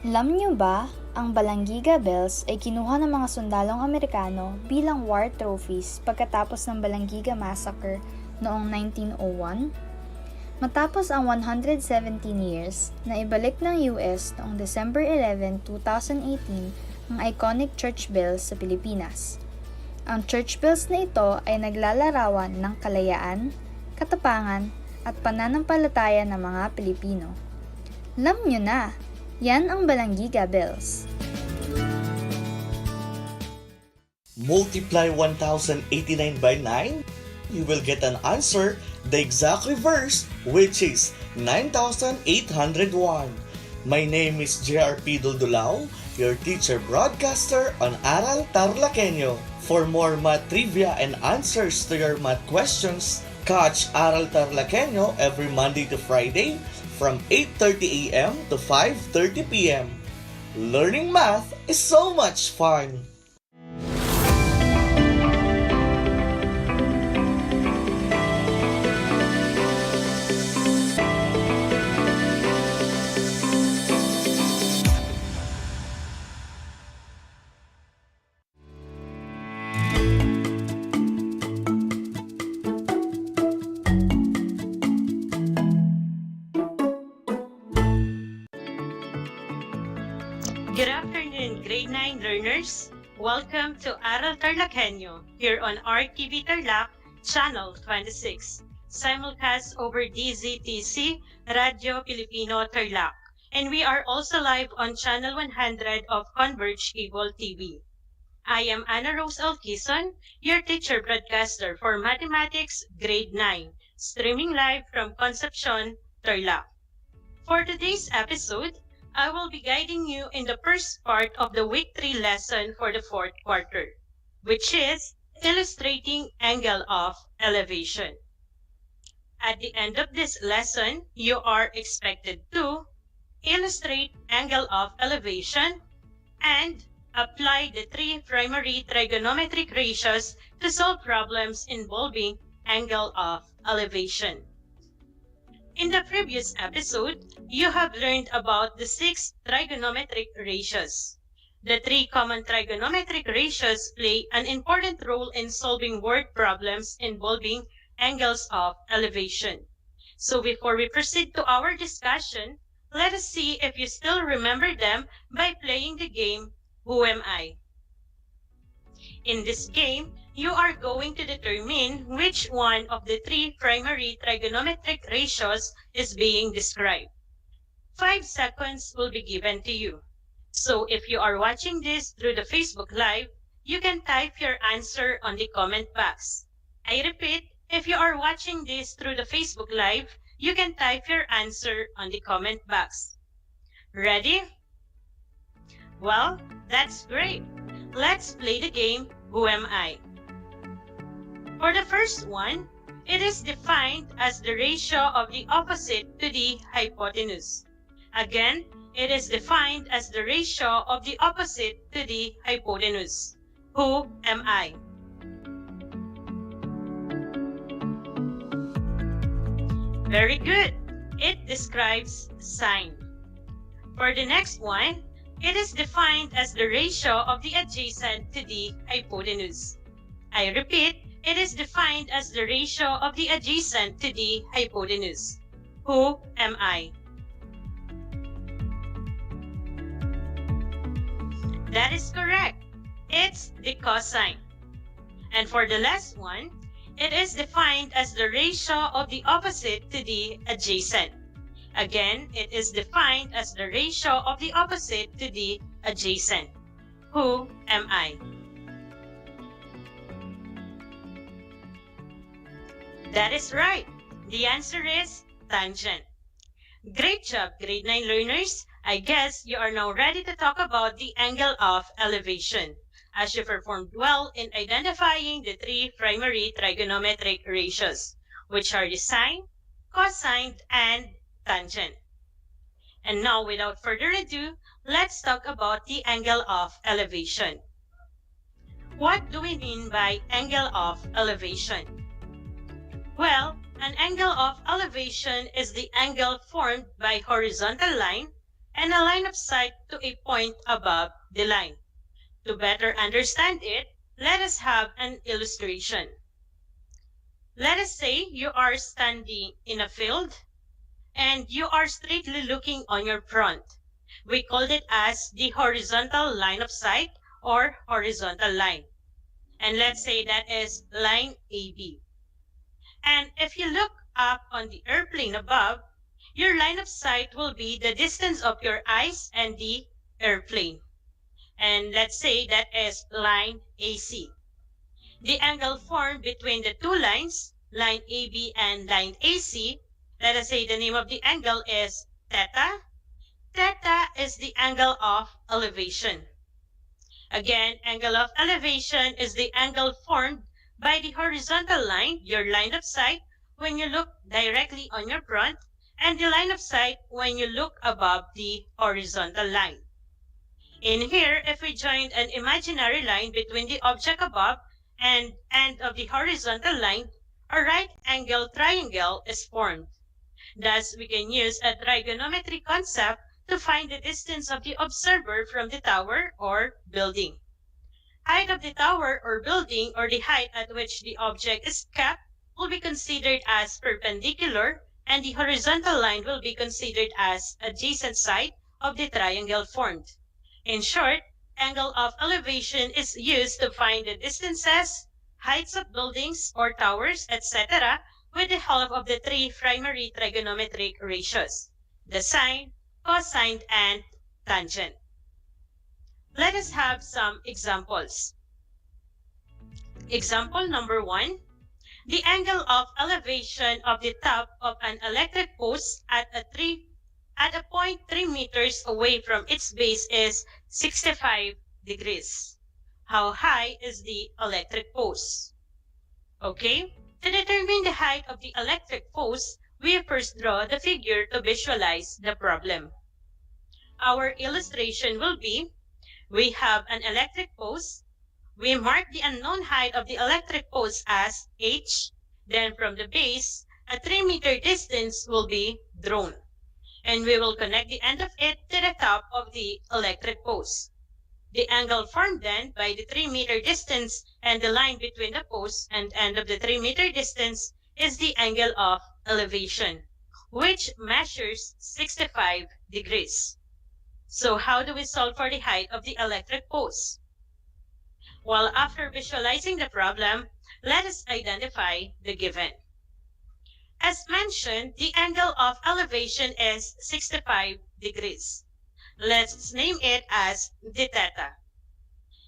Alam niyo ba, ang Balanggiga Bells ay kinuha ng mga sundalong Amerikano bilang war trophies pagkatapos ng Balanggiga Massacre noong 1901? Matapos ang 117 years, na ibalik ng US noong December 11, 2018 ang iconic church bells sa Pilipinas. Ang church bells na ito ay naglalarawan ng kalayaan, katapangan, at pananampalataya ng mga Pilipino. Alam nyo na, yan ang Balanggiga Bells. Multiply 1089 by 9, you will get an answer, the exact reverse, which is 9,801. My name is JRP Duldulao, your teacher broadcaster on Aral TarlakHenyo. For more math trivia and answers to your math questions, Catch Aral TarlakHenyo every Monday to Friday from 8:30 a.m. to 5:30 p.m. Learning math is so much fun! Good afternoon, grade 9 learners. Welcome to Aral TarlakHenyo here on RTV Tarlac, channel 26, simulcast over DZTC, Radio Filipino Tarlac. And we are also live on channel 100 of Converge Cable TV. I am Ana Rose Alquizon, your teacher broadcaster for Mathematics Grade 9, streaming live from Concepcion, Tarlac. For today's episode, I will be guiding you in the first part of the week 3 lesson for the fourth quarter, which is illustrating angle of elevation. At the end of this lesson, you are expected to illustrate angle of elevation and apply the 3 primary trigonometric ratios to solve problems involving angle of elevation. In the previous episode, you have learned about the 6 trigonometric ratios. The 3 common trigonometric ratios play an important role in solving word problems involving angles of elevation. So before we proceed to our discussion, let us see if you still remember them by playing the game, Who Am I? In this game, you are going to determine which one of the 3 primary trigonometric ratios is being described. 5 seconds will be given to you. So if you are watching this through the Facebook Live, you can type your answer on the comment box. I repeat, if you are watching this through the Facebook Live, you can type your answer on the comment box. Ready? Well, that's great. Let's play the game, Who Am I? For the first one, it is defined as the ratio of the opposite to the hypotenuse. Again, it is defined as the ratio of the opposite to the hypotenuse. Who am I? Very good. It describes sine. For the next one, it is defined as the ratio of the adjacent to the hypotenuse. I repeat, it is defined as the ratio of the adjacent to the hypotenuse. Who am I? That is correct. It's the cosine. And for the last one, it is defined as the ratio of the opposite to the adjacent. Again, it is defined as the ratio of the opposite to the adjacent. Who am I? That is right. The answer is tangent. Great job, grade 9 learners. I guess you are now ready to talk about the angle of elevation, as you performed well in identifying the 3 primary trigonometric ratios, which are the sine, cosine, and tangent. And now, without further ado, let's talk about the angle of elevation. What do we mean by angle of elevation? Well, an angle of elevation is the angle formed by horizontal line and a line of sight to a point above the line. To better understand it, let us have an illustration. Let us say you are standing in a field and you are straightly looking on your front. We called it as the horizontal line of sight or horizontal line. And let's say that is line AB. And if you look up on the airplane above, your line of sight will be the distance of your eyes and the airplane. And let's say that is line AC. The angle formed between the two lines, line AB and line AC, let us say the name of the angle is theta. Theta is the angle of elevation. Again, angle of elevation is the angle formed by the horizontal line, your line of sight, when you look directly on your front, and the line of sight when you look above the horizontal line. In here, if we join an imaginary line between the object above and end of the horizontal line, a right angle triangle is formed. Thus, we can use a trigonometry concept to find the distance of the observer from the tower or building. Height of the tower or building, or the height at which the object is kept, will be considered as perpendicular, and the horizontal line will be considered as adjacent side of the triangle formed. In short, angle of elevation is used to find the distances, heights of buildings or towers, etc., with the help of the three primary trigonometric ratios: the sine, cosine, and tangent. Let us have some examples. Example number 1. The angle of elevation of the top of an electric post at a point 3 meters away from its base is 65 degrees. How high is the electric post? Okay, to determine the height of the electric post, we first draw the figure to visualize the problem. Our illustration will be, we have an electric post. We mark the unknown height of the electric post as h. Then from the base, a 3-meter distance will be drawn. And we will connect the end of it to the top of the electric post. The angle formed then by the 3-meter distance and the line between the post and end of the 3-meter distance is the angle of elevation, which measures 65 degrees. So how do we solve for the height of the electric post? Well, after visualizing the problem, let us identify the given. As mentioned, the angle of elevation is 65 degrees. Let's name it as the theta.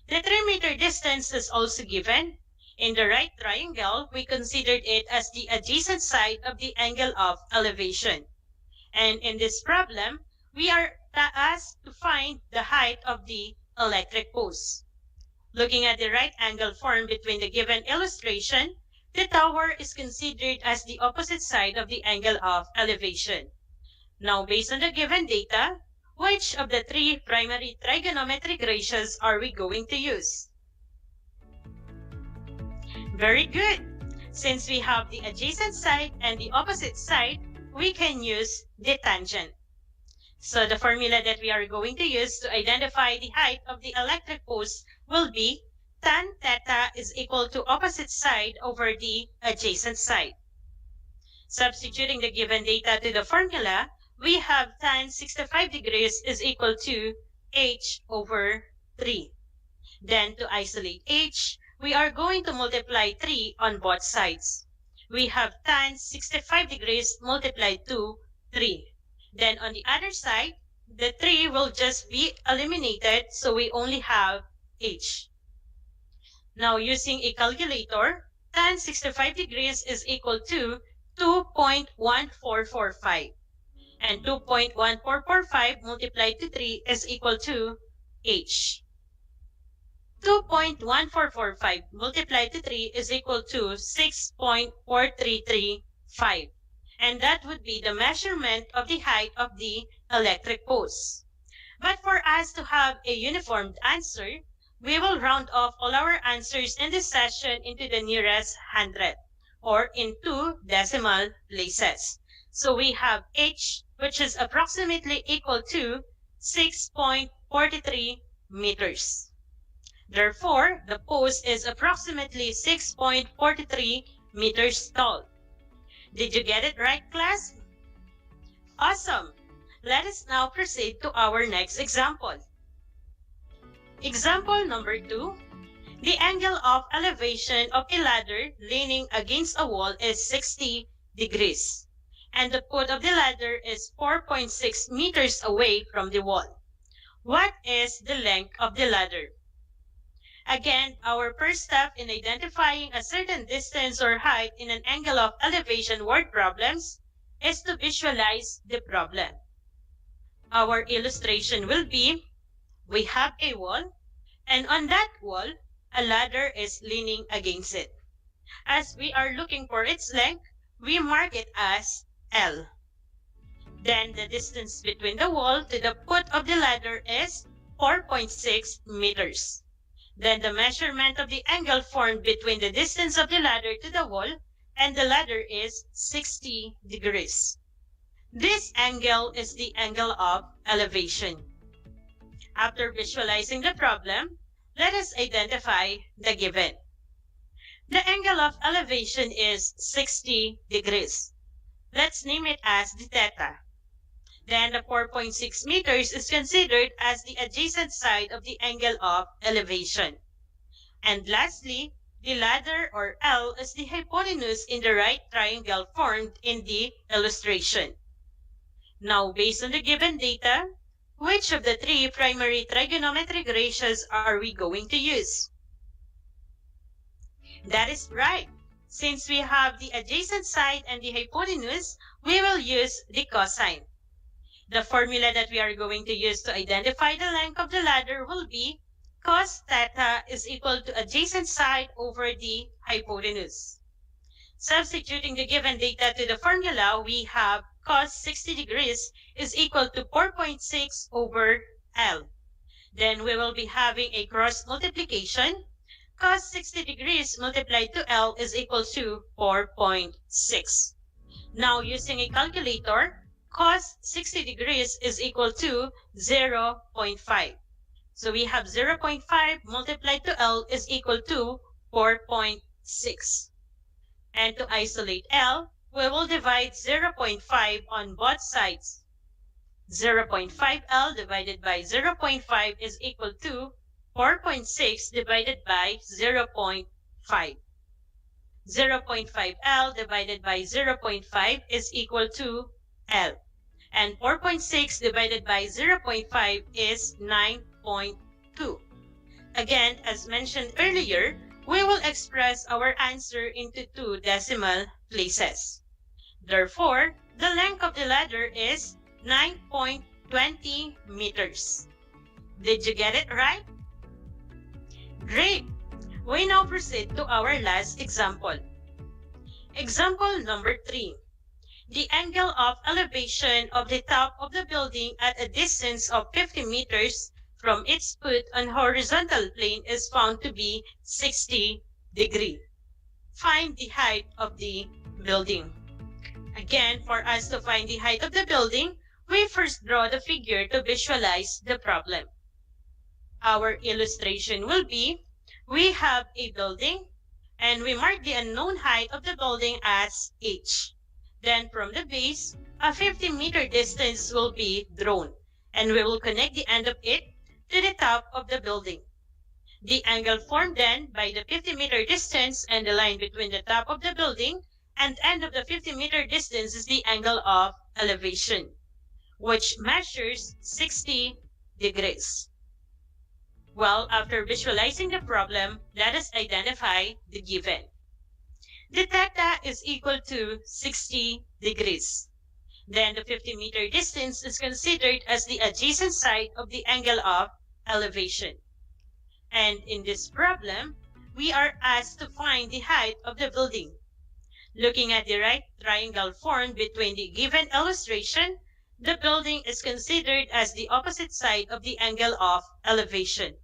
The 3-meter distance is also given. In the right triangle, we considered it as the adjacent side of the angle of elevation. And in this problem, we are asked to find the height of the electric post. Looking at the right angle formed between the given illustration, the tower is considered as the opposite side of the angle of elevation. Now, based on the given data, which of the three primary trigonometric ratios are we going to use? Very good. Since we have the adjacent side and the opposite side, we can use the tangent. So the formula that we are going to use to identify the height of the electric post will be tan theta is equal to opposite side over the adjacent side. Substituting the given data to the formula, we have tan 65 degrees is equal to h over 3. Then to isolate h, we are going to multiply 3 on both sides. We have tan 65 degrees multiplied to 3. Then on the other side, the 3 will just be eliminated, so we only have h. Now using a calculator, tan 65 degrees is equal to 2.1445. And 2.1445 multiplied to 3 is equal to h. 2.1445 multiplied to 3 is equal to 6.4335. And that would be the measurement of the height of the electric post. But for us to have a uniform answer, we will round off all our answers in this session into the nearest 100, or in 2 decimal places. So we have h, which is approximately equal to 6.43 meters. Therefore, the post is approximately 6.43 meters tall. Did you get it right, class? Awesome! Let us now proceed to our next example. Example number 2. The angle of elevation of a ladder leaning against a wall is 60 degrees, and the foot of the ladder is 4.6 meters away from the wall. What is the length of the ladder? Again, our first step in identifying a certain distance or height in an angle of elevation word problems is to visualize the problem. Our illustration will be, we have a wall, and on that wall, a ladder is leaning against it. As we are looking for its length, we mark it as L. Then the distance between the wall to the foot of the ladder is 4.6 meters. Then the measurement of the angle formed between the distance of the ladder to the wall and the ladder is 60 degrees. This angle is the angle of elevation. After visualizing the problem, let us identify the given. The angle of elevation is 60 degrees. Let's name it as the theta. Then the 4.6 meters is considered as the adjacent side of the angle of elevation. And lastly, the ladder or L is the hypotenuse in the right triangle formed in the illustration. Now, based on the given data, which of the three primary trigonometric ratios are we going to use? That is right. Since we have the adjacent side and the hypotenuse, we will use the cosine. The formula that we are going to use to identify the length of the ladder will be cos theta is equal to adjacent side over the hypotenuse. Substituting the given data to the formula, we have cos 60 degrees is equal to 4.6 over L. Then we will be having a cross multiplication. Cos 60 degrees multiplied to L is equal to 4.6. Now using a calculator, cos 60 degrees is equal to 0.5. So we have 0.5 multiplied to L is equal to 4.6. And to isolate L, we will divide 0.5 on both sides. 0.5 L divided by 0.5 is equal to 4.6 divided by 0.5. 0.5 L divided by 0.5 is equal to L. And 4.6 divided by 0.5 is 9.2. Again, as mentioned earlier, we will express our answer into two decimal places. Therefore, the length of the ladder is 9.20 meters. Did you get it right? Great! We now proceed to our last example. Example number 3. The angle of elevation of the top of the building at a distance of 50 meters from its foot on horizontal plane is found to be 60 degrees. Find the height of the building. Again, for us to find the height of the building, we first draw the figure to visualize the problem. Our illustration will be, we have a building and we mark the unknown height of the building as h. Then from the base, a 50-meter distance will be drawn and we will connect the end of it to the top of the building. The angle formed then by the 50-meter distance and the line between the top of the building and end of the 50-meter distance is the angle of elevation, which measures 60 degrees. Well, after visualizing the problem, let us identify the given. The theta is equal to 60 degrees. Then the 50-meter distance is considered as the adjacent side of the angle of elevation. And in this problem, we are asked to find the height of the building. Looking at the right triangle formed between the given illustration, the building is considered as the opposite side of the angle of elevation.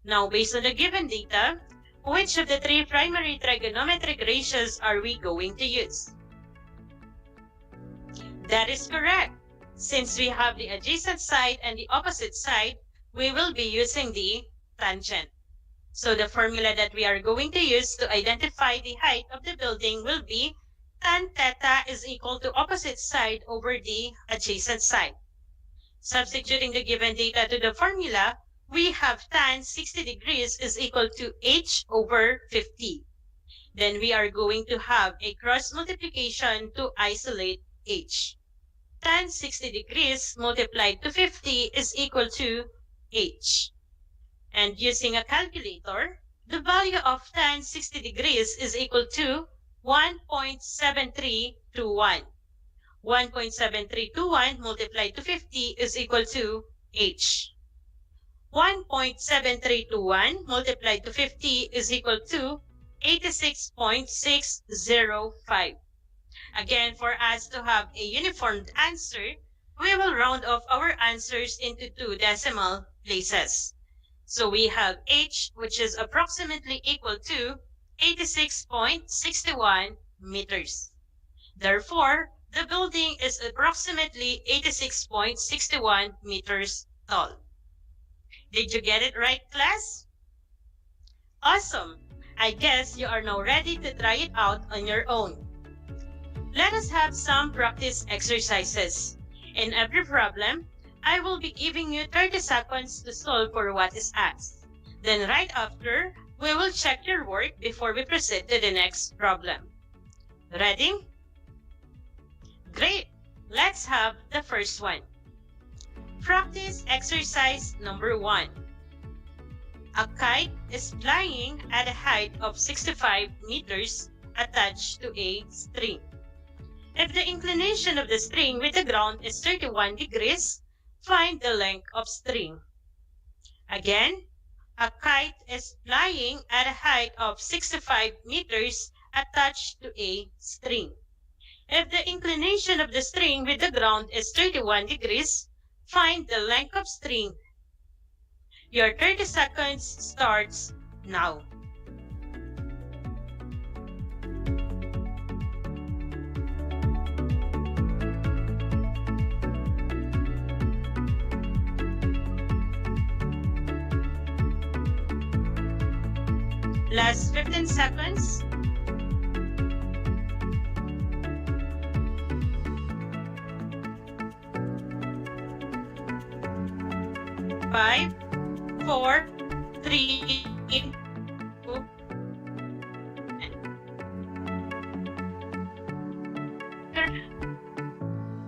Now, based on the given data, which of the three primary trigonometric ratios are we going to use? That is correct. Since we have the adjacent side and the opposite side, we will be using the tangent. So the formula that we are going to use to identify the height of the building will be tan theta is equal to opposite side over the adjacent side. Substituting the given data to the formula, we have tan 60 degrees is equal to h over 50. Then we are going to have a cross multiplication to isolate h. Tan 60 degrees multiplied to 50 is equal to h. And using a calculator, the value of tan 60 degrees is equal to 1.7321. 1.7321 multiplied to 50 is equal to h. 1.7321 multiplied to 50 is equal to 86.605. Again, for us to have a uniform answer, we will round off our answers into 2 decimal places. So we have h, which is approximately equal to 86.61 meters. Therefore, the building is approximately 86.61 meters tall. Did you get it right, class? Awesome! I guess you are now ready to try it out on your own. Let us have some practice exercises. In every problem, I will be giving you 30 seconds to solve for what is asked. Then right after, we will check your work before we proceed to the next problem. Ready? Great! Let's have the first one. Practice exercise number 1. A kite is flying at a height of 65 meters attached to a string. If the inclination of the string with the ground is 31 degrees, find the length of string. Again, a kite is flying at a height of 65 meters attached to a string. If the inclination of the string with the ground is 31 degrees, find the length of string. Your 30 seconds starts now. Last 15 seconds. Five, 4, 3, 2,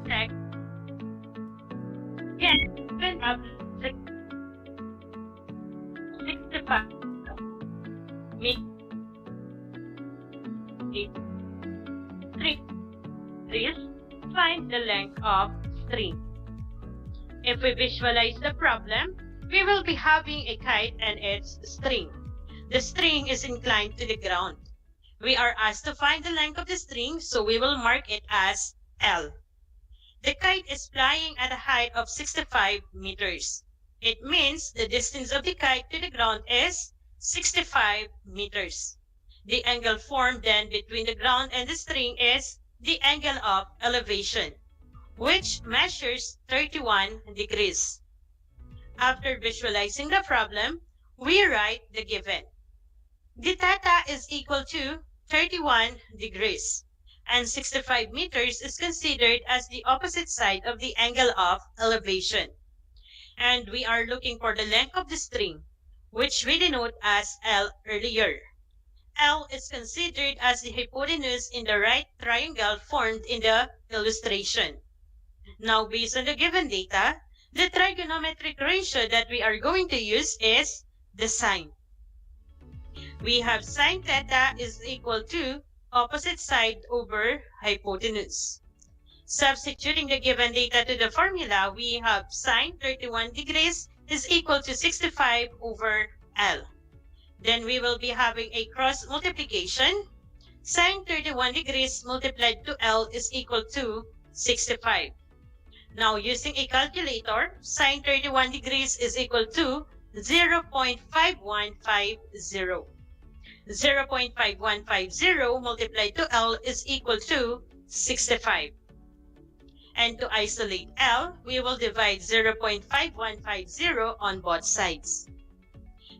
check. Yes, open up 65. Please find the length of string. If we visualize the problem, we will be having a kite and its string. The string is inclined to the ground. We are asked to find the length of the string, so we will mark it as L. The kite is flying at a height of 65 meters. It means the distance of the kite to the ground is 65 meters. The angle formed then between the ground and the string is the angle of elevation, which measures 31 degrees. After visualizing the problem, we write the given. The theta is equal to 31 degrees, and 65 meters is considered as the opposite side of the angle of elevation. And we are looking for the length of the string, which we denote as L earlier. L is considered as the hypotenuse in the right triangle formed in the illustration. Now, based on the given data, the trigonometric ratio that we are going to use is the sine. We have sine theta is equal to opposite side over hypotenuse. Substituting the given data to the formula, we have sine 31 degrees is equal to 65 over L. Then we will be having a cross multiplication. Sine 31 degrees multiplied to L is equal to 65. Now, using a calculator, sine 31 degrees is equal to 0.5150. 0.5150 multiplied to L is equal to 65. And to isolate L, we will divide 0.5150 on both sides.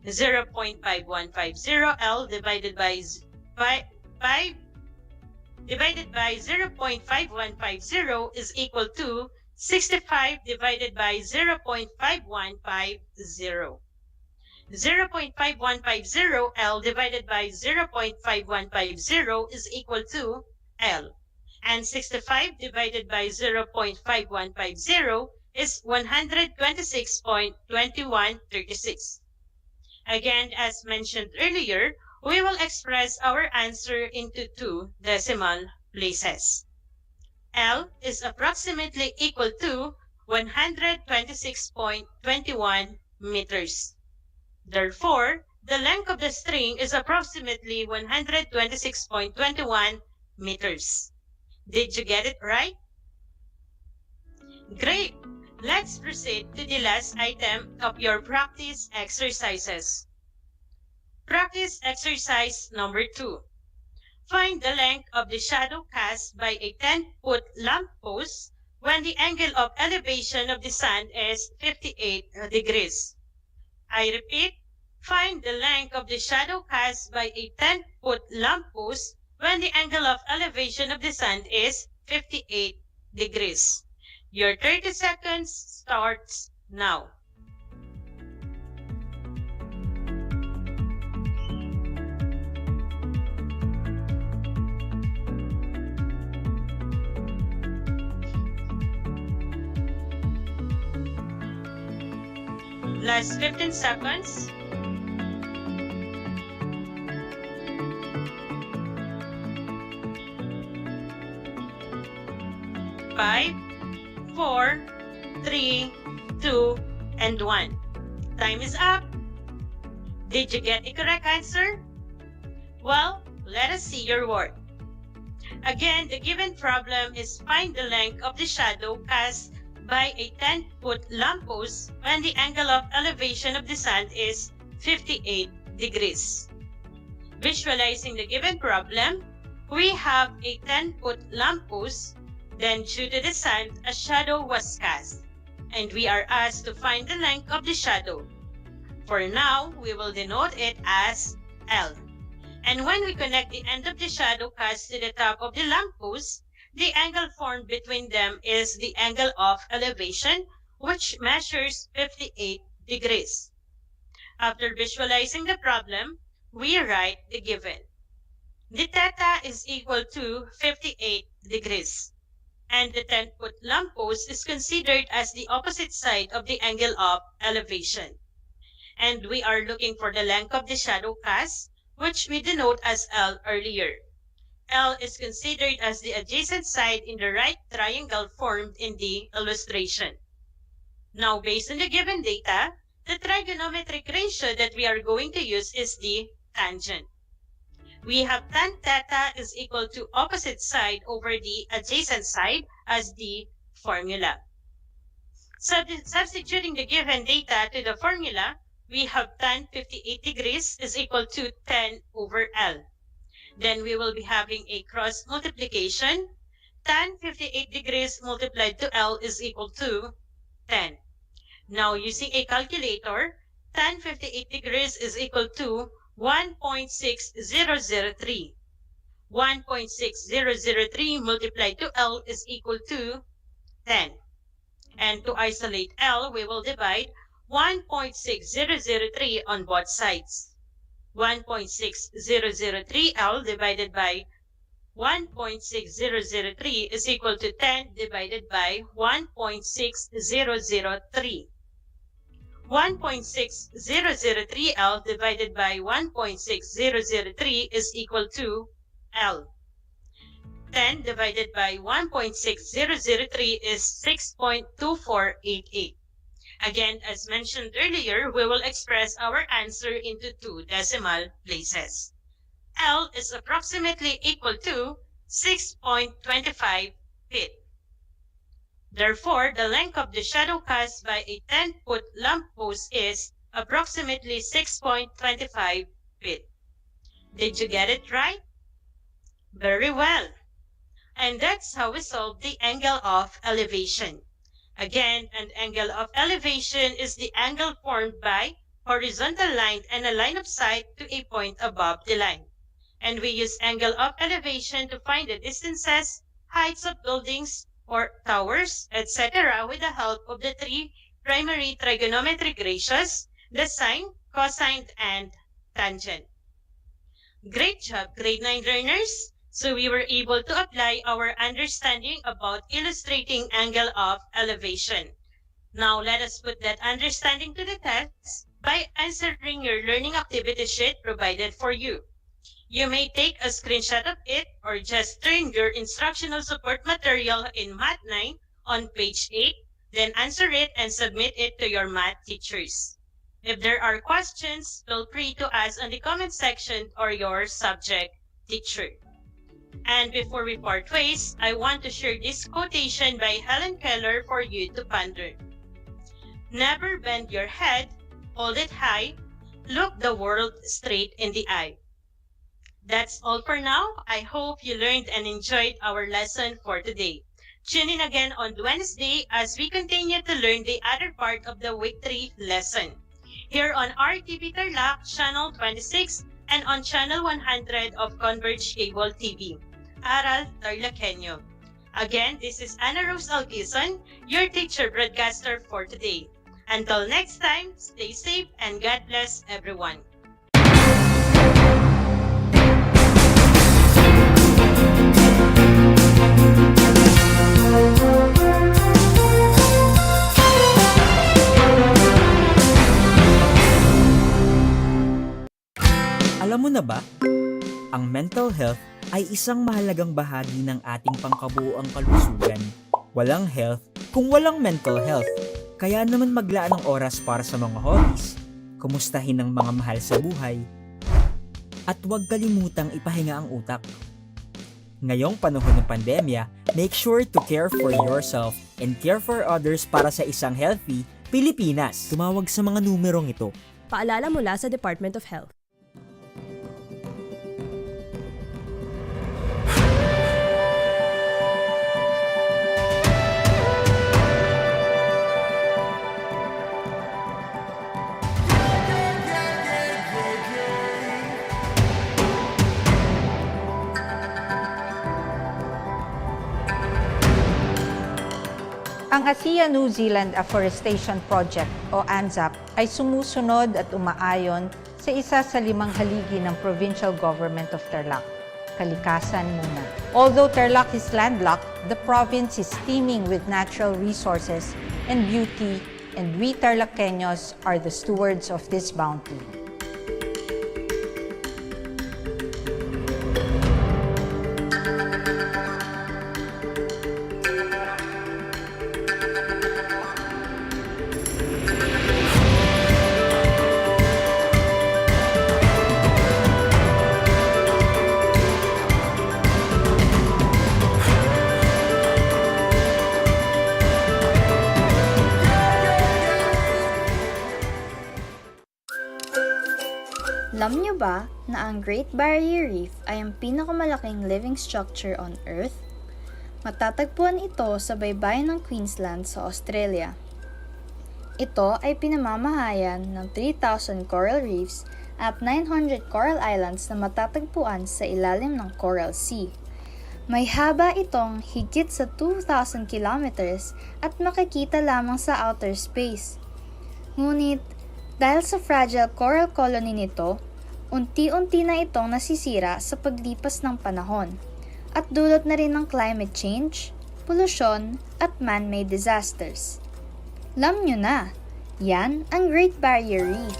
0.5150 L divided by 0.5150 is equal to 65 divided by 0.5150. 0.5150 L divided by 0.5150 is equal to L. And 65 divided by 0.5150 is 126.2136. Again, as mentioned earlier, we will express our answer into 2 decimal places. L is approximately equal to 126.21 meters. Therefore, the length of the string is approximately 126.21 meters. Did you get it right? Great! Let's proceed to the last item of your practice exercises. Practice exercise number 2. Find the length of the shadow cast by a 10-foot lamppost when the angle of elevation of the sun is 58 degrees. I repeat, find the length of the shadow cast by a 10-foot lamppost when the angle of elevation of the sun is 58 degrees. Your 30 seconds starts now. Last 15 seconds. Five, 4, 3, 2, and 1. Time is up. Did you get the correct answer? Well, let us see your work. Again, the given problem is find the length of the shadow cast by a 10-foot lamppost when the angle of elevation of the sun is 58 degrees. Visualizing the given problem, we have a 10-foot lamppost, then due to the sun, a shadow was cast, and we are asked to find the length of the shadow. For now, we will denote it as L. And when we connect the end of the shadow cast to the top of the lamppost, the angle formed between them is the angle of elevation, which measures 58 degrees. After visualizing the problem, we write the given. The theta is equal to 58 degrees, and the 10-foot lamppost is considered as the opposite side of the angle of elevation. And we are looking for the length of the shadow cast, which we denote as L earlier. L is considered as the adjacent side in the right triangle formed in the illustration. Now, based on the given data, the trigonometric ratio that we are going to use is the tangent. We have tan theta is equal to opposite side over the adjacent side as the formula. Substituting the given data to the formula, we have tan 58 degrees is equal to 10 over L. Then we will be having a cross multiplication. Tan 58 degrees multiplied to L is equal to 10. Now using a calculator, tan 58 degrees is equal to 1.6003. 1.6003 multiplied to L is equal to 10. And to isolate L, we will divide 1.6003 on both sides. 1.6003 L divided by 1.6003 is equal to 10 divided by 1.6003. 1.6003 L divided by 1.6003 is equal to L. 10 divided by 1.6003 is 6.2488. Again, as mentioned earlier, we will express our answer into two decimal places. L is approximately equal to 6.25 feet. Therefore, the length of the shadow cast by a 10-foot lamppost is approximately 6.25 feet. Did you get it right? Very well. And that's how we solve the angle of elevation. Again, an angle of elevation is the angle formed by horizontal line and a line of sight to a point above the line. And we use angle of elevation to find the distances, heights of buildings or towers, etc. with the help of the three primary trigonometric ratios, the sine, cosine, and tangent. Great job, grade 9 learners! So we were able to apply our understanding about illustrating angle of elevation. Now let us put that understanding to the test by answering your learning activity sheet provided for you. You may take a screenshot of it or just turn your instructional support material in Math 9 on page 8, then answer it and submit it to your math teachers. If there are questions, feel free to ask on the comment section or your subject teacher. And before we part ways, I want to share this quotation by Helen Keller for you to ponder. Never bend your head, hold it high, look the world straight in the eye. That's all for now. I hope you learned and enjoyed our lesson for today. Tune in again on Wednesday as we continue to learn the other part of the Week 3 lesson. Here on RTV Tarlac, Channel 26, and on Channel 100 of Converge Cable TV. Aral TarlakHenyo. Again, this is Ana Rose Alquizon, your teacher broadcaster for today. Until next time, stay safe and God bless everyone. Alam mo na ba? Ang mental health ay isang mahalagang bahagi ng ating pangkabuoang kalusugan. Walang health kung walang mental health. Kaya naman maglaan ng oras para sa mga hobbies, kumustahin ang mga mahal sa buhay, at huwag kalimutang ipahinga ang utak. Ngayong panahon ng pandemya, make sure to care for yourself and care for others para sa isang healthy Pilipinas. Tumawag sa mga numerong ito. Paalala mula sa Department of Health. Ang ASEA New Zealand Afforestation Project o ANZAP ay sumusunod at umaayon sa isa sa 5 haligi ng Provincial Government of Tarlac, kalikasan muna. Although Tarlac is landlocked, the province is teeming with natural resources and beauty, and we TarlakHenyos are the stewards of this bounty. Alam niyo ba na ang Great Barrier Reef ay ang pinakamalaking living structure on Earth? Matatagpuan ito sa baybayin ng Queensland sa Australia. Ito ay pinamamahayan ng 3,000 coral reefs at 900 coral islands na matatagpuan sa ilalim ng Coral Sea. May haba itong higit sa 2,000 kilometers at makikita lamang sa outer space. Ngunit, dahil sa fragile coral colony nito, unti-unti na itong nasisira sa paglipas ng panahon at dulot na rin ng climate change, polusyon at man-made disasters. Alam nyo na, yan ang Great Barrier Reef.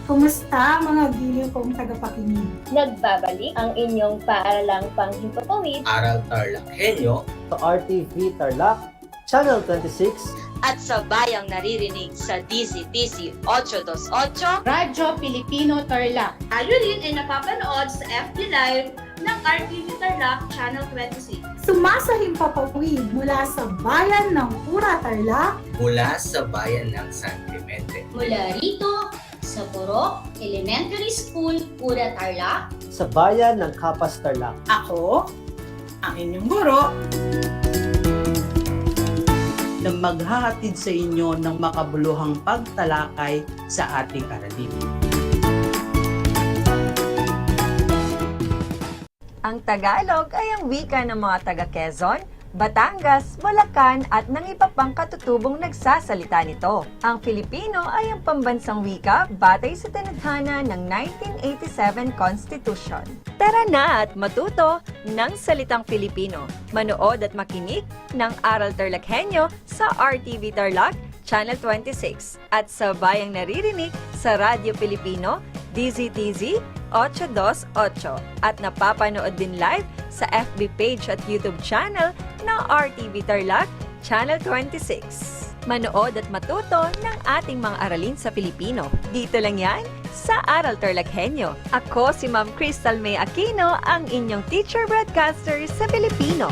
Kumusta mga giliw kong tagapakinig? Nagbabalik ang inyong paaralang panghimpapawid, Aral TarlakHenyo, sa RTV Tarlac, Channel 26, at sa bayang naririnig sa DZTC 828, Radyo Pilipino Tarlac. Tayo rin ay napapanood sa FB Live ng RTV Tarlac Channel 26. Sumasahimpapawid mula sa bayan ng Pura Tarlac, mula sa bayan ng San Clemente, mula rito sa Purok Elementary School, Pura Tarlac, sa bayan ng Kapas Tarlac. Ako, ang inyong guro, na maghahatid sa inyo ng makabuluhang pagtalakay sa ating aralin. Ang Tagalog ay ang wika ng mga taga-Quezon, Batangas, Bulacan at ng iba pang katutubong nagsasalita nito. Ang Filipino ay ang pambansang wika batay sa tinadhana ng 1987 Constitution. Tara na at matuto ng salitang Filipino. Manood at makinig ng Aral TarlakHenyo sa RTV Tarlac, Channel 26 at sa bayang naririnig sa Radyo Pilipino, DZTZ 828 at napapanood din live sa FB page at YouTube channel ng RTV Tarlac, Channel 26. Manood at matuto ng ating mga aralin sa Pilipino. Dito lang yan sa Aral TarlakHenyo. Ako si Ma'am Crystal May Aquino, ang inyong teacher broadcaster sa Pilipino.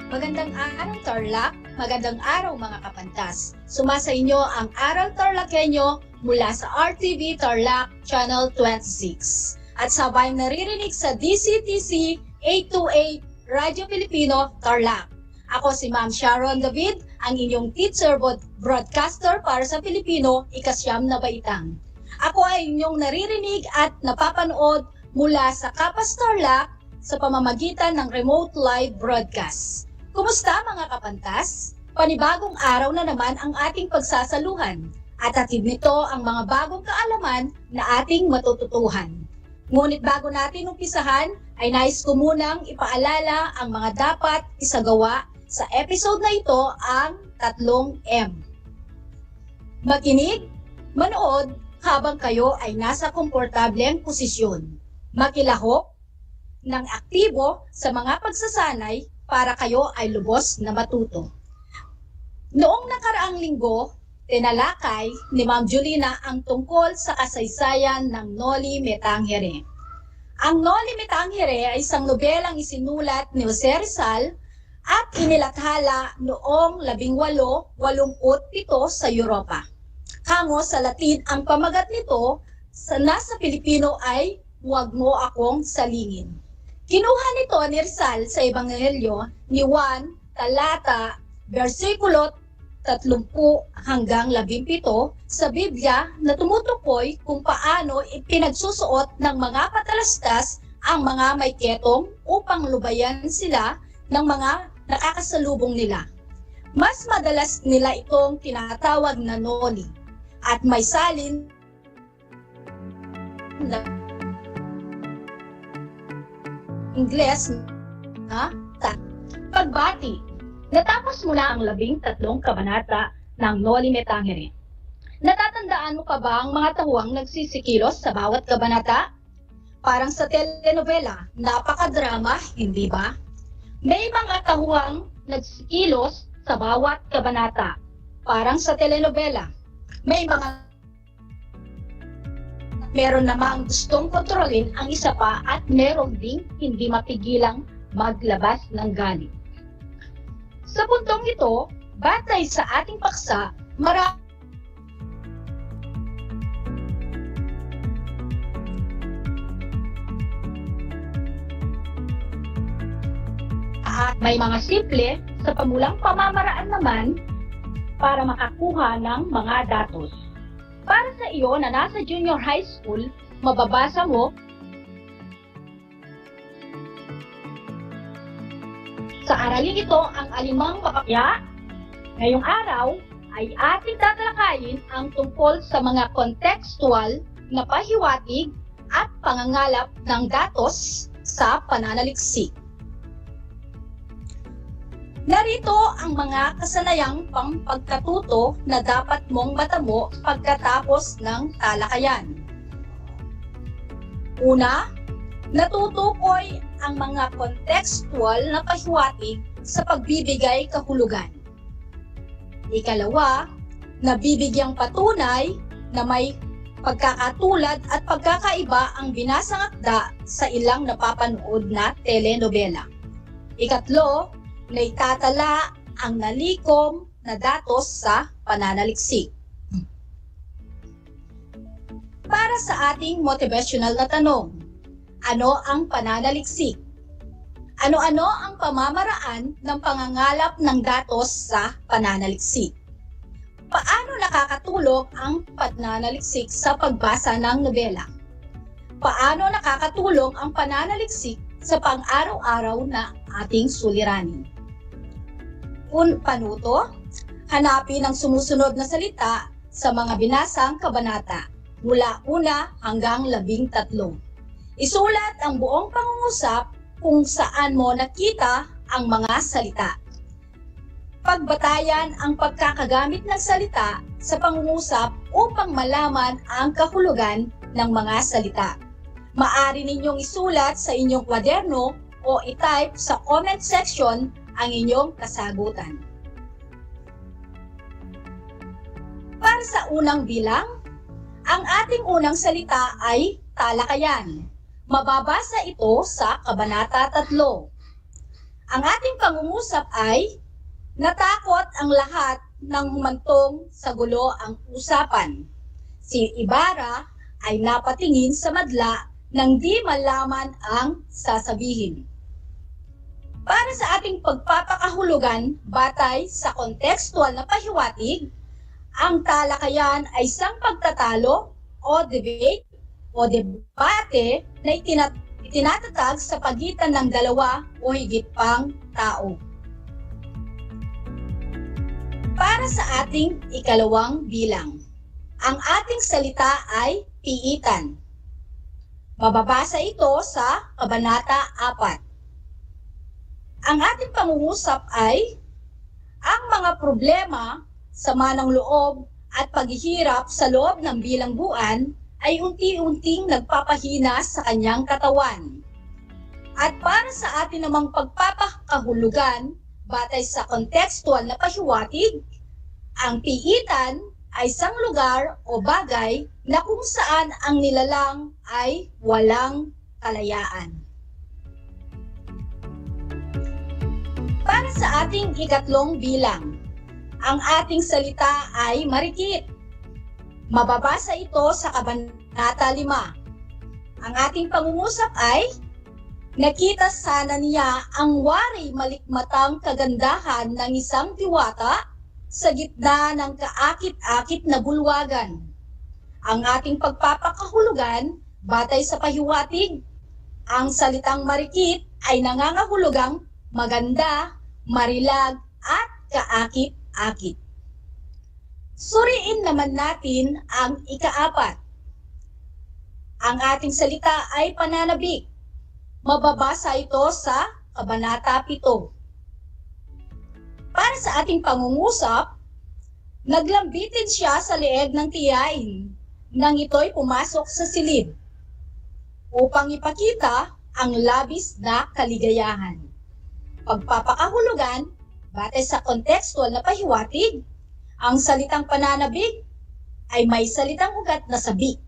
Magandang araw, Tarlac! Magandang araw, mga kapantas! Sumasa inyo ang Aral TarlakHenyo mula sa RTV Tarlac Channel 26 at sabay naririnig sa DCTC 828 Radio Filipino Tarlac. Ako si Ma'am Sharon David, ang inyong teacher broadcaster para sa Pilipino, ikasyam na baitang. Ako ay inyong naririnig at napapanood mula sa Kapas Tarlac sa pamamagitan ng remote live broadcast. Kumusta mga kapantas? Panibagong araw na naman ang ating pagsasaluhan at hatid nito ang mga bagong kaalaman na ating matututuhan. Ngunit bago natin umpisahan, ay nais ko munang ipaalala ang mga dapat isagawa sa episode na ito, ang 3M. Makinig, manood habang kayo ay nasa komportableng posisyon. Makilahok ng aktibo sa mga pagsasanay para kayo ay lubos na matuto. Noong nakaraang linggo, tinalakay ni Ma'am Julina ang tungkol sa kasaysayan ng Noli Me Tangere. Ang Noli Me Tangere ay isang nobelang isinulat ni Jose Rizal at inilathala noong 1887 sa Europa. Hango sa Latin ang pamagat nito sa nasa Pilipino ay "Huwag mo akong salingin." Kinuha nito ni Rizal sa Ebanghelyo ni Juan, talata, versikulo 30 hanggang 17 sa Biblia na tumutukoy kung paano ipinagsusuot ng mga patalastas ang mga may ketong upang lubayan sila ng mga nakakasalubong nila. Mas madalas nila itong tinatawag na noli at may salin na Ingles na pagbati. Natapos mo na ang 13 kabanata ng Noli Me Tangere. Natatandaan mo pa ba ang mga tawang nagsisikilos sa bawat kabanata? Parang sa telenovela, napakadrama, hindi ba? May mga tawang nagsikilos sa bawat kabanata. Parang sa telenovela. Meron namang gustong kontrolin ang isa pa at meron ding hindi mapigilang maglabas ng galit. Sa puntong ito, batay sa ating paksa, may mga simple sa pamulang pamamaraan naman para makakuha ng mga datos. Para sa iyo na nasa junior high school, mababasa mo sa aralin ito ang alimang makapya. Ngayong araw ay ating tatalakayin ang tungkol sa mga contextual na pahiwatig at pangangalap ng datos sa pananaliksik. Narito ang mga kasanayang pagkatuto na dapat mong matamo pagkatapos ng talakayan. Una, natutukoy ang mga contextual na pahiwatig sa pagbibigay kahulugan. Ikalawa, nabibigyang patunay na may pagkakatulad at pagkakaiba ang binasang akda sa ilang napapanood na telenovela. Ikatlo, naitatala ang nalikom na datos sa pananaliksik. Para sa ating motivational na tanong, ano ang pananaliksik? Ano-ano ang pamamaraan ng pangangalap ng datos sa pananaliksik? Paano nakakatulong ang pananaliksik sa pagbasa ng nobela? Paano nakakatulong ang pananaliksik sa pang-araw-araw na ating suliranin? Panuto, hanapin ang sumusunod na salita sa mga binasang kabanata. mula 1 hanggang 13. Isulat ang buong pangungusap kung saan mo nakita ang mga salita. Pagbatayan ang pagkakagamit ng salita sa pangungusap upang malaman ang kahulugan ng mga salita. Maaari ninyong isulat sa inyong kwaderno o i-type sa comment section ang inyong kasagutan. Para sa unang bilang, ang ating unang salita ay talakayan. Mababasa ito sa Kabanata 3. Ang ating pangungusap ay, natakot ang lahat nang humantong sa gulo ang usapan. Si Ibarra ay napatingin sa madla nang di malaman ang sasabihin. Para sa ating pagpapakahulugan batay sa kontekstual na pahiwatig, ang talakayan ay isang pagtatalo o debate o debate na itinatatag sa pagitan ng dalawa o higit pang tao. Para sa ating ikalawang bilang, ang ating salita ay piitan. Mababasa ito sa Kabanata 4. Ang ating pangungusap ay ang mga problema, sama ng loob at paghihirap sa loob ng bilangguan ay unti-unting nagpapahina sa kanyang katawan. At para sa atin namang pagpapakahulugan, batay sa kontekstual na pahiwatig, ang piitan ay isang lugar o bagay na kung saan ang nilalang ay walang kalayaan. Para sa ating ikatlong bilang, ang ating salita ay marikit. Mababasa ito sa Kabanata 5. Ang ating pangungusap ay, nakita sana niya ang wari malikmatang kagandahan ng isang diwata sa gitna ng kaakit-akit na bulwagan. Ang ating pagpapakahulugan, batay sa pahiwatig, ang salitang marikit ay nangangahulugang maganda, marilag at kaakit-akit. Suriin naman natin ang ika-4. Ang ating salita ay pananabik. Mababasa ito sa Kabanata 7. Para sa ating pangungusap, naglambitin siya sa leeg ng tiyain nang ito'y pumasok sa silid upang ipakita ang labis na kaligayahan. Pagpapakahulugan, batay sa kontekstual na pahiwatig, ang salitang pananabik ay may salitang ugat na sabik.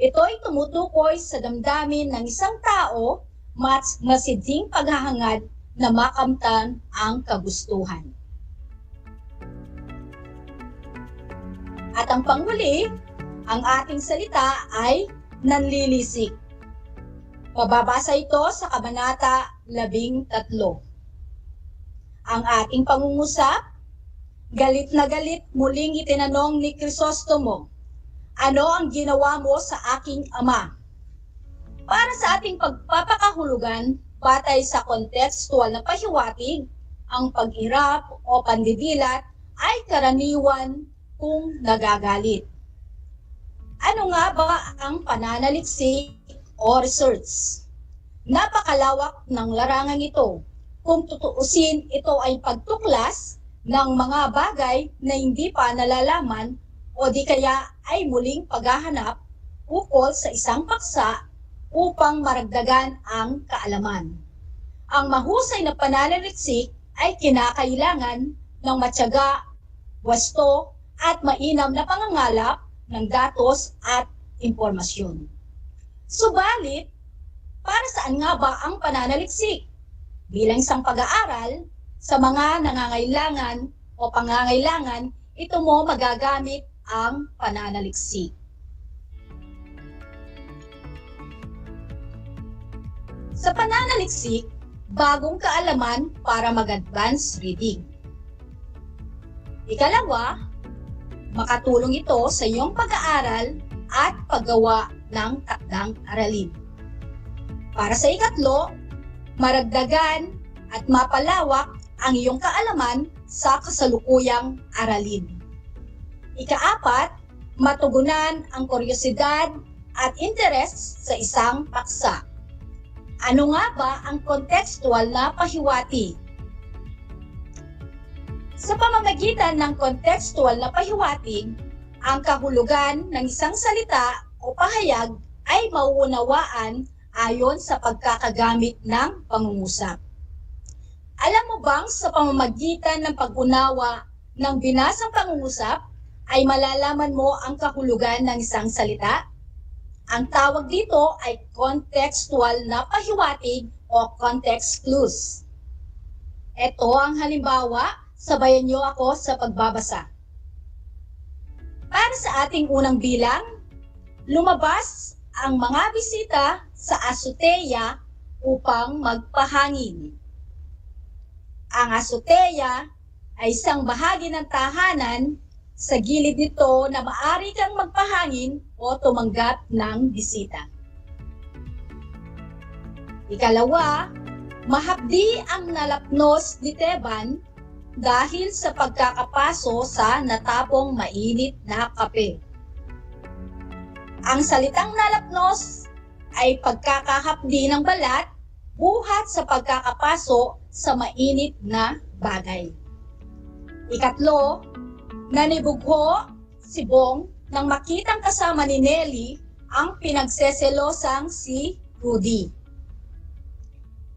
Ito'y tumutukoy sa damdamin ng isang tao mas masidhing paghahangad na makamtan ang kagustuhan. At ang panghuli, ang ating salita ay nanlilisik. Mababasa ito sa Kabanata 13. Ang ating pangungusap, galit na galit muling itinanong ni Crisostomo, ano ang ginawa mo sa aking ama? Para sa ating pagpapakahulugan, batay sa kontekstual na pahiwatig, ang pag-irap o pandidilat ay karaniwan kung nagagalit. Ano nga ba ang pananaliksik o research? Napakalawak ng larangan ito. Kung tutuusin, ito ay pagtuklas ng mga bagay na hindi pa nalalaman o di kaya ay muling paghahanap ukol sa isang paksa upang maragdagan ang kaalaman. Ang mahusay na pananaliksik ay kinakailangan ng matyaga, wasto at mainam na pangangalap ng datos at impormasyon. Subalit, para saan nga ba ang pananaliksik? Bilang isang pag-aaral, sa mga nangangailangan o pangangailangan, ito mo magagamit ang pananaliksik. Sa pananaliksik, bagong kaalaman para mag-advance reading. Ikalawa, makatulong ito sa iyong pag-aaral at paggawa ng takdang aralin. Para sa ikatlo, maragdagan at mapalawak ang iyong kaalaman sa kasalukuyang aralin. Ika-4, Matugunan ang kuryosidad at interes sa isang paksa. Ano nga ba ang contextual na pahiwati? Sa pamamagitan ng contextual na pahiwatig, ang kahulugan ng isang salita o pahayag ay mauunawaan ayon sa pagkakagamit ng pangungusap. Alam mo bang sa pamamagitan ng pag-unawa ng binasang pangungusap ay malalaman mo ang kahulugan ng isang salita? Ang tawag dito ay contextual na pahiwatig o context clues. Ito ang halimbawa, sabayan niyo ako sa pagbabasa. Para sa ating unang bilang, lumabas ang mga bisita sa azotea upang magpahangin. Ang azotea ay isang bahagi ng tahanan. Sa gilid nito na maaari kang magpahangin o tumanggap ng bisita. Ikalawa, mahapdi ang nalapnos ni Teban dahil sa pagkakapaso sa natapong mainit na kape. Ang salitang nalapnos ay pagkakahapdi ng balat buhat sa pagkakapaso sa mainit na bagay. Ikatlo, nanibugho si Bong nang makitang kasama ni Nelly ang pinagseselosang si Rudy.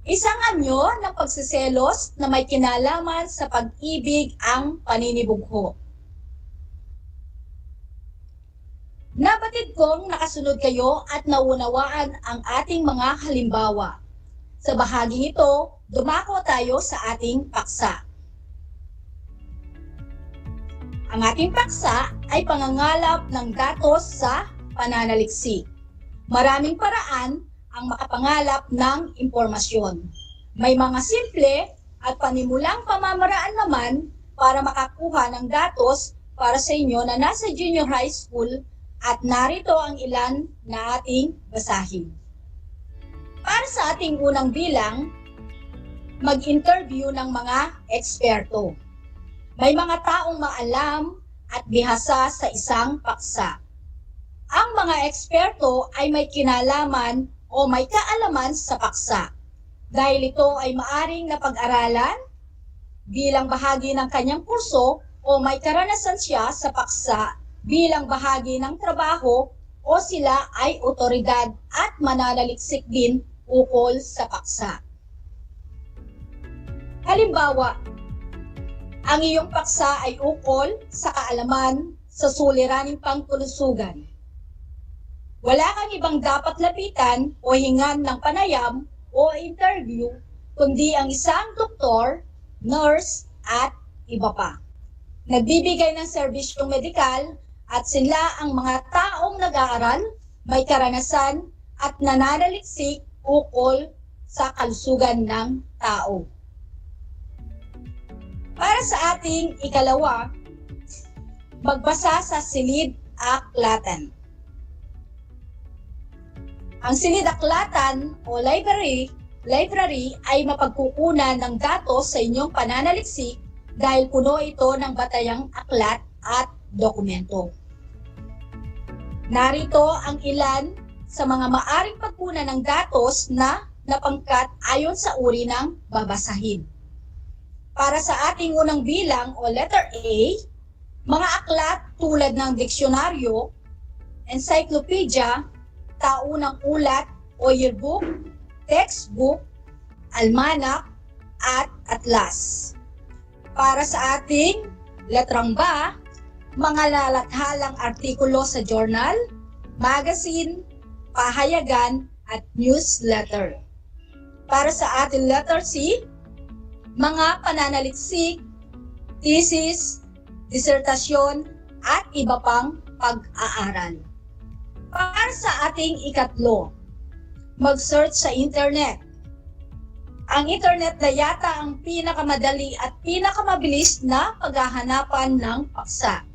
Isang anyo ng pagseselos na may kinalaman sa pag-ibig ang paninibugho. Nabatid kong nakasunod kayo at naunawaan ang ating mga halimbawa. Sa bahaging ito, dumako tayo sa ating paksa. Ang ating paksa ay pangangalap ng datos sa pananaliksik. Maraming paraan ang makapangalap ng impormasyon. May mga simple at panimulang pamamaraan naman para makakuha ng datos para sa inyo na nasa junior high school at narito ang ilan na ating basahin. Para sa ating unang bilang, mag-interview ng mga eksperto. May mga taong maalam at bihasa sa isang paksa. Ang mga eksperto ay may kinalaman o may kaalaman sa paksa dahil ito ay maaring napag-aralan bilang bahagi ng kanyang kurso o may karanasan siya sa paksa bilang bahagi ng trabaho o sila ay otoridad at mananaliksik din ukol sa paksa. Halimbawa, ang iyong paksa ay ukol sa kaalaman sa suliraning pangtulusugan. Wala kang ibang dapat lapitan o hingan ng panayam o interview kundi ang isang doktor, nurse at iba pa. Nagbibigay ng serbisyong medikal at sila ang mga taong nag-aaral, may karanasan at nananaliksik ukol sa kalusugan ng tao. Para sa ating ikalawa, magbasa sa silid-aklatan. Ang silid-aklatan o library ay mapagkukunan ng datos sa inyong pananaliksik dahil puno ito ng batayang aklat at dokumento. Narito ang ilan sa mga maaring pagkunan ng datos na napangkat ayon sa uri ng babasahin. Para sa ating unang bilang o letter A, mga aklat tulad ng diksyonaryo, encyclopedia, taunang ulat o yearbook, textbook, almanak, at atlas. Para sa ating letrang B, mga lalathalang artikulo sa journal, magazine, pahayagan, at newsletter. Para sa ating letter C, mga pananaliksik, thesis, disertasyon, at iba pang pag-aaral. Para sa ating ikatlo, mag-search sa internet. Ang internet na yata ang pinakamadali at pinakamabilis na paghahanapan ng paksa.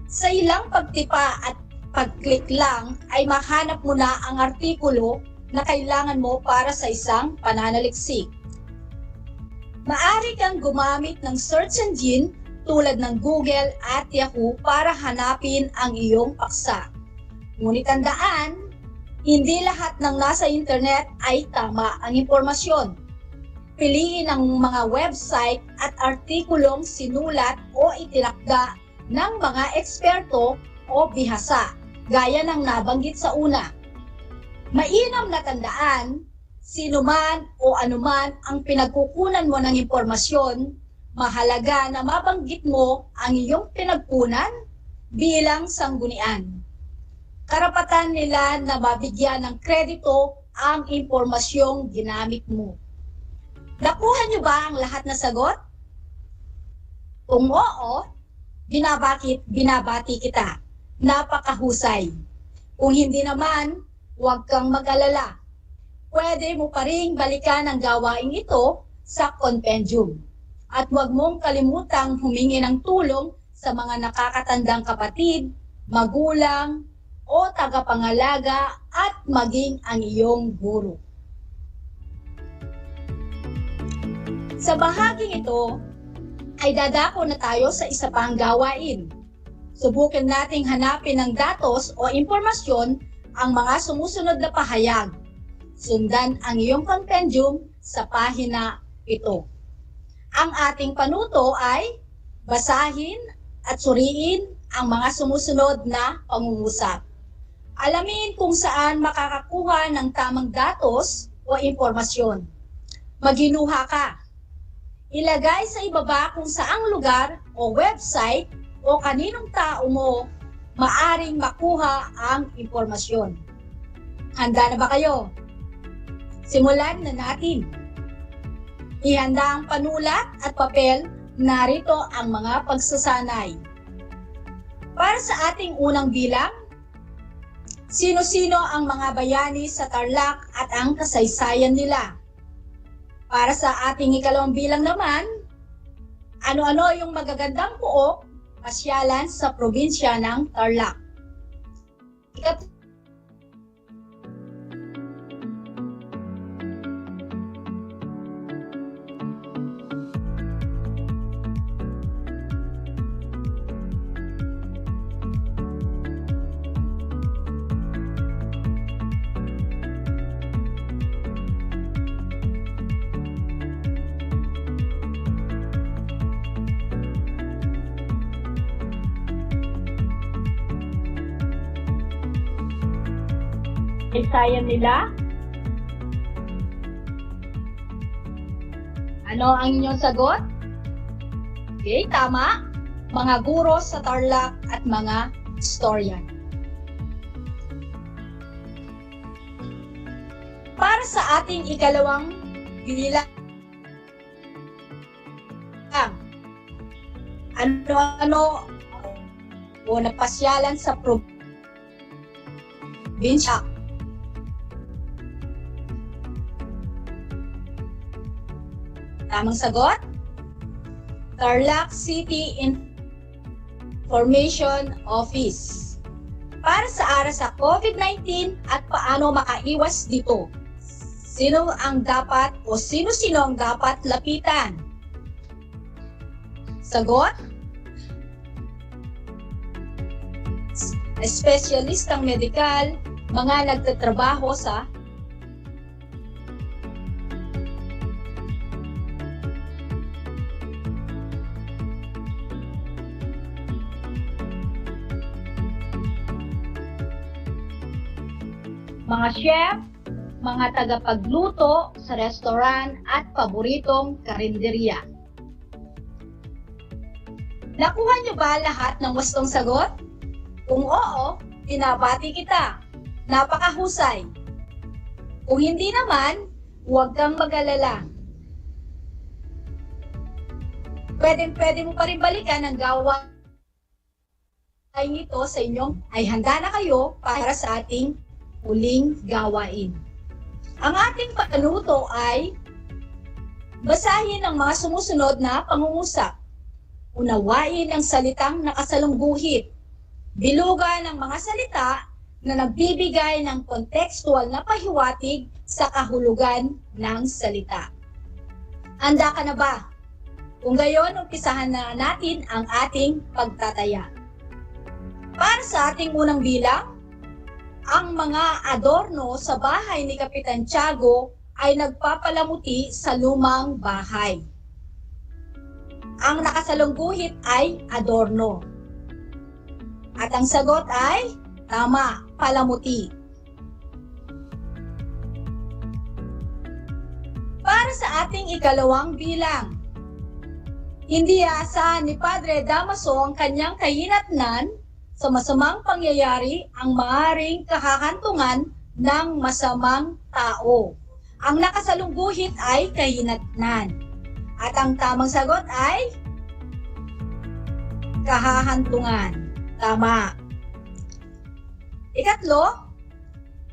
Sa ilang pagtipa at pag-click lang ay mahanap mo na ang artikulo na kailangan mo para sa isang pananaliksik. Maaari kang gumamit ng search engine tulad ng Google at Yahoo para hanapin ang iyong paksa. Ngunit tandaan, hindi lahat ng nasa internet ay tama ang impormasyon. Piliin ang mga website at artikulong sinulat o itinakda ng mga eksperto o bihasa, gaya ng nabanggit sa una. Mainam na tandaan, sino man o anuman ang pinagkukunan mo ng impormasyon, mahalaga na mabanggit mo ang iyong pinagkunan bilang sanggunian. Karapatan nila na mabigyan ng kredito ang impormasyong ginamit mo. Nakuha niyo ba ang lahat na sagot? Kung oo, binabati kita. Napakahusay. Kung hindi naman, huwag kang mag-alala. Pwede mo pa ring balikan ang gawain ito sa compendium. At huwag mong kalimutang humingi ng tulong sa mga nakakatandang kapatid, magulang, o tagapangalaga at maging ang iyong guro. Sa bahaging ito, ay dadako na tayo sa isa pang gawain. Subukan nating hanapin ng datos o impormasyon ang mga sumusunod na pahayag. Sundan ang iyong compendium sa pahina 7. Ang ating panuto ay basahin at suriin ang mga sumusunod na pangungusap. Alamin kung saan makakakuha ng tamang datos o impormasyon. Maghinuha ka. Ilagay sa ibaba kung saang lugar o website o kaninong tao mo maaring makuha ang impormasyon. Handa na ba kayo? Simulan na natin. Ihanda ang panulat at papel, narito ang mga pagsasanay. Para sa ating unang bilang, sino-sino ang mga bayani sa Tarlac at ang kasaysayan nila? Para sa ating ikalawang bilang naman, ano-ano yung magagandang puok, pasyalan sa probinsya ng Tarlac? Kasaysayan nila? Ano ang inyong sagot? Okay, tama. Mga guro sa Tarlac at mga historian. Para sa ating ikalawang bilang, ano-ano o napasyalan sa probinsya. Tamang sagot? Tarlac City Information Office. Para sa aras sa COVID-19 at paano makaiwas dito. Sino ang dapat o sino-sino ang dapat lapitan? Sagot? Espesyalistang medikal, mga nagtatrabaho sa mga chef, mga tagapagluto sa restaurant at paboritong karinderya. Nakuha niyo ba lahat ng wastong sagot? Kung oo, binabati kita. Napakahusay. Kung hindi naman, huwag kang mag-alala. Pwede mo pa rin balikan ang gawain ito sa inyong ay handa na kayo para sa ating huling gawain. Ang ating panuto ay basahin ang mga sumusunod na pangungusap. Unawain ang salitang nakasalungguhit. Bilugan ang mga salita na nagbibigay ng kontekstual na pahiwatig sa kahulugan ng salita. Handa ka na ba? Kung gayon, umpisahan na natin ang ating pagtataya. Para sa ating unang bilang, ang mga adorno sa bahay ni Kapitan Tiago ay nagpapalamuti sa lumang bahay. Ang nakasalungguhit ay adorno. At ang sagot ay tama, palamuti. Para sa ating ikalawang bilang, hindi aasahan ni Padre Damaso ang kanyang kahinatnan sa masamang pangyayari ang maaaring kakahantungan ng masamang tao. Ang nakasalungguhit ay kahinatnan. At ang tamang sagot ay kahahantungan. Tama. Ikatlo,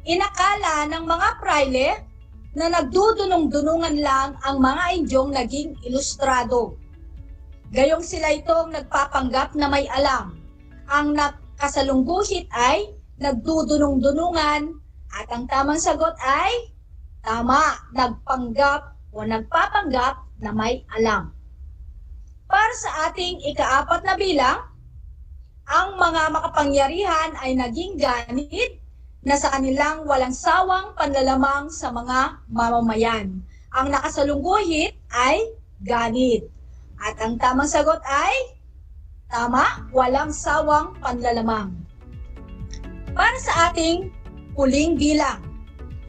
inakala ng mga praile na nagdudunong-dunungan lang ang mga Indyong naging ilustrado. Gayong sila itong nagpapanggap na may alam. Ang nakasalungguhit ay nagdudunong-dunungan at ang tamang sagot ay tama, nagpanggap o nagpapanggap na may alam. Para sa ating ikaapat na bilang, ang mga makapangyarihan ay naging ganid na sa kanilang walang sawang panlalamang sa mga mamamayan. Ang nakasalungguhit ay ganid. At ang tamang sagot ay tama, walang sawang panlalamang. Para sa ating huling bilang,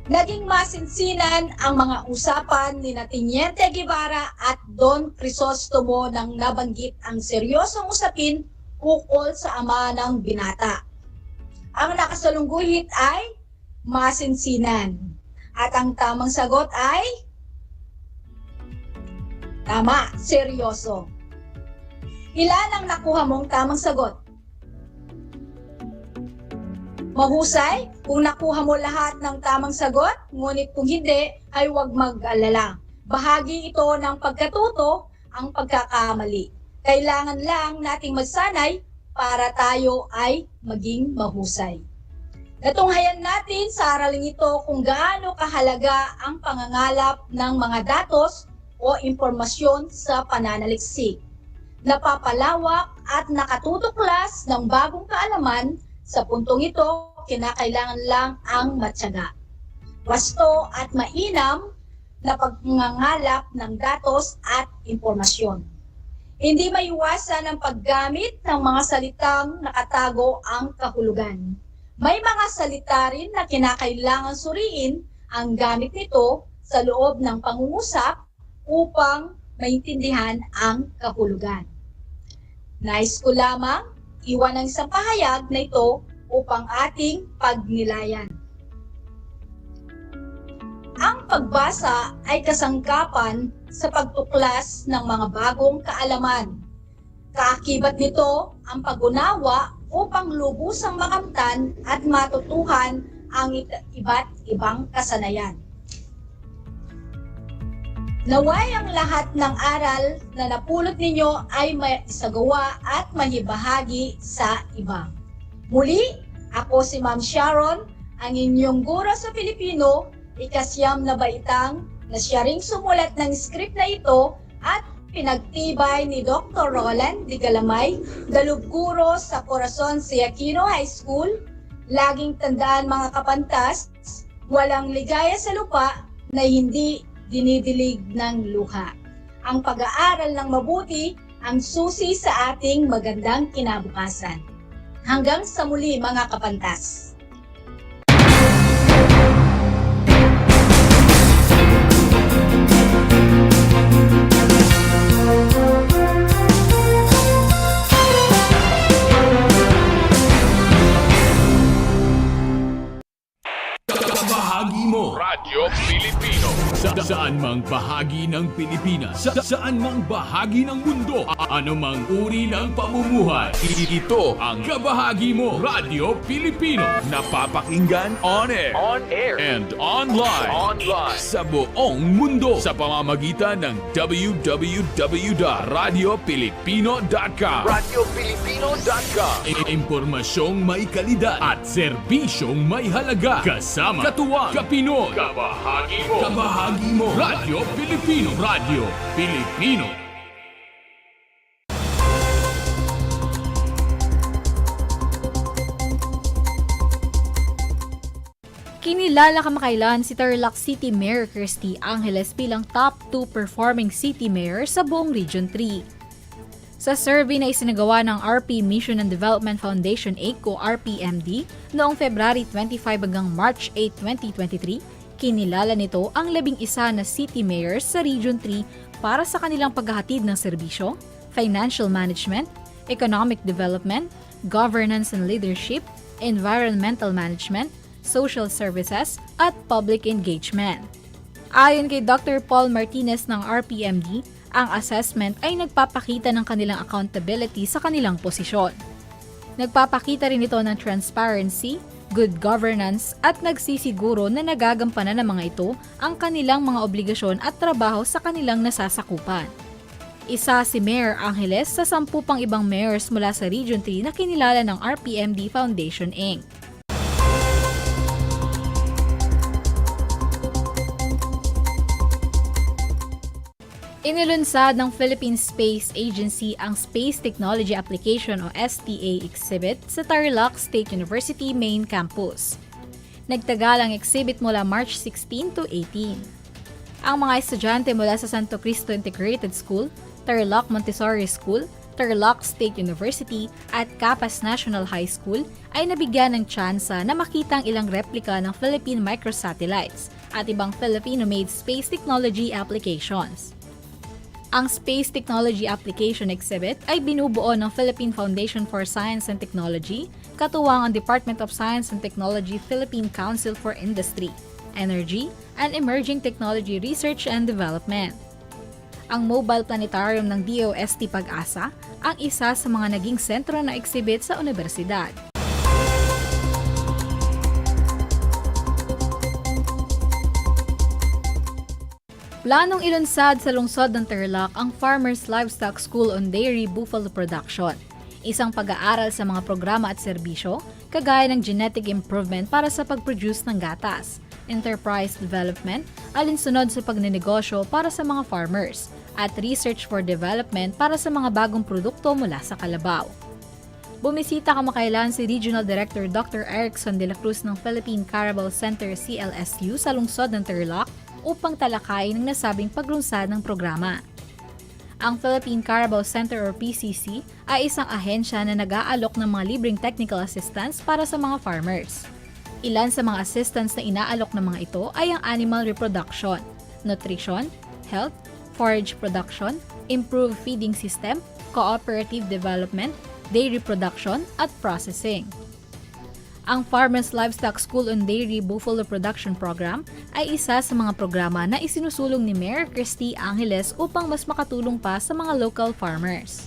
naging masinsinan ang mga usapan ni Teniente Guevara at Don Crisostomo nang nabanggit ang seryosong usapin ukol sa ama ng binata. Ang nakasalungguhit ay masinsinan. At ang tamang sagot ay tama, seryoso. Ilan ang nakuha mong tamang sagot? Mahusay kung nakuha mo lahat ng tamang sagot, ngunit kung hindi ay huwag mag-alala. Bahagi ito ng pagkatuto ang pagkakamali. Kailangan lang nating magsanay para tayo ay maging mahusay. Natunghayan natin sa araling ito kung gaano kahalaga ang pangangalap ng mga datos o impormasyon sa pananaliksik. Napapalawak at nakatutuklas ng bagong kaalaman. Sa puntong ito, kinakailangan lang ang matyaga. Wasto at mainam na pagngangalap ng datos at impormasyon. Hindi maiwasan ang paggamit ng mga salitang nakatago ang kahulugan. May mga salita rin na kinakailangan suriin ang gamit nito sa loob ng pangungusap upang maintindihan ang kahulugan. Nais ko lamang iwan ang isang pahayag na ito upang ating pagnilayan. Ang pagbasa ay kasangkapan sa pagtuklas ng mga bagong kaalaman. Kaakibat nito ang pag-unawa upang lubusang makamtan at matutuhan ang iba't ibang kasanayan. Naway ang lahat ng aral na napulot ninyo ay maisagawa at mahibahagi sa iba. Muli, ako si Ma'am Sharon, ang inyong guro sa Pilipino, ikasyam na baitang na siya ring sumulat ng script na ito at pinagtibay ni Dr. Roland Di Galamay, dalubguro sa Corazon Aquino High School. Laging tandaan mga kapantas, walang ligaya sa lupa na hindi dinidilig ng luha. Ang pag-aaral ng mabuti ang susi sa ating magandang kinabukasan. Hanggang sa muli mga kapantas. Bahagi mo Radyo Pilipino saan mang bahagi ng Pilipinas, saan mang bahagi ng mundo, anumang uri ng pamumuhay. Ito ang Kabahagi Mo Radyo Pilipino, napapakinggan on air and online sa buong mundo sa pamamagitan ng www.radiopilipino.com. Impormasyong may kalidad at serbisyong may halaga, kasama katuwang Kapinoy. Kabahagi Mo Radyo Pilipino. Kinilala kamakailan si Tarlac City Mayor Kirsty Angeles bilang top 2 performing city mayor sa buong Region 3. Sa survey na isinagawa ng RP Mission and Development Foundation Inc. o RPMD noong February 25 hanggang March 8, 2023, kinilala nito ang 11 na city mayors sa Region 3 para sa kanilang paghahatid ng serbisyo, financial management, economic development, governance and leadership, environmental management, social services, at public engagement. Ayon kay Dr. Paul Martinez ng RPMD, ang assessment ay nagpapakita ng kanilang accountability sa kanilang posisyon. Nagpapakita rin ito ng transparency, good governance, at nagsisiguro na nagagampanan ng mga ito ang kanilang mga obligasyon at trabaho sa kanilang nasasakupan. Isa si Mayor Angeles sa 10 pang ibang mayors mula sa Region 3 na kinilala ng RPMD Foundation Inc. Inilunsad ng Philippine Space Agency ang Space Technology Application o STA exhibit sa Tarlac State University Main Campus. Nagtagal ang exhibit mula March 16 to 18. Ang mga estudyante mula sa Santo Cristo Integrated School, Tarlac Montessori School, Tarlac State University at Capas National High School ay nabigyan ng tsansa na makita ang ilang replika ng Philippine microsatellites at ibang Filipino-made space technology applications. Ang Space Technology Application Exhibit ay binubuo ng Philippine Foundation for Science and Technology, katuwang ang Department of Science and Technology Philippine Council for Industry, Energy, and Emerging Technology Research and Development. Ang Mobile Planetarium ng DOST Pag-asa ang isa sa mga naging sentro na exhibit sa universidad. Planong ilunsad sa lungsod ng Tarlac ang Farmers Livestock School on Dairy Buffalo Production, isang pag-aaral sa mga programa at serbisyo, kagaya ng genetic improvement para sa pag-produce ng gatas, enterprise development, alinsunod sa pagnenegosyo para sa mga farmers, at research for development para sa mga bagong produkto mula sa kalabaw. Bumisita kamakailan si Regional Director Dr. Erickson de la Cruz ng Philippine Carabao Center CLSU sa lungsod ng Tarlac upang talakayin ang nasabing paglunsad ng programa. Ang Philippine Carabao Center or PCC ay isang ahensya na nag-aalok ng mga libreng technical assistance para sa mga farmers. Ilan sa mga assistance na inaalok ng mga ito ay ang animal reproduction, nutrition, health, forage production, improved feeding system, cooperative development, dairy production, at processing. Ang Farmers Livestock School on Dairy Buffalo Production Program ay isa sa mga programa na isinusulong ni Mayor Kirsty Angeles upang mas makatulong pa sa mga local farmers.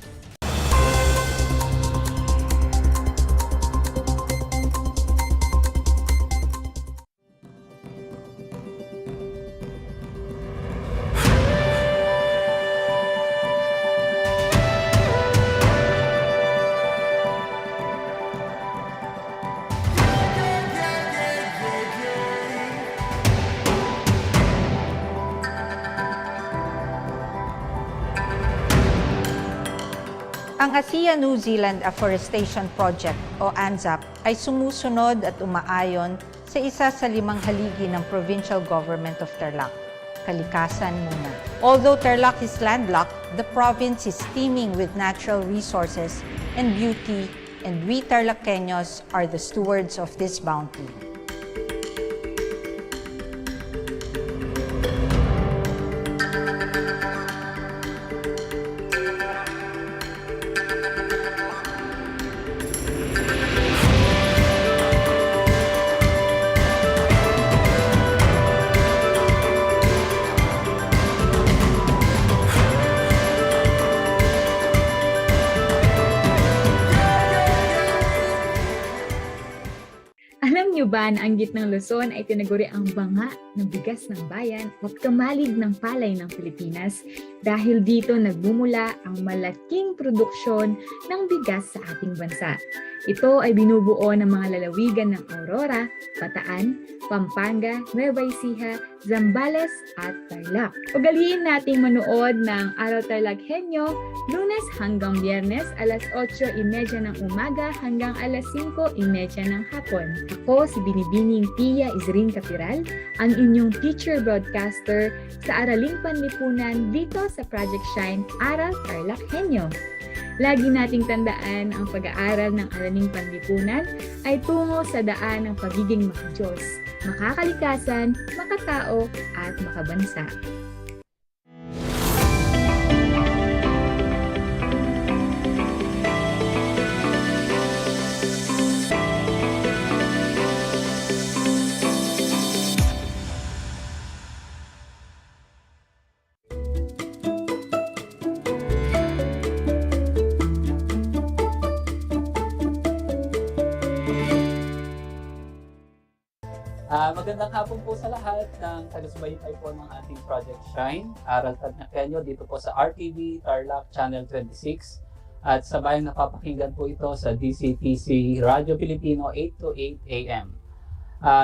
Ang ASEA New Zealand Afforestation Project o ANZAP ay sumusunod at umaayon sa isa sa 5 haligi ng Provincial Government of Tarlac, kalikasan muna. Although Tarlac is landlocked, the province is teeming with natural resources and beauty, and we TarlakHenyos are the stewards of this bounty. Alam niyo ba na ang gitnang Luzon ay tinaguri ang banga ng bigas ng bayan at kamalig ng palay ng Pilipinas? Dahil dito nagmumula ang malaking produksyon ng bigas sa ating bansa. Ito ay binubuo ng mga lalawigan ng Aurora, Bataan, Pampanga, Nueva Ecija, Zambales at Tarlac. Ugaliin nating manood ng Aral TarlakHenyo Lunes hanggang Biyernes alas 8:30 ng umaga hanggang alas 5:30 ng hapon. Ako si Binibining Pia Isrin Capiral, ang inyong teacher broadcaster sa Araling Panlipunan dito sa Project Shine Aral TarlakHenyo. Lagi nating tandaan ang pag-aaral ng Araling Panlipunan ay tungo sa daan ng pagiging makadiyos, makakalikasan, makatao at makabansa. Magandang hapon po sa lahat ng taga-subaybay po ng ating Project Shine, Aral TarlakHenyo dito po sa RTV Tarlac Channel 26 at sa bayang napapakinggan po ito sa DCTC Radio Filipino 8 to 8 AM.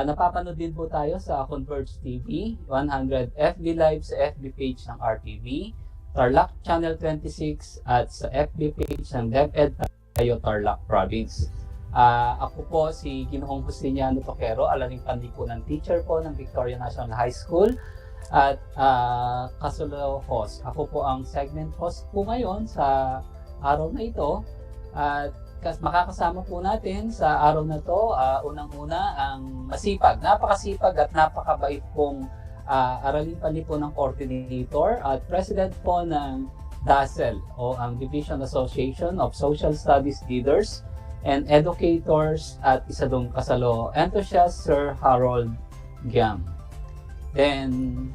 Napapanood din po tayo sa Converge TV, 100 FB Live sa FB page ng RTV, Tarlac Channel 26 at sa FB page ng DEPED Tarlac Province. Ako po si Ginoong Justiniano Toquero, Alaring Panlipunan teacher po ng Victoria National High School at Kasulo host. Ako po ang segment host po ngayon sa araw na ito at makakasama po natin sa araw na to unang-una ang masipag, napakasipag at napakabait pong Araling Panlipunan Coordinator at President po ng DASEL o ang Division Association of Social Studies Leaders and Educators at isa dong kasalo enthusiast, Sir Harold Giam. Then,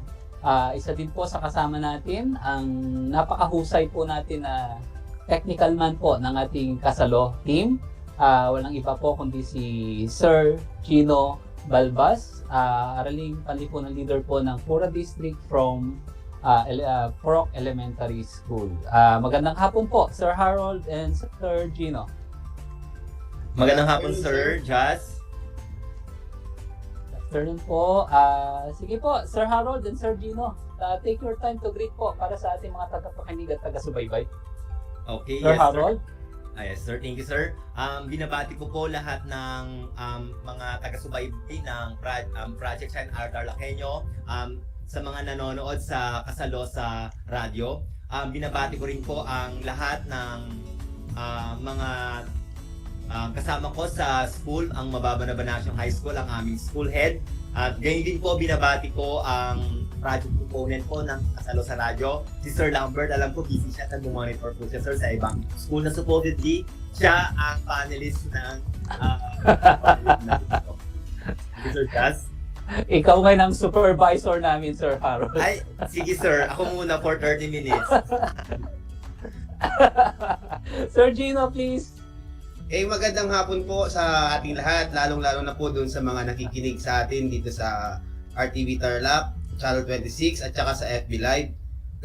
isa din po sa kasama natin, ang napakahusay po natin na technical man po ng ating kasalo team. Walang iba po kundi si Sir Gino Balbas, Araling Panlipunan leader po ng Pura District from Purok Elementary School. Magandang hapon po, Sir Harold and Sir Gino. Magandang hapon, Sir Jazz. Afternoon po. Sige po, Sir Harold and Sir Gino, take your time to greet po para sa ating mga tagapakinig at taga-subaybay. Okay, Sir yes, Harold. Sir. Yes, sir. Thank you, sir. Binabati ko po lahat ng mga taga-subaybay ng Project Shine Aral TarlakHenyo, sa mga nanonood sa kasalo sa radyo. Binabati ko rin po ang lahat ng mga kasama ko sa school, ang Mababana Banasyong High School, ang aming school head. At ganyan din po, binabati ko ang project component po ng kasalo sa radyo, si Sir Lambert. Alam ko busy siya at monitor po siya, sir, sa ibang school na supposedly siya ang panelist ng Sir Jazz. Ikaw ngayon ang supervisor namin, Sir Harold. Ay, sige sir, ako muna for 30 minutes. Sir Gino, please. Magandang hapon po sa ating lahat, lalong-lalo na po dun sa mga nakikinig sa atin dito sa RTV Tarlac, Channel 26 at saka sa FB Live.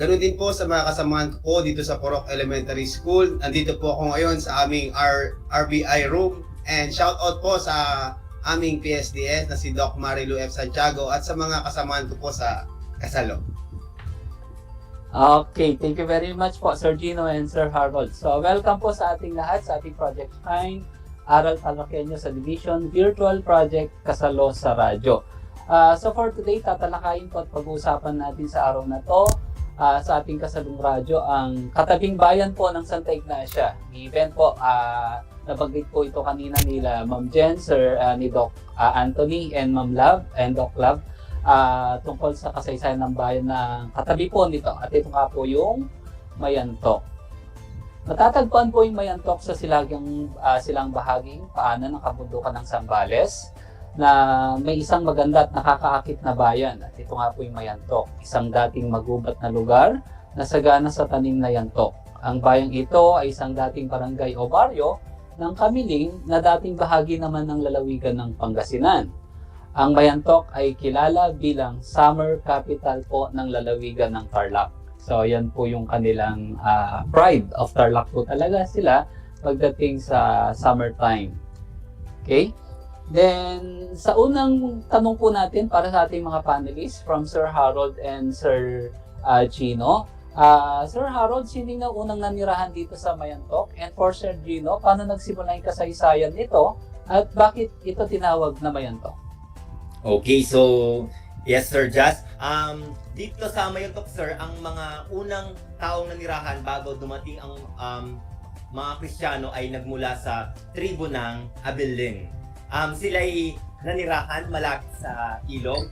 Ganun din po sa mga kasamahan ko po dito sa Purok Elementary School. Andito po ako ngayon sa aming RBI room, and shout out po sa aming PSDS na si Doc Marilu F. Santiago at sa mga kasamahan ko po sa kasalo. Okay, thank you very much po, Sir Gino and Sir Harold. So, welcome po sa ating lahat sa ating Project Shine, Aral TarlakHenyo sa Division Virtual Project Kasalo sa Radyo. So, for today, tatalakayin po at pag-uusapan natin sa araw na to sa ating kasalong radyo ang Katabing Bayan po ng Santa Ignacia. Event po, nabanggit po ito kanina nila Ma'am Jen, Sir ni Doc Anthony and Ma'am Love and Doc Love. Tungkol sa kasaysayan ng bayan na katabi po nito. At ito nga po yung Mayantok. Matatagpuan po yung Mayantok sa silang bahaging paanan ng kabundukan ng Zambales na may isang maganda at nakakaakit na bayan. At ito nga po yung Mayantok, isang dating magubat na lugar na sagana sa tanim na yantok. Ang bayang ito ay isang dating barangay o baryo ng Kamiling na dating bahagi naman ng lalawigan ng Pangasinan. Ang Mayantok ay kilala bilang summer capital po ng lalawigan ng Tarlac. So yan po yung kanilang pride of Tarlac po talaga sila pagdating sa summertime. Okay? Then, sa unang tanong po natin para sa ating mga panelists from Sir Harold and Sir Gino. Sir Harold, sino na unang nanirahan dito sa Mayantok? And for Sir Gino, paano nagsimula yung kasaysayan nito? At bakit ito tinawag na Mayantok? Okay, so yes Sir Jazz. Dito sa Mayantok sir, ang mga unang taong nanirahan bago dumating ang mga Kristiyano ay nagmula sa tribo ng Abilin. Sila'y nanirahan malapit sa ilog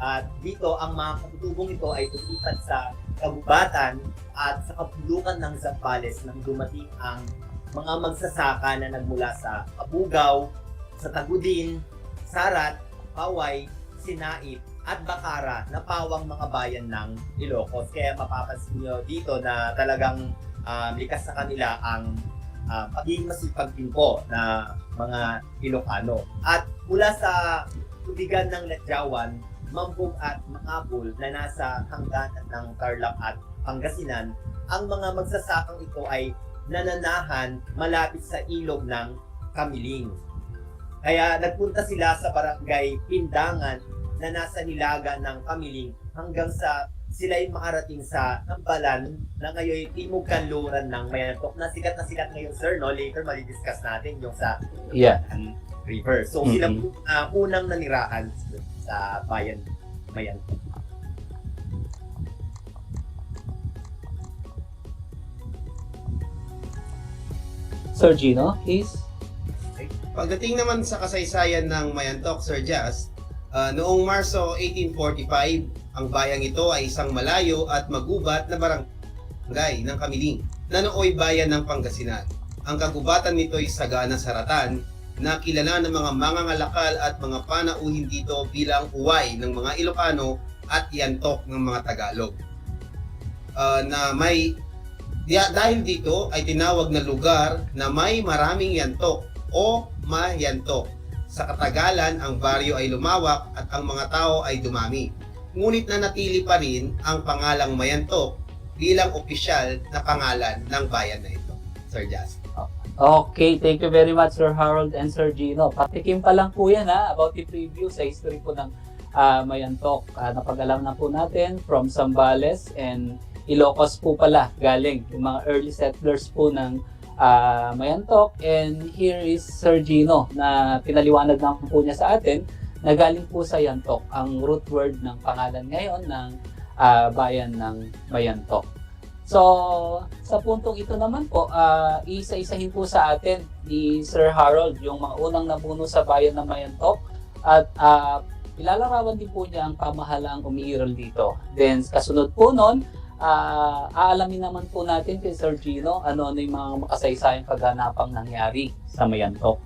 at dito ang mga katutubong ito ay tutukan sa kagubatan at sa kapulukan ng Zambales nang dumating ang mga magsasaka na nagmula sa Abugaw, sa Tagudin, Sarat, Paway, Sinait at Bakara na pawang mga bayan ng Ilocos. Kaya mapapansin nyo dito na talagang likas sa kanila ang pagiging masipag din po na mga Ilocano. At mula sa tubigan ng Ladyawan, Mambog at Mangabol na nasa hangganan ng Tarlac at Pangasinan, ang mga magsasakang ito ay nananahan malapit sa ilog ng Kamiling. Kaya nagpunta sila sa barangay Pindangan na nasa nilaga ng Kamiling hanggang sa sila'y makarating sa Nambalan na ngayon timog kanluran ng Mayantok na sikat ngayon sir, no? Later malidiscuss natin yung sa river. So sila unang nanirahan sa bayan Mayantok. Sir Gino, please. Pagdating naman sa kasaysayan ng Mayantok, Sir Jazz, noong Marso 1845, ang bayang ito ay isang malayo at magubat na barangay ng Kamiling na nooy bayan ng Pangasinan. Ang kagubatan nito ay sagana saratan na kilala ng mga mangangalakal at mga panauhin dito bilang uway ng mga Ilocano at yantok ng mga Tagalog. Dahil dito ay tinawag na lugar na may maraming yantok o mayantok. Sa katagalan, ang baryo ay lumawak at ang mga tao ay dumami. Ngunit nanatili pa rin ang pangalang Mayantok bilang opisyal na pangalan ng bayan na ito. Sir Jazz. Okay, thank you very much Sir Harold and Sir Gino. Patikim pa lang po yan about the preview sa history po ng Mayantok. Napag-alam na po natin from Zambales and Ilocos po pala galing yung mga early settlers po ng Mayantok. And here is Sir Gino na pinaliwanag na po niya sa atin na galing po sa Yantok, ang root word ng pangalan ngayon ng bayan ng Mayantok. So, sa puntong ito naman po, isa-isahin po sa atin ni Sir Harold yung mga unang namuno sa bayan ng Mayantok at ilalarawan din po niya ang pamahalaang umiiral dito. Then, kasunod po nun, aalamin naman po natin kay Sir Gino ano yung mga makasaysayang kaganapang nangyari sa Mayantok.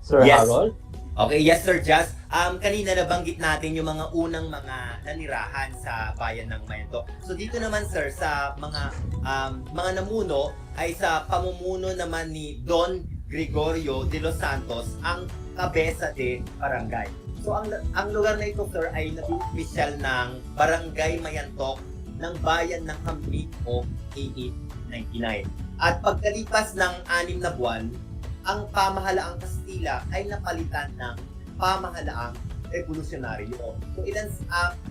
Sir Harold? Okay, yes Sir Jazz. Kanina nabanggit natin yung mga unang mga nanirahan sa bayan ng Mayantok. So dito naman sir, sa mga namuno ay sa pamumuno naman ni Don Gregorio de los Santos, ang kabesa de barangay. So ang lugar na ito sir ay naging opisyal ng Barangay Mayantok ng bayan ng Kamiling o 1899. At pagkalipas ng 6 na buwan, ang pamahalaang Kastila ay napalitan ng pamahalaang revolusyonaryo. So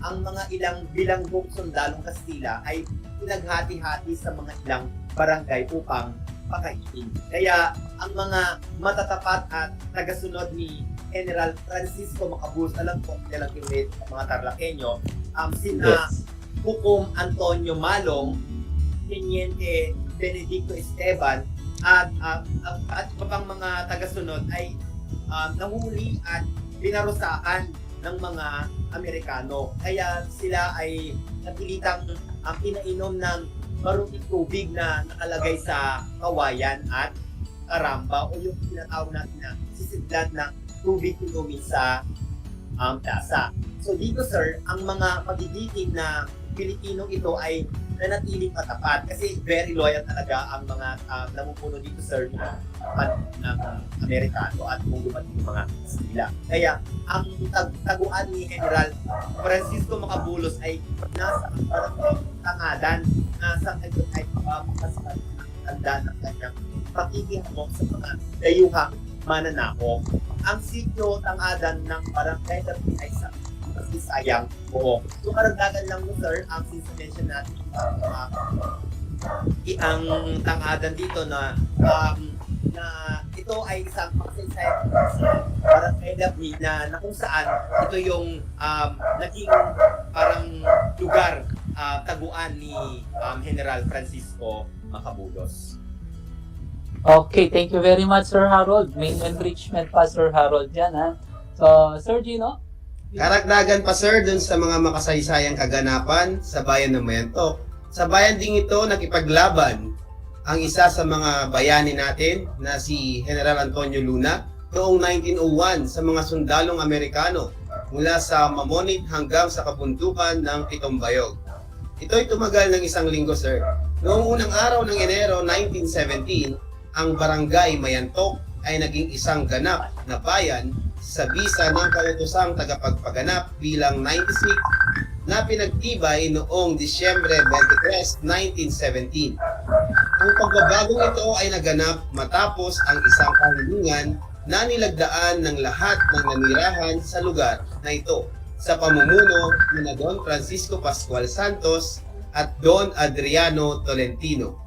ang mga ilang bilanggong sundalong Kastila ay pinaghati-hati sa mga ilang barangay upang pakainin. Kaya ang mga matatapat at tagasunod ni General Francisco Macabus, alam ko nilang kinulit ang mga Tarlakenyo, sina Hukom Antonio Malong, Teniente Benedicto Esteban, at iba pang mga tagasunod ay nahuli at pinarusaan ng mga Amerikano. Kaya sila ay napilitang pinainom ng maruming tubig na nakalagay sa kawayan at karamba o yung tinatawag natin na sisidlan ng tubig inumin sa plaza. So dito sir, ang mga magigiting na Pilipinong ito ay nanatiling matapat kasi very loyal talaga ang mga namumuno dito sir ng Amerikano at kung dumating mga sila. Kaya ang taguan ni General Francisco Macabulos ay nasa tangadan, nasa ngayon ay mapapakasalan ng tanda ng kanyang pakikihamo sa mga dayuhang mananako. Ang sityo tangadan ng barangay David ay sa sayang po. So karagdagan lang mo sir, ang mention natin ang tangadan dito na ito ay isang makasaysayan barangay David na kung saan ito yung naging parang lugar taguan ni General Francisco Macabulos. Okay, thank you very much, Sir Harold. May enrichment pa, Sir Harold, yan, ha? So, Sir Gino? Karagdagan pa sir dun sa mga makasaysayang kaganapan sa bayan ng Mayantok. Sa bayan ding ito nakipaglaban ang isa sa mga bayani natin na si General Antonio Luna noong 1901 sa mga sundalong Amerikano mula sa Mamonit hanggang sa kabundukan ng Pitong Bayog. Ito'y tumagal ng 1 linggo sir. Noong unang araw ng Enero 1917, ang barangay Mayantok ay naging isang ganap na bayan sa bisa ng kautusang tagapagpaganap bilang 96 na pinagtibay noong Disyembre 23, 1917. Ang pagbabagong ito ay naganap matapos ang isang kahilingan na nilagdaan ng lahat ng nanirahan sa lugar na ito sa pamumuno ni Don Francisco Pascual Santos at Don Adriano Tolentino.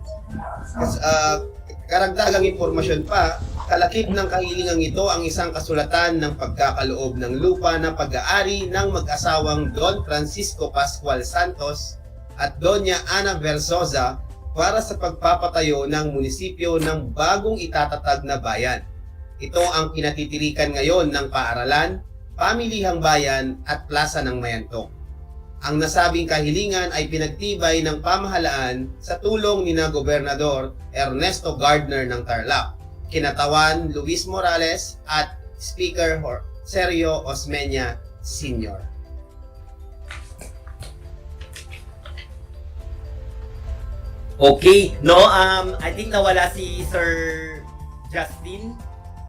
Karagdagang impormasyon pa, kalakip ng kahilingang ito ang isang kasulatan ng pagkakaloob ng lupa na pag-aari ng mag-asawang Don Francisco Pascual Santos at Doña Ana Versosa para sa pagpapatayo ng munisipyo ng bagong itatatag na bayan. Ito ang kinatitirikan ngayon ng paaralan, pamilihang bayan at plaza ng Mayantok. Ang nasabing kahilingan ay pinagtibay ng pamahalaan sa tulong ni na Gobernador Ernesto Gardner ng Tarlac, kinatawan Luis Morales at Speaker Sergio Osmeña Sr. Okay, no, I think nawala si Sir Justin.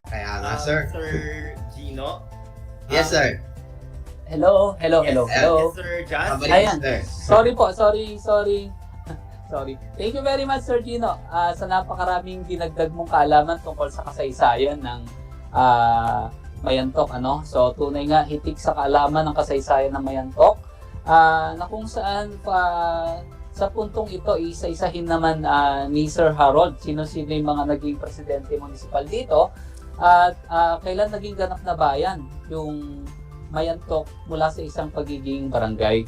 Kaya nga sir. Sir Gino. Yes sir. Hello. Yes, Sir Just. Ayan. Sorry po, sorry. Sorry. Thank you very much, Sir Gino, sa napakaraming dinagdag mong kaalaman tungkol sa kasaysayan ng Mayantok, ano? So, tunay nga hitik sa kaalaman ng kasaysayan ng Mayantok, na kung saan sa puntong ito, isa-isahin naman ni Sir Harold, sino-sino yung mga naging presidente municipal dito, at kailan naging ganap na bayan yung Mayantok mula sa isang pagiging barangay.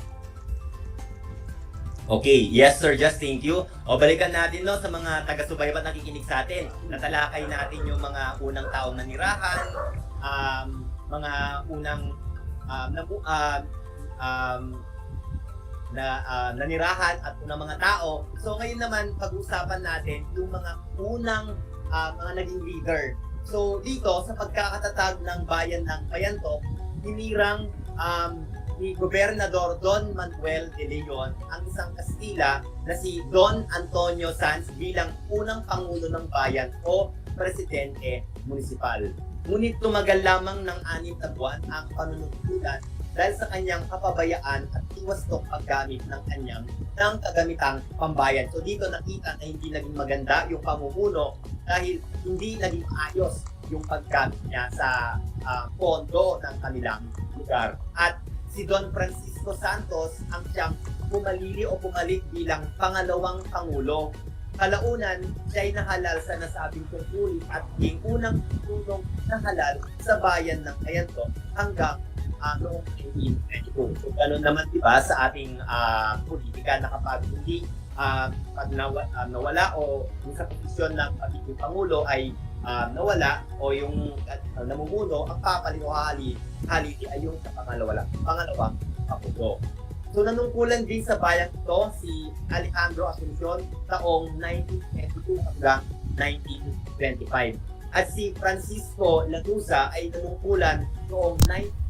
Okay, yes Sir Just, thank you. O balikan natin no sa mga taga-subaybay at nakikinig sa atin. Natalakay natin yung mga unang taong nanirahan, mga unang nanirahan at unang mga tao. So ngayon naman pag-usapan natin yung mga unang mga naging leader. So dito sa pagkakatatag ng bayan ng Mayantok, hinirang ni Gobernador Don Manuel de Leon ang isang Kastila na si Don Antonio Sanz bilang unang pangulo ng bayan o presidente munisipal. Ngunit tumagal lamang ng 6 na buwan ang panunungkulan dahil sa kanyang kapabayaan at iwastong paggamit ng kagamitang pambayan. So dito nakita na hindi naging maganda yung pamumuno dahil hindi naging maayos yung paggamit niya sa pondo ng kanilang lugar. At si Don Francisco Santos ang siyang bumalik bilang pangalawang pangulo. Kalaunan, siya'y nahalal sa nasabing tungkulin at yung unang tulong nahalal sa bayan ng Mayantok hanggang noong 1922. So ganoon naman diba sa ating politika na kapag hindi pag nawala o yung sa posisyon ng pagiging pangulo ay nawala o yung namumuno, ang papalit o haliti ay yung sa pangalawang pangulo. So nanungkulan din sa bayan ito si Alejandro Asuncion taong 1922 hanggang 1925. At si Francisco Lanuza ay nanungkulan noong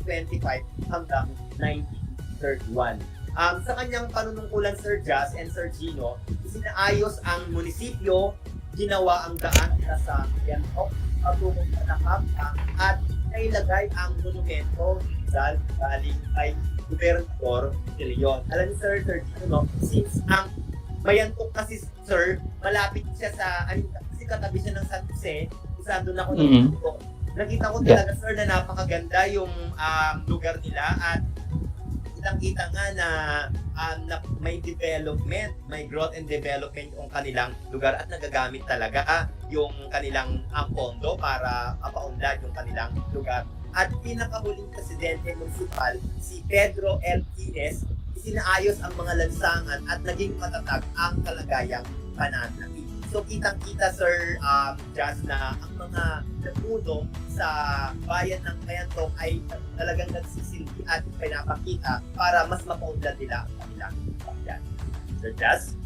1925 hanggang 1931. Sa kanyang panunungkulan, Sir Jazz and Sir Gino, isinaayos ang munisipyo, ginawa ang daan nila sa Mayantok, patungkol sa Nakapta, at nailagay ang monumento galing kay Gobernador de Leon. Alam niyo, Sir Gino, since ang Mayantok kasi, Sir, malapit siya sa, kasi katabi siya ng San Jose, isa doon ako nakita ko talaga, Sir, na napakaganda yung lugar nila at kitang-kita nga na may development, may growth and development yung kanilang lugar at nagagamit talaga yung kanilang pondo para mapaunlad yung kanilang lugar. At pinakahuling presidente municipal, si Pedro L. Quines, isinaayos ang mga lansangan at naging matatag ang kalagayang pananalapi. So kitang-kita, Sir Jazz, na ang mga napuno sa bayan ng Mayantok ay talagang nagsisilbi at pinapakita para mas mapaunlad nila ang kanilang bayan. Sir Jazz?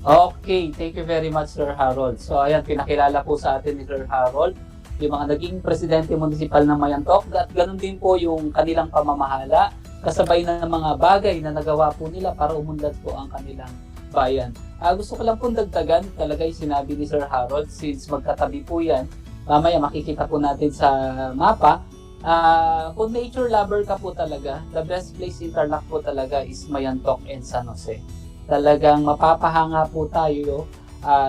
Okay, thank you very much, Sir Harold. So ayan, pinakilala po sa atin ni Sir Harold yung mga naging presidente municipal ng Mayantok at ganun din po yung kanilang pamamahala kasabay ng mga bagay na nagawa po nila para umunlad po ang kanilang bayan. Gusto ko lang pong dagdagan, talaga yung sinabi ni Sir Harold, since magkatabi po yan, mamaya makikita po natin sa mapa, kung nature lover ka po talaga, the best place in Tarlac po talaga is Mayantok and San Jose. Talagang mapapahanga po tayo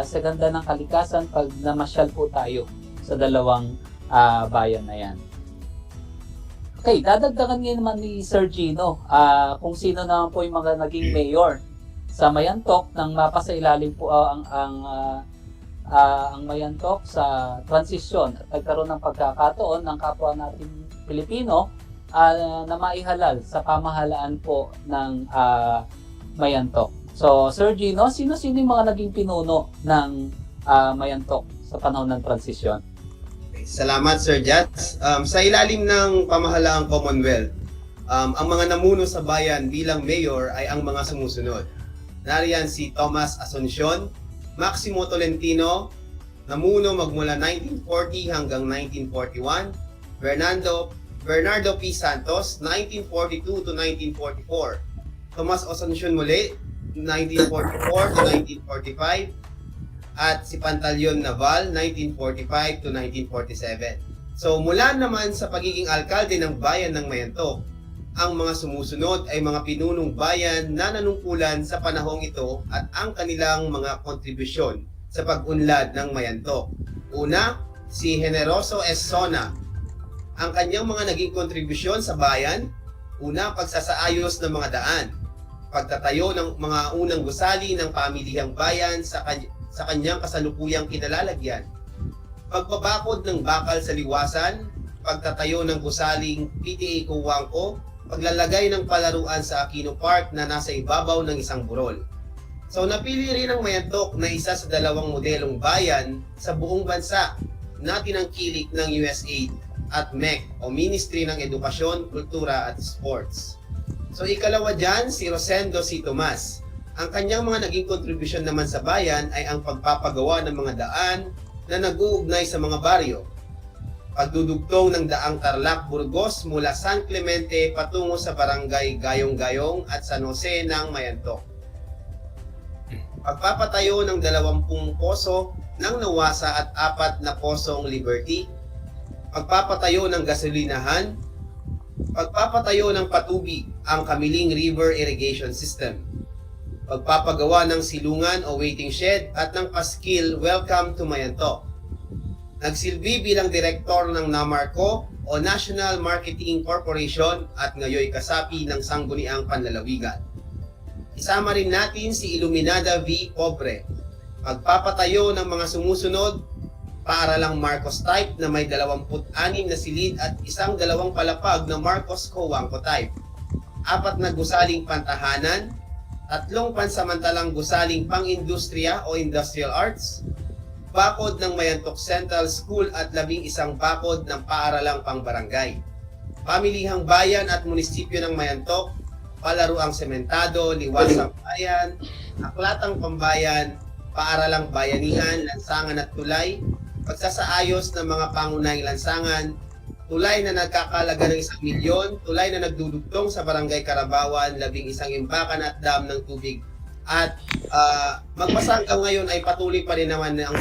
sa ganda ng kalikasan pag namasyal po tayo sa dalawang bayan na yan. Okay, dadagdagan ngayon naman ni Sir Gino kung sino naman po yung mga naging mayor sa Mayantok nang mapasailalim po ang Mayantok sa transisyon at nagkaroon ng pagkakataon ng kapwa natin Pilipino na maihalal sa pamahalaan po ng Mayantok. So, Sir Gino, sino-sino yung mga naging pinuno ng Mayantok sa panahon ng transisyon? Salamat, Sir Jats. Sa ilalim ng pamahalaang Commonwealth, ang mga namuno sa bayan bilang mayor ay ang mga sumusunod. Nariyan si Thomas Asuncion, Maximo Tolentino, namuno magmula 1940 hanggang 1941, Bernardo P. Santos, 1942 to 1944, Thomas Asuncion muli, 1944 to 1945, at si Pantaleon Naval, 1945 to 1947. So mula naman sa pagiging alkalde ng bayan ng Mayantok, ang mga sumusunod ay mga pinunong bayan na nanungkulan sa panahong ito at ang kanilang mga kontribusyon sa pag-unlad ng Mayantok. Una, si Generoso S. Sona. Ang kanyang mga naging kontribusyon sa bayan, una, pagsasaayos ng mga daan, pagtatayo ng mga unang gusali ng pamilihang bayan sa kanyang kasalukuyang kinalalagyan, pagbabakod ng bakal sa liwasan, pagtatayo ng gusaling PTA Kuwangko, paglalagay ng palaruan sa Aquino Park na nasa ibabaw ng isang burol. So napili rin ang Mayantok na isa sa dalawang modelong bayan sa buong bansa na tinangkilik ng USAID at MEC o Ministry ng Edukasyon, Kultura at Sports. So ikalawa dyan, si Rosendo C. Tomas. Ang kanyang mga naging kontribusyon naman sa bayan ay ang pagpapagawa ng mga daan na nag-uugnay sa mga baryo. Pagdudugtong ng daang Tarlac, Burgos mula San Clemente patungo sa barangay Gayong-Gayong at San Jose ng Mayantok. Pagpapatayo ng 20 poso ng Nawasa at 4 na posong Liberty. Pagpapatayo ng gasolinahan. Pagpapatayo ng patubig ang Kamiling River Irrigation System. Pagpapagawa ng silungan o waiting shed at ng paskil Welcome to Mayantok. Nagsilbi bilang direktor ng NAMARCO o National Marketing Corporation at ngayoy kasapi ng Sangguniang Panlalawigan. Isama rin natin si Iluminada V. Pobre. Pagpapatayo ng mga sumusunod, paaralang Marcos type na may 26 na silid at isang 2 palapag na Marcos Coangco type. 4 na gusaling pantahanan, 3 pansamantalang gusaling pang-industriya o industrial arts, bakod ng Mayantok Central School at 11 bakod ng paaralang pangbarangay. Pamilihang bayan at munisipyo ng Mayantok, palaruang sementado, liwasang bayan, aklatang pambayan, paaralang bayanihan, lansangan at tulay, pagsasaayos ng mga pangunahing lansangan, tulay na nagkakalaga ng 1,000,000, tulay na nagdudugtong sa Barangay Karabawan, 11 imbakan at dam ng tubig. At magpasa hanggang ngayon ay patuloy pa rin naman ang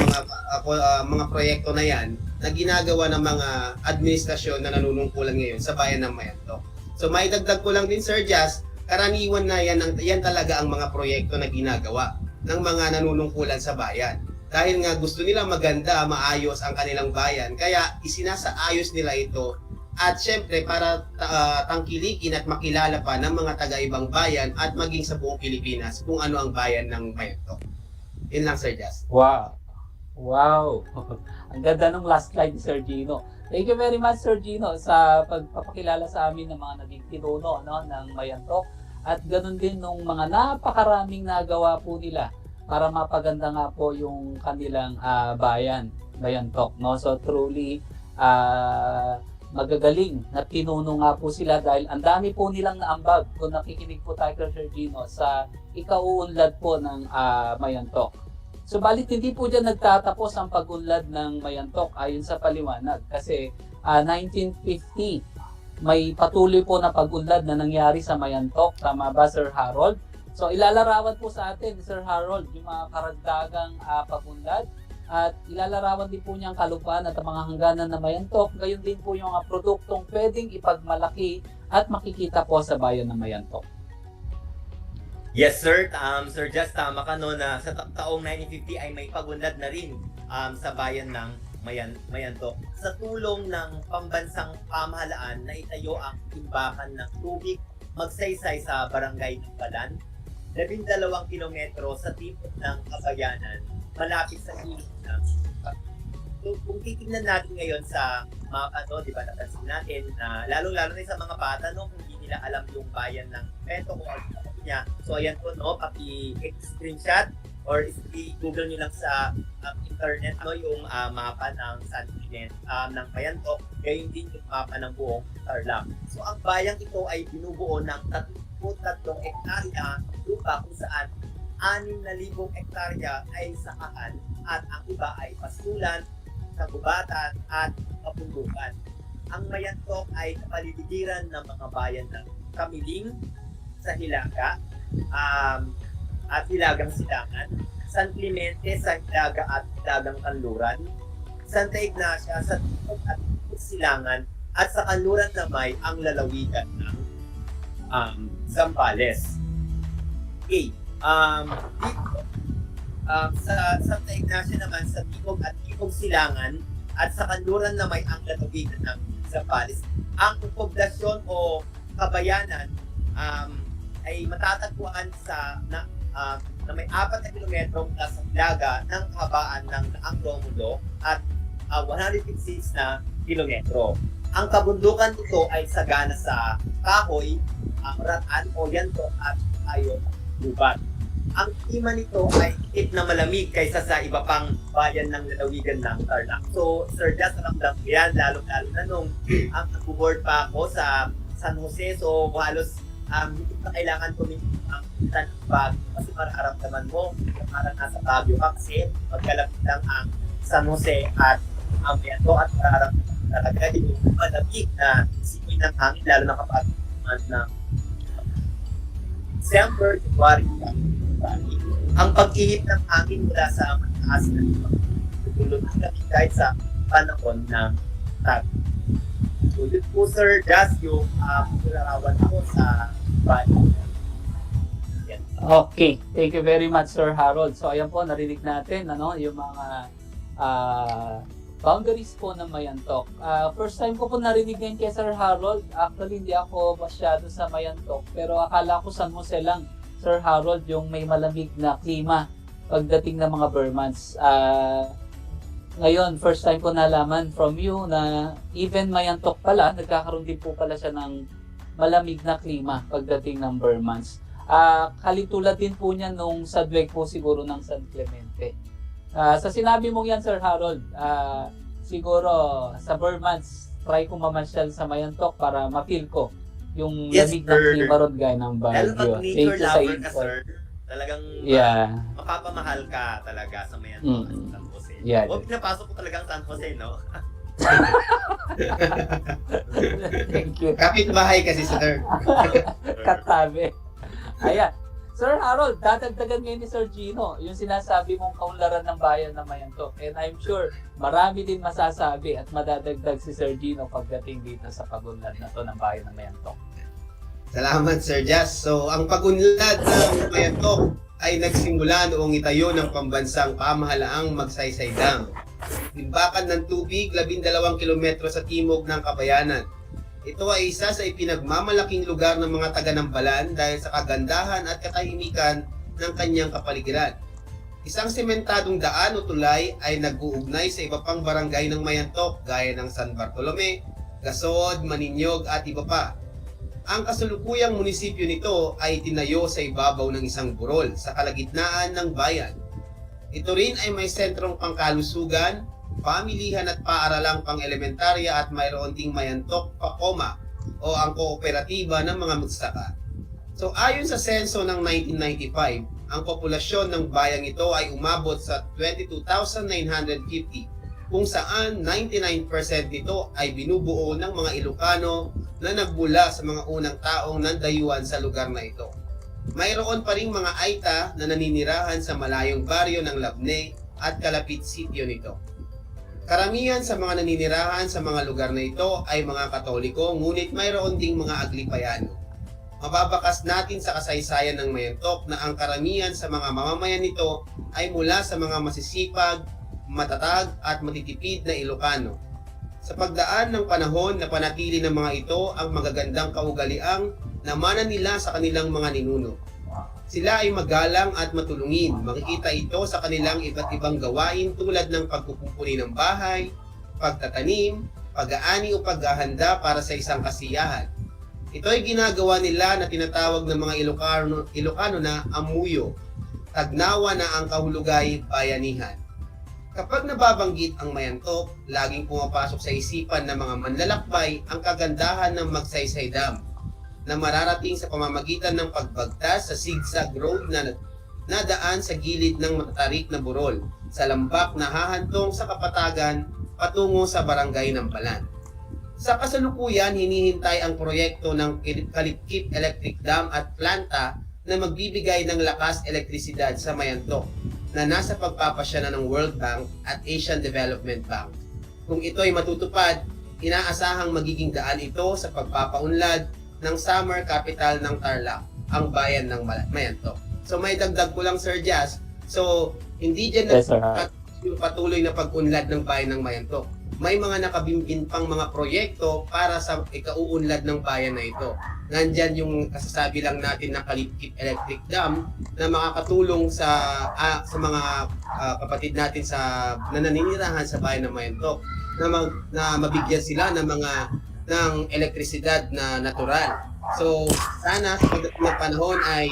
mga proyekto na yan na ginagawa ng mga administrasyon na nanunungkulan ngayon sa bayan ng Mayantok. So maidagdag ko lang din, Sir Jas, karaniwan na yan talaga ang mga proyekto na ginagawa ng mga nanunungkulan sa bayan. Dahil nga gusto nila maganda, maayos ang kanilang bayan, kaya isinasaayos nila ito. At syempre para tangkilikin at makilala pa ng mga taga-ibang bayan at maging sa buong Pilipinas kung ano ang bayan ng Mayantok. Yun lang, Sir Jas. Wow! Wow! Ang ganda ng last slide ni Sir Gino. Thank you very much, Sir Gino, sa pagpapakilala sa amin ng mga naging pinuno ng Mayantok. At ganun din nung mga napakaraming nagawa po nila para mapaganda nga po yung kanilang bayan, Mayantok. No? So truly, magagaling na pinuno nga po sila dahil ang dami po nilang naambag kung nakikinig po tayo kay Sir Gino sa ikauunlad po ng Mayantok. Subalit hindi po dyan nagtatapos ang pag-unlad ng Mayantok ayon sa paliwanag kasi 1950 may patuloy po na pag-unlad na nangyari sa Mayantok. Tama ba, Sir Harold? So ilalarawan po sa atin, Sir Harold, yung mga karagdagang pag-unlad at ilalarawan din po niya ang kalupaan at ang mga hangganan na Mayantok. Gayon din po yung mga produktong pwedeng ipagmalaki at makikita po sa bayan ng Mayantok. Yes, sir. Sir Just, tama ka no na sa taong 1950 ay may pagunlad na rin sa bayan ng Mayantok. Sa tulong ng pambansang pamahalaan na itayo ang imbakan ng tubig magsaysay sa barangay ng Balan, 12 kilometro sa tipod ng Kabayanan, malapit sa ilog ng kung titignan natin ngayon sa mapa, no, di ba napansin natin na lalong-lalo na sa mga bata, no, kung hindi nila alam yung bayan ng Pento kung ano niya. So ayan po, no, paki-screenshot or i-google nyo lang sa internet, no, yung mapa ng San Clemente ng Mayantok, gayon din yung mapa ng buong Tarlac. So ang bayang ito ay binubuo ng 33 hektarya lupa kung saan 6,000 hektarya ay sakahan at ang iba ay pastulan, kagubatan at kapundukan. Ang Mayantok ay kapaligiran ng mga bayan ng Kamiling sa Hilaga at Hilagang Silangan, San Clemente sa Hilaga at Hilagang Kanluran, Santa Ignacia sa Tipog at Silangan at sa Kanluran na may ang lalawigan ng Zambales. Okay. Sa Santa Ignacia naman sa Tipog at Tipog Silangan at sa Kanluran na may ang lalawigan ng Zambales. Ang poblasyon o kabayanan ay matatagpuan na may 4 na kilometro mula sa Hilaga ng kahabaan ng Daang Romulo at 156 na kilometro. Ang kabundukan nito ay sagana sa kahoy, ratan o yanto at ayo lubat. Ang klima nito ay higit na malamig kaysa sa iba pang bayan ng lalawigan ng Tarlac. So, Sir Just, alam lang po yan, lalo-lalo na nung nag-board pa ako sa San Jose. So, halos hindi na kailangan tumingin ang pintan ng Baguio kasi mararamdaman mo parang nasa Baguio ka kasi magkalapit lang ang San Jose at ang Mayantok at mararamdaman talaga yung malamig na simoy ng hangin lalo na kapag ng December, January, ang pag-ihip ng hangin mula sa mataas na tulog ng lamig kahit sa panahon ng tag. So yun po, Sir, just yung larawan ko sa bayan. Okay, thank you very much, Sir Harold. So ayan po, narinig natin yung mga boundaries po ng Mayantok. First time ko po narinig ngayon kay Sir Harold. Actually, hindi ako masyado sa Mayantok, pero akala ko San Jose lang, Sir Harold, yung may malamig na klima pagdating ng mga Burmans. Ngayon, first time ko nalaman from you na even Mayantok pala, nagkakaroon din po pala siya ng malamig na klima pagdating ng Burmans. Kalitulad din po niya nung sa Dweg po siguro ng San Clemente. Sa sinabi mong yan, Sir Harold, siguro sa Burmans, try ko mamasyal sa Mayantok para ma-feel ko yung lamig ng klima ron gaya ng Baguio. Lalo pag nature lover ka, sir, talagang mapapamahal ka talaga sa Mayantok at San Jose. Yeah. O, pinapasok ko talagang San Jose, no? Thank you. Kapitbahay kasi, sir. Katabi. Ayan. Sir Harold, dadagdagan ngayon ni Sir Gino yung sinasabi mong kaunlaran ng bayan ng Mayantok. And I'm sure marami din masasabi at madadagdag si Sir Gino pagdating dito sa pagunlad na to ng bayan ng Mayantok. Salamat, Sir Jazz. So, ang pagunlad ng Mayantok ay nagsimula noong itayo ng pambansang pamahalaang Magsaysay Dam. Timbakan ng tubig, 12 kilometro sa timog ng Kabayanan. Ito ay isa sa ipinagmamalaking lugar ng mga taga-Nambalan dahil sa kagandahan at katahimikan ng kanyang kapaligiran. Isang sementadong daan o tulay ay nag-uugnay sa iba pang barangay ng Mayantok gaya ng San Bartolome, Gasod, Maninyog at iba pa. Ang kasalukuyang munisipyo nito ay tinayo sa ibabaw ng isang burol sa kalagitnaan ng bayan. Ito rin ay may sentrong pangkalusugan, pamilihan at paaralang pang-elementarya at mayroon ding Mayantok Pakoma o ang kooperatiba ng mga magsasaka. So ayon sa senso ng 1995, ang populasyon ng bayang ito ay umabot sa 22,950 kung saan 99% nito ay binubuo ng mga Ilocano na nagmula sa mga unang taong nandayuan sa lugar na ito. Mayroon pa ring mga Aita na naninirahan sa malayong baryo ng Labne at kalapit sityo nito. Karamihan sa mga naninirahan sa mga lugar na ito ay mga Katoliko, ngunit mayroon ding mga Aglipayano. Mababakas natin sa kasaysayan ng Mayantok na ang karamihan sa mga mamamayan nito ay mula sa mga masisipag, matatag at matitipid na Ilocano. Sa pagdaan ng panahon, napanatili ng mga ito ang magagandang kaugaliang namana nila sa kanilang mga ninuno. Sila ay magalang at matulungin. Makikita ito sa kanilang iba't ibang gawain tulad ng pagkukumpuni ng bahay, pagtatanim, pag-aani o paghahanda para sa isang kasiyahan. Ito ay ginagawa nila na tinatawag ng mga Ilocano na amuyo, tagnawa na ang kahulugay bayanihan. Kapag nababanggit ang Mayantok, laging pumapasok sa isipan ng mga manlalakbay ang kagandahan ng Magsaysay Dam na mararating sa pamamagitan ng pagbagtas sa zigzag road na nadaan sa gilid ng matatarik na burol sa lambak na hahantong sa kapatagan patungo sa barangay ng Balan. Sa kasalukuyan, hinihintay ang proyekto ng Kalipkip Electric Dam at planta na magbibigay ng lakas elektrisidad sa Mayantok na nasa pagpapasya na ng World Bank at Asian Development Bank. Kung ito ay matutupad, inaasahang magiging daan ito sa pagpapaunlad ng summer capital ng Tarlac, ang bayan ng Mayantok. So may dagdag ko lang, Sir Jazz. So hindi dyan yung patuloy na pag-unlad ng bayan ng Mayantok. May mga nakabimbin pang mga proyekto para sa ikauunlad ng bayan na ito. Nandyan yung kasasabi lang natin na Kalipkip Electric Dam na makakatulong sa mga kapatid natin na naninirahan sa bayan ng Mayantok na mabigyan sila ng elektrisidad na natural. So, sana sa pagdating ng panahon ay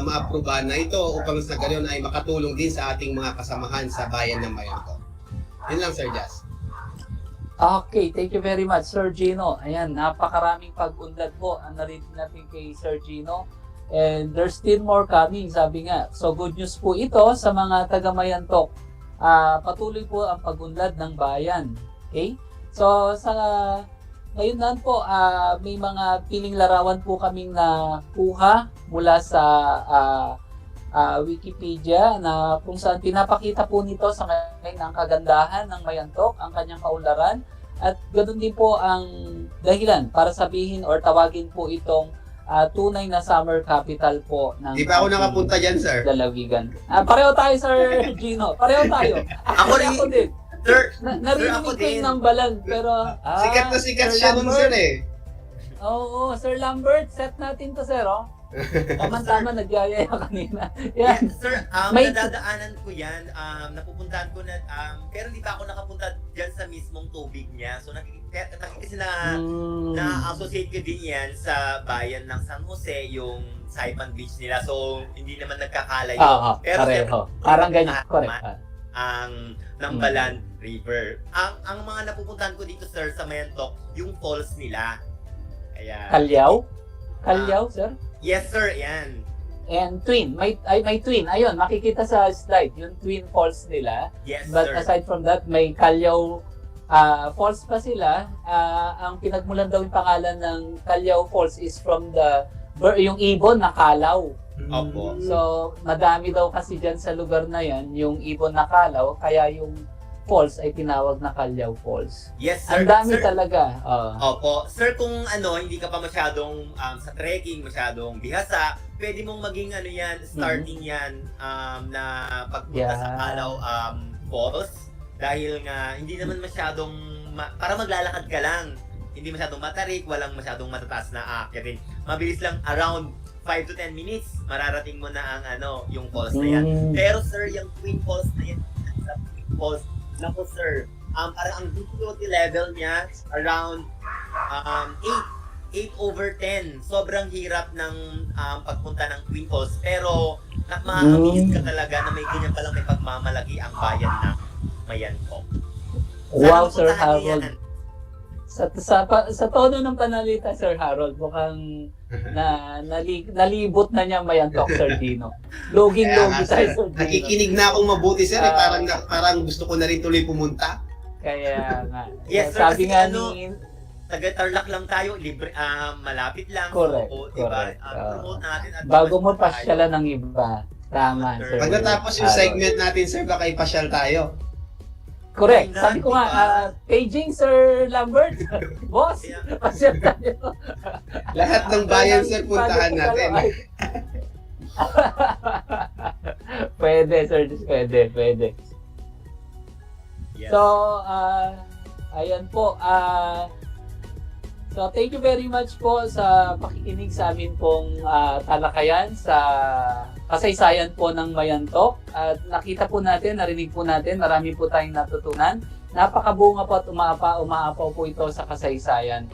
maaprobahan na ito upang sa gayon ay makatulong din sa ating mga kasamahan sa bayan ng Mayantok. Yun lang, Sir Jazz. Okay, thank you very much, Sir Gino. Ayan, napakaraming pag-unlad po ang narinig natin kay Sir Gino. And there's still more coming, sabi nga. So, good news po ito sa mga taga-Mayantok. Patuloy po ang pag-unlad ng bayan. Okay? So, ngayon na po, may mga piling larawan po kaming nakuha mula sa Wikipedia na kung saan pinapakita po nito sa ngayon ang kagandahan ng Mayantok, ang kanyang kaunlaran, at ganoon din po ang dahilan para sabihin or tawagin po itong tunay na summer capital po ng Di pa ako nakapunta dyan, sir. Lalawigan. Pareho tayo, Sir Gino. Pareho tayo. Ako din. Sir, narinig ko yung Nambalan, pero... sikat na sikat siya nun, sir eh. Oo, Sir Lambert, set natin to, sir, oh. Tama-tama, nagyayaya kanina. Yeah, sir, nadadaanan ko yan, napupuntahan ko na, pero di pa ako nakapunta dyan sa mismong tubig niya. So, kasi na-associate ko din yan sa bayan ng San Jose, yung Saipan Beach nila. So, hindi naman nagkakalayo. Pero pareho. Parang ganyan, correct. Ang Nambalan River. Ang mga napupuntahan ko dito, sir, sa Mayantok, yung falls nila. Ayan. Kalyaw, sir? Yes, sir, yan. And twin, may twin. Ayun, makikita sa slide, yung twin falls nila. Yes, But sir. aside from that, may Kalyaw falls pa sila. Ang pinagmulan daw yung pangalan ng Calao Falls is from yung ibon na Kalaw. Opo. So, madami daw kasi dyan sa lugar na yan, yung ibon na Kalaw, kaya yung falls ay tinawag na Calao Falls. Yes, sir. Ang dami Sir, talaga. Opo. Sir, kung hindi ka pa masyadong sa trekking, masyadong bihasa, pwede mong maging starting yan na pagpunta sa Calao Falls. Dahil nga, hindi naman masyadong, para maglalakad ka lang. Hindi masyadong matarik, walang masyadong matataas na aakyatin. Mabilis lang, around 5 to 10 minutes, mararating mo na ang yung falls na yan. Pero sir, yung Twin Falls na yan, sa Twin Falls, naku sir, parang ang difficulty level niya, around 8/10. Sobrang hirap ng pagpunta ng Twin Falls. Pero, makakabilis ka talaga na may ganyan palang may pagmamalaki ang bayan na Mayantok. Wow, Sir Harold. Sa tono ng panalita, Sir Harold, mukhang nalibot na niya Mayantok, Sir Dino. Loging-logi tayo, Sir Dino. Nakikinig na akong mabuti, sir. Parang gusto ko na rin tuloy pumunta. Kaya nga. Yes, sir, sabi nga ni taga-Tarlac lang tayo, libre, malapit lang. Correct. So, diba? Promote natin at bago mo pasyalan ng iba. Tama, Sir. Pagkatapos yung segment natin, sir, baka ipasyal tayo. Correct. Sabi ko nga, paging Sir Lambert, boss, pasyal tayo. Lahat ng bayan, sir, puntahan natin. Pwede, Sir. Pwede. Yes. So, ayan po. So, thank you very much po sa pakikinig sa amin pong talakayan sa kasaysayan po ng Mayantok. At nakita po natin, narinig po natin, marami po tayong natutunan. Napakabunga po at umaapaw po ito sa kasaysayan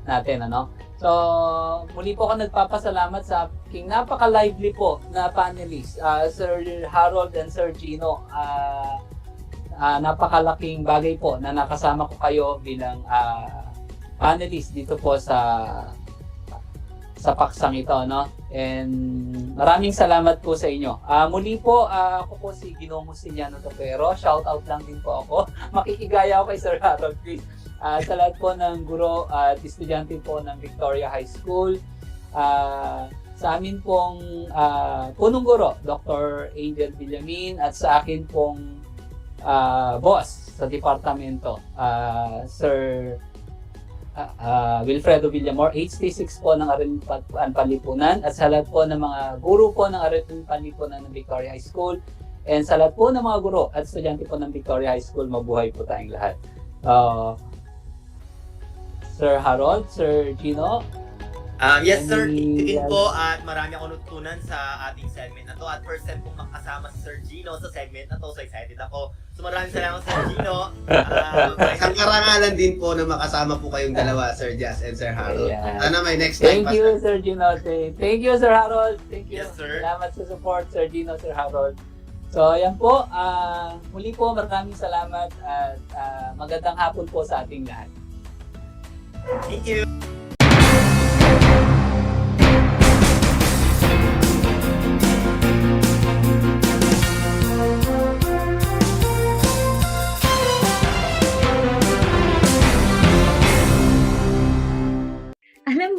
natin. So, muli po ako nagpapasalamat sa aking napaka-lively po na panelists, Sir Harold and Sir Gino. Napakalaking bagay po na nakasama ko kayo bilang panelist dito po sa paksang ito, and maraming salamat po sa inyo. Muli po, ako po si Ginoong Justiniano Topero. Shout out lang din po ako. Makikigaya ako kay Sir Harold, please. Sa lahat po ng guro at estudyante po ng Victoria High School. Sa amin pong punong guro, Dr. Angel Villamin, at sa akin pong boss sa departamento, Sir Wilfredo Villamor, HT6 po ng Aralipan Panlipunan, at sa lahat po ng mga guro po ng Aralipan Panlipunan ng Victoria High School, and sa lahat po ng mga guro at estudyante po ng Victoria High School, mabuhay po tayong lahat. Sir Harold, Sir Gino. Yes sir, din po at marami akong natutunan sa ating segment na to at first time pong makasama si Sir Gino sa segment na to, so excited ako. So maraming salamat Sir Gino. Ang karangalan din po na makasama po kayong dalawa, Sir Jazz and Sir Harold. Sana may next time Thank you, Sir Gino. Thank you, Sir Harold. Thank you. Yes, sir. Salamat sa support, Sir Gino, Sir Harold. So, ayan po. Muli po, maraming salamat at magandang hapon po sa ating lahat. Thank you.